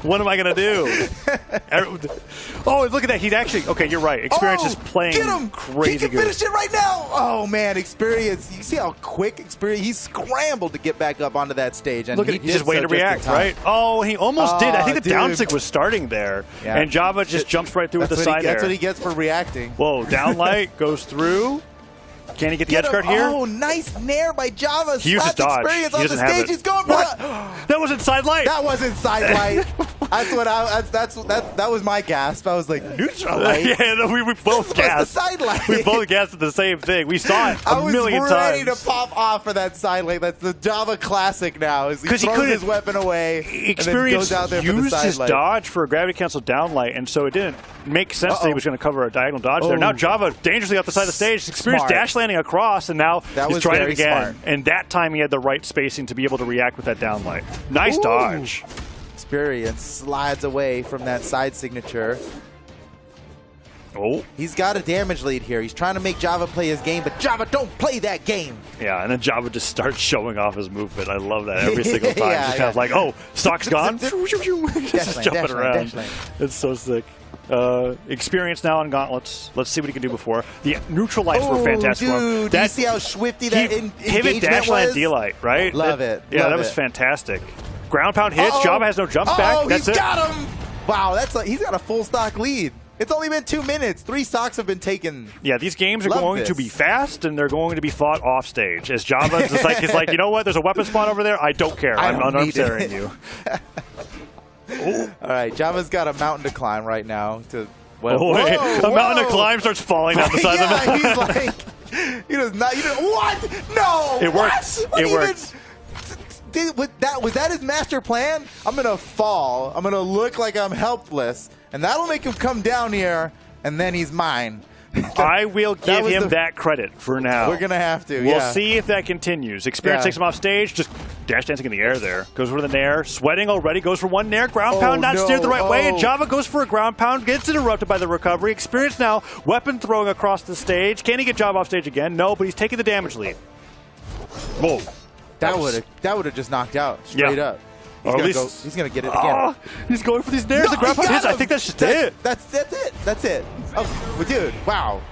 Speaker 3: What am I going to do? Oh, look at that. He's actually... Okay, you're right. Experience is playing crazy
Speaker 8: good. He can finish it right now. Oh, man. Experience. You see how quick Experience... He scrambled to get back up onto that stage. And
Speaker 3: look at he's just waiting to react, right? Oh, he almost did. I think the down stick was starting there. Yeah. And Java just jumps right through with the side there.
Speaker 8: That's what he gets for reacting.
Speaker 3: Whoa, down light goes through. Can he get the edge guard here?
Speaker 8: Oh, nice nair by Java.
Speaker 3: He uses dodge.
Speaker 8: Experience
Speaker 3: he
Speaker 8: on the stage. He's going for
Speaker 3: it. That wasn't side light.
Speaker 8: That wasn't side light. That was my gasp. I was like, neutral light.
Speaker 3: Yeah, no, we both gasped.
Speaker 8: The side light.
Speaker 3: We both gasped at the same thing. We saw it a million times.
Speaker 8: I was ready to pop off for that side light. That's the Java classic now. Is he throws his weapon away
Speaker 3: Experience
Speaker 8: and then goes out there for the
Speaker 3: used
Speaker 8: side
Speaker 3: his
Speaker 8: light.
Speaker 3: dodge for a gravity cancel down light, and so it didn't make sense that he was going to cover a diagonal dodge there. Now Java dangerously off the side of the stage. Experience dash landing across, and now he's trying it again.
Speaker 8: Smart.
Speaker 3: And that time he had the right spacing to be able to react with that down light. Nice dodge.
Speaker 8: Experience slides away from that side signature.
Speaker 3: Oh.
Speaker 8: He's got a damage lead here. He's trying to make Java play his game, but Java don't play that game.
Speaker 3: Yeah, and then Java just starts showing off his movement. I love that every single time. Just kind of like, oh, stock's gone. Just jumping around. It's so sick. Experience now on gauntlets. Let's see what he can do before. The neutral lights were fantastic.
Speaker 8: Dude, do you see how swifty that engagement
Speaker 3: dash
Speaker 8: was?
Speaker 3: land D-light, right?
Speaker 8: Love it.
Speaker 3: Yeah, that was fantastic. Ground pound hits. Java has no jumps back. That's
Speaker 8: it. Got him. Wow, he's got a full stock lead. It's only been 2 minutes. 3 stocks have been taken.
Speaker 3: Yeah, these games are going to be fast, and they're going to be fought off stage. As Java is like, you know what? There's a weapon spawn over there. I don't care. I'm unarmed staring you.
Speaker 8: All right, Java's got a mountain to climb right now.
Speaker 3: A mountain to climb starts falling down the side of the mountain.
Speaker 8: He's like, he does not. What? No.
Speaker 3: It works. It works.
Speaker 8: Was that his master plan? I'm gonna fall. I'm gonna look like I'm helpless, and that'll make him come down here, and then he's mine.
Speaker 3: I will give him that credit for now.
Speaker 8: We're going to have to,
Speaker 3: We'll see if that continues. Experience takes him off stage, just dash dancing in the air there. Goes for the nair, sweating already, goes for one nair, ground pound, not steered the right way, and Java goes for a ground pound, gets interrupted by the recovery. Experience now, weapon throwing across the stage. Can he get Java off stage again? No, but he's taking the damage lead. Whoa.
Speaker 8: That would have just knocked out straight up.
Speaker 3: Or at least
Speaker 8: He's gonna get it again.
Speaker 3: He's going for these nairs.
Speaker 8: No,
Speaker 3: The ground
Speaker 8: he
Speaker 3: pound
Speaker 8: got
Speaker 3: hits. I
Speaker 8: him.
Speaker 3: think that's just it.
Speaker 8: That's it. Oh, well, dude, wow.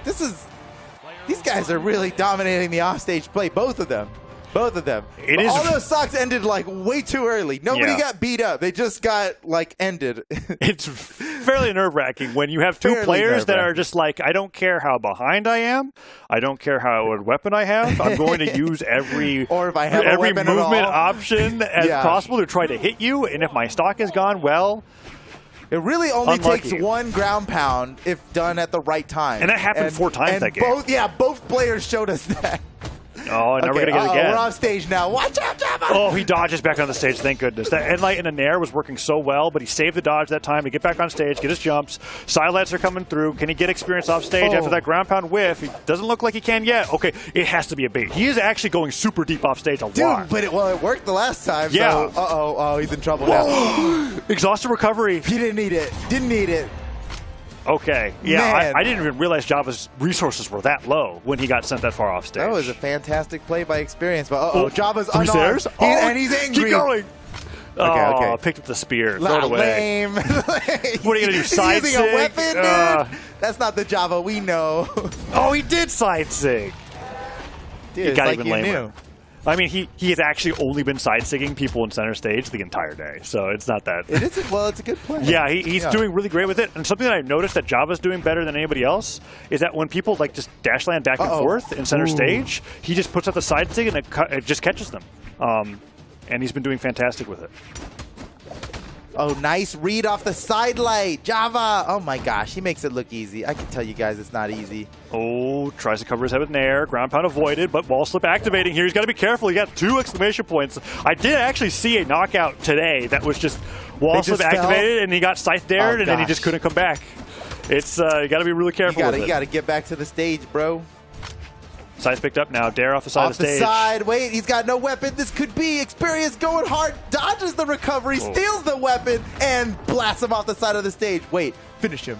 Speaker 8: These guys are really dominating the offstage play. Both of them. All those stocks ended like way too early. Nobody got beat up. They just got like ended.
Speaker 3: It's fairly nerve-wracking when you have two players that are just like, I don't care how behind I am. I don't care what weapon I have. I'm going to use every
Speaker 8: or if I have
Speaker 3: every
Speaker 8: a weapon
Speaker 3: movement
Speaker 8: at all.
Speaker 3: option as possible to try to hit you. And if my stock is gone, well,
Speaker 8: it really only
Speaker 3: unlucky.
Speaker 8: takes one ground pound if done at the right time.
Speaker 3: And that happened 4 times that game.
Speaker 8: Both players showed us that.
Speaker 3: Oh, and now we're going to get it again.
Speaker 8: We're off stage now. Watch out, Java!
Speaker 3: Oh, he dodges back on the stage. Thank goodness. That Endlight in a nair was working so well, but he saved the dodge that time to get back on stage, get his jumps. Sidelights are coming through. Can he get experience off stage after that ground pound whiff? He doesn't look like he can yet. Okay, it has to be a bait. He is actually going super deep off stage a lot.
Speaker 8: But it worked the last time.
Speaker 3: Yeah.
Speaker 8: So, oh, he's in trouble now.
Speaker 3: Exhausted recovery.
Speaker 8: He didn't need it.
Speaker 3: Okay. Yeah, I didn't even realize Java's resources were that low when he got sent that far off stage.
Speaker 8: That was a fantastic play by experience. But Java's
Speaker 3: 3
Speaker 8: unarmed.
Speaker 3: stairs?
Speaker 8: And he's angry.
Speaker 3: Keep going.
Speaker 8: Okay.
Speaker 3: Picked up the spear. Throw it away.
Speaker 8: Lame.
Speaker 3: What are you going to do, side
Speaker 8: He's using
Speaker 3: sig?
Speaker 8: a weapon, dude. That's not the Java we know.
Speaker 3: Oh, he did side sig.
Speaker 8: Dude,
Speaker 3: It got
Speaker 8: it's
Speaker 3: even
Speaker 8: like you
Speaker 3: lamer.
Speaker 8: knew.
Speaker 3: I mean, he has actually only been side-sigging people in center stage the entire day, so it's not that.
Speaker 8: It's a good play.
Speaker 3: Yeah, he's doing really great with it. And something that I've noticed that Java's doing better than anybody else is that when people like just dash land back and forth in center stage, he just puts up the side sig and it just catches them. And he's been doing fantastic with it.
Speaker 8: Oh, nice read off the side light. Java. Oh my gosh, he makes it look easy. I can tell you guys it's not easy.
Speaker 3: Oh, tries to cover his head with nair. Ground pound avoided, but wall slip activating here. He's got to be careful. He got 2 exclamation points. I did actually see a knockout today that was just wall slip activated, and he got scythe dared, and then he just couldn't come back. It's you got to be really careful with it.
Speaker 8: You got to get back to the stage, bro.
Speaker 3: Scythe picked up now. Dare off the side of the stage.
Speaker 8: Off the side. Wait, he's got no weapon. This could be experience going hard. Dodges the recovery, steals the weapon, and blasts him off the side of the stage. Wait, finish him.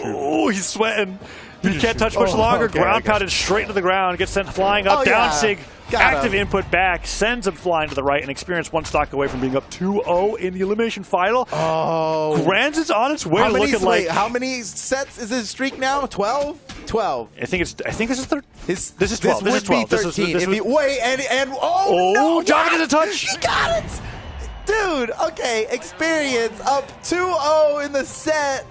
Speaker 3: Oh, he's sweating. He can't touch much longer. Ground pounded straight into the ground. Gets sent flying up. Down sig. Active input back. Sends him flying to the right. And experience 1 stock away from being up 2-0 in the elimination final.
Speaker 8: Oh.
Speaker 3: Grands is on its way to looking like...
Speaker 8: How many sets is his streak now? 12? 12.
Speaker 3: I think this is 12.
Speaker 8: This
Speaker 3: is 12.
Speaker 8: This would be 13. Wait, and no!
Speaker 3: Java gets a touch.
Speaker 8: He got it! Dude, okay. Experience up 2-0 in the set.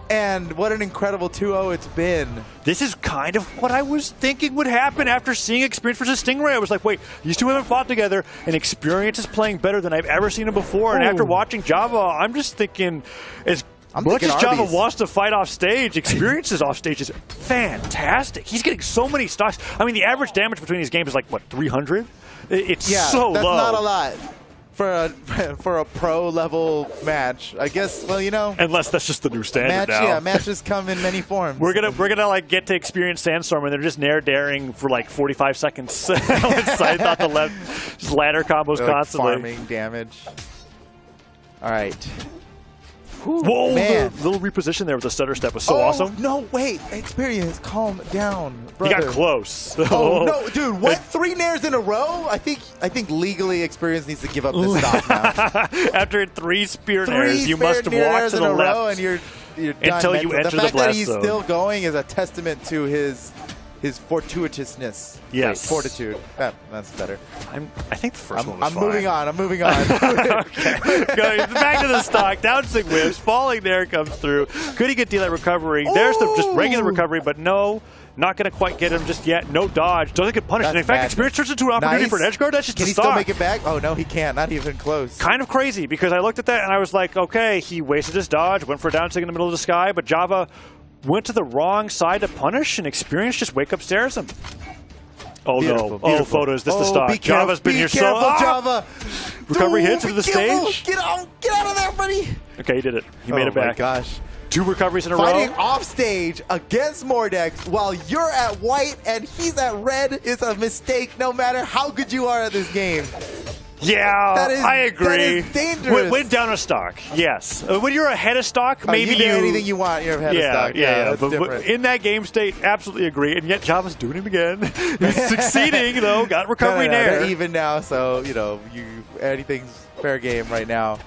Speaker 8: And what an incredible 2-0 it's been.
Speaker 3: This is kind of what I was thinking would happen after seeing Experience versus Stingray. I was like, wait, these two haven't fought together, and Experience is playing better than I've ever seen him before. And after watching Java, I'm just thinking, as much as Java wants to fight off stage, Experience's off stage is fantastic. He's getting so many stocks. I mean, the average damage between these games is like, what, 300? It's so low.
Speaker 8: That's not a lot. For a pro level match, I guess. Well, you know,
Speaker 3: unless that's just the new standard now.
Speaker 8: Yeah, matches come in many forms.
Speaker 3: We're gonna like get to experience Sandstorm, and they're just nair daring for like 45 seconds. Scythe off the left, just ladder combos constantly.
Speaker 8: Farming damage. All right.
Speaker 3: Whoa,
Speaker 8: man.
Speaker 3: The little reposition there with the stutter step was so awesome.
Speaker 8: No, wait. Experience, calm down, brother.
Speaker 3: He got close.
Speaker 8: Oh, no, dude, what? 3 nairs in a row? I think legally Experience needs to give up this stock now.
Speaker 3: After 3 spear nairs, you must walk to the left.
Speaker 8: Row and you're done.
Speaker 3: Until you enter the blast zone.
Speaker 8: The fact that he's still going is a testament to his fortuitousness.
Speaker 3: Yes.
Speaker 8: Wait, fortitude. That's better.
Speaker 3: I think the first one was
Speaker 8: I'm moving on.
Speaker 3: Okay. Going back to the stock. Down sig whips. Falling there comes through. Could he get delay recovery? There's the just regular recovery, but no. Not going to quite get him just yet. No dodge. Doesn't get punished. And in fact, Experience turns into an opportunity for an edge guard. That's just
Speaker 8: Can he still make it back? Oh, no, he can't. Not even close.
Speaker 3: Kind of crazy, because I looked at that and I was like, okay, he wasted his dodge, went for a down sig in the middle of the sky, but Java went to the wrong side to punish, and Experience just wake up stares him. Oh,
Speaker 8: beautiful,
Speaker 3: no.
Speaker 8: Beautiful.
Speaker 3: Oh, photos. This is the stock. Java's been here so long.
Speaker 8: Java.
Speaker 3: Recovery hits into the stage.
Speaker 8: Get out of there, buddy.
Speaker 3: Okay, he did it. He made it back.
Speaker 8: Oh, my gosh.
Speaker 3: 2 recoveries in a
Speaker 8: Fighting
Speaker 3: row.
Speaker 8: off stage against Mordex while you're at white and he's at red is a mistake no matter how good you are at this game.
Speaker 3: Yeah,
Speaker 8: That is,
Speaker 3: I agree.
Speaker 8: That is dangerous.
Speaker 3: Went down a stock, yes. When you're ahead of stock, maybe
Speaker 8: you do anything you want. You're ahead of stock.
Speaker 3: Yeah.
Speaker 8: That's
Speaker 3: But
Speaker 8: different.
Speaker 3: in that game state, absolutely agree. And yet Java's doing it again. He's succeeding, though. Got recovery there.
Speaker 8: They're even now, so anything's fair game right now.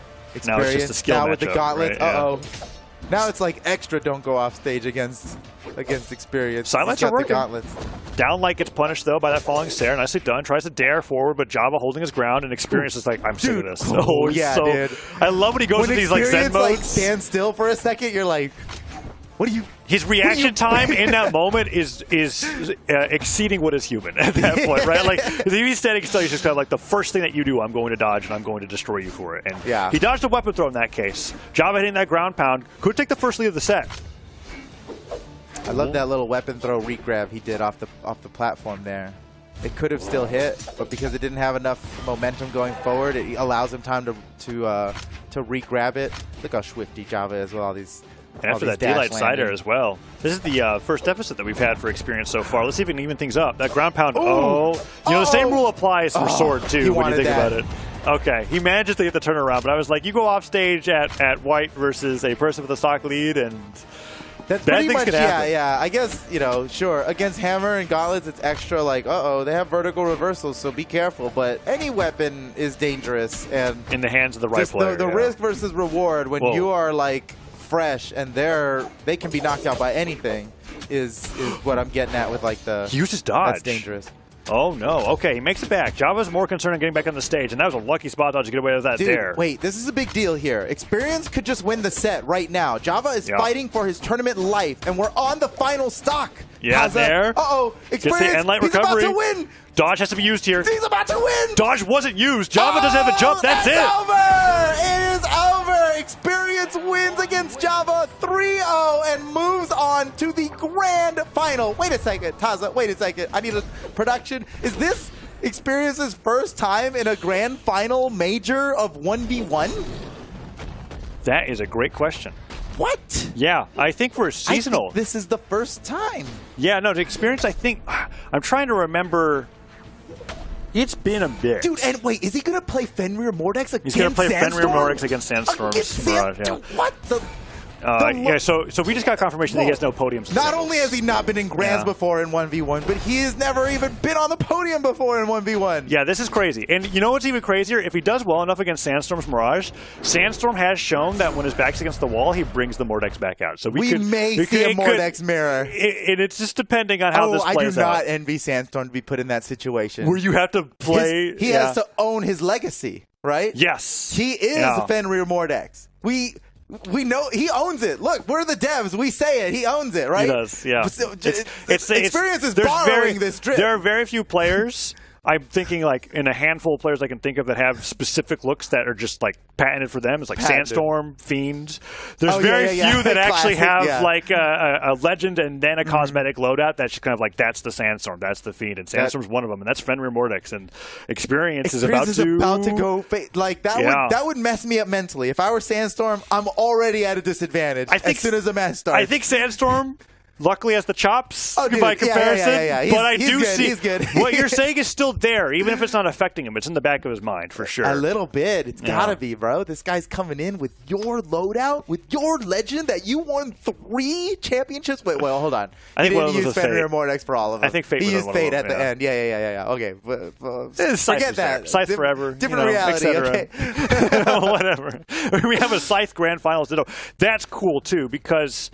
Speaker 3: Now it's just a skill
Speaker 8: now with the
Speaker 3: matchup,
Speaker 8: gauntlets.
Speaker 3: right?
Speaker 8: Uh-oh. Now it's like extra don't go off stage against experience.
Speaker 3: Silence
Speaker 8: He's
Speaker 3: are
Speaker 8: got the
Speaker 3: working.
Speaker 8: gauntlets.
Speaker 3: Downlight gets punished, though, by that falling stair. Nicely done. Tries to dare forward, but Java holding his ground, and Experience is like, I'm sick of this.
Speaker 8: Oh, yeah, dude.
Speaker 3: I love when he goes
Speaker 8: When
Speaker 3: to these like Zen
Speaker 8: Experience
Speaker 3: modes.
Speaker 8: like stand still for a second, you're like, what are you?
Speaker 3: His reaction time in that moment is exceeding what is human at that point, right? Like, if he's standing still, he's just kind of like, the first thing that you do, I'm going to dodge, and I'm going to destroy you for it. And
Speaker 8: yeah.
Speaker 3: He dodged a weapon throw in that case. Java hitting that ground pound. Could take the first lead of the set.
Speaker 8: I love that little weapon throw regrab he did off the platform there. It could have still hit, but because it didn't have enough momentum going forward, it allows him time to re-grab it. Look how swifty Java is with all these.
Speaker 3: And after that D-Light Cider as well. This is the first deficit that we've had for Experience so far. Let's see if we can even things up. That ground pound, the same rule applies for Sword, too, when you think about it. Okay, he manages to get the turnaround, but I was like, you go off stage at White versus a person with a stock lead, and
Speaker 8: that's
Speaker 3: bad
Speaker 8: pretty
Speaker 3: things
Speaker 8: much,
Speaker 3: can happen.
Speaker 8: yeah. I guess, sure. Against Hammer and Gauntlets, it's extra like, they have vertical reversals, so be careful. But any weapon is dangerous. And
Speaker 3: in the hands of the right player.
Speaker 8: The risk versus reward when you are like fresh and they can be knocked out by anything is what I'm getting at with like the.
Speaker 3: He uses dodge.
Speaker 8: That's dangerous.
Speaker 3: Oh, no. Okay, he makes it back. Java's more concerned on getting back on the stage, and that was a lucky spot dodge to get away with that dare.
Speaker 8: Wait, this is a big deal here. Experience could just win the set right now. Java is fighting for his tournament life, and we're on the final stock.
Speaker 3: Yeah, there.
Speaker 8: Experience,
Speaker 3: gets the end light
Speaker 8: he's
Speaker 3: recovery.
Speaker 8: about to win.
Speaker 3: Dodge has to be used here.
Speaker 8: He's about to win.
Speaker 3: Dodge wasn't used. Java doesn't have a jump. That's it.
Speaker 8: Over. It is over. Experience wins against Java 3-0 and moves on to the grand final. Wait a second, Taza. Wait a second. I need a production. Is this Experience's first time in a grand final major of 1v1?
Speaker 3: That is a great question.
Speaker 8: What?
Speaker 3: Yeah, I think for seasonal.
Speaker 8: I think this is the first time.
Speaker 3: Yeah, no, the Experience, I think, I'm trying to remember. It's been a bit.
Speaker 8: Dude, and wait, is he going to play Fenrir Mordex against Sandstorm?
Speaker 3: He's going to play Fenrir Mordex against Sandstorm's Mirage, yeah.
Speaker 8: What the?
Speaker 3: Yeah, so we just got confirmation that he has no podiums.
Speaker 8: Not only has he not been in Grands before in 1v1, but he has never even been on the podium before in 1v1.
Speaker 3: Yeah, this is crazy. And you know what's even crazier? If he does well enough against Sandstorm's Mirage, Sandstorm has shown that when his back's against the wall, he brings the Mordex back out. So we
Speaker 8: may see a Mordex mirror.
Speaker 3: And it's just depending on how this plays out.
Speaker 8: I do not envy Sandstorm to be put in that situation.
Speaker 3: Where you have to play.
Speaker 8: He has to own his legacy, right?
Speaker 3: Yes.
Speaker 8: He is Fenrir Mordex. We know he owns it. Look, we're the devs. We say it. He owns it, right?
Speaker 3: He does, yeah.
Speaker 8: Experience is borrowing this drip.
Speaker 3: There are very few players. I'm thinking like in a handful of players I can think of that have specific looks that are just like patented for them. It's like Sandstorm, Fiend. There's very few that actually have like a legend and then a cosmetic loadout that's just kind of like that's the Sandstorm, that's the Fiend, and Sandstorm's one of them, and that's Fenrir Mordex. And Experience is about to
Speaker 8: go like that. That would mess me up mentally. If I were Sandstorm, I'm already at a disadvantage as soon as the match starts.
Speaker 3: I think Sandstorm luckily has the chops by comparison. But I do see what you're saying is still there, even if it's not affecting him. It's in the back of his mind for sure.
Speaker 8: A little bit. It's gotta be, bro. This guy's coming in with your loadout, with your legend that you won 3 championships. Wait, well, hold on.
Speaker 3: I think
Speaker 8: he didn't use Fenrir Mordex for all of them.
Speaker 3: I think Fate
Speaker 8: he used Fate at
Speaker 3: the
Speaker 8: end. Yeah. Okay. Forget that.
Speaker 3: Scythe forever.
Speaker 8: Different reality. Okay.
Speaker 3: Whatever. We have a Scythe Grand Finals Ditto. That's cool too because.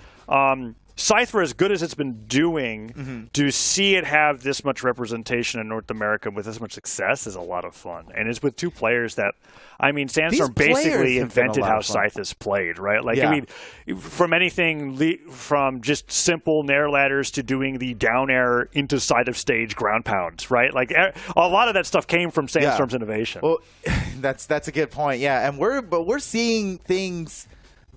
Speaker 3: Scythe, for as good as it's been doing, to see it have this much representation in North America with this much success is a lot of fun. And it's with 2 players that, I mean, Sandstorm basically invented how Scythe is played, right? Like, I mean, from anything from just simple Nair ladders to doing the down air into side of stage ground pounds, right? Like, a lot of that stuff came from Sandstorm's innovation.
Speaker 8: Well, that's a good point, yeah. And we're seeing things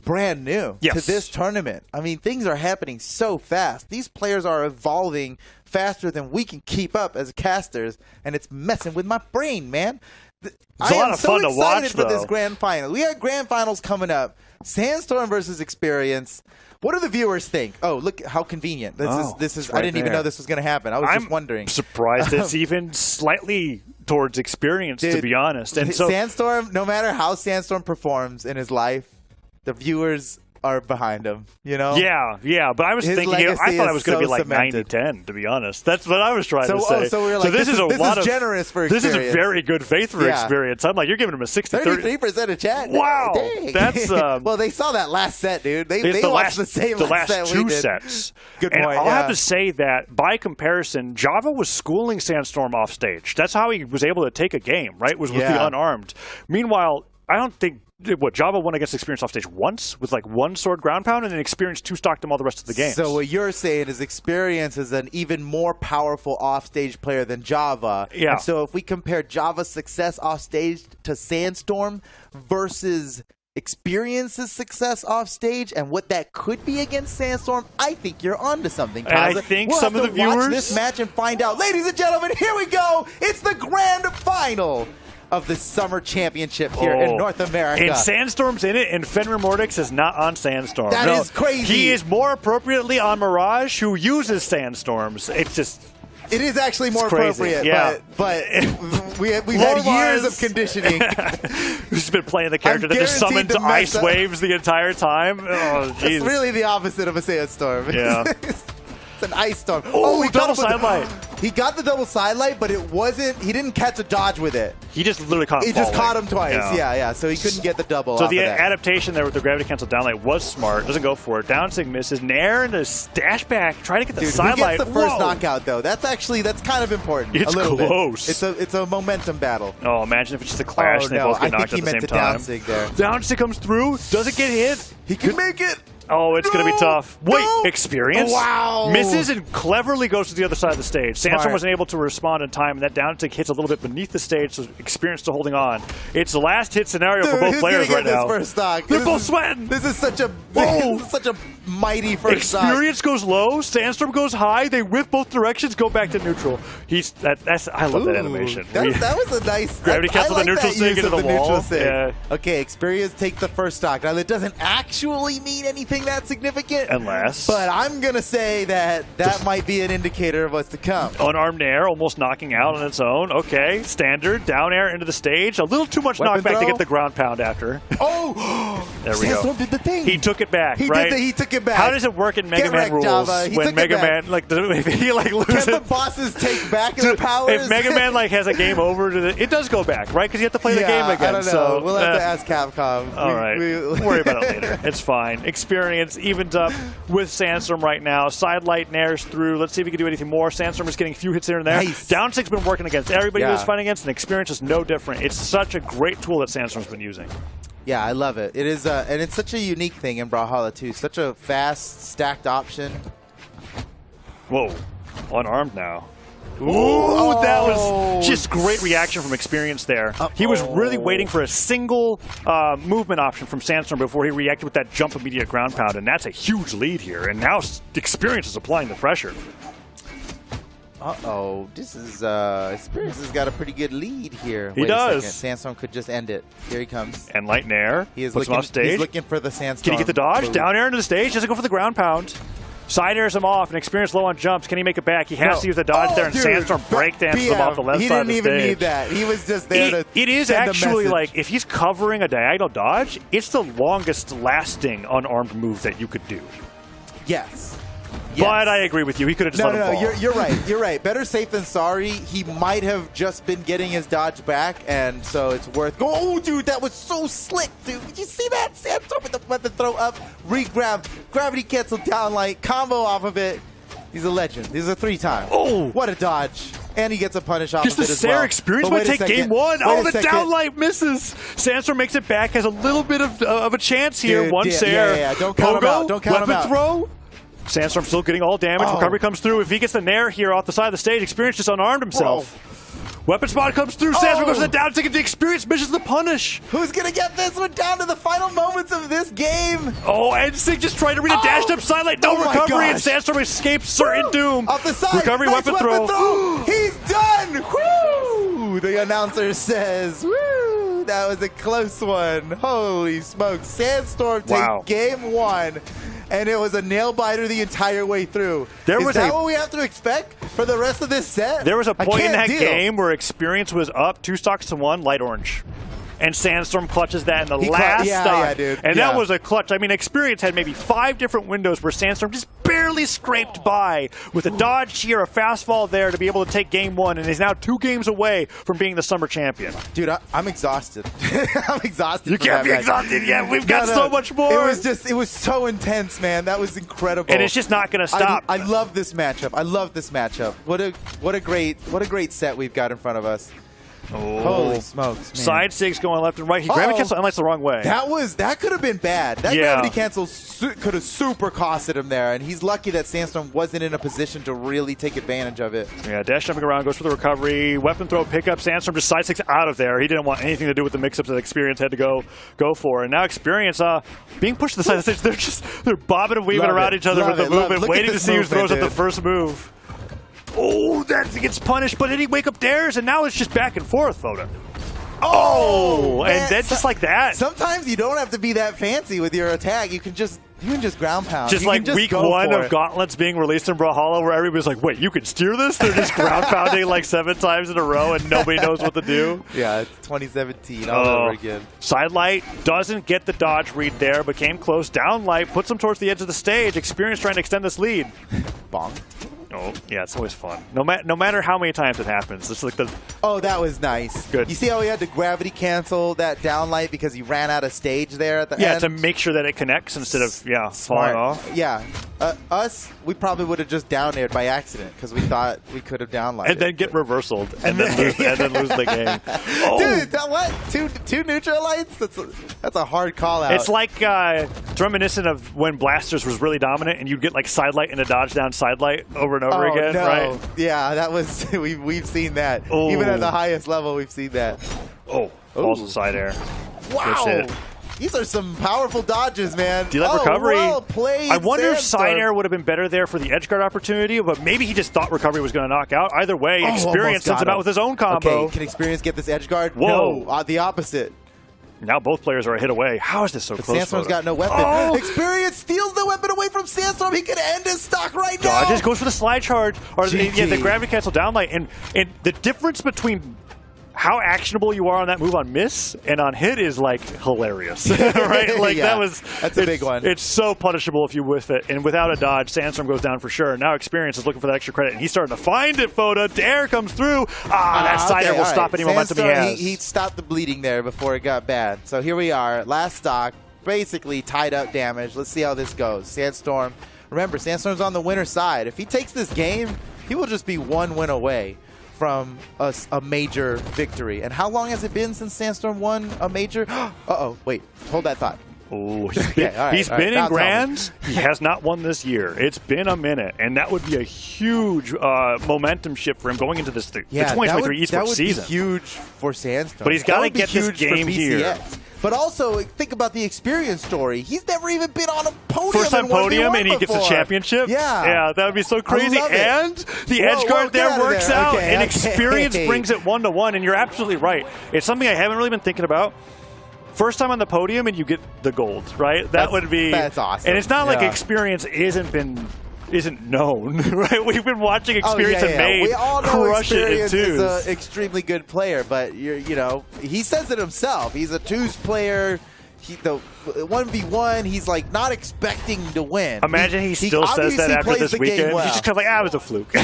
Speaker 8: brand new to this tournament. I mean, things are happening so fast. These players are evolving faster than we can keep up as casters, and it's messing with my brain, man.
Speaker 3: It's a lot of fun to watch,
Speaker 8: I'm so excited for this grand final. We have grand finals coming up. Sandstorm versus Experience. What do the viewers think? Oh, look how convenient. This is.
Speaker 3: Right
Speaker 8: I didn't even know this was going to happen. I was just wondering.
Speaker 3: I'm surprised it's even slightly towards experience, to be honest. And so
Speaker 8: Sandstorm, no matter how Sandstorm performs in his life, the viewers are behind him, you know?
Speaker 3: Yeah, but I was thinking, I thought I was going to be like 90-10, to be honest. That's what I was trying to say.
Speaker 8: So we were like,
Speaker 3: this is
Speaker 8: generous for experience.
Speaker 3: This is a very good faith for experience. I'm like, you're giving him a 60-30.
Speaker 8: 33% of chat.
Speaker 3: Wow.
Speaker 8: Dang.
Speaker 3: That's
Speaker 8: well, they saw that last set, dude. They watched the same last set
Speaker 3: two
Speaker 8: we did.
Speaker 3: sets.
Speaker 8: Good
Speaker 3: and
Speaker 8: point,
Speaker 3: I'll have to say that by comparison, Java was schooling Sandstorm off stage. That's how he was able to take a game, right? Was with the unarmed. Meanwhile, I don't think Java won against Experience off stage once with like one sword ground pound, and then Experience two-stocked him all the rest of the game.
Speaker 8: So what you're saying is Experience is an even more powerful off-stage player than Java.
Speaker 3: Yeah.
Speaker 8: And so if we compare Java's success off stage to Sandstorm versus Experience's success off stage and what that could be against Sandstorm, I think you're onto something, Kaza.
Speaker 3: I think
Speaker 8: we'll
Speaker 3: some
Speaker 8: have
Speaker 3: of the
Speaker 8: to watch
Speaker 3: viewers
Speaker 8: this match and find out. Ladies and gentlemen, here we go. It's the grand final of the Summer Championship here in North America.
Speaker 3: And Sandstorm's in it, and Fenrir Mordix is not on Sandstorm.
Speaker 8: That is crazy.
Speaker 3: He is more appropriately on Mirage, who uses Sandstorms. It's just...
Speaker 8: It is actually more
Speaker 3: crazy.
Speaker 8: appropriate, but we've had years of conditioning.
Speaker 3: He's been playing the character that just summons ice waves the entire time. Oh, jeez.
Speaker 8: It's really the opposite of a Sandstorm.
Speaker 3: Yeah.
Speaker 8: It's an ice storm.
Speaker 3: Oh, double sidelight.
Speaker 8: He got the double sidelight, but it wasn't. He didn't catch a dodge with it.
Speaker 3: He just literally caught him.
Speaker 8: He just caught him twice. Yeah. So he couldn't get the double.
Speaker 3: So the adaptation there with the gravity cancel downlight was smart. Doesn't go for it. Down sig misses. Nair into dash back. Trying to get the sidelight.
Speaker 8: Who gets the first knockout though? That's kind of important.
Speaker 3: It's
Speaker 8: a little
Speaker 3: close.
Speaker 8: Bit. It's a momentum battle.
Speaker 3: Oh, imagine if it's just a clash and they both get knocked at the same time.
Speaker 8: Down sig there.
Speaker 3: Down sig comes through. Doesn't get hit.
Speaker 8: He can make it.
Speaker 3: Oh, it's going to be tough. Wait, Experience?
Speaker 8: Wow.
Speaker 3: Misses and cleverly goes to the other side of the stage. Sandstorm wasn't able to respond in time, and that down tick hits a little bit beneath the stage, so Experience still holding on. It's the last hit scenario for both players right now.
Speaker 8: First stock?
Speaker 3: They're both sweating.
Speaker 8: This is such a mighty first stock.
Speaker 3: Experience goes low, Sandstorm goes high. They whiff both directions, go back to neutral. I love that animation.
Speaker 8: That was a nice
Speaker 3: gravity cancel the neutral sig into the wall.
Speaker 8: Yeah. Okay, Experience takes the first stock. Now that doesn't actually mean anything that significant.
Speaker 3: Unless.
Speaker 8: But I'm going to say that might be an indicator of what's to come.
Speaker 3: Unarmed Nair, almost knocking out on its own. Okay, standard, down air into the stage. A little too much knockback to get the ground pound after.
Speaker 8: Oh!
Speaker 3: There we
Speaker 8: Sandstorm
Speaker 3: go.
Speaker 8: did the thing.
Speaker 3: He took it back,
Speaker 8: right? He took it back.
Speaker 3: How does it work in Mega Man rules when Mega Man, like, he like loses?
Speaker 8: Can the bosses take back their powers?
Speaker 3: If Mega Man like has a game over, it does go back, right? Because you have to play the game again.
Speaker 8: I don't know.
Speaker 3: So,
Speaker 8: we'll have to ask Capcom.
Speaker 3: All right. We'll worry about it later. It's fine. Experience evens up with Sandstorm right now. Sidelight Nairs through. Let's see if we can do anything more. Sandstorm is getting a few hits here and there.
Speaker 8: Nice.
Speaker 3: Down sig's been working against everybody he was fighting against, and Experience is no different. It's such a great tool that Sandstorm's been using.
Speaker 8: Yeah, I love it. It is, and it's such a unique thing in Brawlhalla too. Such a fast, stacked option.
Speaker 3: Whoa, unarmed now. Ooh, that was just great reaction from Experience there. He was really waiting for a single movement option from Sandstorm before he reacted with that jump immediate ground pound, and that's a huge lead here. And now Experience is applying the pressure.
Speaker 8: This is Experience has got a pretty good lead here.
Speaker 3: He does.
Speaker 8: Sandstorm could just end it. Here he comes.
Speaker 3: And Light Nair.
Speaker 8: He is
Speaker 3: puts him off stage.
Speaker 8: He's looking for the Sandstorm.
Speaker 3: Can he get the dodge?
Speaker 8: Move.
Speaker 3: Down air into the stage. Doesn't go for the ground pound. Side airs him off, and Experience low on jumps. Can he make it back? He has to use the dodge there, and Sandstorm breakdances him off the left side of the stage.
Speaker 8: He didn't even need that. He was just there to
Speaker 3: It is
Speaker 8: send
Speaker 3: actually
Speaker 8: a
Speaker 3: like, if he's covering a diagonal dodge, it's the longest lasting unarmed move that you could do.
Speaker 8: Yes.
Speaker 3: But I agree with you. He could have just let him fall.
Speaker 8: You're right. You're right. Better safe than sorry. He might have just been getting his dodge back, and so it's worth. Oh, dude, that was so slick, dude. Did you see that? Sandstorm with the weapon throw up, re-grab, gravity cancel down, like combo off of it. He's a legend. He's a 3-time.
Speaker 3: Oh,
Speaker 8: what a dodge! And he gets a punish off
Speaker 3: just
Speaker 8: of it as well.
Speaker 3: Just the Experience might take game one. The downlight misses. Sandstorm makes it back. Has a little bit of a chance here.
Speaker 8: Dude,
Speaker 3: one Sair.
Speaker 8: Yeah. Don't count him out. Don't count him out.
Speaker 3: Weapon throw. Sandstorm still getting all damage. Recovery comes through. If he gets the Nair here off the side of the stage, Experience just unarmed himself. Weapon spot comes through. Sandstorm goes to the down ticket. The Experience misses the punish.
Speaker 8: Who's going to get this one down to the final moments of this game?
Speaker 3: And Sig just tried to read a dashed up sidelight. No recovery, and Sandstorm escapes certain doom.
Speaker 8: Off the side.
Speaker 3: Recovery,
Speaker 8: nice
Speaker 3: weapon throw.
Speaker 8: He's done. Woo! The announcer says, woo! That was a close one. Holy smokes. Sandstorm takes game one. and it was a nail biter the entire way through.
Speaker 3: Is
Speaker 8: that what we have to expect for the rest of this set?
Speaker 3: There was a point in that
Speaker 8: deal.
Speaker 3: game where Experience was up 2 stocks to 1, light orange. And Sandstorm clutches that in the last stock.
Speaker 8: Yeah, dude.
Speaker 3: And that was a clutch. I mean, Experience had maybe 5 different windows where Sandstorm just barely scraped by with a dodge here, a fastball there to be able to take game 1, and is now 2 games away from being the summer champion.
Speaker 8: Dude, I'm exhausted. I'm exhausted.
Speaker 3: You can't be exhausted yet. We've got so much more.
Speaker 8: It was so intense, man. That was incredible.
Speaker 3: And it's just not going to stop.
Speaker 8: I love this matchup. I love this matchup. What a great set we've got in front of us.
Speaker 3: Oh.
Speaker 8: Holy smokes, man.
Speaker 3: Side stakes going left and right. He gravity cancel unless the wrong way.
Speaker 8: That could have been bad. That gravity cancel could have super costed him there, and he's lucky that Sandstorm wasn't in a position to really take advantage of it.
Speaker 3: Yeah, dash jumping around, goes for the recovery, weapon throw, pickup. Sandstorm just side stakes out of there. He didn't want anything to do with the mix-ups that Experience had to go for. And now Experience being pushed to the side of the stage. They're bobbing and weaving around each other with the movement, waiting to see who throws up the first move. Oh, that gets punished, but then he wake up dares, and now it's just back and forth, Foda. Oh, man, and then just like that.
Speaker 8: Sometimes you don't have to be that fancy with your attack. You can just ground pound.
Speaker 3: Just like week 1 of Gauntlets being released in Brawlhalla, where everybody's like, wait, you can steer this? They're just ground pounding like 7 times in a row, and nobody knows what to do.
Speaker 8: Yeah, it's 2017 all over again.
Speaker 3: Sidelight doesn't get the dodge read there, but came close. Downlight puts him towards the edge of the stage. Experience trying to extend this lead.
Speaker 8: Bonk.
Speaker 3: Oh, yeah, it's always fun. No matter how many times it happens. It's like the...
Speaker 8: Oh, that was nice.
Speaker 3: Good.
Speaker 8: You see how he had to gravity cancel that downlight because he ran out of stage there at the end?
Speaker 3: Yeah, to make sure that it connects instead of, falling off.
Speaker 8: Yeah. We probably would have just down aired by accident because we thought we could have downlighted.
Speaker 3: And then get reversaled and then lose the game. Oh.
Speaker 8: Dude, what? Two neutral lights? That's a hard call out.
Speaker 3: It's like it's reminiscent of when Blasters was really dominant and you'd get like sidelight and a dodge down sidelight over and over again, right?
Speaker 8: Yeah, that was we've seen that.
Speaker 3: Oh.
Speaker 8: Even at the highest level, we've seen that.
Speaker 3: Oh, falls in side air.
Speaker 8: Wow. These are some powerful dodges, man.
Speaker 3: Do you like recovery?
Speaker 8: Well played,
Speaker 3: I wonder if
Speaker 8: Sandstorm.
Speaker 3: side air would have been better there for the edge guard opportunity, but maybe he just thought recovery was going to knock out. Either way, Experience sends him out with his own combo.
Speaker 8: Okay, can Experience get this edge guard?
Speaker 3: Whoa.
Speaker 8: No, the opposite.
Speaker 3: Now both players are a hit away. How is this so close?
Speaker 8: Sandstorm's got no weapon. Experience steals the weapon away from Sandstorm. He could end his stock right now.
Speaker 3: Dodges, goes for the slide charge, or the gravity cancel downlight. And the difference between how actionable you are on that move on miss and on hit is like hilarious, right? Like
Speaker 8: that's a big one.
Speaker 3: It's so punishable if you whiff it, and without a dodge, Sandstorm goes down for sure. Now Experience is looking for that extra credit, and he's starting to find it. Foda, Dare comes through. That side air will stop any momentum he has.
Speaker 8: He stopped the bleeding there before it got bad. So here we are, last stock, basically tied up damage. Let's see how this goes. Sandstorm. Remember, Sandstorm's on the winner's side. If he takes this game, he will just be 1 win away from a major victory. And how long has it been since Sandstorm won a major? Uh-oh, wait, hold that thought.
Speaker 3: Oh, he's been in Grands. He has not won this year. It's been a minute, and that would be a huge momentum shift for him going into this the 2023 esports
Speaker 8: that would
Speaker 3: season.
Speaker 8: Be huge for Sandstorm.
Speaker 3: But he's got to get this game here.
Speaker 8: But also, think about the Experience story. He's never even been on a podium.
Speaker 3: First time podium, and he gets a championship?
Speaker 8: Yeah.
Speaker 3: That would be so crazy. And the edge guard there works out, and Experience brings it 1-1, and you're absolutely right. It's something I haven't really been thinking about. First time on the podium, and you get the gold, right? That's awesome. And it's not like Experience isn't known, right? We've been watching Experience and Made
Speaker 8: we all know
Speaker 3: crush
Speaker 8: Experience
Speaker 3: it in twos.
Speaker 8: is an extremely good player, but he says it himself. He's a twos player. The 1v1, he's like not expecting to win.
Speaker 3: Imagine he still says that after this weekend. He's just kind of like, it was a fluke.
Speaker 8: He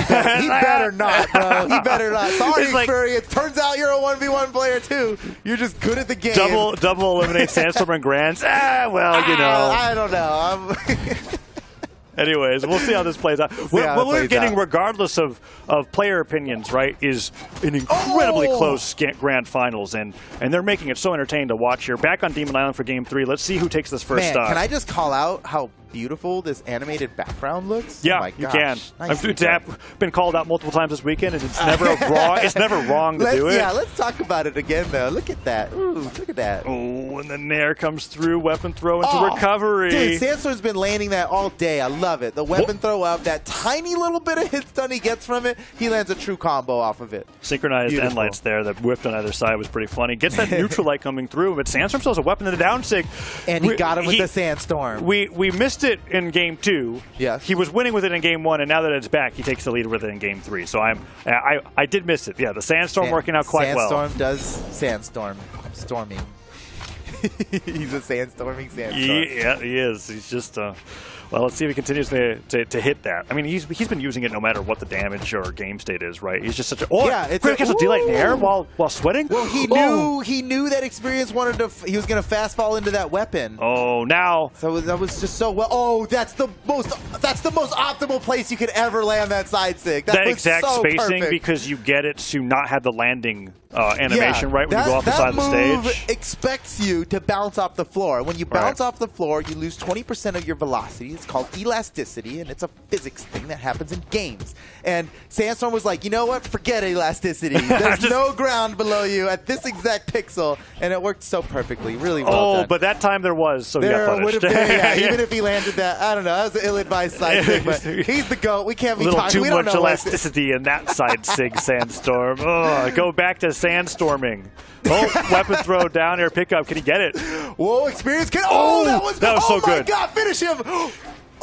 Speaker 8: better not, bro. He better not. Sorry, Experience. Turns out you're a 1v1 player too. You're just good at the game.
Speaker 3: Double eliminate Sandstorm and Grands.
Speaker 8: I don't know.
Speaker 3: Anyways, we'll see how this plays out. What we're getting, regardless of player opinions, right, is an incredibly close grand finals, and they're making it so entertaining to watch here. Back on Demon Island for Game 3. Let's see who takes this first stock.
Speaker 8: Can I just call out how beautiful this animated background looks?
Speaker 3: Yeah,
Speaker 8: oh my
Speaker 3: you
Speaker 8: gosh.
Speaker 3: can.
Speaker 8: Nice
Speaker 3: I've been called out multiple times this weekend, and it's never wrong. It's never wrong to do it.
Speaker 8: Yeah, let's talk about it again, though. Look at that. Ooh, look at that.
Speaker 3: Oh, and the Nair comes through. Weapon throw into recovery.
Speaker 8: Dude, Sandstorm's been landing that all day. I love it. The weapon throw up, that tiny little bit of hit stun he gets from it, he lands a true combo off of it.
Speaker 3: Synchronized end lights there that whipped on either side was pretty funny. Gets that neutral light coming through, but Sandstorm still has a weapon in the down sig.
Speaker 8: And he got him with the Sandstorm.
Speaker 3: We missed lost it in game 2.
Speaker 8: Yes.
Speaker 3: He was winning with it in game 1, and now that it's back, he takes the lead with it in game 3. So I did miss it. Yeah, the Sandstorm working out quite well.
Speaker 8: Sandstorm does sandstorm. Storming. He's a sandstorming sandstorm.
Speaker 3: Yeah, he is. He's just well, let's see if he continues to hit that. I mean, he's been using it no matter what the damage or game state is, right? He's just such a
Speaker 8: it's
Speaker 3: quick cancel delight in the air while sweating.
Speaker 8: Well, he knew that Experience wanted to. He was going to fast fall into that weapon.
Speaker 3: Oh, now.
Speaker 8: So that was just so well. Oh, that's the most optimal place you could ever land that side stick.
Speaker 3: That exact
Speaker 8: so
Speaker 3: spacing
Speaker 8: perfect.
Speaker 3: Because you get it to not have the landing animation right when you go off the side of the stage.
Speaker 8: That move expects you to bounce off the floor. When you bounce off the floor, you lose 20% of your velocity. It's called elasticity, and it's a physics thing that happens in games. And Sandstorm was like, you know what? Forget elasticity. There's no ground below you at this exact pixel, and it worked so perfectly. Really well done.
Speaker 3: But that time there was, so he got punished.
Speaker 8: Would have been, even if he landed that, I don't know. That was an ill-advised side sig, but he's the GOAT. We can't be talking.
Speaker 3: A little too much elasticity in that side sig, Sandstorm. Oh, go back to sandstorming. Oh, weapon throw down air pickup. Can he get it?
Speaker 8: Whoa, Experience can. Oh, that was
Speaker 3: so good.
Speaker 8: Oh my God, finish him.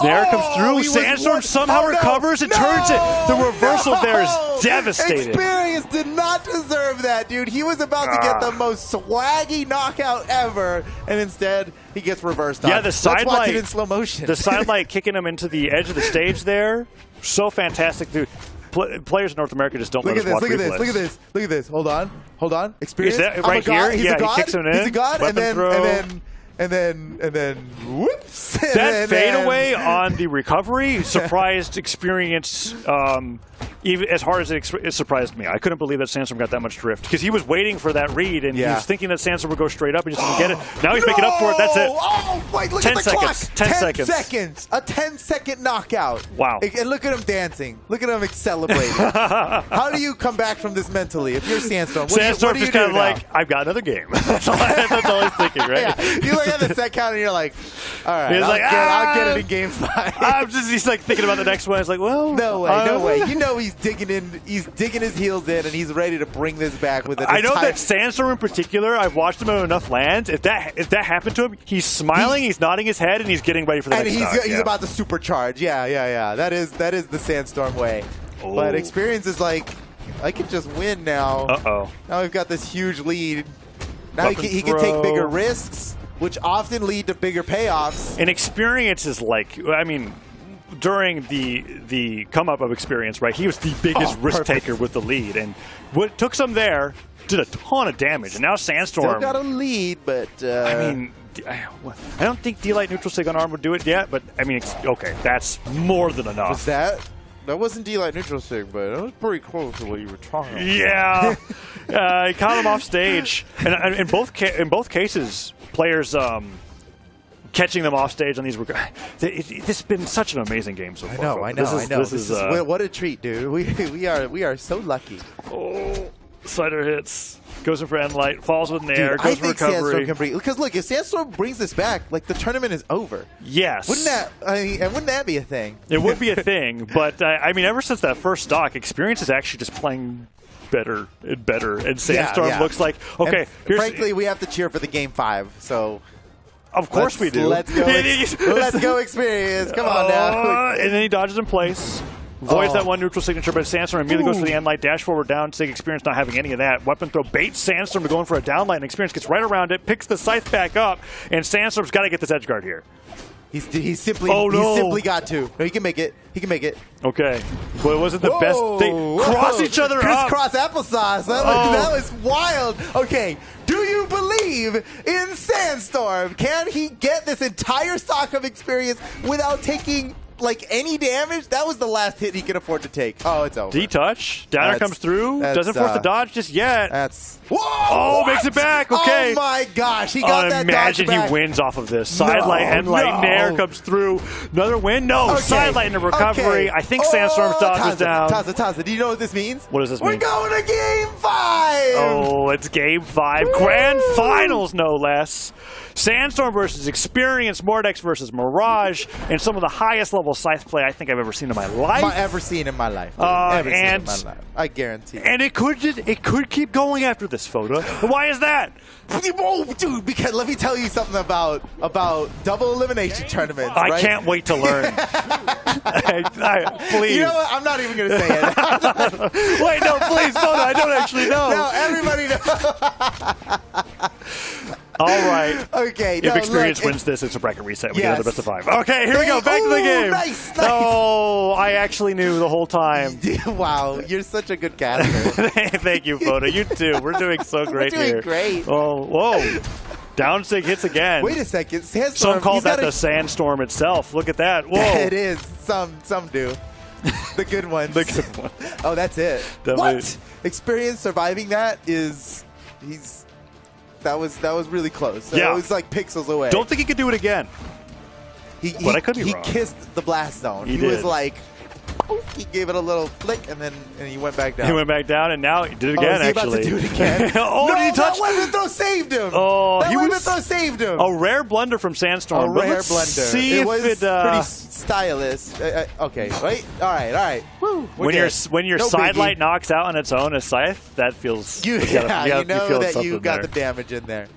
Speaker 3: There comes through. Sandstorm somehow recovers and turns it. The reversal there is devastating.
Speaker 8: Experience did not deserve that, dude. He was about to get the most swaggy knockout ever, and instead he gets reversed.
Speaker 3: Yeah, the side
Speaker 8: Let's watch
Speaker 3: light
Speaker 8: it in slow motion.
Speaker 3: The side light kicking him into the edge of the stage there. So fantastic, dude. Players in North America just don't let us watch replays.
Speaker 8: Look at this. Hold on. Experience.
Speaker 3: Is that right here?
Speaker 8: He's a god.
Speaker 3: He kicks him in.
Speaker 8: He's a god. And then, whoops.
Speaker 3: That fadeaway on the recovery surprised Experience even as hard as it surprised me. I couldn't believe that Sandstorm got that much drift because he was waiting for that read and he was thinking that Sandstorm would go straight up and just didn't get it. Now he's making up for it. That's it.
Speaker 8: Oh, wait, look
Speaker 3: 10
Speaker 8: at the
Speaker 3: seconds.
Speaker 8: clock.
Speaker 3: 10 seconds.
Speaker 8: A 10-second knockout.
Speaker 3: Wow.
Speaker 8: And look at him dancing. Look at him celebrating. How do you come back from this mentally if you're Sandstorm?
Speaker 3: Sandstorm's just kind of like, I've got another game. That's all he's thinking, right?
Speaker 8: Yeah. You look at the set count and you're like, all right, I'll get it in game 5.
Speaker 3: He's like thinking about the next one. It's like, well,
Speaker 8: no way. You know he's digging his heels in, and he's ready to bring this back with it.
Speaker 3: I know that Sandstorm in particular, I've watched him on enough lands. If that happened to him, he's smiling, he's nodding his head, and he's getting ready for the next stock.
Speaker 8: He's about to supercharge. Yeah. That is the Sandstorm way.
Speaker 3: Oh.
Speaker 8: But Experience is like, I can just win now.
Speaker 3: Uh-oh.
Speaker 8: Now we've got this huge lead. Now he can take bigger risks, which often lead to bigger payoffs.
Speaker 3: And Experience is like, I mean, during the come up of Experience, right? He was the biggest risk taker with the lead, and what took some there did a ton of damage. And now Sandstorm
Speaker 8: still got a lead, but
Speaker 3: I mean, I don't think D-Light neutral sig on arm would do it yet. But I mean, okay, that's more than enough.
Speaker 8: Was that wasn't D-Light neutral sig, but it was pretty close to what you were talking about.
Speaker 3: Yeah, he caught him off stage, and in both cases, players. Catching them off stage on these. This has been such an amazing game so far.
Speaker 8: I know. This is what a treat, dude. We are so lucky.
Speaker 3: Oh, slider hits. Goes in for end light. Falls with an air. Goes
Speaker 8: I
Speaker 3: for
Speaker 8: think
Speaker 3: recovery.
Speaker 8: Sandstorm can bring. Because look, if Sandstorm brings this back, like the tournament is over.
Speaker 3: Yes.
Speaker 8: Wouldn't that be a thing?
Speaker 3: It would be a thing, but I mean, ever since that first stock, Experience is actually just playing better and better. And Sandstorm looks like okay.
Speaker 8: Frankly, we have to cheer for the game 5. So.
Speaker 3: Of course we do.
Speaker 8: Let's go Experience. Come on now.
Speaker 3: And then he dodges in place. Voids that one neutral signature, but Sandstorm immediately goes for the end light, dash forward down, Sig Experience not having any of that. Weapon throw baits Sandstorm to go in for a down light, and Experience gets right around it, picks the scythe back up, and Sandstorm's got to get this edge guard here.
Speaker 8: He simply got to. No, he can make it.
Speaker 3: Okay. Well, it wasn't the best. They cross each other up.
Speaker 8: Crisscross applesauce. That was wild. Okay. Do you believe in Sandstorm? Can he get this entire stock of Experience without taking like any damage? That was the last hit he could afford to take. Oh, it's over.
Speaker 3: D-touch. Downer comes through. Doesn't force the dodge just yet.
Speaker 8: Whoa!
Speaker 3: Oh, makes it back. Okay.
Speaker 8: Oh my gosh, he got that
Speaker 3: imagine
Speaker 8: dodge back.
Speaker 3: He wins off of this. Side light, end light, Nair comes through. Another win? No. Okay. Side light into recovery. I think Sandstorm's dodge is down.
Speaker 8: Taza, do you know what this means?
Speaker 3: What does this mean?
Speaker 8: We're going to game 5!
Speaker 3: Oh, it's game 5. Woo! Grand finals, no less. Sandstorm versus Experience, Mordex versus Mirage, and some of the highest level incredible Scythe play I think I've ever seen in my life.
Speaker 8: Ever seen in my life. Ever seen in my life. I guarantee.
Speaker 3: And it could keep going after this photo. Why is that?
Speaker 8: Oh, dude, because let me tell you something about double elimination tournaments.
Speaker 3: I
Speaker 8: right?
Speaker 3: can't wait to learn. Please.
Speaker 8: You know what? I'm not even going to say it.
Speaker 3: Wait, no, please, Photo. I don't actually know.
Speaker 8: No, everybody knows.
Speaker 3: All right.
Speaker 8: Okay.
Speaker 3: If Experience wins this, it's a bracket reset. We get the best of 5. Okay, here we go. Back to the game.
Speaker 8: Nice.
Speaker 3: Oh, I actually knew the whole time.
Speaker 8: Wow, you're such a good caster.
Speaker 3: Thank you, Photo. You too. We're doing so great
Speaker 8: We're doing
Speaker 3: here.
Speaker 8: great.
Speaker 3: Oh, whoa. Down sig hits again.
Speaker 8: Wait a second. Sandstorm.
Speaker 3: Some call that the sandstorm itself. Look at that. Whoa.
Speaker 8: It is. Some do. The good ones.
Speaker 3: The good one.
Speaker 8: Oh, that's it.
Speaker 3: Definitely.
Speaker 8: What? Experience surviving that is that was really close.
Speaker 3: Yeah.
Speaker 8: It was like pixels away.
Speaker 3: Don't think he could do it again. But I could be wrong.
Speaker 8: He kissed the blast zone.
Speaker 3: He
Speaker 8: was
Speaker 3: did.
Speaker 8: like, he gave it a little flick and he went back down.
Speaker 3: He went back down, and now he did it again,
Speaker 8: is he
Speaker 3: actually.
Speaker 8: about to do it again?
Speaker 3: Oh,
Speaker 8: no,
Speaker 3: did he touch?
Speaker 8: that weapon throw saved him.
Speaker 3: Oh,
Speaker 8: that
Speaker 3: he
Speaker 8: weapon
Speaker 3: was
Speaker 8: throw saved him.
Speaker 3: a rare blunder from Sandstorm.
Speaker 8: A
Speaker 3: but
Speaker 8: rare
Speaker 3: let's
Speaker 8: blunder.
Speaker 3: See
Speaker 8: it
Speaker 3: if
Speaker 8: was
Speaker 3: it,
Speaker 8: pretty stylish. Okay, wait. All right. Woo,
Speaker 3: when your sidelight knocks out on its own as Scythe, that feels
Speaker 8: you know that you got the damage in there.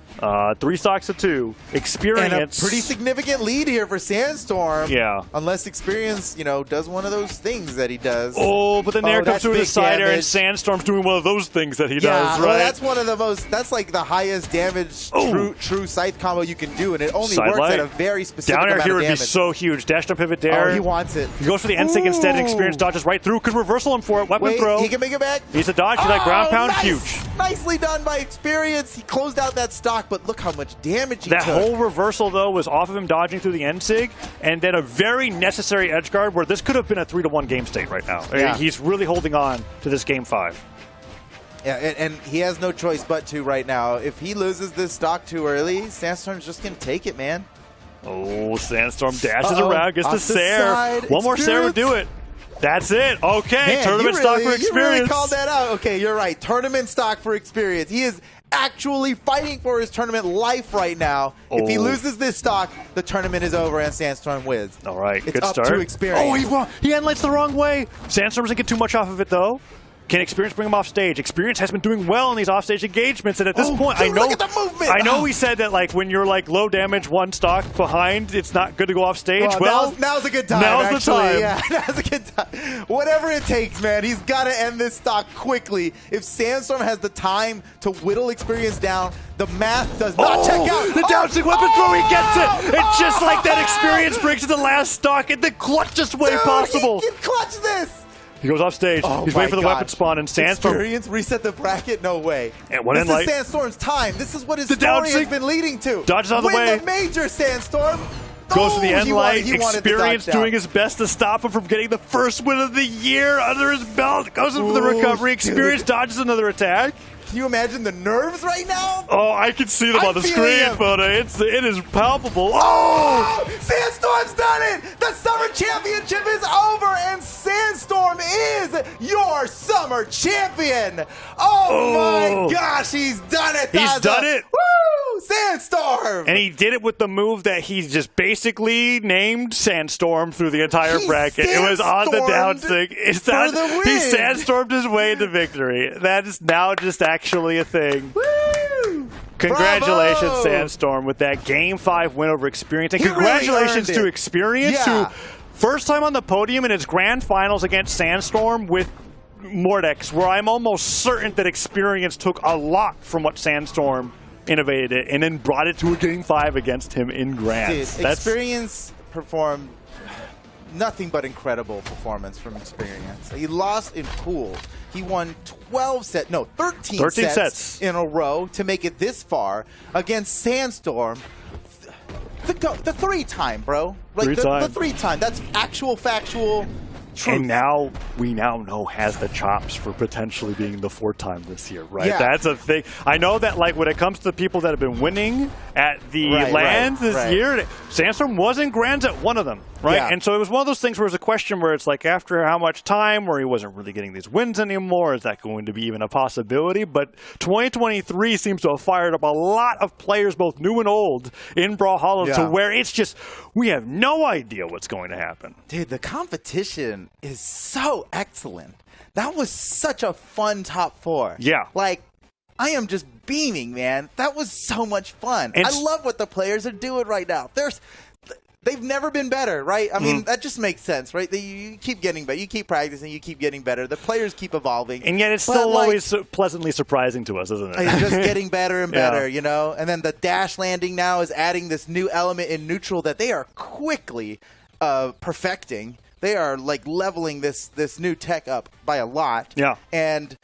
Speaker 3: 3 stocks to 2. Experience.
Speaker 8: And a pretty significant lead here for Sandstorm.
Speaker 3: Yeah.
Speaker 8: Unless Experience, does one of those things that he does.
Speaker 3: Oh, but then there comes through the side air, and
Speaker 8: damage.
Speaker 3: Sandstorm's doing one of those things that he does,
Speaker 8: Yeah,
Speaker 3: right?
Speaker 8: that's one of the most. That's like the highest damage true Scythe combo you can do, and it only
Speaker 3: Side
Speaker 8: works
Speaker 3: light.
Speaker 8: at a very specific
Speaker 3: Down air
Speaker 8: amount
Speaker 3: here
Speaker 8: of
Speaker 3: would
Speaker 8: damage.
Speaker 3: be so huge. Dash to pivot dare.
Speaker 8: Oh, he wants it.
Speaker 3: He goes for the N-Sig instead, and Experience dodges right through. Could reversal him for it. Weapon
Speaker 8: Wait,
Speaker 3: throw.
Speaker 8: he can make it back.
Speaker 3: He's a dodge. He's like ground pound.
Speaker 8: Nice.
Speaker 3: Huge.
Speaker 8: Nicely done by Experience. He closed out that stock, but look how much damage he
Speaker 3: That
Speaker 8: took.
Speaker 3: whole reversal, though, was off of him dodging through the N-Sig, and then a very necessary edge guard where this could have been a 3-1 game state right now.
Speaker 8: Yeah.
Speaker 3: He's really holding on to this game 5.
Speaker 8: Yeah, and he has no choice but to right now. If he loses this stock too early, Sandstorm's just going to take it, man.
Speaker 3: Oh, Sandstorm dashes around, gets
Speaker 8: Off
Speaker 3: to
Speaker 8: the
Speaker 3: Sair.
Speaker 8: side,
Speaker 3: One more Sair would do it. That's it. Okay,
Speaker 8: Man,
Speaker 3: tournament stock for Experience.
Speaker 8: You really called that out. Okay, you're right. Tournament stock for Experience. He is actually fighting for his tournament life right now. If he loses this stock, the tournament is over and Sandstorm wins.
Speaker 3: All right,
Speaker 8: it's
Speaker 3: good
Speaker 8: up
Speaker 3: start.
Speaker 8: to Experience.
Speaker 3: Oh, he headlights the wrong way. Sandstorm doesn't get too much off of it, though. Can Experience bring him off stage? Experience has been doing well in these offstage engagements, and at this point,
Speaker 8: dude, look at the movement.
Speaker 3: I know we said that when you're low damage, one stock behind, it's not good to go off stage.
Speaker 8: Well, now's a good time.
Speaker 3: Now's the time.
Speaker 8: Yeah, now's a good time. Whatever it takes, man. He's got to end this stock quickly. If Sandstorm has the time to whittle Experience down, the math does not check out.
Speaker 3: The downsing weapon throw, he gets it. And just like that, Experience breaks the last stock in the clutchest way possible.
Speaker 8: He can clutch this.
Speaker 3: He goes off stage. He's waiting for the weapon spawn, and Sandstorm.
Speaker 8: Experience reset the bracket? No way.
Speaker 3: And one
Speaker 8: this
Speaker 3: in
Speaker 8: is
Speaker 3: light.
Speaker 8: Sandstorm's time. This is what his
Speaker 3: The
Speaker 8: story
Speaker 3: downsing
Speaker 8: has been leading to.
Speaker 3: Dodges out of the way.
Speaker 8: Win the major, Sandstorm.
Speaker 3: Goes to the end light.
Speaker 8: He wanted
Speaker 3: Experience
Speaker 8: to dodge
Speaker 3: doing his best to stop him from getting the first win of the year under his belt. Goes in for the recovery. Experience dodges another attack.
Speaker 8: Can you imagine the nerves right now?
Speaker 3: Oh, I can see them
Speaker 8: I'm
Speaker 3: on the
Speaker 8: feeling
Speaker 3: screen,
Speaker 8: them.
Speaker 3: Photo. It is palpable.
Speaker 8: Oh! Sandstorm's done it! The Summer Championship is over, and Sandstorm is your Summer Champion! Oh my gosh, he's done it!
Speaker 3: He's
Speaker 8: Daza.
Speaker 3: done it.
Speaker 8: Woo! Sandstorm!
Speaker 3: And he did it with the move that he just basically named Sandstorm through the entire
Speaker 8: He
Speaker 3: bracket. It was on the
Speaker 8: sandstormed
Speaker 3: downsig.
Speaker 8: the win.
Speaker 3: He sandstormed his way into victory. That is now just actually a thing.
Speaker 8: Woo!
Speaker 3: Congratulations,
Speaker 8: Bravo!
Speaker 3: Sandstorm, with that Game 5 win over Experience. And
Speaker 8: He really
Speaker 3: congratulations
Speaker 8: earned
Speaker 3: to
Speaker 8: it.
Speaker 3: Experience,
Speaker 8: Yeah.
Speaker 3: who first time on the podium in its grand finals against Sandstorm with Mordex, where I'm almost certain that Experience took a lot from what Sandstorm innovated it and then brought it to a Game 5 against him in Grands.
Speaker 8: Dude, Experience performed nothing but incredible performance from Experience. He lost in pool. He won 13 sets in a row to make it this far against Sandstorm. The 3-time, bro. Like the 3-time. That's actual factual truth.
Speaker 3: And now we know has the chops for potentially being the 4-time this year, right?
Speaker 8: Yeah.
Speaker 3: That's a thing. I know that when it comes to the people that have been winning at the LANs this year, Sandstorm was in Grands at one of them. right?
Speaker 8: Yeah.
Speaker 3: And so it was one of those things where it was a question where it's like, after how much time where he wasn't really getting these wins anymore, is that going to be even a possibility? But 2023 seems to have fired up a lot of players, both new and old, in Brawlhalla to where it's just, we have no idea what's going to happen.
Speaker 8: Dude, the competition is so excellent. That was such a fun top 4.
Speaker 3: Yeah.
Speaker 8: Like, I am just beaming, man. That was so much fun. I love what the players are doing right now. They've never been better, right? I mean, that just makes sense, right? You keep getting better. You keep practicing. You keep getting better. The players keep evolving.
Speaker 3: And yet it's still always pleasantly surprising to us, isn't it?
Speaker 8: It's just getting better and better, you know? And then the dash landing now is adding this new element in neutral that they are quickly perfecting. They are, like, leveling this new tech up by a lot.
Speaker 3: Yeah.
Speaker 8: And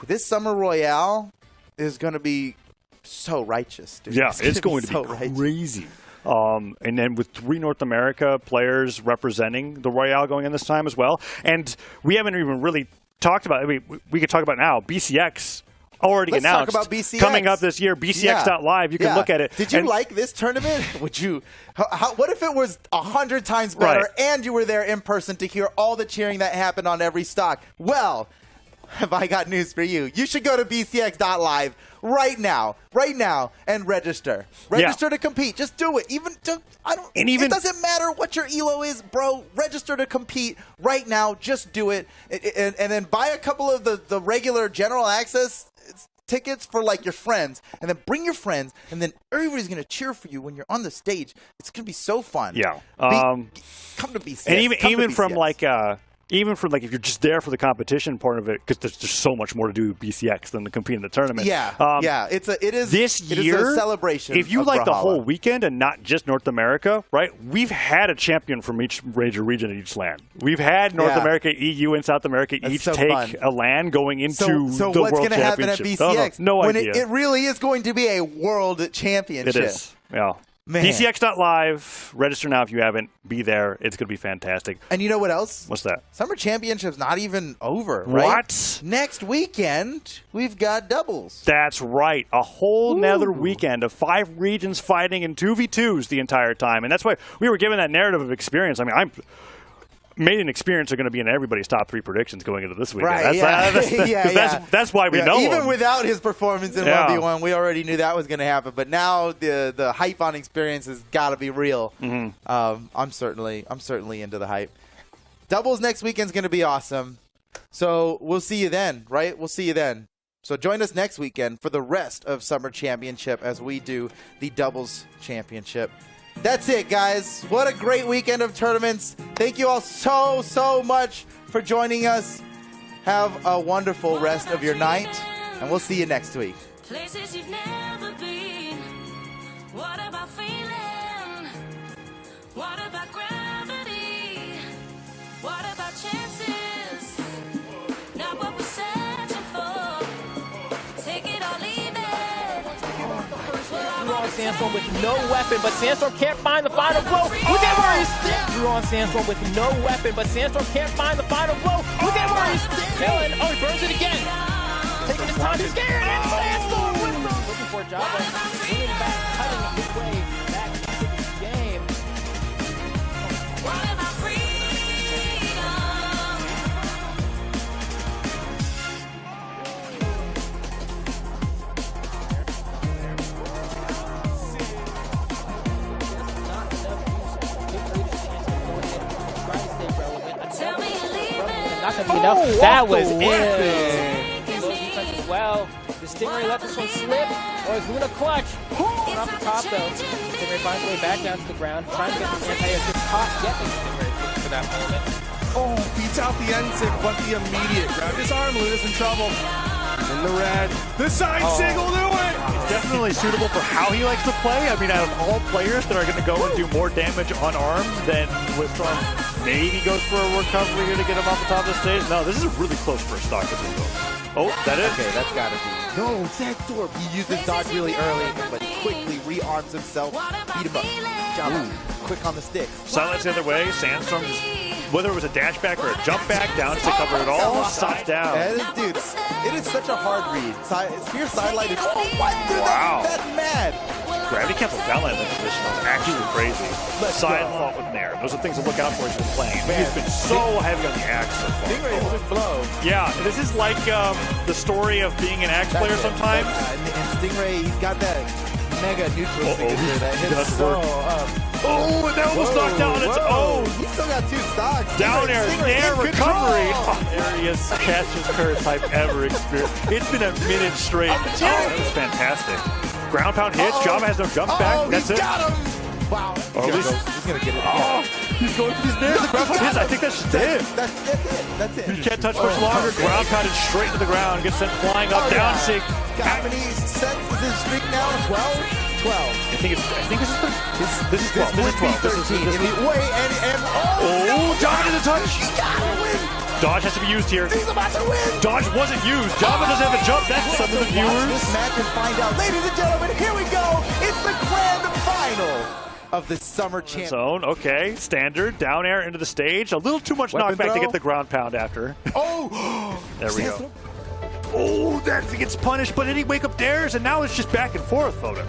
Speaker 8: this Summer Royale is going to be so righteous, dude.
Speaker 3: Yeah, it's going to be
Speaker 8: righteous.
Speaker 3: crazy. And then with 3 North America players representing the Royale going in this time as well. And we haven't even really talked about, I mean, we could talk about now, BCX already
Speaker 8: Let's
Speaker 3: announced.
Speaker 8: talk about BCX.
Speaker 3: Coming up this year, BCX.live, you can look at it.
Speaker 8: Did you like this tournament? Would you? What if it was 100 times better and you were there in person to hear all the cheering that happened on every stock? Well, have I got news for you. You should go to BCX.live right now, and register. Register to compete. Just do it. It doesn't matter what your ELO is, bro. Register to compete right now. Just do it. And then buy a couple of the regular general access tickets for, like, your friends, and then bring your friends, and then everybody's going to cheer for you when you're on the stage. It's going to be so fun.
Speaker 3: Yeah.
Speaker 8: Come to BCX.
Speaker 3: And even from if you're just there for the competition part of it, because there's just so much more to do with BCX than to compete in the tournament.
Speaker 8: Yeah, it is a celebration.
Speaker 3: If you like the whole weekend and not just North America, right? We've had a champion from each major region at each LAN. We've had North America, EU, and South America each take a LAN going into the World Championship.
Speaker 8: So what's going to happen at BCX?
Speaker 3: No idea.
Speaker 8: It really is going to be a World Championship.
Speaker 3: It is. Yeah.
Speaker 8: Man.
Speaker 3: BCX.live. Register now if you haven't. Be there. It's going to be fantastic.
Speaker 8: And you know what else?
Speaker 3: What's that?
Speaker 8: Summer Championship's not even over, right?
Speaker 3: What?
Speaker 8: Next weekend, we've got doubles.
Speaker 3: That's right. A whole nother weekend of 5 regions fighting in 2v2s the entire time. And that's why we were given that narrative of experience. I mean, Made and Experience are going to be in everybody's top 3 predictions going into this weekend.
Speaker 8: Right,
Speaker 3: that's why we know
Speaker 8: even
Speaker 3: him.
Speaker 8: Without his performance in 1v1, we already knew that was going to happen. But now the hype on Experience has got to be real. I'm certainly into the hype. Doubles next weekend's going to be awesome. So we'll see you then, right? We'll see you then. So join us next weekend for the rest of Summer Championship as we do the Doubles Championship. That's it, guys. What a great weekend of tournaments. Thank you all so much for joining us. Have a wonderful rest of your night, and we'll see you next week.
Speaker 9: Places you've never been. What about feeling? What about gravity? What about chances? Not what we're searching for. Take it or leave it.
Speaker 4: Drew on Sandstorm with no weapon, but Sandstorm can't find the final blow. Look at where he's Drew on Sandstorm with no weapon, but Sandstorm can't find the final blow. Look at where he's killing. Oh, he burns it again. Taking his time to scared, and Sandstorm with them. Looking for a job, winning back, cutting his way back into this game.
Speaker 9: What about freedom? Tell me you're leaving.
Speaker 4: Not gonna be enough. That was it. Low defense as well. The Stingray let this one slip, or is Luna clutch? Going off the top though. Stingray finds a way back down to the ground, trying to get the anti-air just caught, getting Stingray for that moment.
Speaker 5: Oh, beats out the NSIG, but the immediate grab his arm. Luna's in trouble. In the red. The side single do it!
Speaker 3: Definitely suitable for how he likes to play. I mean, out of all players that are going to go and do more damage on arms than Withstorm maybe goes for a recovery here to get him off the top of the stage. No, this is really close for a stock. Oh, that is?
Speaker 8: Okay, that's got to be. No, Zagdorp. He uses dodge really early, but quickly rearms himself. Beat him up. Jump. Quick on the stick.
Speaker 3: Silence the other way. Sandstorm just, whether it was a dash back or a jump back, down to cover it all, stops down.
Speaker 8: Dude, it is such a hard read. Spear sidelight is, why? Dude,
Speaker 3: Wow.
Speaker 8: that's mad.
Speaker 3: gravity cancel downline in that position was actually crazy. Side fault with Nair. Those are things to look out for as you're playing. He's been so heavy on the axe so far.
Speaker 8: Stingray is a blow.
Speaker 3: Yeah, this is like the story of being an axe player sometimes.
Speaker 8: And Stingray, he's got that mega neutral signature that hits
Speaker 3: Does
Speaker 8: so
Speaker 3: work.
Speaker 8: up.
Speaker 3: Oh, and that almost knocked down on its own.
Speaker 8: He still got 2 stocks.
Speaker 3: Down air, Nair
Speaker 8: in
Speaker 3: recovery.
Speaker 8: control.
Speaker 3: Oh, Arius, fastest curse I've ever experienced. It's been a minute straight. Oh, that was fantastic. Ground pound hits. Java has no jumps back. That's it.
Speaker 8: Got him. Wow.
Speaker 3: Oh,
Speaker 8: He's gonna get it.
Speaker 3: Oh, he's going for these Nairs. The ground pound hits. I think that's just it.
Speaker 8: That's it.
Speaker 3: You can't touch much longer. Ground pounded straight to the ground. Gets sent flying up. Down sig.
Speaker 8: How many sets is his streak now? 12? 12.
Speaker 3: I think this is 12. This is 12. This is
Speaker 8: 13. Wait, and
Speaker 3: oh, Java didn't touch.
Speaker 8: He gotta win.
Speaker 3: Dodge has to be used here.
Speaker 8: He's about to win.
Speaker 3: Dodge wasn't used. Java doesn't have a jump. That's some of the
Speaker 8: Watch
Speaker 3: viewers.
Speaker 8: this match and find out. Ladies and gentlemen, here we go. It's the grand final of the Summer Championship.
Speaker 3: Zone, okay. Standard. Down air into the stage. A little too much
Speaker 8: Weapon
Speaker 3: knockback to
Speaker 8: throw.
Speaker 3: get the ground pound after.
Speaker 8: Oh!
Speaker 3: There we go. Oh, that gets punished, but then he wake up dares, and now it's just back and forth, photo.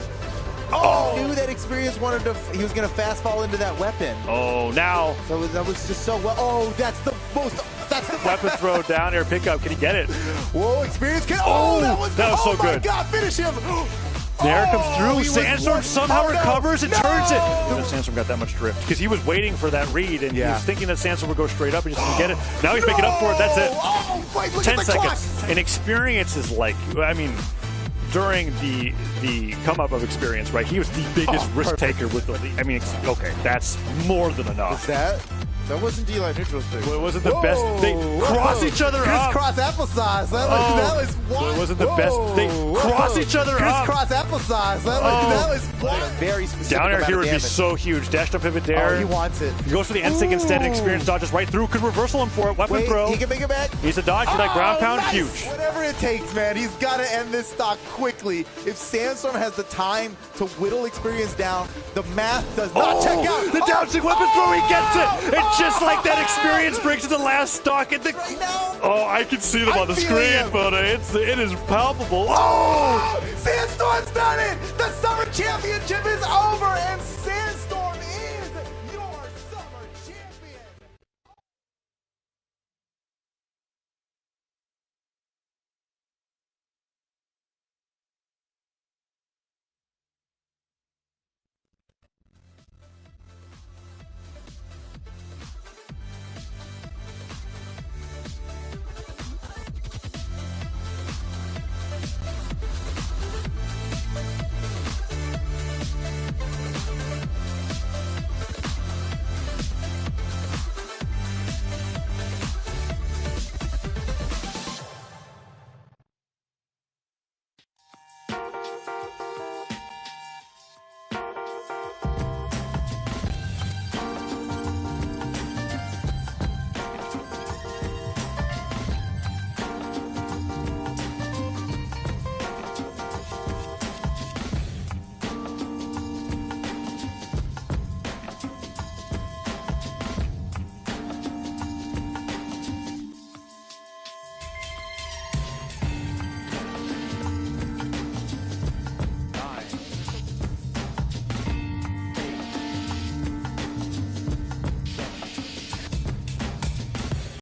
Speaker 8: Oh! He knew that Experience wanted to. He was going to fast fall into that weapon.
Speaker 3: Oh, now
Speaker 8: So that was just so well. Oh, that's the most. That's the
Speaker 3: weapon throw down air pickup. Can he get it?
Speaker 8: Whoa, Experience can. Oh, that was
Speaker 3: so
Speaker 8: oh my
Speaker 3: good.
Speaker 8: God, finish him.
Speaker 3: There
Speaker 8: Oh,
Speaker 3: comes through.
Speaker 8: he was
Speaker 3: Sandstorm
Speaker 8: one-
Speaker 3: somehow
Speaker 8: oh, no.
Speaker 3: recovers and
Speaker 8: No.
Speaker 3: turns it. Sandstorm got that much drift because he was waiting for that read and he was thinking that Sandstorm would go straight up and just didn't get it. Now he's making up for it. That's it.
Speaker 8: Oh, wait, look
Speaker 3: 10
Speaker 8: at the
Speaker 3: seconds.
Speaker 8: clock.
Speaker 3: And Experience is like, I mean, during the come up of Experience, right? He was the biggest risk taker with the. I mean, okay, that's more than enough.
Speaker 8: That wasn't D-line neutral thing.
Speaker 3: Well, it wasn't the best. They cross each other up.
Speaker 8: Crisscross applesauce. That was
Speaker 3: Well,
Speaker 8: one.
Speaker 3: it wasn't the best. They cross each other up.
Speaker 8: Crisscross applesauce. That was one. Very specific.
Speaker 3: Down air
Speaker 8: amount
Speaker 3: here
Speaker 8: of
Speaker 3: would be
Speaker 8: damage.
Speaker 3: so huge. Dash up pivot
Speaker 8: Oh,
Speaker 3: dare.
Speaker 8: he wants it.
Speaker 3: He goes for the N-Sig instead. Experience dodges right through. Could reversal him for it. Weapon
Speaker 8: Wait,
Speaker 3: throw.
Speaker 8: he can make it back.
Speaker 3: He's a dodge for that ground pound.
Speaker 8: Nice.
Speaker 3: Huge.
Speaker 8: Whatever it takes, man. He's got to end this stock quickly. If Sandstorm has the time to whittle Experience down, the math does not check out.
Speaker 3: The down sig weapon throw. He gets it. And just like that, Experience brings it to the last stock. And the oh, I can see them on the
Speaker 8: feeling
Speaker 3: screen,
Speaker 8: him.
Speaker 3: but it is palpable. Oh!
Speaker 8: Sandstorm's done it! The Summer Championship is over, and Sandstorm